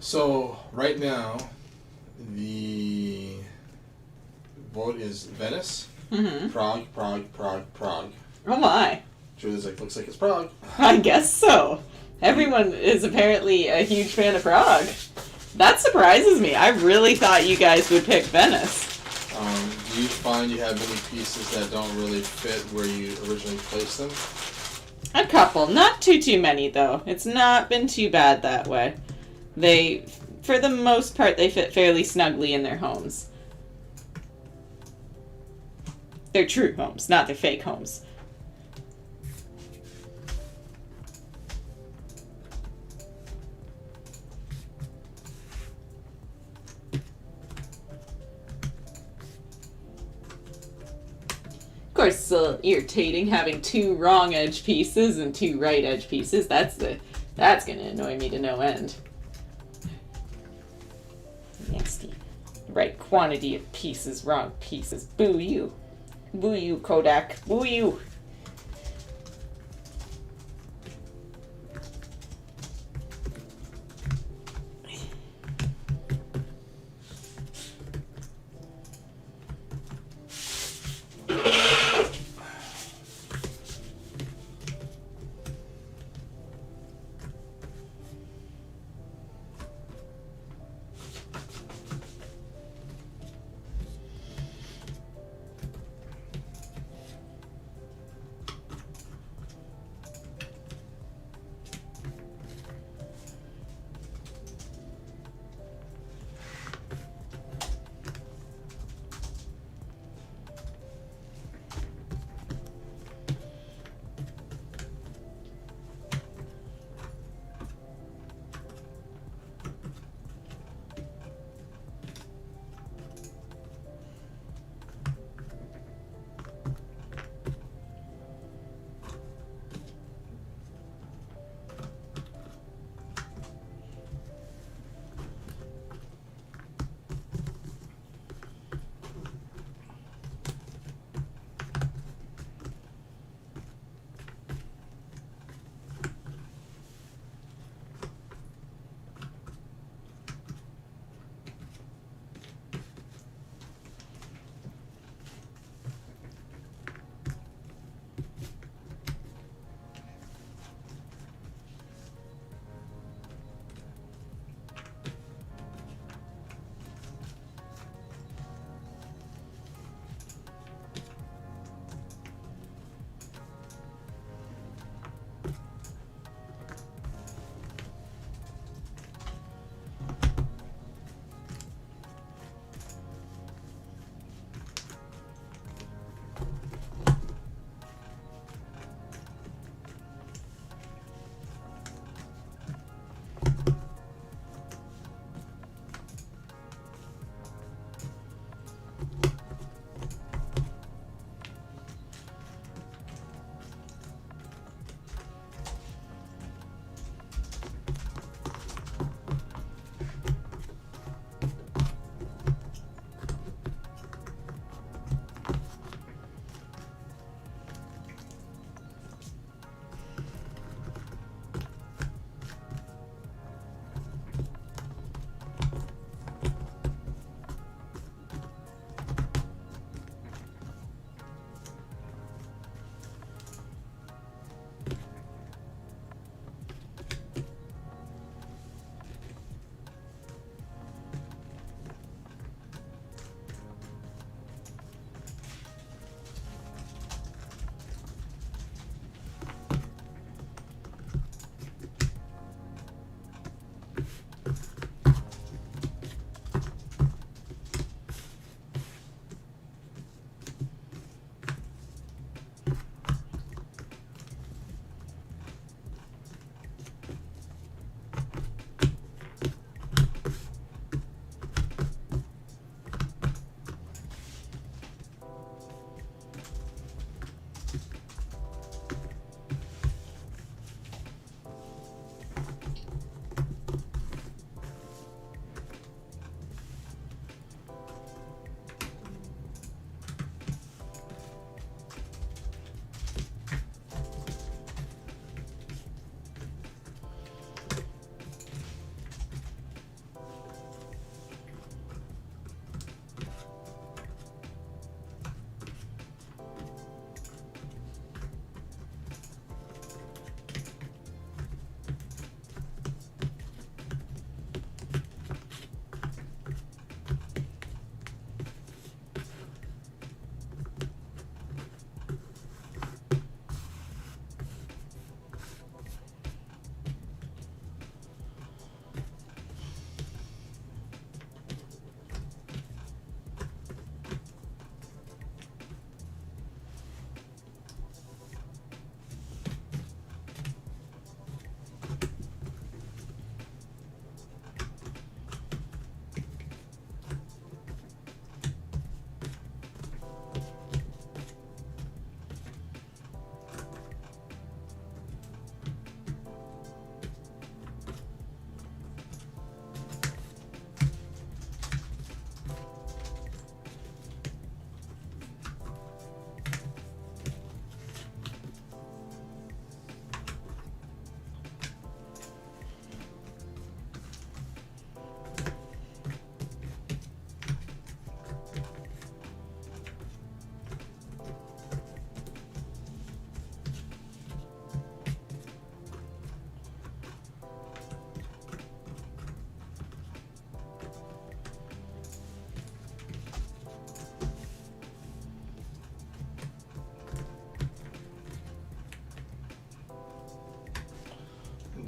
So right now, the vote is Venice, Prague, Prague, Prague, Prague. Oh my. Julie's like, looks like it's Prague. I guess so. Everyone is apparently a huge fan of Prague. That surprises me. I really thought you guys would pick Venice. Do you find you have any pieces that don't really fit where you originally placed them? A couple, not too many though. It's not been too bad that way. They, for the most part, they fit fairly snugly in their homes. Their true homes, not their fake homes. Of course, it's a little irritating having 2 wrong edge pieces and 2 right edge pieces. That's gonna annoy me to no end. Nasty. Right quantity of pieces, wrong pieces. Boo you. Boo you, Kodak. Boo you.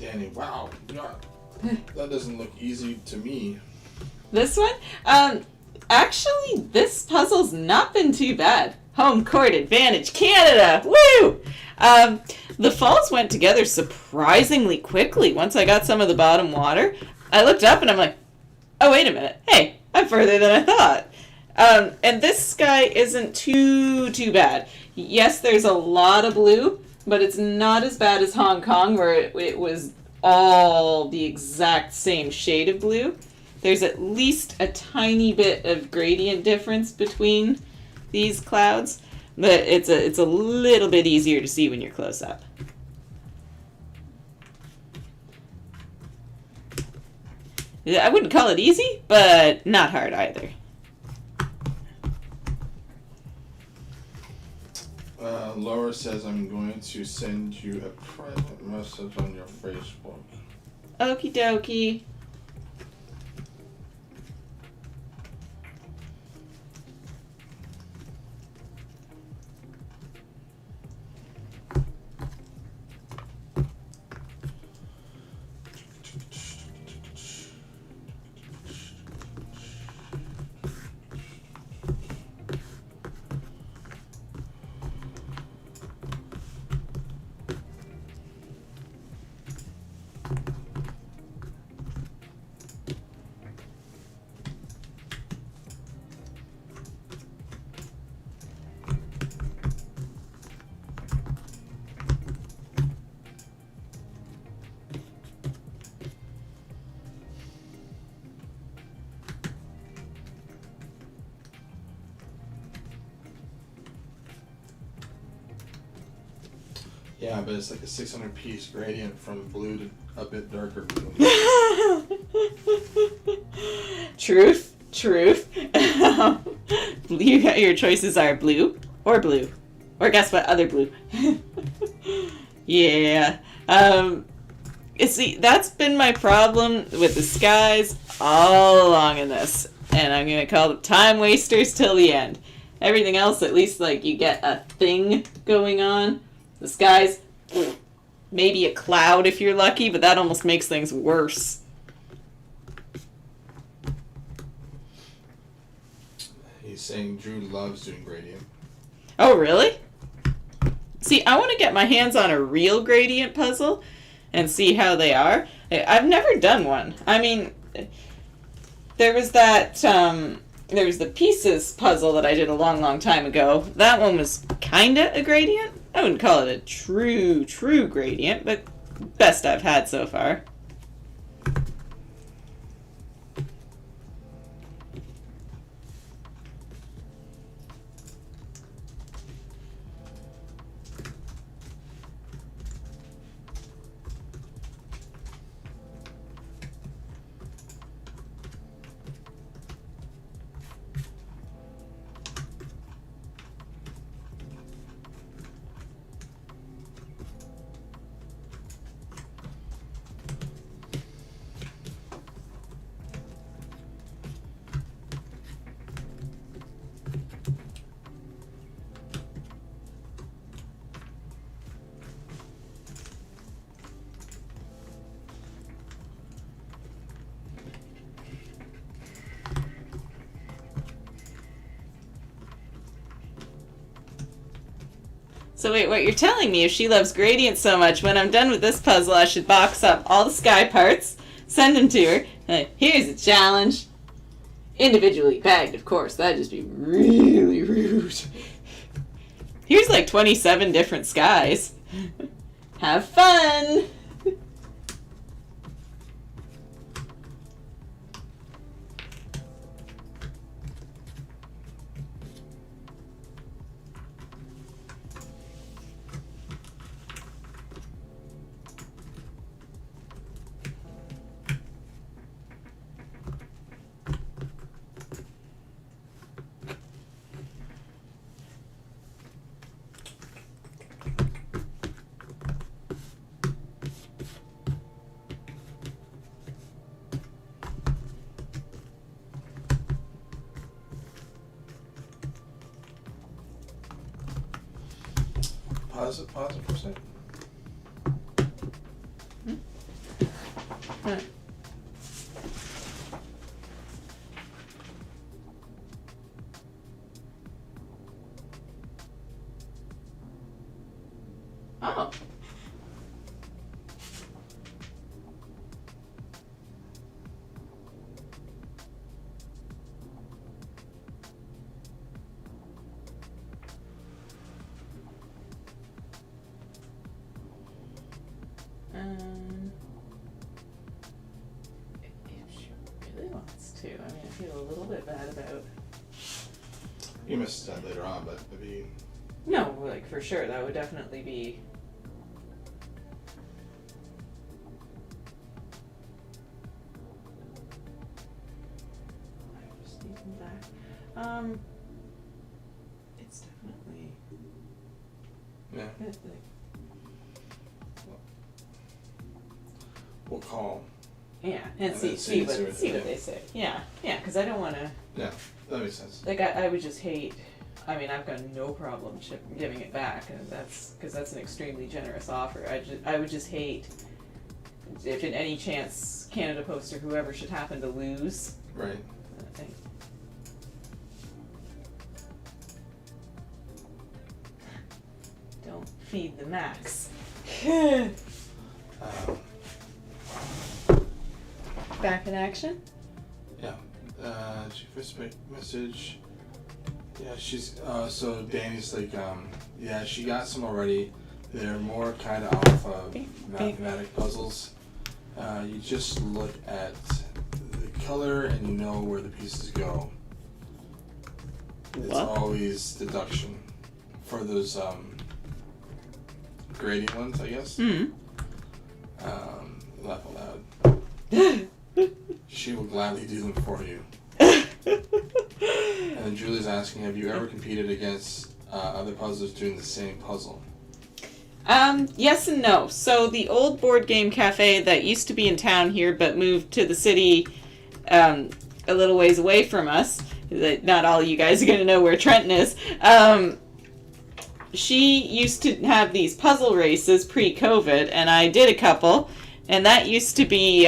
candy. Wow, yeah. That doesn't look easy to me. This one? Actually, this puzzle's not been too bad. Home court advantage, Canada! Woo! The falls went together surprisingly quickly once I got some of the bottom water. I looked up and I'm like, oh, wait a minute. Hey, I'm further than I thought. And this sky isn't too bad. Yes, there's a lot of blue, but it's not as bad as Hong Kong where it was all the exact same shade of blue. There's at least a tiny bit of gradient difference between these clouds, but it's a little bit easier to see when you're close up. I wouldn't call it easy, but not hard either. Laura says I'm going to send you a private message on your Facebook. Okie dokie. Yeah, but it's like a 600 piece gradient from blue to a bit darker blue. Truth. Your choices are blue. Or guess what? Other blue. Yeah. See, that's been my problem with the skies all along in this. And I'm going to call them time wasters till the end. Everything else, at least, like, you get a thing going on. The skies, maybe a cloud if you're lucky, but that almost makes things worse. He's saying Drew loves doing gradient. Oh, really? See, I want to get my hands on a real gradient puzzle and see how they are. I've never done one. I mean, there was the pieces puzzle that I did a long time ago. That one was kinda a gradient. I wouldn't call it a true gradient, but best I've had so far. So wait, what you're telling me, if she loves gradients so much, when I'm done with this puzzle, I should box up all the sky parts, send them to her, and here's a challenge. Individually bagged, of course. That'd just be really rude. Here's like 27 different skies. Have fun! Pause it for a second. Huh. Oh. If she really wants to, I mean, I feel a little bit bad about. You missed that later on, but it'd be. No, like for sure, that would definitely be. I just need them back. It's definitely. Yeah. Good, like, We'll call. yeah, and And see then see see what what- they say. Yeah, yeah, because I don't want to. Yeah, that makes sense. Like I would just hate. I mean, I've got no problem giving it back, and that's because that's an extremely generous offer. I would just hate if in any chance Canada Post or whoever should happen to lose. Right. I think. Don't feed the Max. Um, Back in action. yeah. She first message. Yeah, she's so Danny's like yeah, she got some already. They're more kind of off of mathematic puzzles. You just look at the color and you know where the pieces go. It's What? always deduction for those grading ones, I guess. Hmm. Laugh aloud. She will gladly do them for you. And then Julie's asking, have you ever competed against other puzzlers doing the same puzzle? Yes and no. So the old board game cafe that used to be in town here but moved to the city a little ways away from us, that not all you guys are going to know where Trenton is, she used to have these puzzle races pre-COVID, and I did a couple, and that used to be,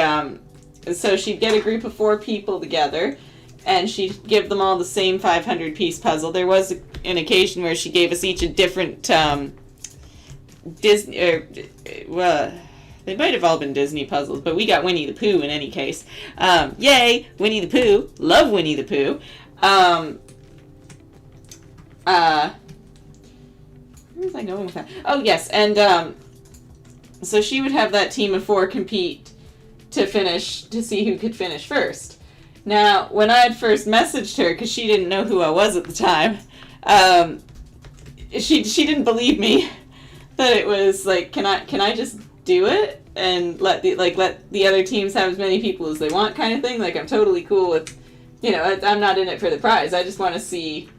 so she'd get a group of 4 people together, and she'd give them all the same 500-piece puzzle. There was an occasion where she gave us each a different Disney, well, they might have all been Disney puzzles, but we got Winnie the Pooh in any case. Yay, Winnie the Pooh. Love Winnie the Pooh. Where was I going with that? Oh, yes, and so she would have that team of 4 compete to see who could finish first. Now, when I had first messaged her, because she didn't know who I was at the time, she didn't believe me that it was like, can I just do it and let the other teams have as many people as they want, kind of thing. Like, I'm totally cool with, I'm not in it for the prize. I just want to see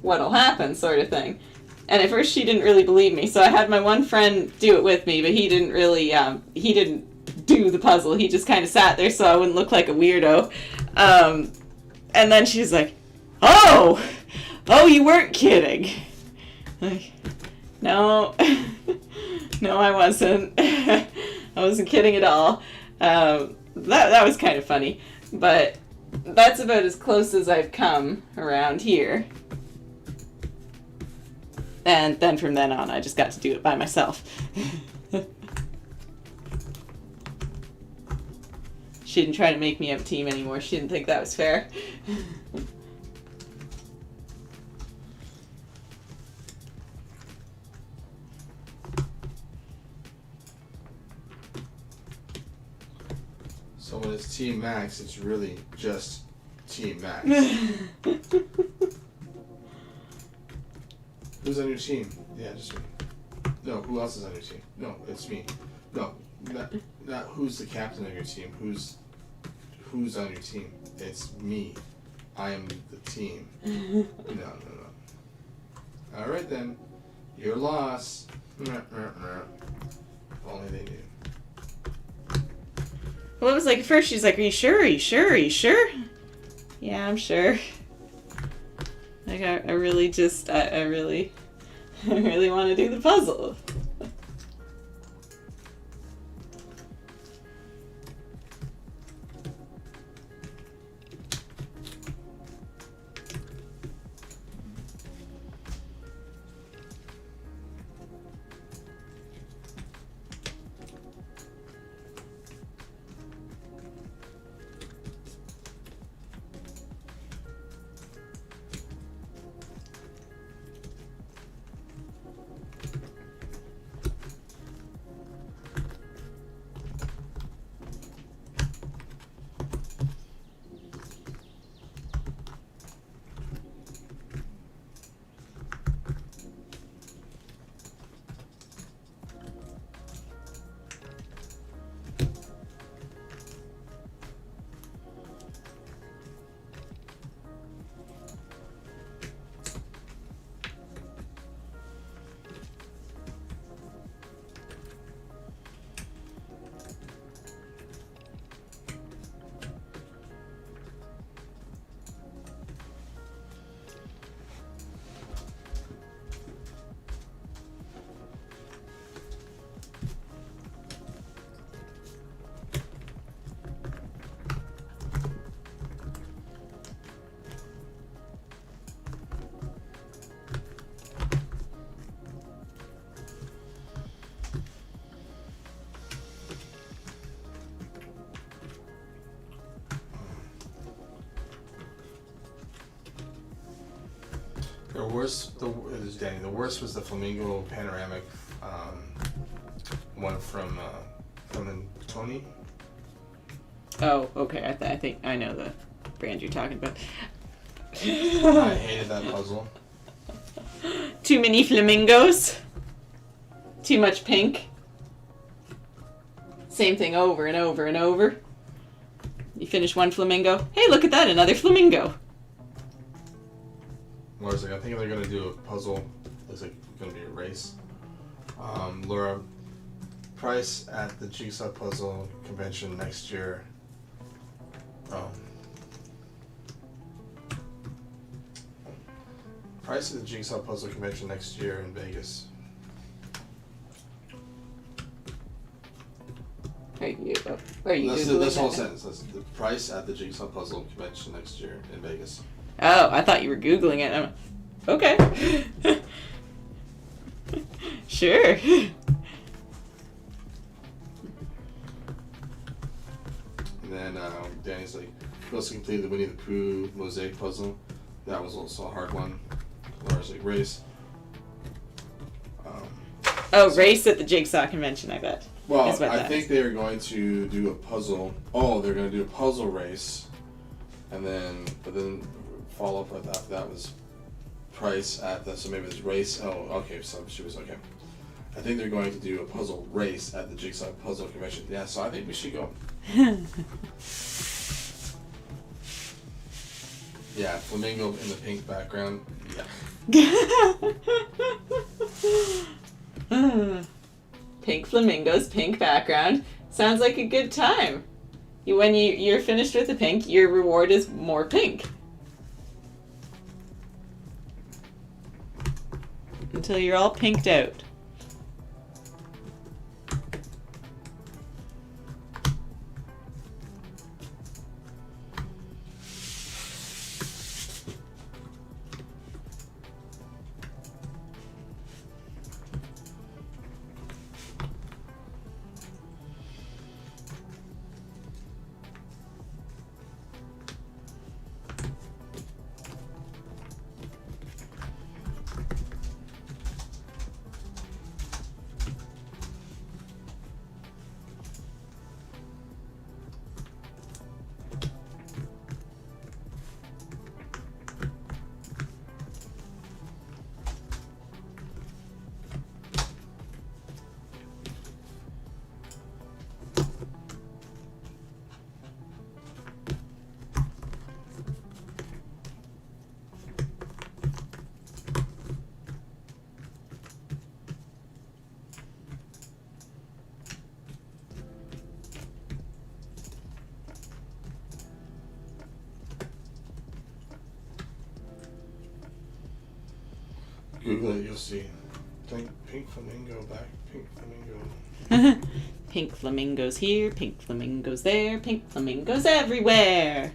what'll happen, sort of thing. And at first, she didn't really believe me, so I had my one friend do it with me, but he didn't really he didn't do the puzzle. He just kind of sat there so I wouldn't look like a weirdo. And then she's like, oh, you weren't kidding. Like, no, no, I wasn't. I wasn't kidding at all. That was kind of funny, but that's about as close as I've come around here. And then from then on, I just got to do it by myself. She didn't try to make me have a team anymore. She didn't think that was fair. So when it's Team Max, it's really just Team Max. Who's on your team? Yeah, just me. No, who else is on your team? No, it's me. No, not who's the captain of your team. Who's on your team? It's me. I am the team. No. All right then, your loss. If only they knew. Well, it was like at first she's like, "Are you sure? Are you sure? Are you sure?" Yeah, I'm sure. Like I really want to do the puzzle. worst, Danny. The worst was the flamingo panoramic one from Tony. Oh, okay. I think I know the brand you're talking about. I hated that puzzle. Too many flamingos. Too much pink. Same thing over and over and over. You finish one flamingo. Hey, look at that, another flamingo. Laura's like, I think they're gonna do a puzzle. It's like gonna be a race. Laura, price at the Jigsaw Puzzle Convention next year. Price at the Jigsaw Puzzle Convention next year in Vegas. Are you That's Googling the whole that? sentence. That's the price at the Jigsaw Puzzle Convention next year in Vegas. Oh, I thought you were Googling it. Okay. Sure. And then Danny's like, we also completed the Winnie the Pooh mosaic puzzle. That was also a hard one. Laura's like, race. Race at the Jigsaw convention, I bet. Well, That's what I that think is. they are going to do a puzzle. Oh, they're going to do a puzzle race, and then follow up with after that was price at the. So maybe it's race. Oh, okay. So she was okay. I think they're going to do a puzzle race at the Jigsaw Puzzle Convention. Yeah, so I think we should go. Yeah, flamingo in the pink background. Yeah. Pink flamingos, pink background. Sounds like a good time. When you're finished with the pink, your reward is more pink. Until you're all pinked out. Google it, you'll see. Pink flamingo back, pink flamingo. Pink flamingos here, pink flamingos there, pink flamingos everywhere.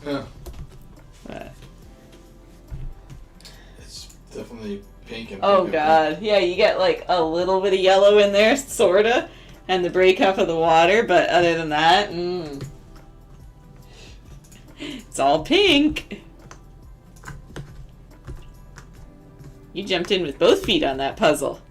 Yeah, What? it's definitely pink and Oh pink. god, yeah, you get like a little bit of yellow in there, sorta, and the breakup of the water, but other than that, it's all pink. You jumped in with both feet on that puzzle.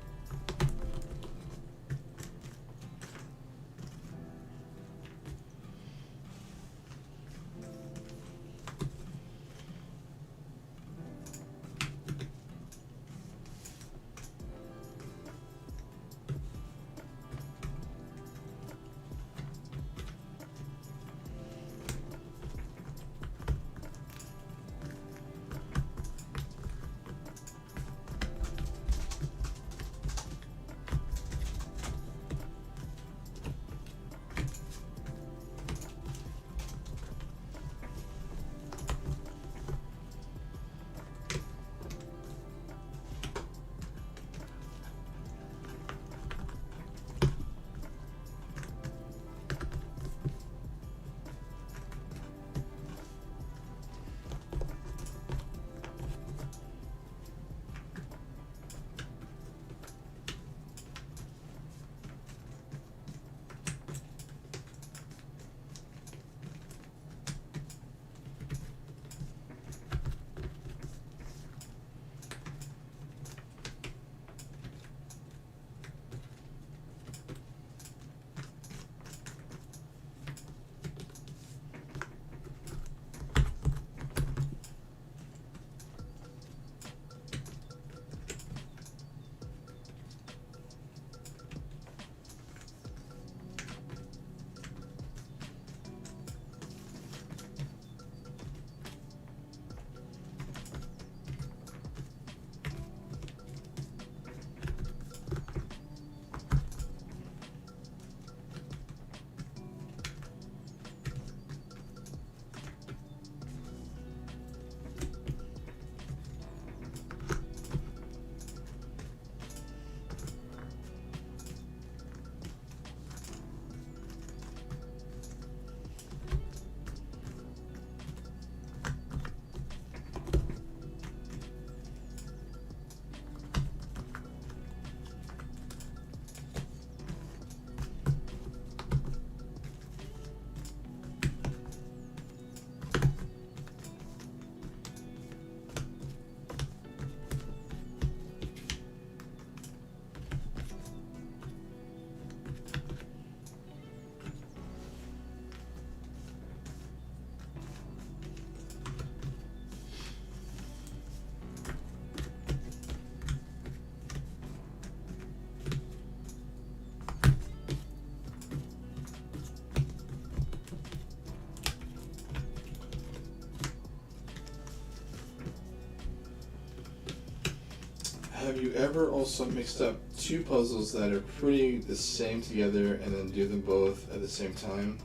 ever also mixed up two puzzles that are pretty the same together and then do them both at the same time?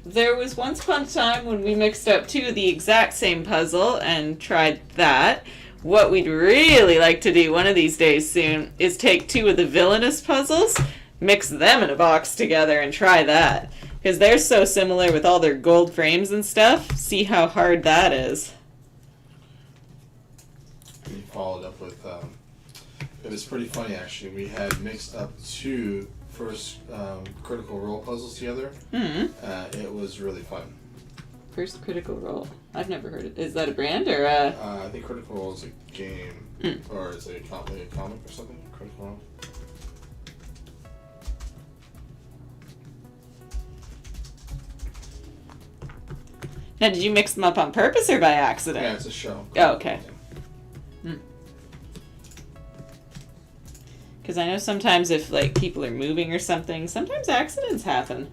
There was once upon a time when we mixed up two of the exact same puzzle and tried that. What we'd really like to do one of these days soon is take two of the villainous puzzles, mix them in a box together and try that. Because they're so similar with all their gold frames and stuff. See how hard that is. And you followed up with, it was pretty funny actually. We had mixed up two first Critical Role puzzles together. Mm-hmm. It was really fun. First Critical Role. I've never heard it. Is that a brand or I think Critical Role is a game, or is it a comic or something? Critical Role. Now, did you mix them up on purpose or by accident? Yeah, it's a show. Oh, okay. Because I know sometimes if like people are moving or something, sometimes accidents happen.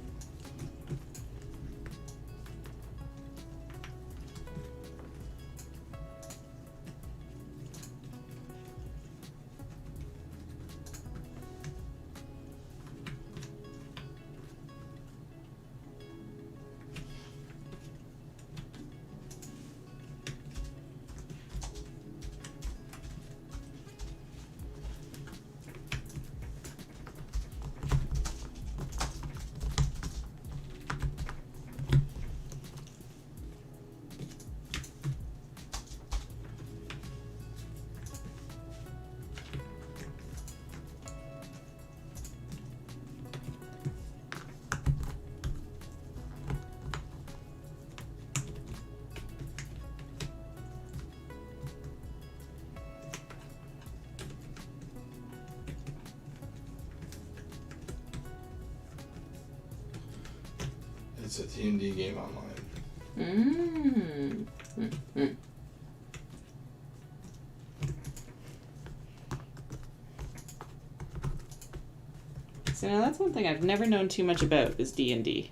It's a D&D game online. So now that's one thing I've never known too much about is D&D.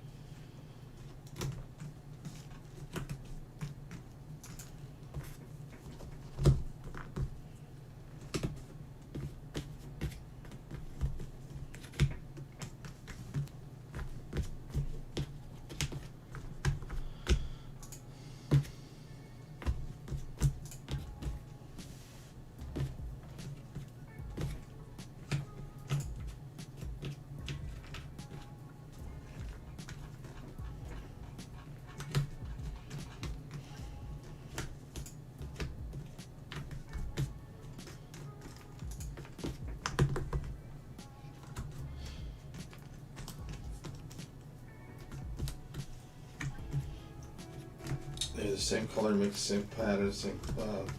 They're the same color mix, same pattern,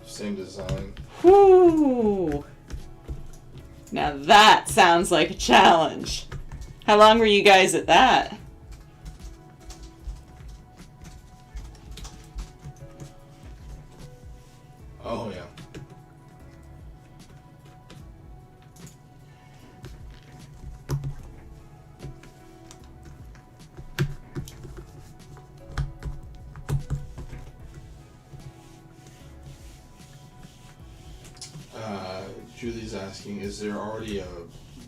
same design. Whoo! Now that sounds like a challenge. How long were you guys at that? Oh yeah. Julie's asking, is there already a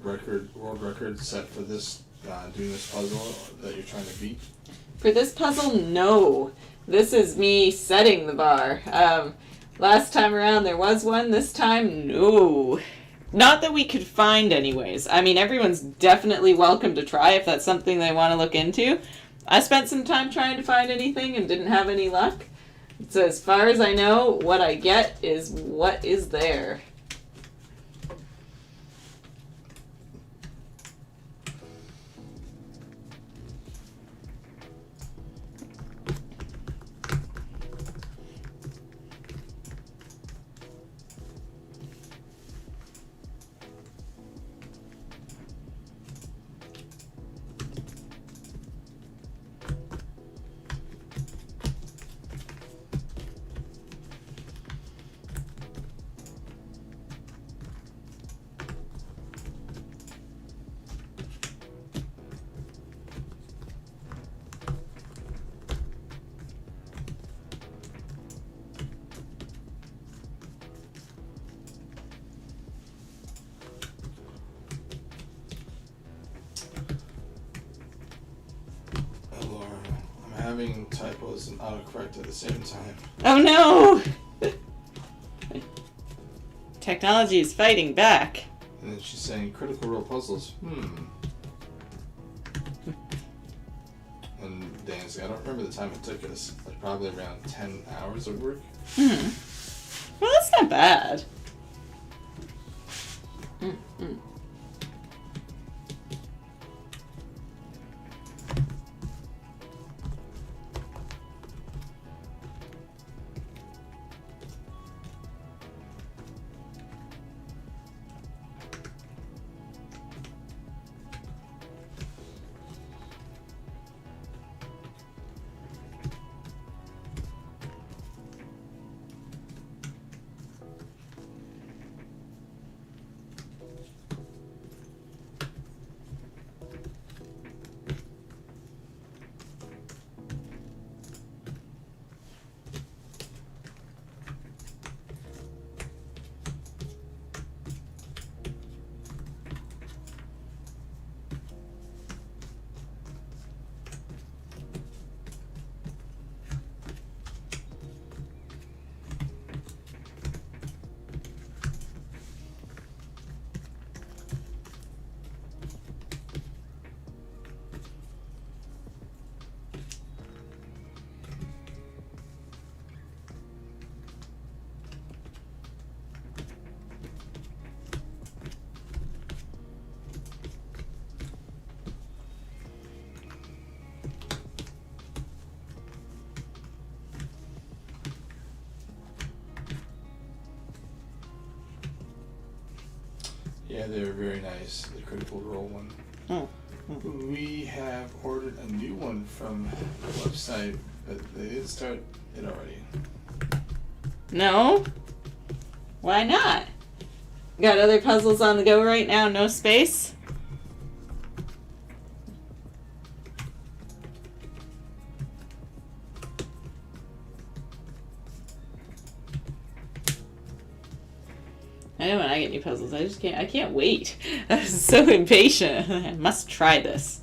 world record set for this, doing this puzzle that you're trying to beat? For this puzzle, no. This is me setting the bar. Last time around there was one, this time, no. Not that we could find anyways. I mean, everyone's definitely welcome to try if that's something they want to look into. I spent some time trying to find anything and didn't have any luck. So as far as I know, what I get is what is there. having typos and autocorrect at the same time. Oh no! Technology is fighting back. And then she's saying critical role puzzles. And Dan's like, I don't remember the time it took us. Like probably around 10 hours of work. Well, that's not bad. Yeah, they were very nice, the critical role one. We have ordered a new one from the website, but they didn't start it already. No? Why not? Got other puzzles on the go right now, no space? I know when I get new puzzles, I can't wait. I'm so impatient. I must try this.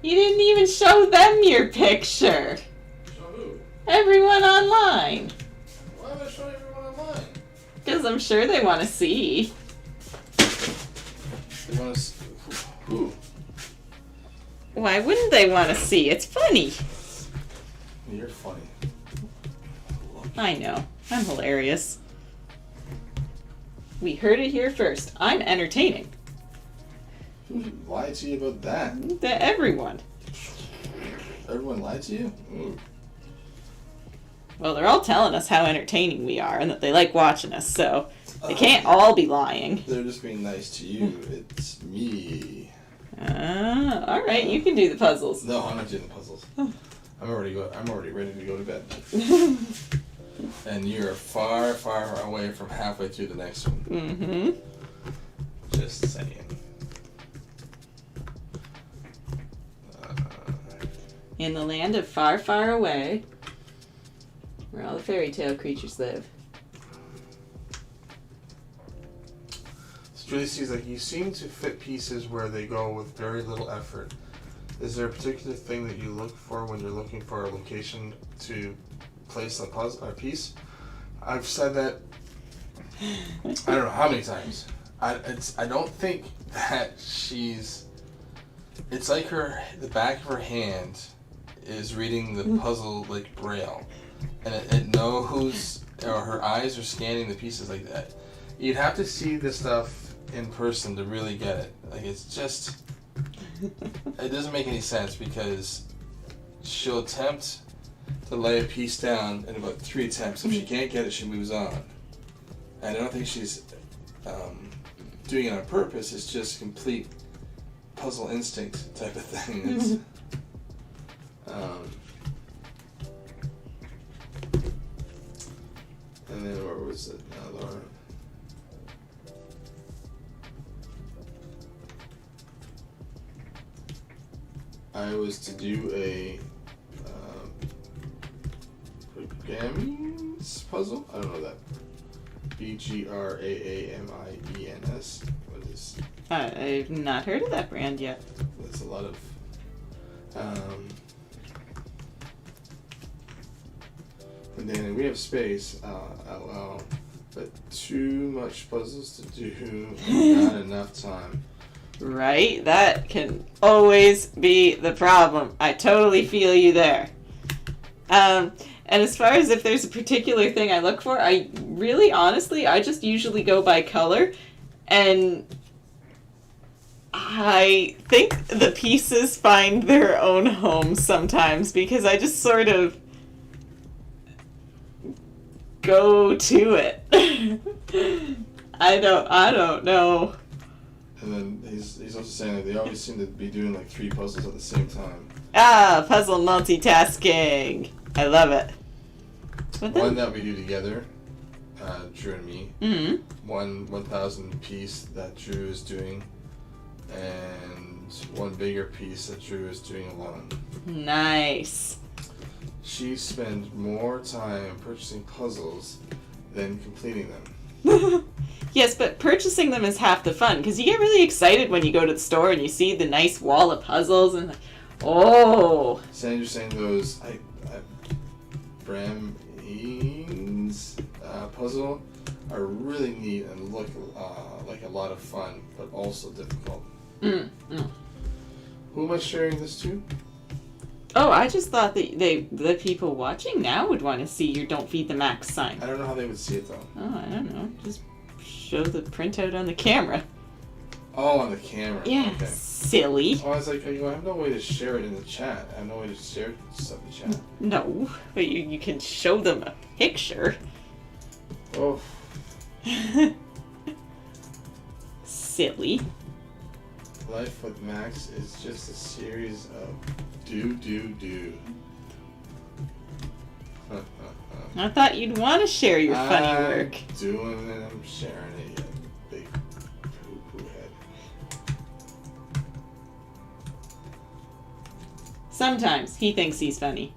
You didn't even show them your picture. Show who? Everyone online. Why am I showing everyone online? Because I'm sure they want to see. They want to. Who? Why wouldn't they want to see? It's funny. You're funny. I know. I'm hilarious. We heard it here first. I'm entertaining. Who lied to you about that? To everyone. Everyone lied to you? Ooh. Well, they're all telling us how entertaining we are and that they like watching us, so they can't all be lying. They're just being nice to you. It's me. Alright, you can do the puzzles. No, I'm not doing the puzzles. I'm already ready to go to bed. And you're far, far away from halfway through the next one. Mm-hmm. Just saying. In the land of far, far away, where all the fairy tale creatures live. Julie sees like you seem to fit pieces where they go with very little effort. Is there a particular thing that you look for when you're looking for a location to place a puzzle or piece? I've said that I don't know how many times. I don't think that she's. It's like the back of her hand is reading the puzzle like Braille, and it knows, or her eyes are scanning the pieces like that. You'd have to see this stuff in person to really get it. Like it's just, it doesn't make any sense because she'll attempt to lay a piece down in about 3 attempts. If she can't get it, she moves on. And I don't think she's doing it on purpose. It's just complete puzzle instinct type of thing. It's, and then where was it? Laura. I was to do a Grammys puzzle. I don't know that. BGRAAMIENS. What is? I've not heard of that brand yet. That's a lot of. And then we have space, LL, but too much puzzles to do, and not enough time. Right? That can always be the problem. I totally feel you there. And as far as if there's a particular thing I look for, I really, honestly, I just usually go by color. And I think the pieces find their own home sometimes because I just sort of go to it. I don't know. And then he's also saying that they always seem to be doing like 3 puzzles at the same time. Puzzle multitasking. I love it. One that we do together, Drew and me. Mm-hmm. 1,000 piece that Drew is doing, and one bigger piece that Drew is doing alone. Nice. She spends more time purchasing puzzles than completing them. Yes, but purchasing them is half the fun because you get really excited when you go to the store and you see the nice wall of puzzles and like, oh. Sandra's saying those Bramines puzzle are really neat and look like a lot of fun, but also difficult. Who am I sharing this to? Oh, I just thought that the people watching now would want to see your "Don't Feed the Max" sign. I don't know how they would see it though. Oh, I don't know. Just show the printout on the camera. Oh, on the camera. Yeah, Okay. silly. Oh, I was like, I have no way to share it in the chat. I have no way to share stuff in the chat. No, but you can show them a picture. Oh. Silly. Life with Max is just a series of do. I thought you'd want to share your funny work. I'm doing it. I'm sharing it. You big poo head. Sometimes he thinks he's funny.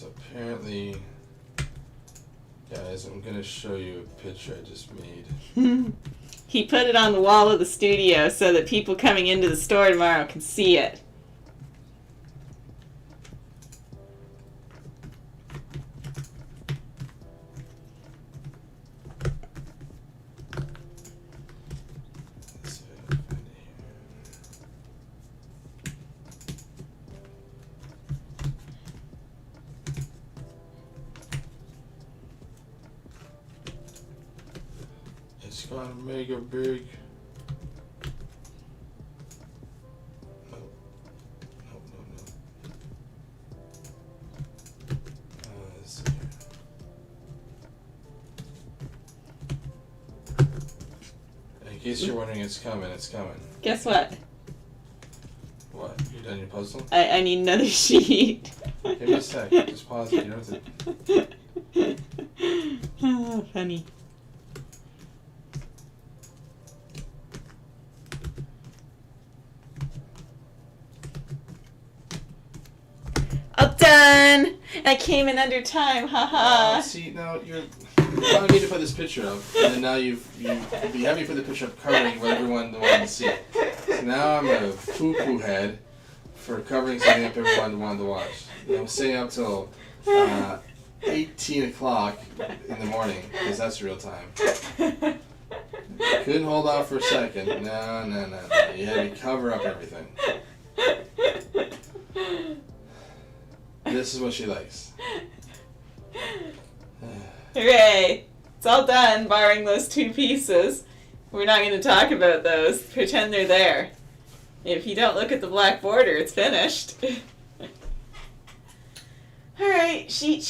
So apparently, guys, I'm gonna show you a picture I just made. He put it on the wall of the studio so that people coming into the store tomorrow can see it. Let's see if I can find it here. It's gone mega big. No. No. Let's see here. In case you're wondering, it's coming. Guess what? What? You done your puzzle? I need another sheet. Give me a sec. Just pause it. You don't have to. Oh, funny. All done. I came in under time. Haha. See, now you're wanted me to put this picture up, and then now you have me put the picture up covering what everyone wanted to see. So now I'm a poo-poo head for covering something up everyone wanted to watch. And I'm staying up till 18 o'clock in the morning, because that's real time. Couldn't hold off for a second. No. You had me cover up everything. This is what she likes. Hooray! It's all done, barring those two pieces. We're not going to talk about those. Pretend they're there. If you don't look at the black border, it's finished. Alright, sheet.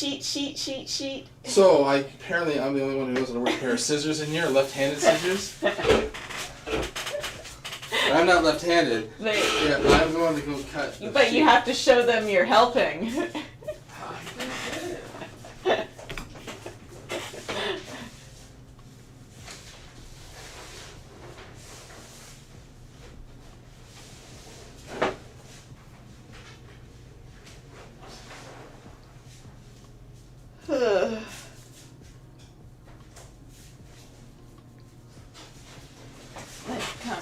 So, apparently I'm the only one who knows how to work a pair of scissors in here, left-handed scissors. But I'm not left-handed. Yeah, I'm the one to go cut. But you have to show them you're helping. Come.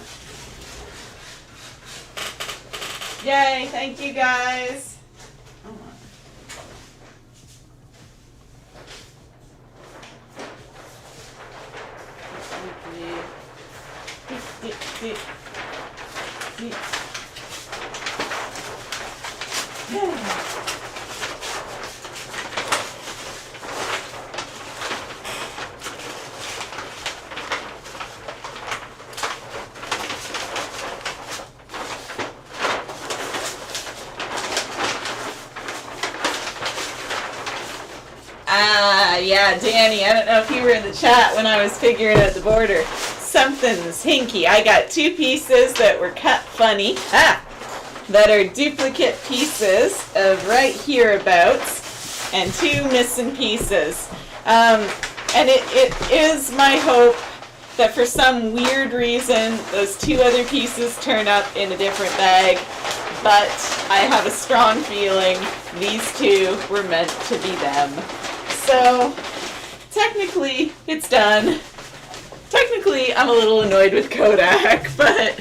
Yay, thank you guys. Yeah, Danny, I don't know if you were in the chat when I was figuring out the border. Something's hinky. I got two pieces that were cut funny, that are duplicate pieces of right hereabouts, and two missing pieces. And it is my hope that for some weird reason, those two other pieces turn up in a different bag, but I have a strong feeling these two were meant to be them. So, technically, it's done. Technically, I'm a little annoyed with Kodak, but,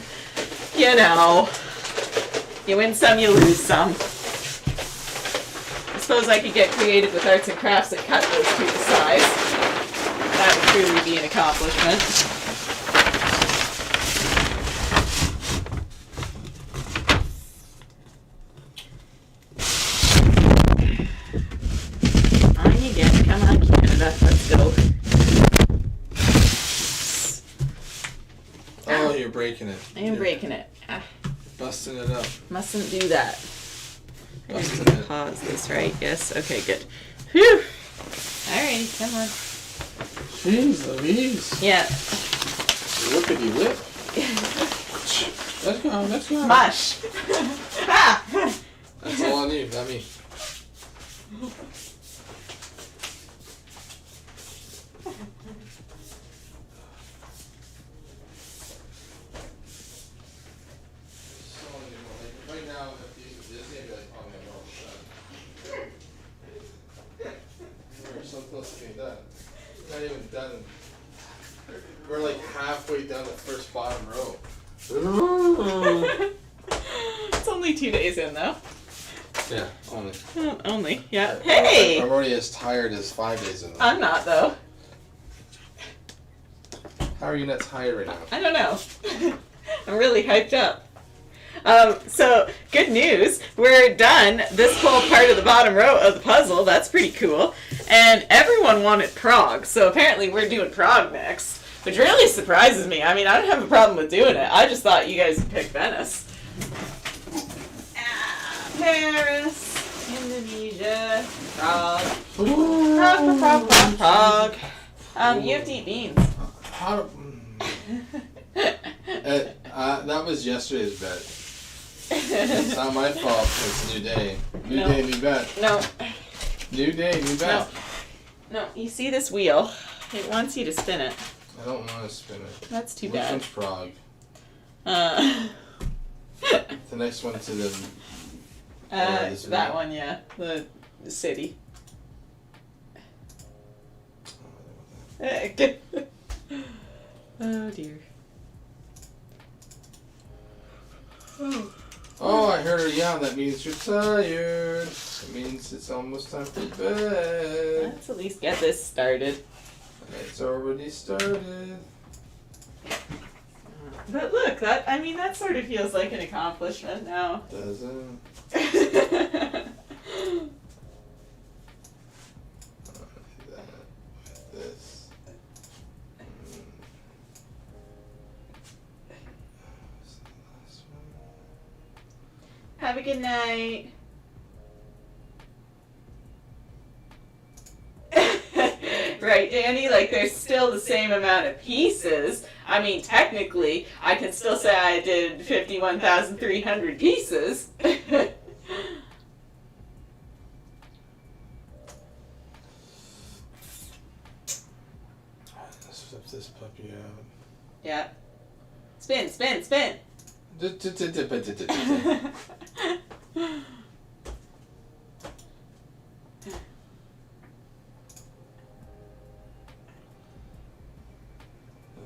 you know, you win some, you lose some. I suppose I could get creative with arts and crafts and cut those two to size. That would truly be an accomplishment. Come on, Canada, let's go. Oh, you're breaking it. I am breaking it. Busting it up. Mustn't do that. Busting it. Pause this, right? Yes? Okay, good. Whew. Alright, come on. Jeez Louise. Yeah. Whippity whip. Let's go. Mush. Ah! That's all on you, not me. getting done. Not even done. We're like halfway down the first bottom row. It's only 2 days in, though. Yeah, only. Only, yeah. Hey! I'm already as tired as 5 days in. I'm not, though. How are you not tired right now? I don't know. I'm really hyped up. So, good news. We're done this whole part of the bottom row of the puzzle. That's pretty cool. And everyone wanted Prague, so apparently we're doing Prague next, which really surprises me. I mean, I don't have a problem with doing it. I just thought you guys would pick Venice. Paris, Indonesia, Prague. Prague. You have to eat beans. That was yesterday's bet. It's not my fault. It's a new day. New day, new bet. No. New day, new bet. No, you see this wheel. It wants you to spin it. I don't want to spin it. That's too Which bad. one's Prague? The next one to the... that one, yeah. The city. Oh, dear. Oh, I heard her yawn. That means you're tired. It means it's almost time for bed. Let's at least get this started. It's already started. But look, that sort of feels like an accomplishment now. Doesn't. This. Have a good night. Right, Danny? Like, there's still the same amount of pieces. I mean, technically, I can still say I did 51,300 pieces. Let's flip this puppy out. Yeah. Spin, spin, spin. A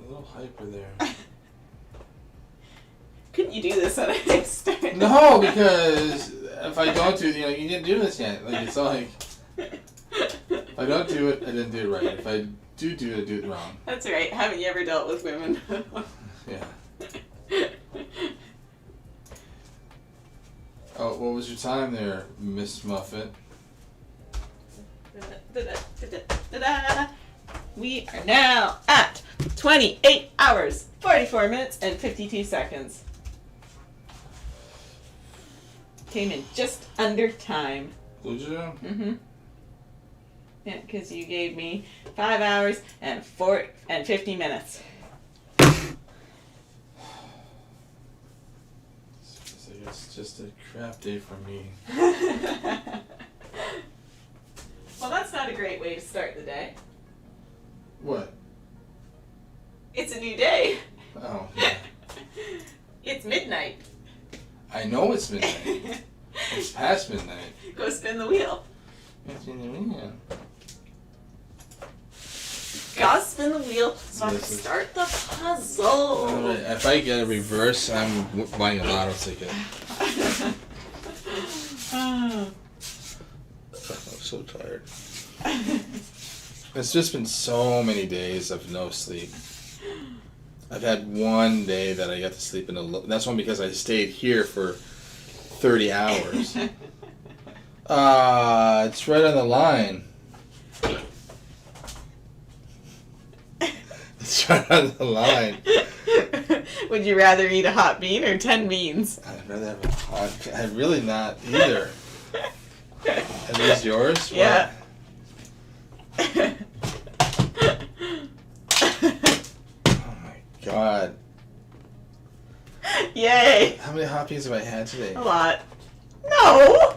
little hyper there. Couldn't you do this on a next time? No, because if I don't do, you didn't do this yet. Like, it's like, if I don't do it, I didn't do it right. If I do it, I do it wrong. That's right. Haven't you ever dealt with women? Yeah. Oh, what was your time there, Miss Muffet? We are now at 28 hours, 44 minutes, and 52 seconds. Came in just under time. Did you? Mm-hmm. Yeah, because you gave me 5 hours and 50 minutes. It's just a crap day for me. Well, that's not a great way to start the day. What? It's a new day. Oh, yeah. It's midnight. I know it's midnight. It's past midnight. Go spin the wheel. Yeah. Gotta spin the wheel so I can start the puzzle. Alright, if I get a reverse, I'm buying a lotto ticket. I'm so tired. It's just been so many days of no sleep. I've had one day that I got to sleep in that's one because I stayed here for 30 hours. It's right on the line. It's right on the line. Would you rather eat a hot bean or 10 beans? I'd rather have a hot. I'd really not either. Are these yours? Yeah. Oh my god. Yay! How many hot beans have I had today? A lot. No!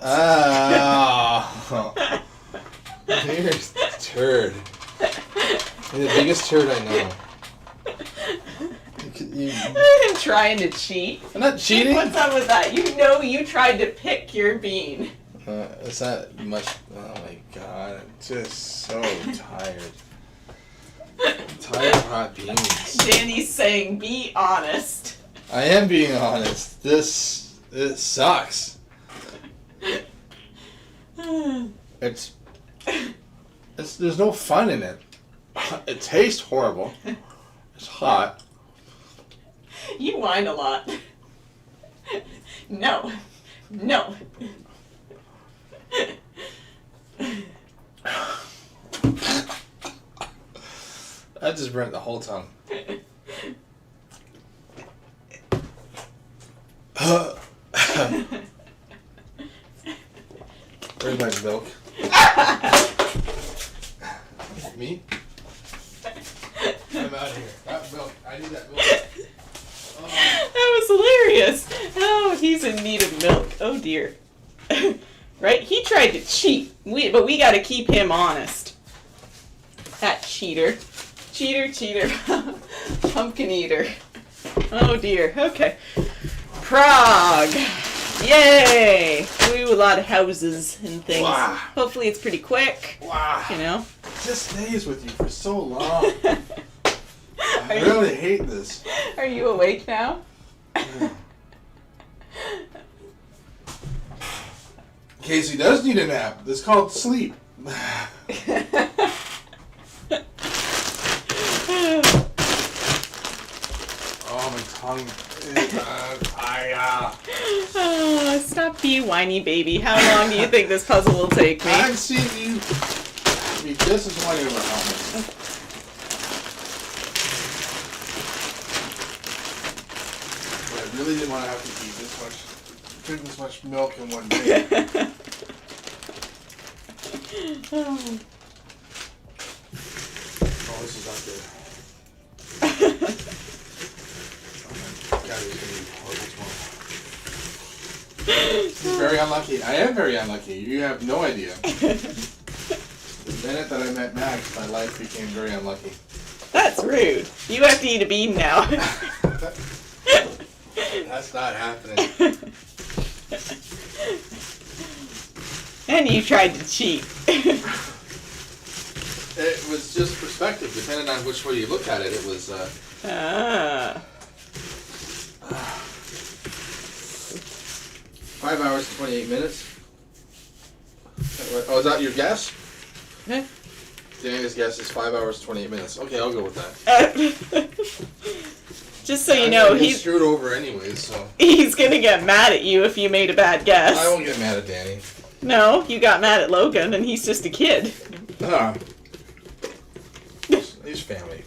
Oh. You're a turd. You're the biggest turd I know. I'm trying to cheat. I'm not cheating. What's up with that? You know you tried to pick your bean. Is that much? Oh my god, I'm just so tired. Tired of hot beans. Danny's saying, "Be honest." I am being honest. It sucks. It's there's no fun in it. It tastes horrible. It's hot. You whine a lot. No. No. I just burnt the whole tongue. Where's my milk? Me? I'm out of here. That milk. I need that milk. Oh. That was hilarious. Oh, he's in need of milk. Oh dear. Right? He tried to cheat. But we got to keep him honest. That cheater. Cheater. Pumpkin eater. Oh dear. Okay. Prague. Yay! Ooh, a lot of houses and things. Wow. Hopefully it's pretty quick. Wow. You know? It just stays with you for so long. I Are you- really hate this. Are you awake now? Casey does need a nap. It's called sleep. Oh, my tongue. Oh, stop being whiny, baby. How long do you think this puzzle will take me? I've seen you be just as whiny about helmets. But I really didn't want to have to eat drink this much milk in one day. Oh, this is not good. God, this is going to be horrible tomorrow. Very unlucky. I am very unlucky. You have no idea. The minute that I met Max, my life became very unlucky. That's rude. You have to eat a bean now. That's not happening. And you tried to cheat. It was just perspective. Depending on which way you look at it, it was... 5 hours and 28 minutes. Oh, is that your guess? Huh? Danny's guess is 5 hours 28 minutes. Okay, I'll go with that. Just so you know, I'm he's screwed over anyways, so gonna get mad at you if you made a bad guess. I won't get mad at Danny. No, you got mad at Logan, and he's just a kid. Ah, he's family.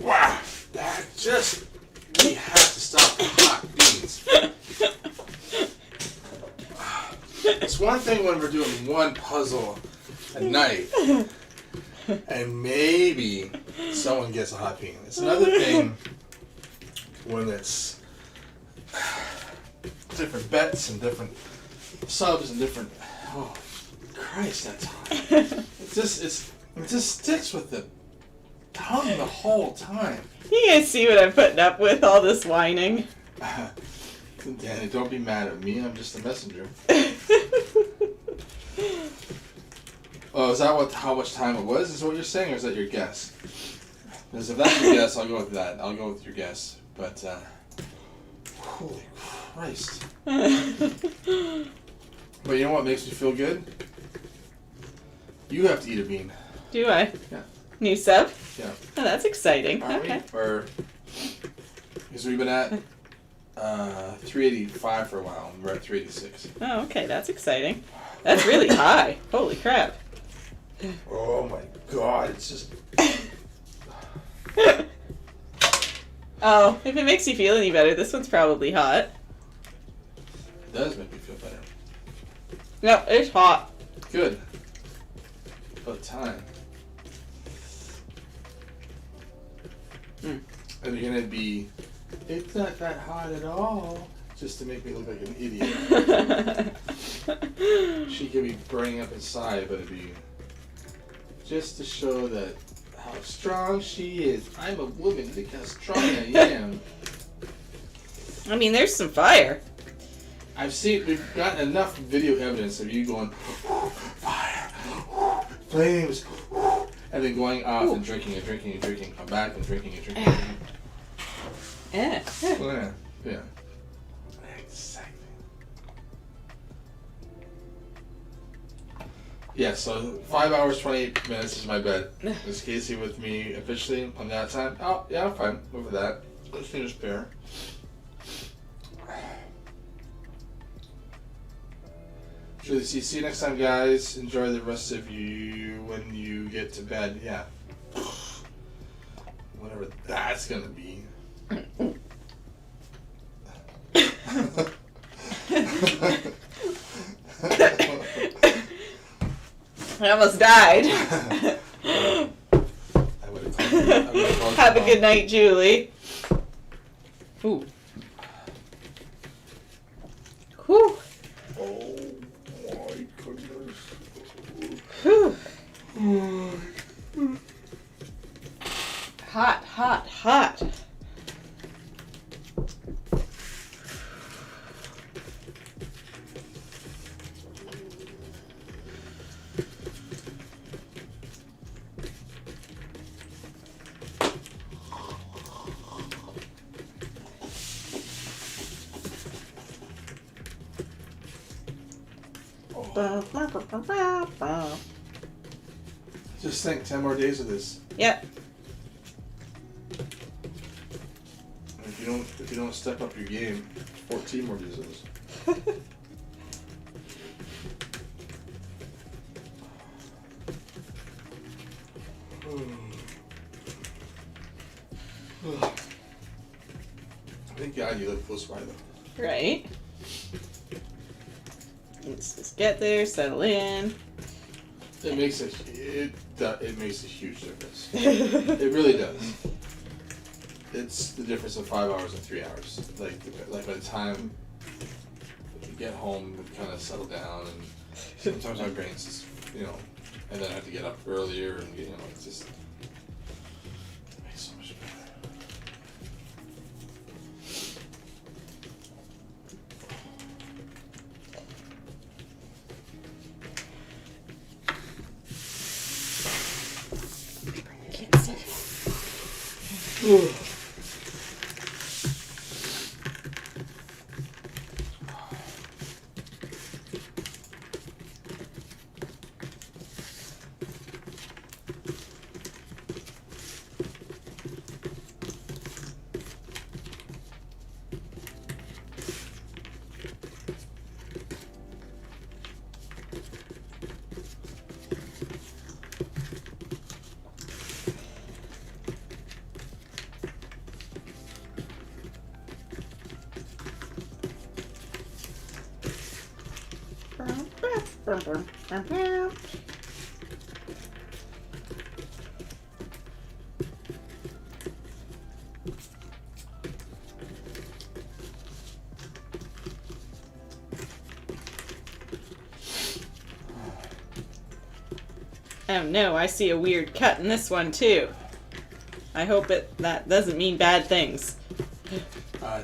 Wow, that just we have to stop the hot beans. It's one thing when we're doing one puzzle a night, and maybe someone gets a hot bean. It's another thing when it's different bets and different subs and different. Oh, Christ, that's hot. It just sticks with the tongue the whole time. You guys see what I'm putting up with, all this whining? Danny, don't be mad at me. I'm just a messenger. Oh, is that how much time it was? Is what you're saying, or is that your guess? Because if that's your guess, I'll go with that. I'll go with your guess. But, holy Christ. But you know what makes me feel good? You have to eat a bean. Do I? Yeah. New sub? Yeah. Oh, that's exciting. Aren't Okay. we? Or, because we've been at 385 for a while, and we're at 386. Oh, okay, that's exciting. That's really high. Holy crap. Oh my God, it's just... Oh, if it makes you feel any better, this one's probably hot. It does make me feel better. No, it's hot. Good. About time. Mm. And you're gonna be, it's not that hot at all, just to make me look like an idiot. She could be burning up inside, but it'd be just to show that how strong she is. I'm a woman. Look how strong I am. I mean, there's some fire. We've got enough video evidence of you going, fire, flames, and then going off and drinking and drinking and drinking, come back and drinking and drinking. Yeah. Well, yeah. Exciting. Yeah, so 5 hours, 28 minutes is my bed. Is Casey with me officially on that time? Oh, yeah, I'm fine. Over that. Let's finish pair. Truly, see you next time, guys. Enjoy the rest of you when you get to bed. Yeah. Whatever that's gonna be. I almost died. Have a good night, Julie. Ooh. Whew. Oh my goodness. Whew. Hot, hot, hot. Just think, 10 more days of this. Yep. And if you don't step up your game, 14 more days of this. Thank God you live close by though. Right. Let's just get there, settle in. It makes it makes a huge difference. It really does. It's the difference of 5 hours and 3 hours. Like by the time you get home, we kind of settle down, and sometimes my brain's just, and then I have to get up earlier, and it's just it makes so much better. Can't see. Oh no, I see a weird cut in this one too. I hope that doesn't mean bad things.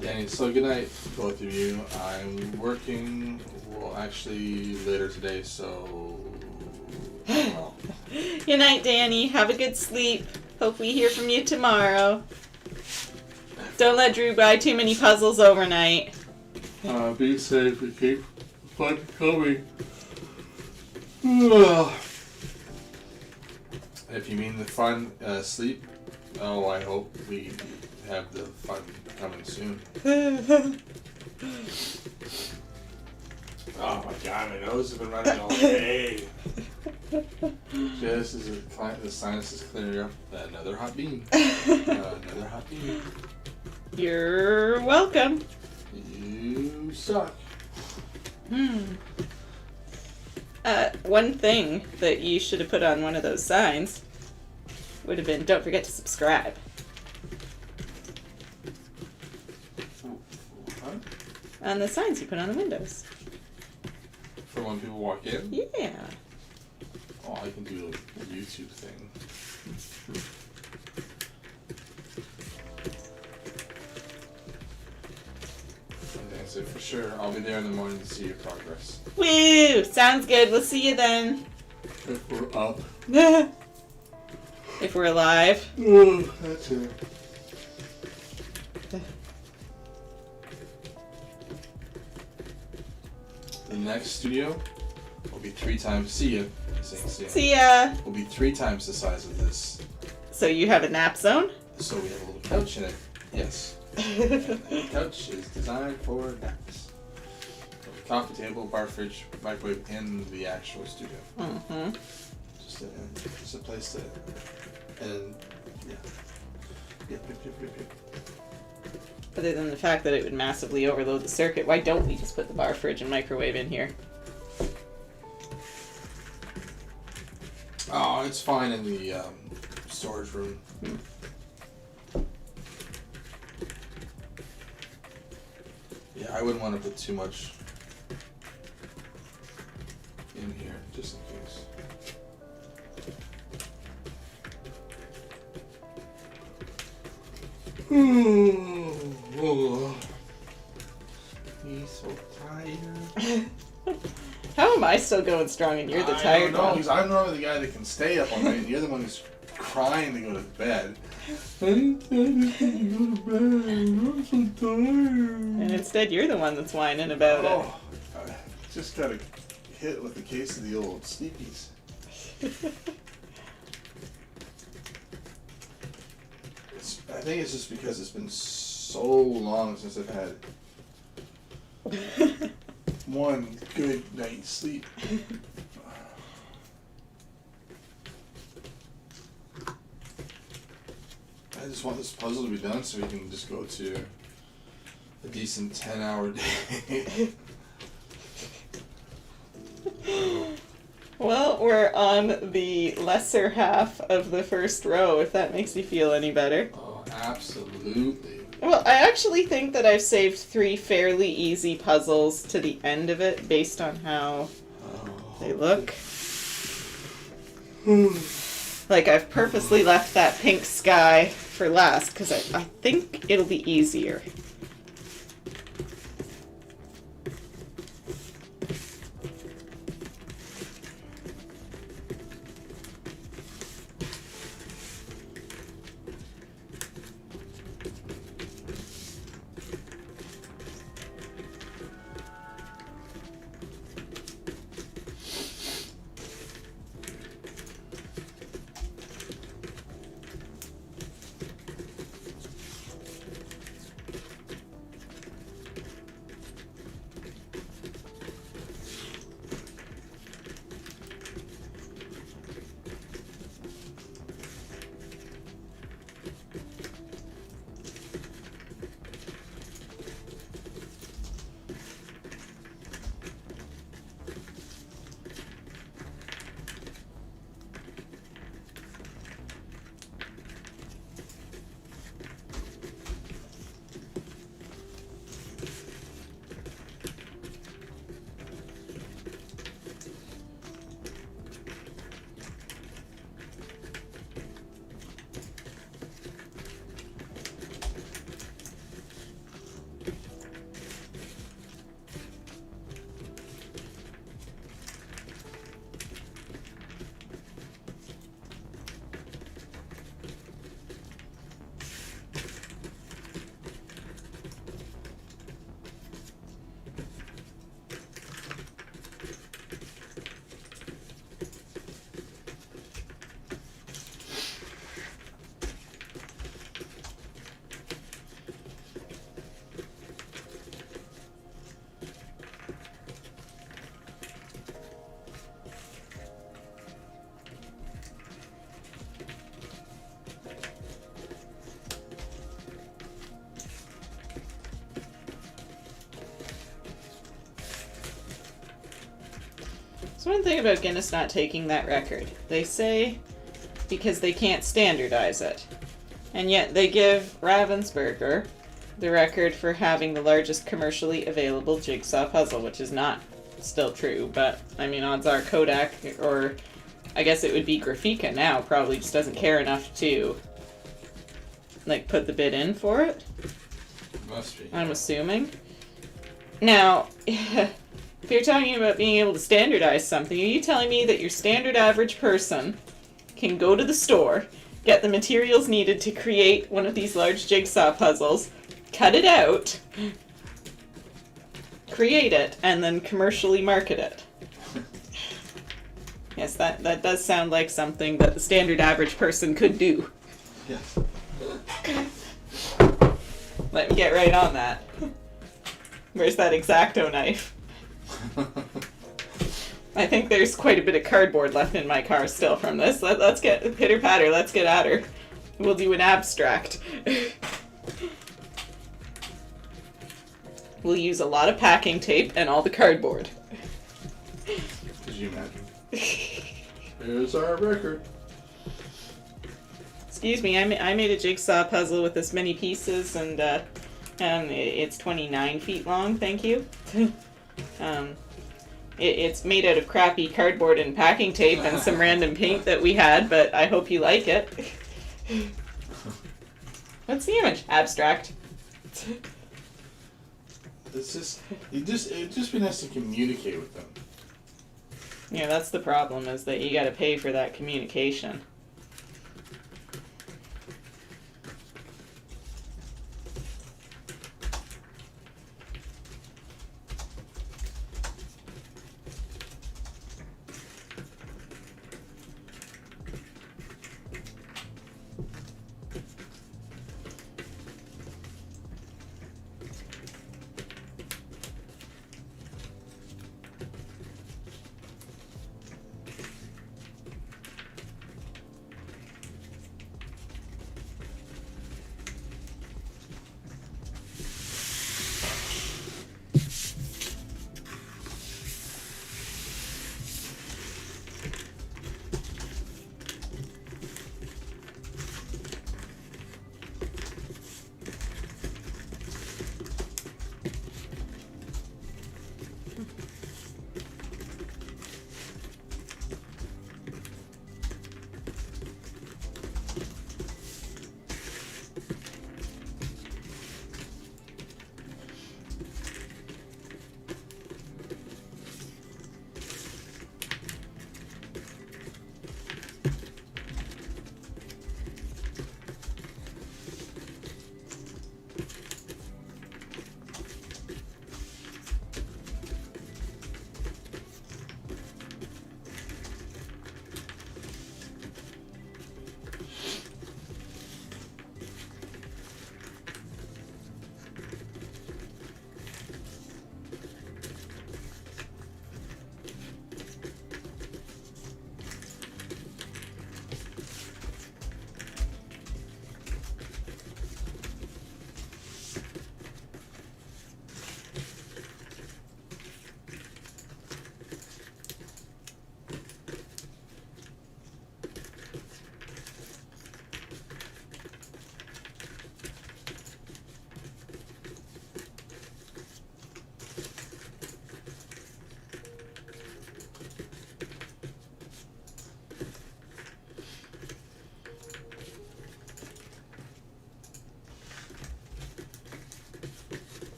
Danny, so good night, both of you. I'm working, actually later today, so... Well. Good night, Danny. Have a good sleep. Hope we hear from you tomorrow. Don't let Drew buy too many puzzles overnight. Be safe and keep fun coming. If you mean the fun sleep, I hope we have the fun coming soon. Oh my God, my nose has been running all day. Just as the sinus is clearing up, another hot bean. Another hot bean. You're welcome. You suck. One thing that you should have put on one of those signs would have been, don't forget to subscribe. Huh? On the signs you put on the windows. For when people walk in? Yeah. Oh, I can do the YouTube thing. Okay, so for sure, I'll be there in the morning to see your progress. Woo! Sounds good. We'll see you then. If we're up. If we're alive. That's it. The next studio will be 3 times. See ya. See ya. Will be 3 times the size of this. So you have a nap zone? So we have a little couch in it. Yes. The couch is designed for naps. Coffee table, bar, fridge, microwave in the actual studio. Mm-hmm. Just a place to. And yeah. Yep. Other than the fact that it would massively overload the circuit, why don't we just put the bar, fridge, and microwave in here? Oh, it's fine in the storage room. Yeah, I wouldn't want to put too much in here, just in case. He's so tired. How am I still going strong and you're the tired No, one? because I'm normally the guy that can stay up all night, and you're the one who's crying to go to bed. I didn't say anything to go to bed. I'm so tired. And instead you're the one that's whining about Oh, I just got hit with a case of the old sleepies. I think it's just because it's been so long since I've had one good night's sleep. I just want this puzzle to be done so we can just go to a decent 10-hour day. Well, we're on the lesser half of the first row, if that makes you feel any better. Oh, absolutely. Well, I actually think that I've saved 3 fairly easy puzzles to the end of it based on how they look. Like, I've purposely left that pink sky for last because I think it'll be easier. So one thing about Guinness not taking that record, they say because they can't standardize it. And yet they give Ravensburger the record for having the largest commercially available jigsaw puzzle, which is not still true, but I mean odds are Kodak, or I guess it would be Grafika now, probably just doesn't care enough to like put the bid in for it. Must be. I'm assuming. Now, if you're talking about being able to standardize something, are you telling me that your standard average person can go to the store, get the materials needed to create one of these large jigsaw puzzles, cut it out, create it, and then commercially market it? Yes, that does sound like something that the standard average person could do. Yes. Let me get right on that. Where's that X-Acto knife? I think there's quite a bit of cardboard left in my car still from this. Let's get pitter patter. Let's get at her. We'll do an abstract. We'll use a lot of packing tape and all the cardboard. Could you imagine? Here's our record. Excuse me, I made a jigsaw puzzle with this many pieces, and it's 29 feet long. Thank you. It's made out of crappy cardboard and packing tape and some random paint that we had, but I hope you like it. What's the image? Abstract. It's just, it'd just be nice to communicate with them. Yeah, that's the problem, is that you gotta pay for that communication.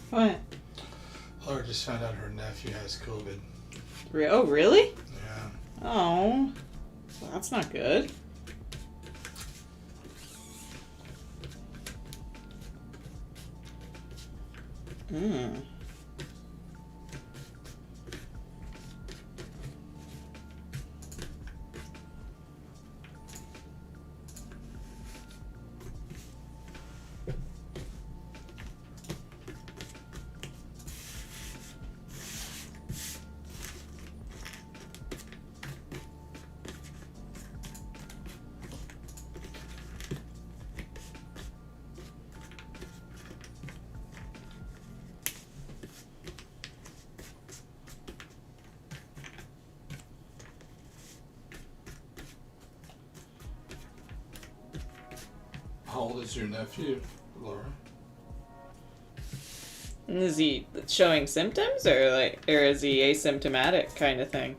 What? Laura just found out her nephew has COVID. Oh, really? Yeah. Oh, well, that's not good. Hmm. How old is your nephew, Laura? Is he showing symptoms, or is he asymptomatic kind of thing?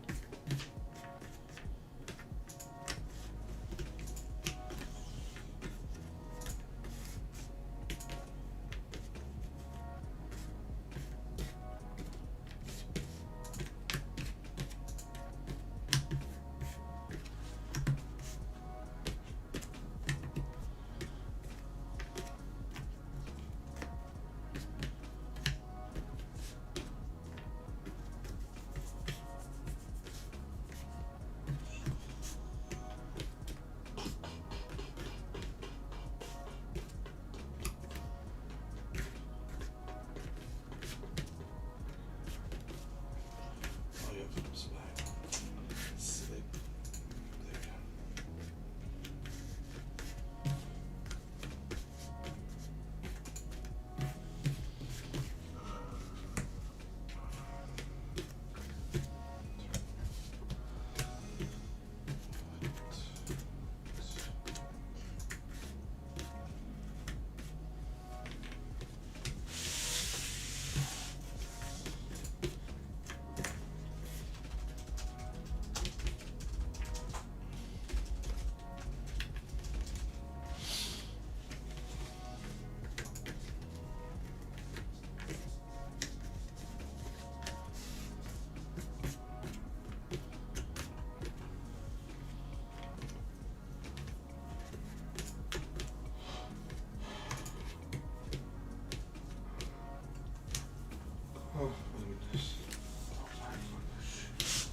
Oh, yeah, Philip's back. Sleep. There you Oh, let me just. Oh my goodness.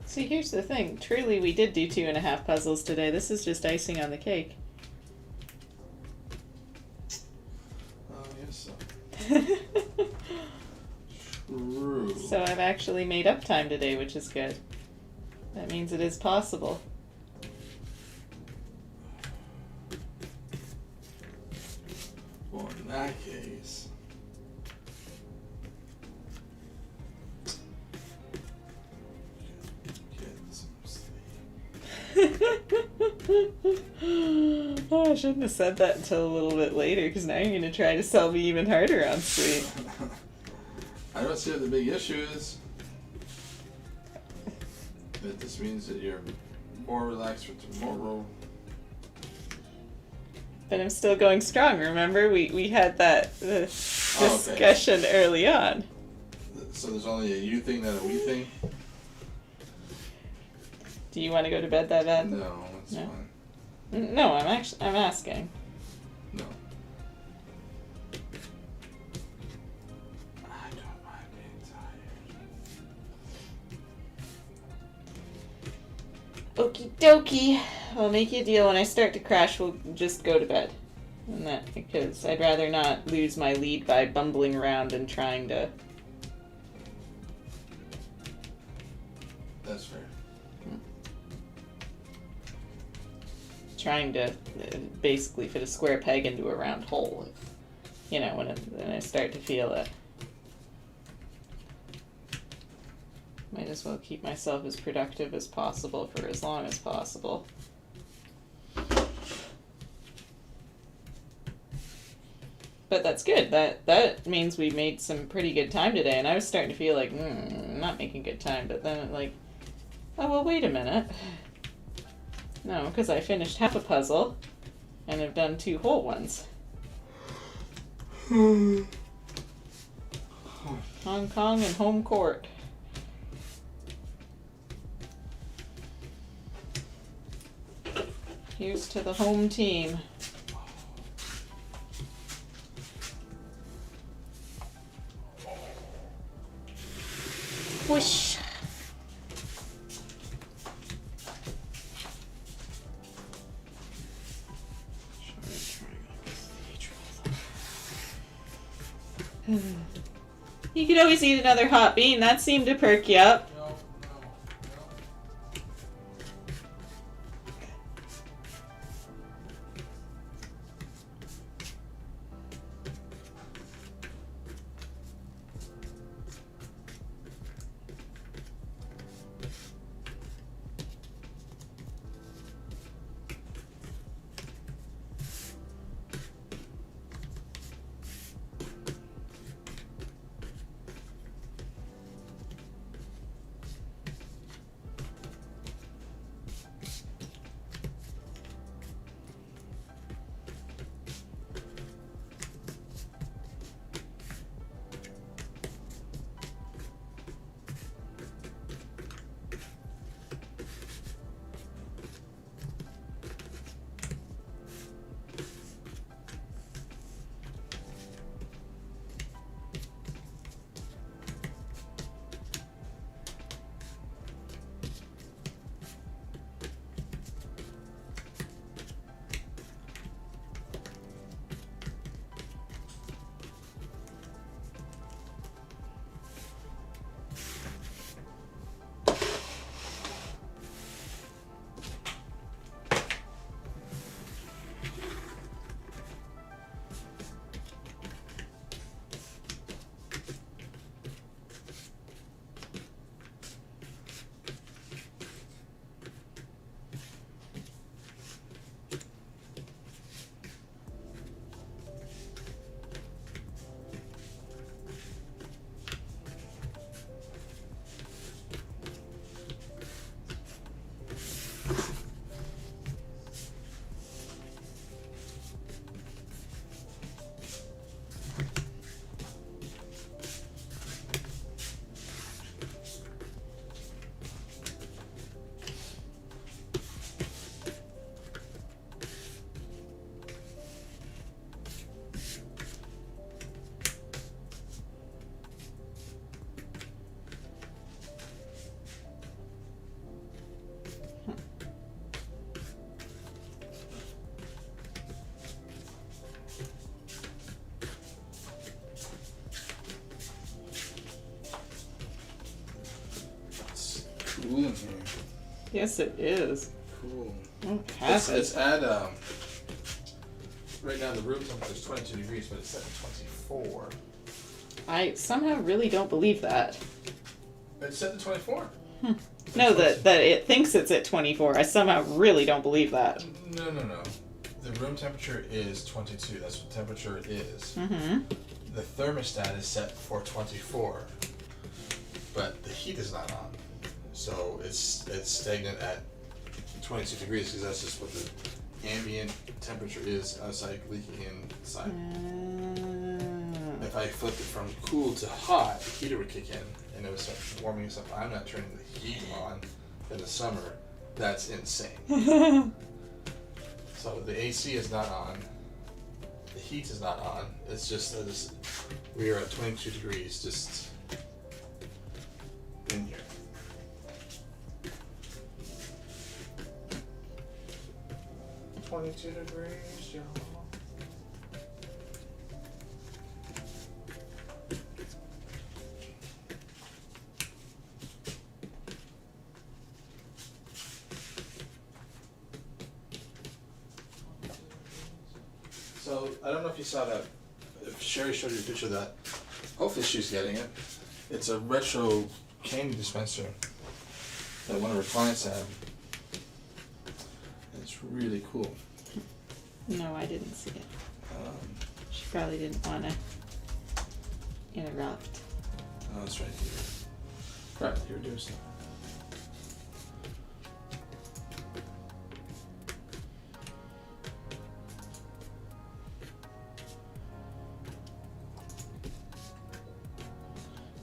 See, here's the thing. Truly, we did do 2.5 puzzles today. This is just icing on the cake. Oh, yes, so. True. So I've actually made up time today, which is good. That means it is possible. Well, in that case. Get some sleep. Oh, I shouldn't have said that until a little bit later, because now you're going to try to sell me even harder on sleep. I don't see what the big issue is. That this means that you're more relaxed for tomorrow. But I'm still going strong, remember? We had that discussion early on. So there's only a you thing, not a we thing? Do you want to go to bed that bad? No, it's No. fine. No, I'm asking. No. I don't mind being tired. Okie dokie. I'll make you a deal. When I start to crash, we'll just go to bed. And that, because I'd rather not lose my lead by bumbling around and trying to. That's fair. Trying to basically fit a square peg into a round hole. You know, when I start to feel it. Might as well keep myself as productive as possible for as long as possible. But that's good. That means we made some pretty good time today, and I was starting to feel like, I'm not making good time, but then like, oh well, wait a minute. No, because I finished half a puzzle, and have done 2 whole ones. Hong Kong and home court. Here's to the home team. Whoosh. You could always eat another hot bean. That seemed to perk you up. Cool in here. Yes, it is. Cool. It's It's at right now the room temperature is 22 degrees, but it's set at 24. I somehow really don't believe that. It's set to 24. No, that it thinks it's at 24. I somehow really don't believe that. No. The room temperature is 22. That's what temperature is. Mm-hmm. The thermostat is set for 24, but the heat is not on. So it's stagnant at 22 degrees because that's just what the ambient temperature is outside leaking inside. If I flipped it from cool to hot, the heater would kick in and it would start warming us up. I'm not turning the heat on in the summer. That's insane. So the AC is not on. The heat is not on. It's just we are at 22 degrees just in here. 22 degrees, y'all. So, I don't know if you saw that, if Sherry showed you a picture of that. Hopefully she's getting it. It's a retro candy dispenser that one of her clients had. And it's really cool. No, I didn't see it. Um, She probably didn't want to interrupt. oh, that's right. Crap, you were doing stuff.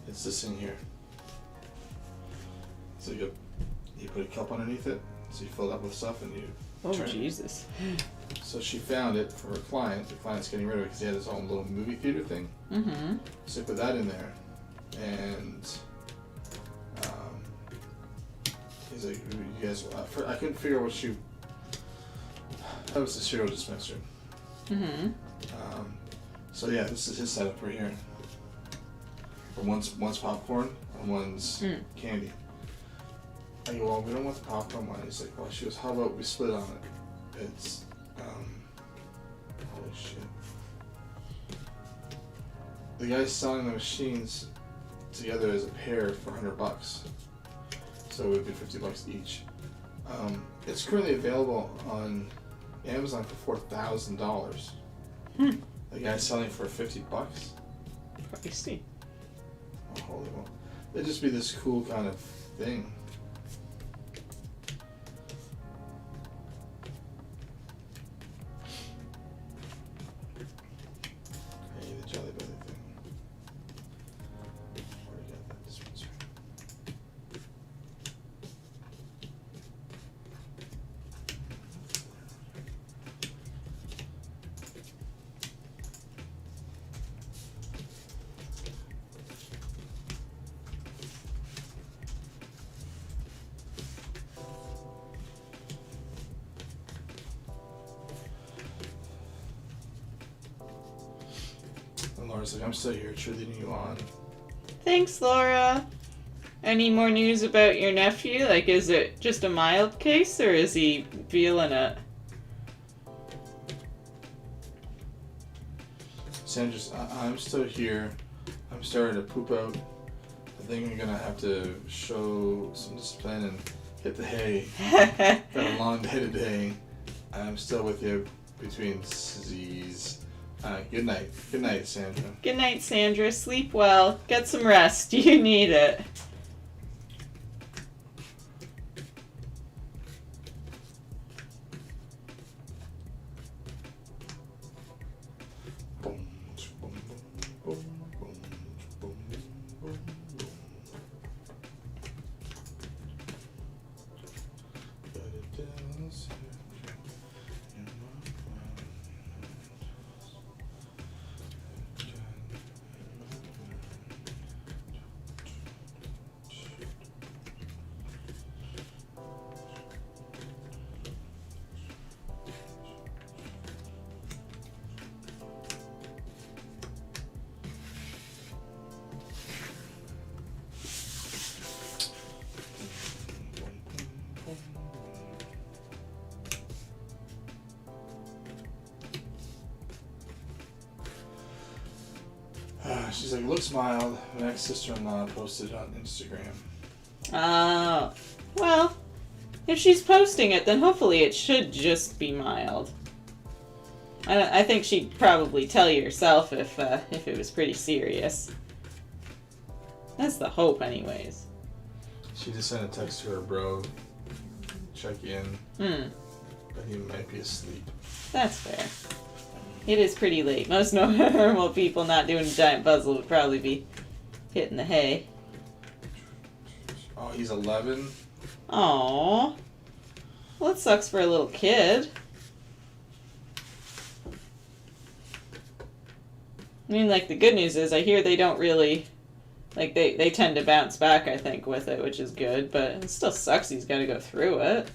It's this thing here. So you put a cup underneath it, so you fill it up with stuff and you Oh, turn it. Jesus. So she found it for her client. The client's getting rid of it because he had his own little movie theater thing. Mm-hmm. So I put that in there, and he's like, "You guys," I couldn't figure out what she. That was the cereal dispenser. Mm-hmm. So yeah, this is his setup right here. For one's popcorn and one's candy. I go, well, we don't want the popcorn one. He's like, well, she goes, how about we split on it? It's holy shit. The guy's selling the machines together as a pair for $100. So it would be $50 each. It's currently available on Amazon for $4,000. The guy's selling for $50. Pricey. Oh, holy well. It'd just be this cool kind of thing. Hey, the Jelly Belly thing. Where do you got that dispenser? And Laura's like, I'm still here, cheerleading you on. Thanks, Laura. Any more news about your nephew? Like, is it just a mild case, or is he feeling it? Sandra's, I'm still here. I'm starting to poop out. I think I'm gonna have to show some discipline and hit the hay. Got a long day today. I'm still with you between Z's. Good night. Good night, Sandra. Good night, Sandra. Sleep well. Get some rest. You need it. Boom, boom, boom, boom, boom, boom, boom. But it does in my mind. She's like, looks mild. My ex-sister-in-law posted it on Instagram. Oh. Well, if she's posting it, then hopefully it should just be mild. I think she'd probably tell you herself if it was pretty serious. That's the hope, anyways. She just sent a text to her bro. Check in. But he might be asleep. That's fair. It is pretty late. Most normal people not doing a giant puzzle would probably be hitting the hay. Oh, he's 11? Aww. Well, it sucks for a little kid. I mean, like, the good news is I hear they don't really... Like, they tend to bounce back, I think, with it, which is good, but it still sucks he's got to go through it.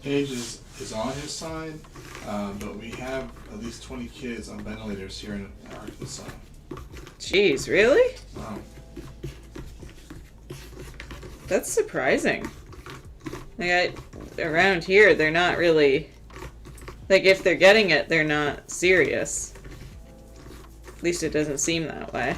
age is on his side, but we have at least 20 kids on ventilators here in Arkansas. Jeez, really? Wow. That's surprising. Like, around here, they're not really... Like, if they're getting it, they're not serious. At least it doesn't seem that way.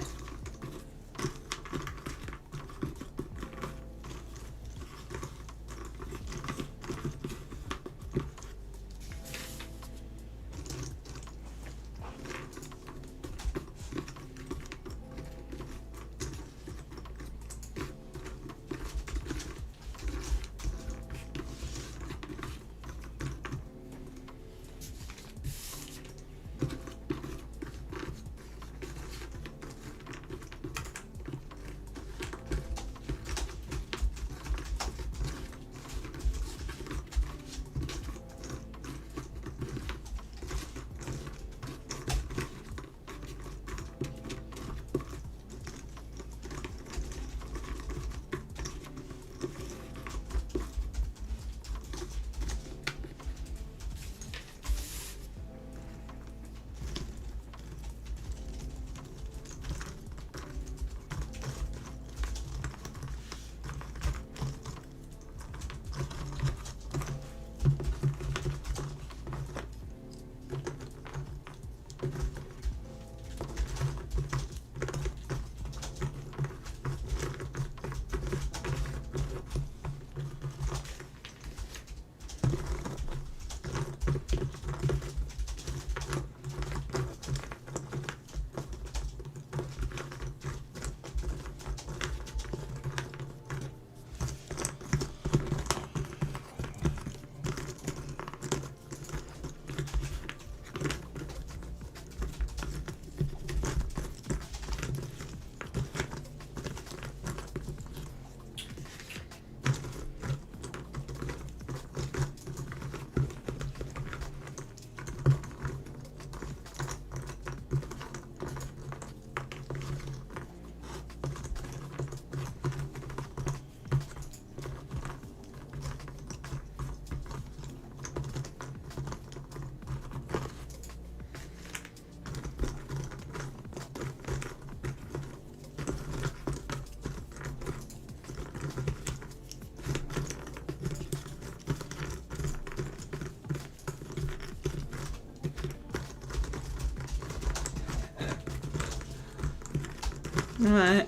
What?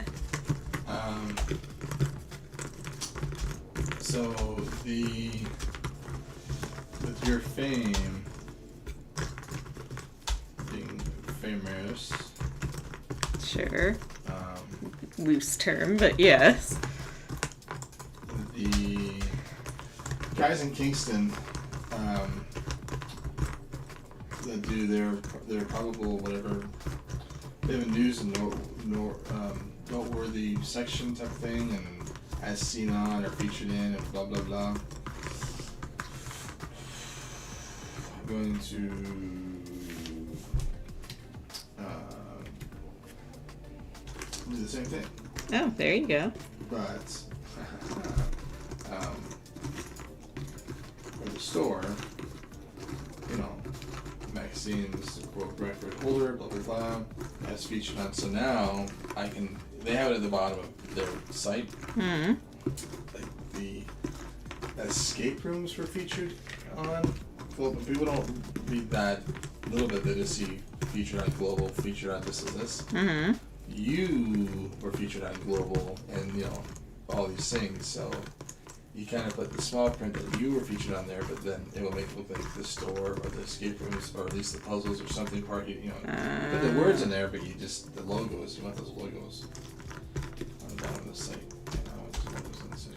So with your fame being famous, Sure. Loose term, but yes. the guys in Kingston that do their probable whatever, they have a news and noteworthy section type thing, and as seen on or featured in and blah blah blah. I'm going to do the same thing, Oh, there you go. but for the store, you know, magazines, world record holder, blah blah blah, as featured on. So now they have it at the bottom of their site. Hmm. Like the escape rooms were featured on. Well, people don't read that little bit. They just see featured on Global, featured on this and this. Mm-hmm. You were featured on Global, and you know all these things. So you kind of put the small print that you were featured on there, but then it will make it look like the store or the escape rooms, or at least the puzzles or something part. You know, put the words in there, but you just the logos. You want those logos on the bottom of the site. And I want those logos on the site.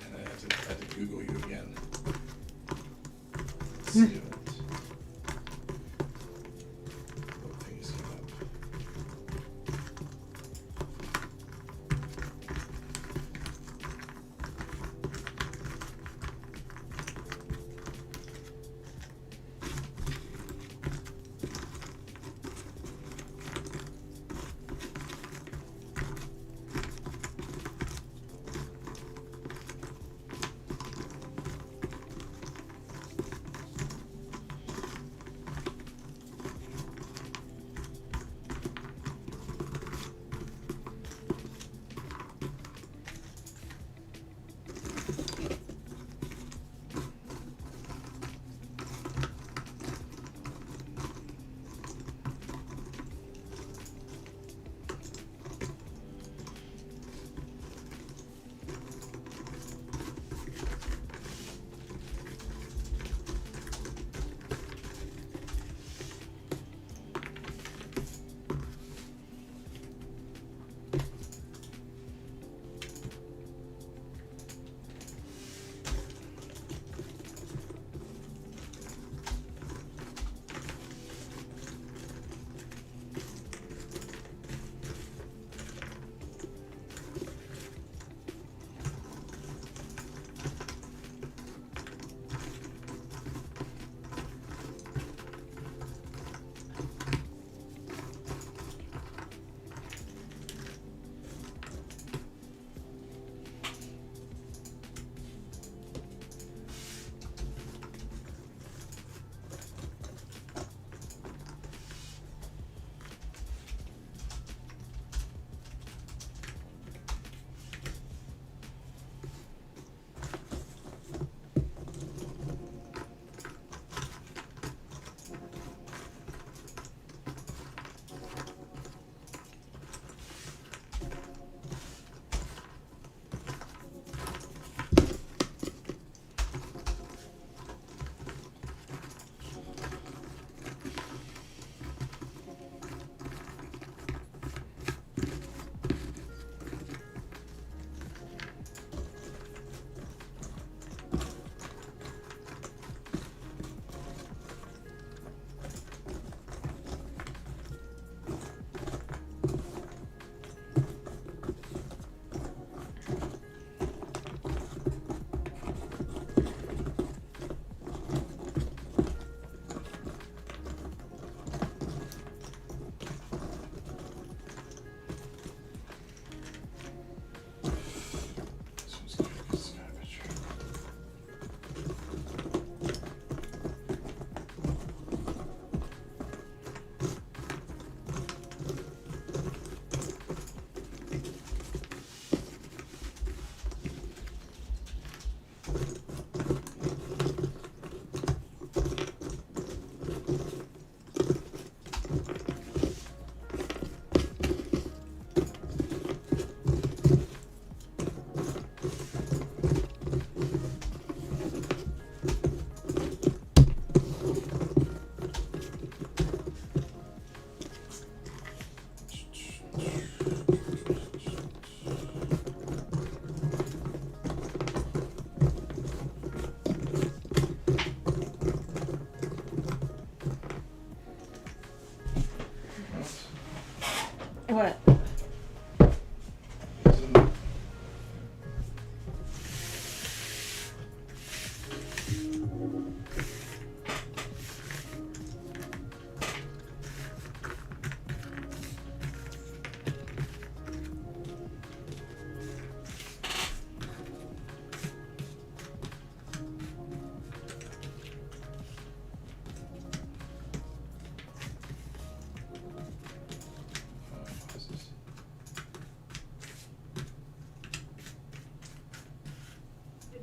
And I had to Google you again. Let's see what things came up.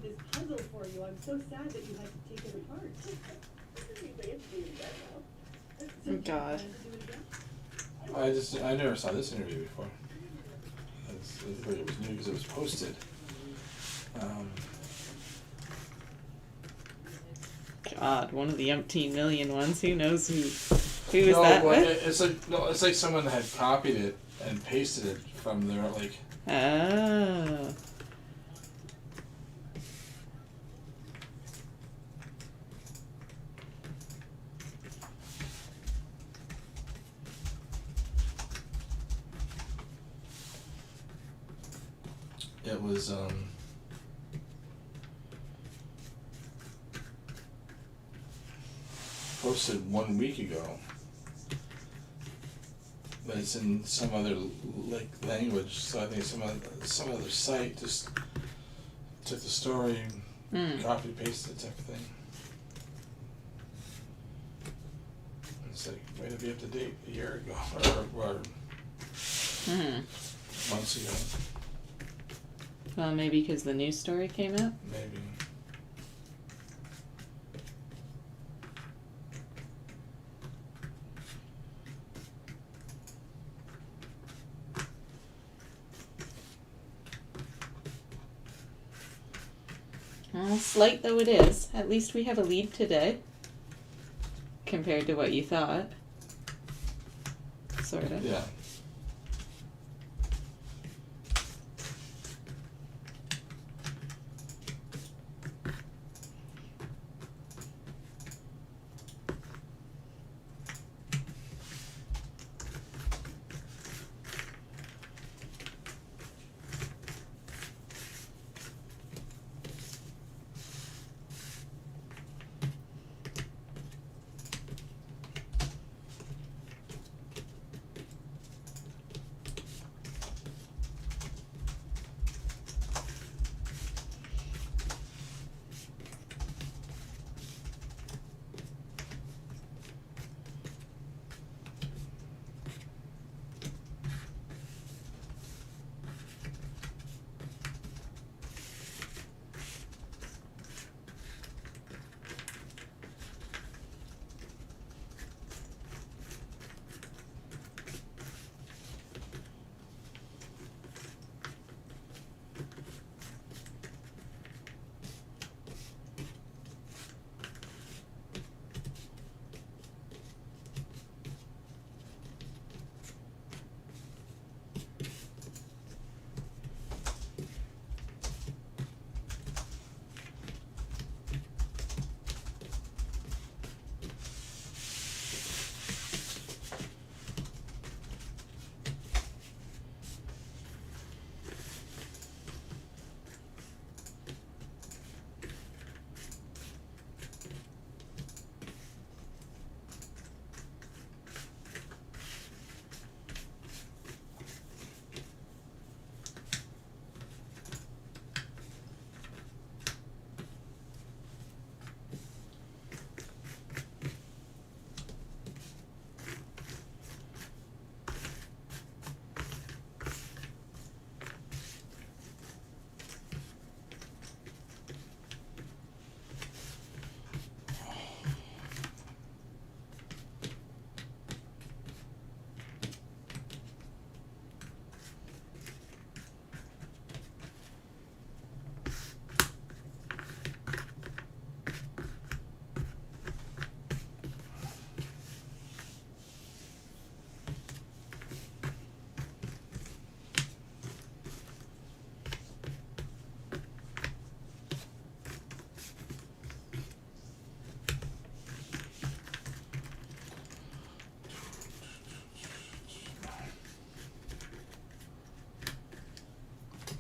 this puzzle for you. I'm so sad that you had to take it apart. Oh, God. I never saw this interview before. I thought it was new because it was posted. God, one of the umpteen million ones. Who knows who is No, that but with? it's like someone had copied it and pasted it from their like. Oh. It was posted 1 week ago, but it's in some other like language. So I think some other site just took the story, copy pasted it type of thing. It's like way to be up to date a year ago or months ago. Well, maybe because the news story came out. Maybe. Well, slight though it is, at least we have a lead today. Compared to what you thought. Sort of. Yeah.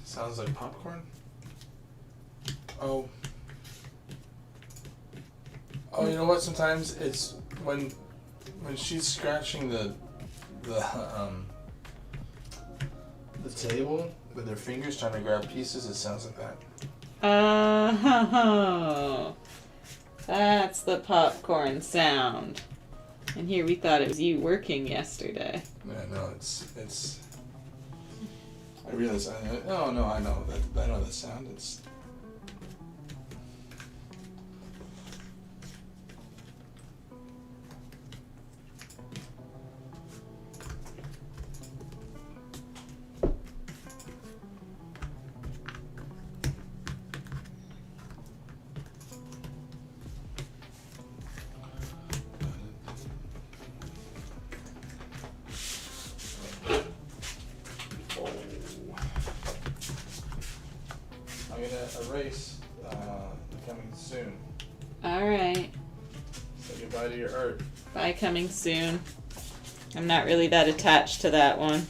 Sounds like popcorn. Oh. Oh, you know what? Sometimes it's when she's scratching the table with her fingers trying to grab pieces. It sounds like that. Oh, that's the popcorn sound. And here we thought it was you working yesterday. Yeah, no, it's. I realize. Oh no, I know that. I know the sound. It's. face coming soon. Alright. Say goodbye to your art. Bye, coming soon. I'm not really that attached to that one.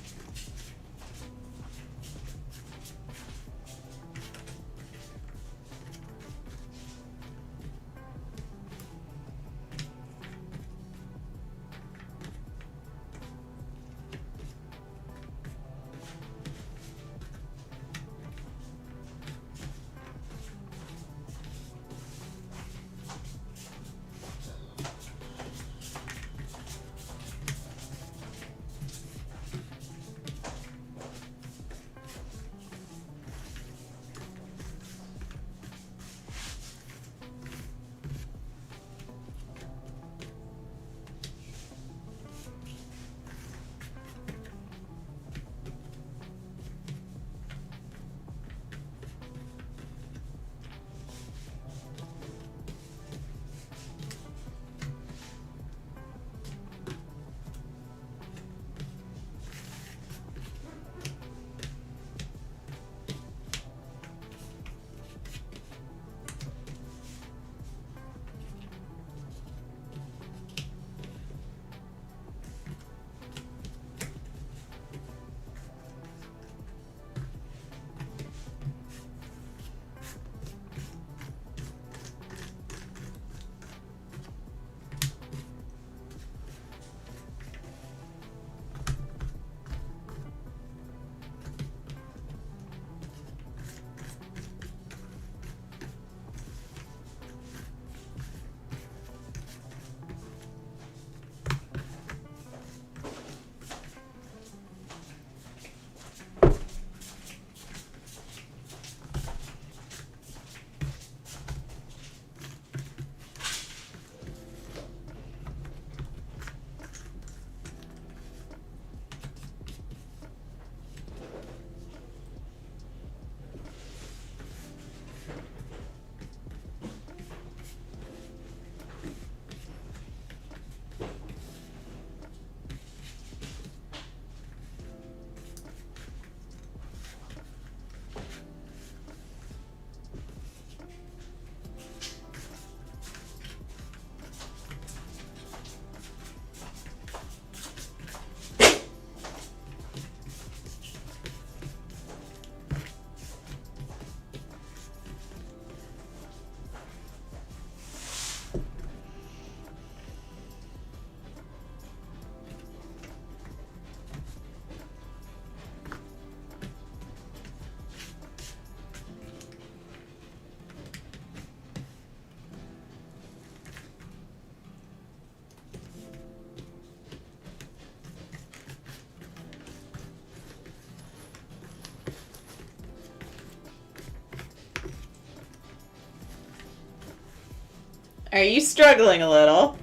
Are you struggling a little?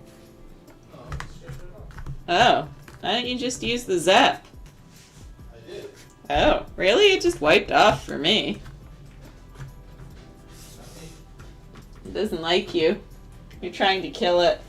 Oh, why don't you just use the zap? I did. Oh, really? It just wiped off for me. It doesn't like you. You're trying to kill it.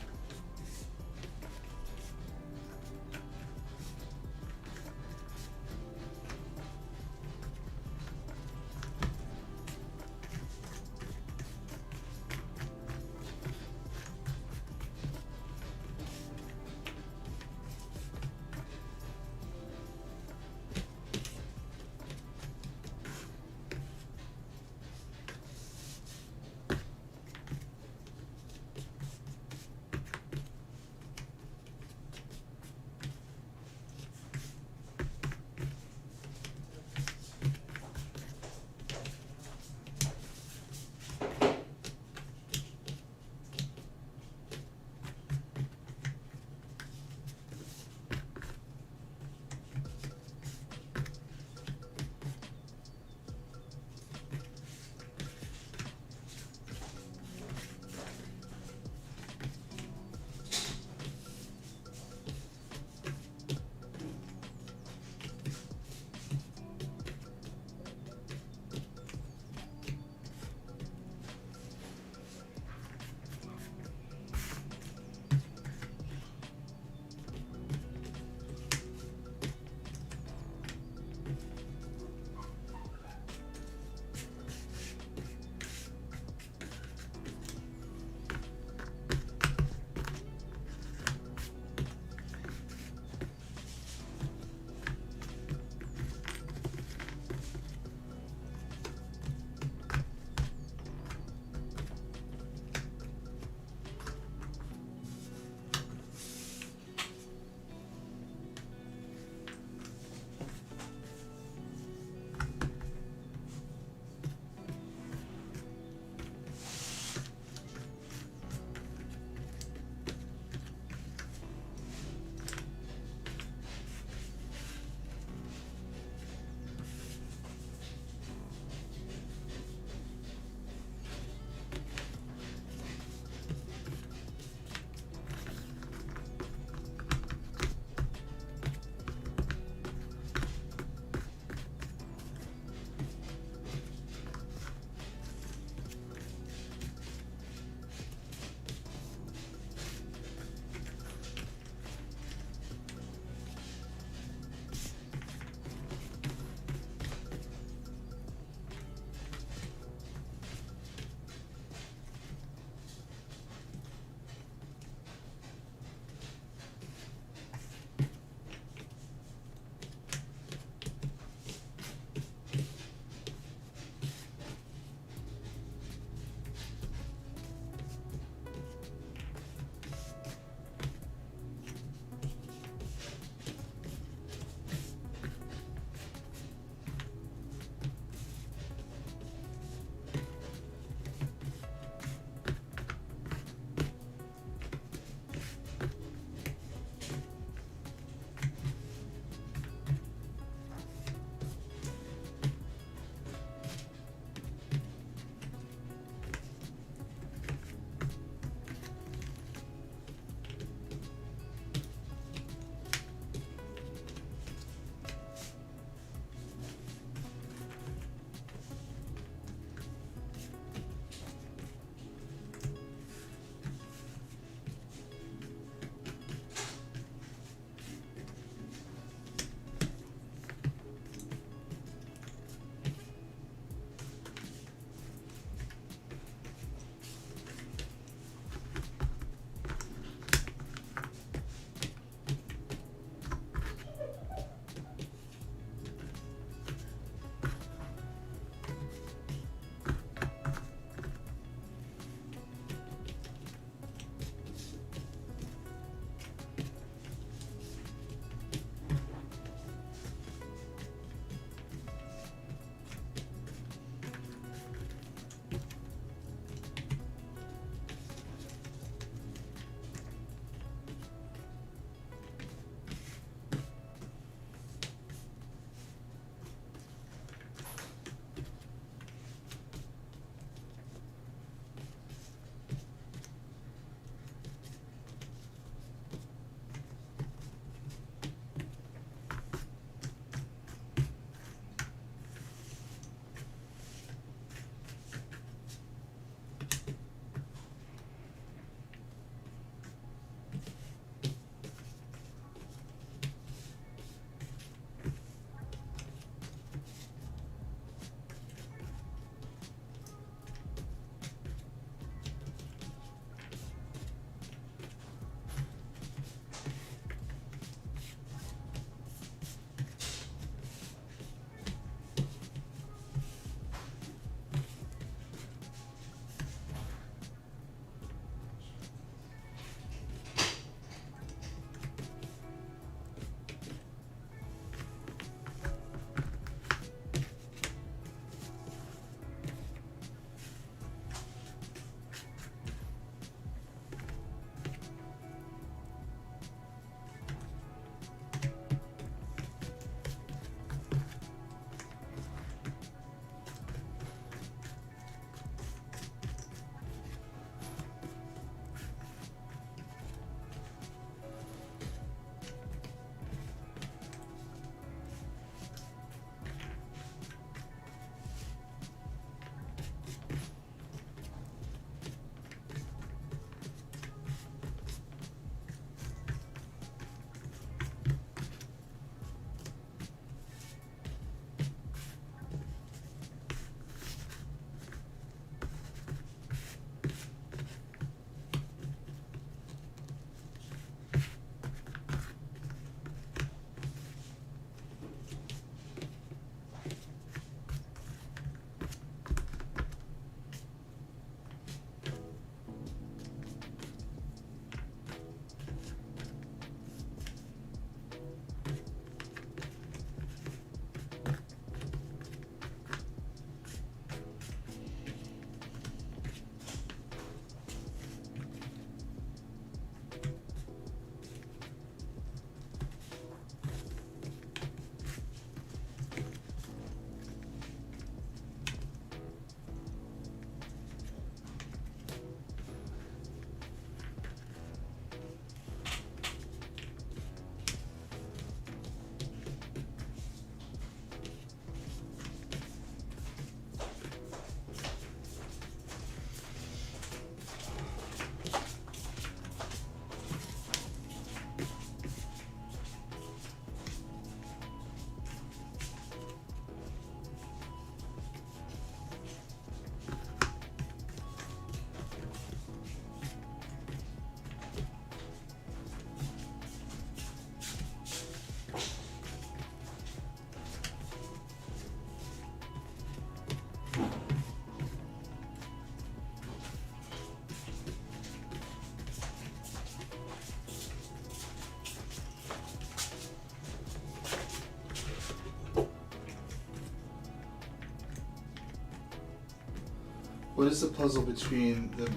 What is the puzzle between the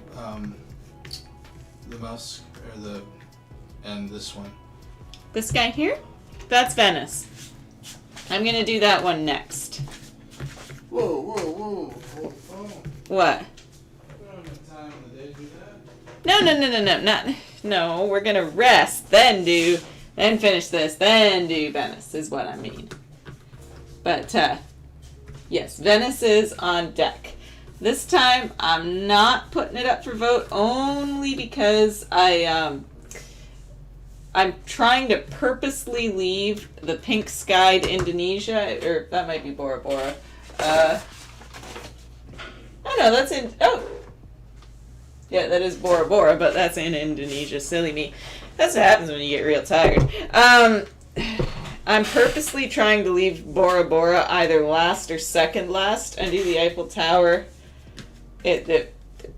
musk and this one? This guy here? That's Venice. I'm gonna do that one next. Whoa, whoa, whoa. Oh. What? We don't have time on the day to do that. No, we're gonna rest, then finish this, then do Venice, is what I mean. But, yes, Venice is on deck. This time, I'm not putting it up for vote only because I'm trying to purposely leave the pink skied Indonesia, or that might be Bora Bora. Oh no, that's in, yeah, that is Bora Bora, but that's in Indonesia. Silly me. That's what happens when you get real tired. I'm purposely trying to leave Bora Bora either last or second last and do the Eiffel Tower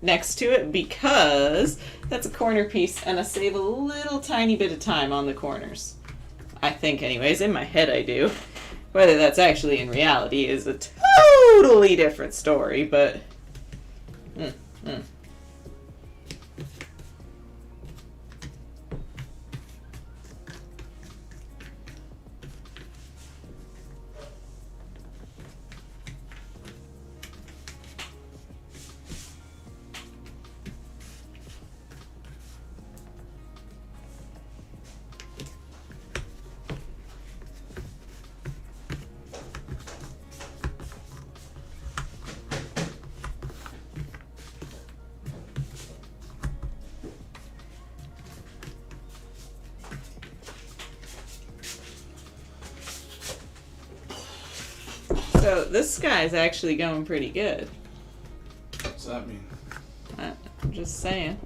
next to it because that's a corner piece and I save a little tiny bit of time on the corners. I think anyways. In my head I do. Whether that's actually in reality is a totally different story, but... So this guy's actually going pretty good. What's that mean? I'm just saying.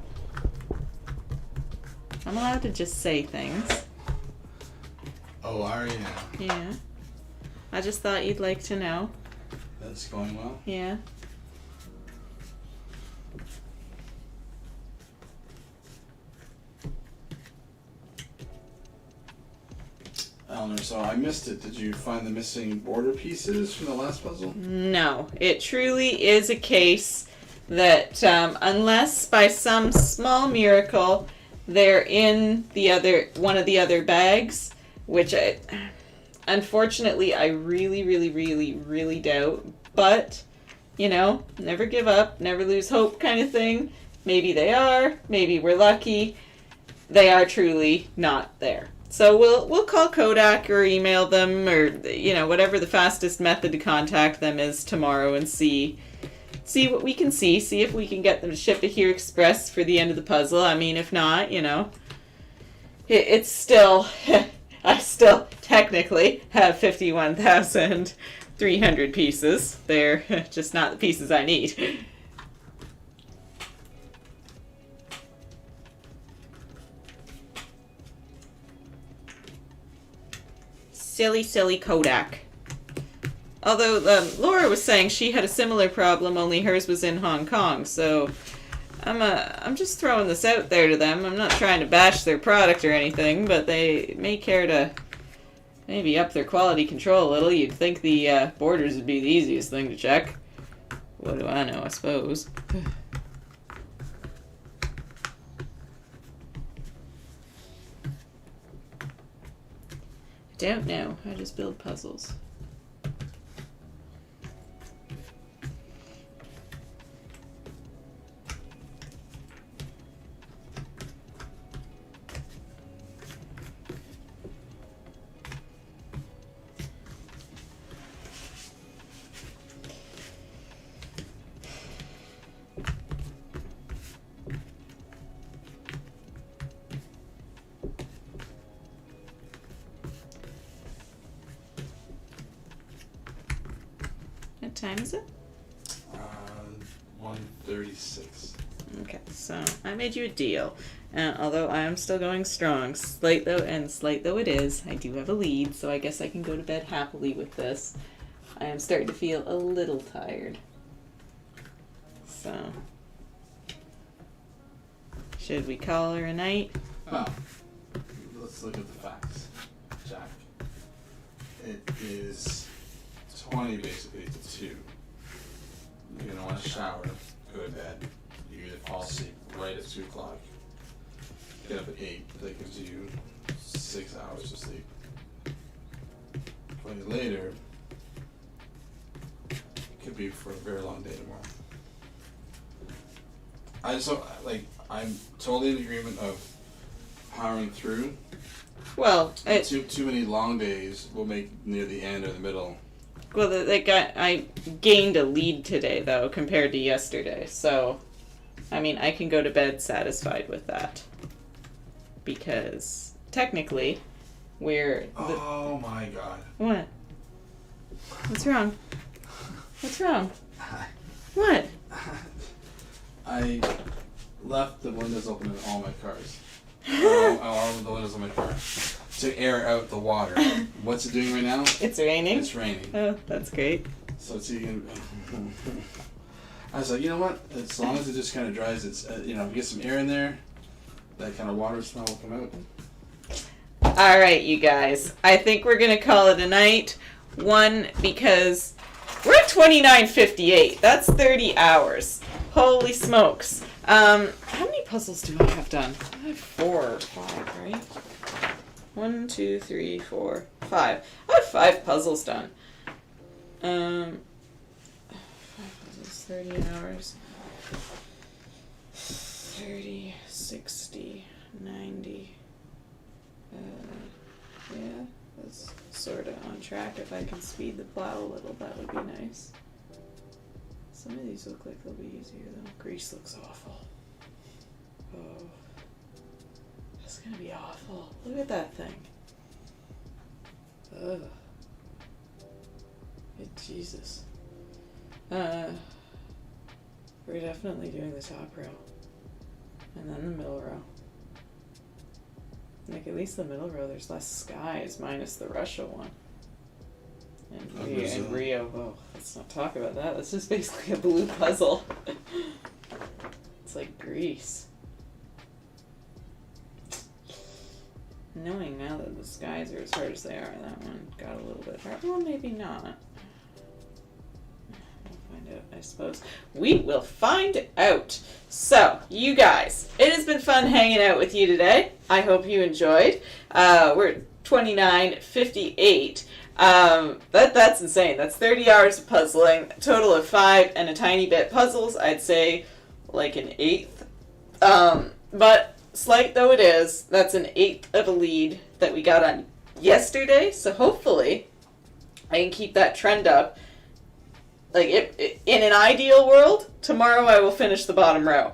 I'm allowed to just say things. Oh, are you? Yeah. I just thought you'd like to know. That's going well? Yeah. Eleanor, so I missed it. Did you find the missing border pieces from the last puzzle? No, it truly is a case that unless by some small miracle they're in one of the other bags, which unfortunately I really doubt. But never give up, never lose hope, kind of thing. Maybe they are. Maybe we're lucky. They are truly not there. So we'll call Kodak or email them or whatever the fastest method to contact them is tomorrow and see what we can see if we can get them to ship it here express for the end of the puzzle. I mean, if not, it's still I still technically have 51,300 pieces. They're just not the pieces I need. Silly Kodak. Although Laura was saying she had a similar problem, only hers was in Hong Kong. So I'm just throwing this out there to them. I'm not trying to bash their product or anything, but they may care to maybe up their quality control a little. You'd think the borders would be the easiest thing to check. What do I know? I suppose. Don't know. I just build puzzles. What time is it? 1:36. Okay, so I made you a deal. Although I am still going strong, slight though it is, I do have a lead, so I guess I can go to bed happily with this. I am starting to feel a little tired. So, should we call her a night? Oh, let's look at the facts, Jack. It is 20 basically to 2. You're gonna want to shower. go to bed. You either fall asleep right at 2 o'clock, get up at 8, that gives you 6 hours of sleep. 20 later, it could be for a very long day tomorrow. I just don't, like, I'm totally in agreement of powering through. Well, Too many long days will make near the end or the middle. well, I gained a lead today though compared to yesterday, so I mean I can go to bed satisfied with that because technically we're. Oh my god! What? What's wrong? What's wrong? What? I left the windows open in all my cars. All of the windows in my car to air out the water. What's it doing right now? It's raining. It's raining. Oh, that's great. So it's even. I was like, you know what? As long as it just kind of dries, it's get some air in there, that kind of water smell will come out. All right, you guys. I think we're gonna call it a night. One, because we're at 29:58. That's 30 hours. Holy smokes. How many puzzles do I have done? I have 4 or 5, right? 1, 2, 3, 4, 5. I have 5 puzzles done. 5 puzzles, 30 hours. 30, 60, 90. Yeah, that's sort of on track. If I can speed the plow a little, that would be nice. Some of these look like they'll be easier though. Grease looks awful. Oh. That's gonna be awful. Look at that thing. Ugh. Good Jesus. We're definitely doing the top row. And then the middle row. Like, at least the middle row, there's less skies, minus the Russia one. And Rio, oh, let's not talk about that. That's just basically a blue puzzle. It's like Greece. Knowing now that the skies are as hard as they are, that one got a little bit hard. Well, maybe not. We'll find out, I suppose. We will find out. So, you guys, it has been fun hanging out with you today. I hope you enjoyed. We're at 29:58. That's insane. That's 30 hours of puzzling. A total of 5 and a tiny bit puzzles. I'd say like an 1/8. But slight though it is, that's an 1/8 of a lead that we got on yesterday. So hopefully I can keep that trend up. Like, in an ideal world, tomorrow I will finish the bottom row.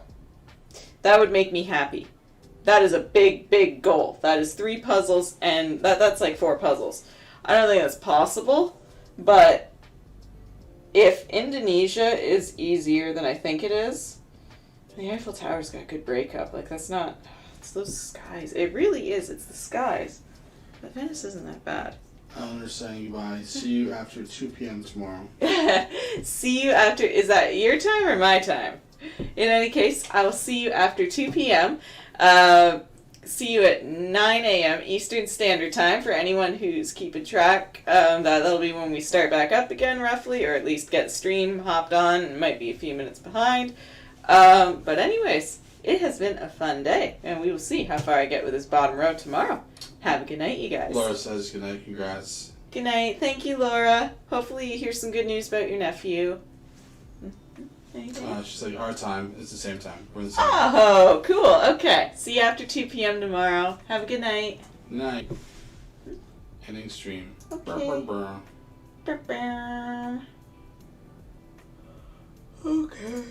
That would make me happy. That is a big, big goal. That is 3 puzzles, and that's like 4 puzzles. I don't think that's possible, but if Indonesia is easier than I think it is, the Eiffel Tower's got good breakup. Like, that's not... It's those skies. It really is. It's the skies. But Venice isn't that bad. I'm just saying goodbye. See you after 2 p.m. tomorrow. See you after... Is that your time or my time? In any case, I will see you after 2 p.m. See you at 9 a.m. Eastern Standard Time for anyone who's keeping track. That'll be when we start back up again, roughly, or at least get stream hopped on. It might be a few minutes behind. But anyways, it has been a fun day, and we will see how far I get with this bottom row tomorrow. Have a good night, you guys. Laura says good night. Congrats. Good night. Thank you, Laura. Hopefully you hear some good news about your nephew. Anything? She's like, our time is the same time. We're in the same Oh, cool. Okay. See you after 2 p.m. tomorrow. Have a good night. night. Ending stream. Okay. Brr, brr, brr. Ba-bam. Okay.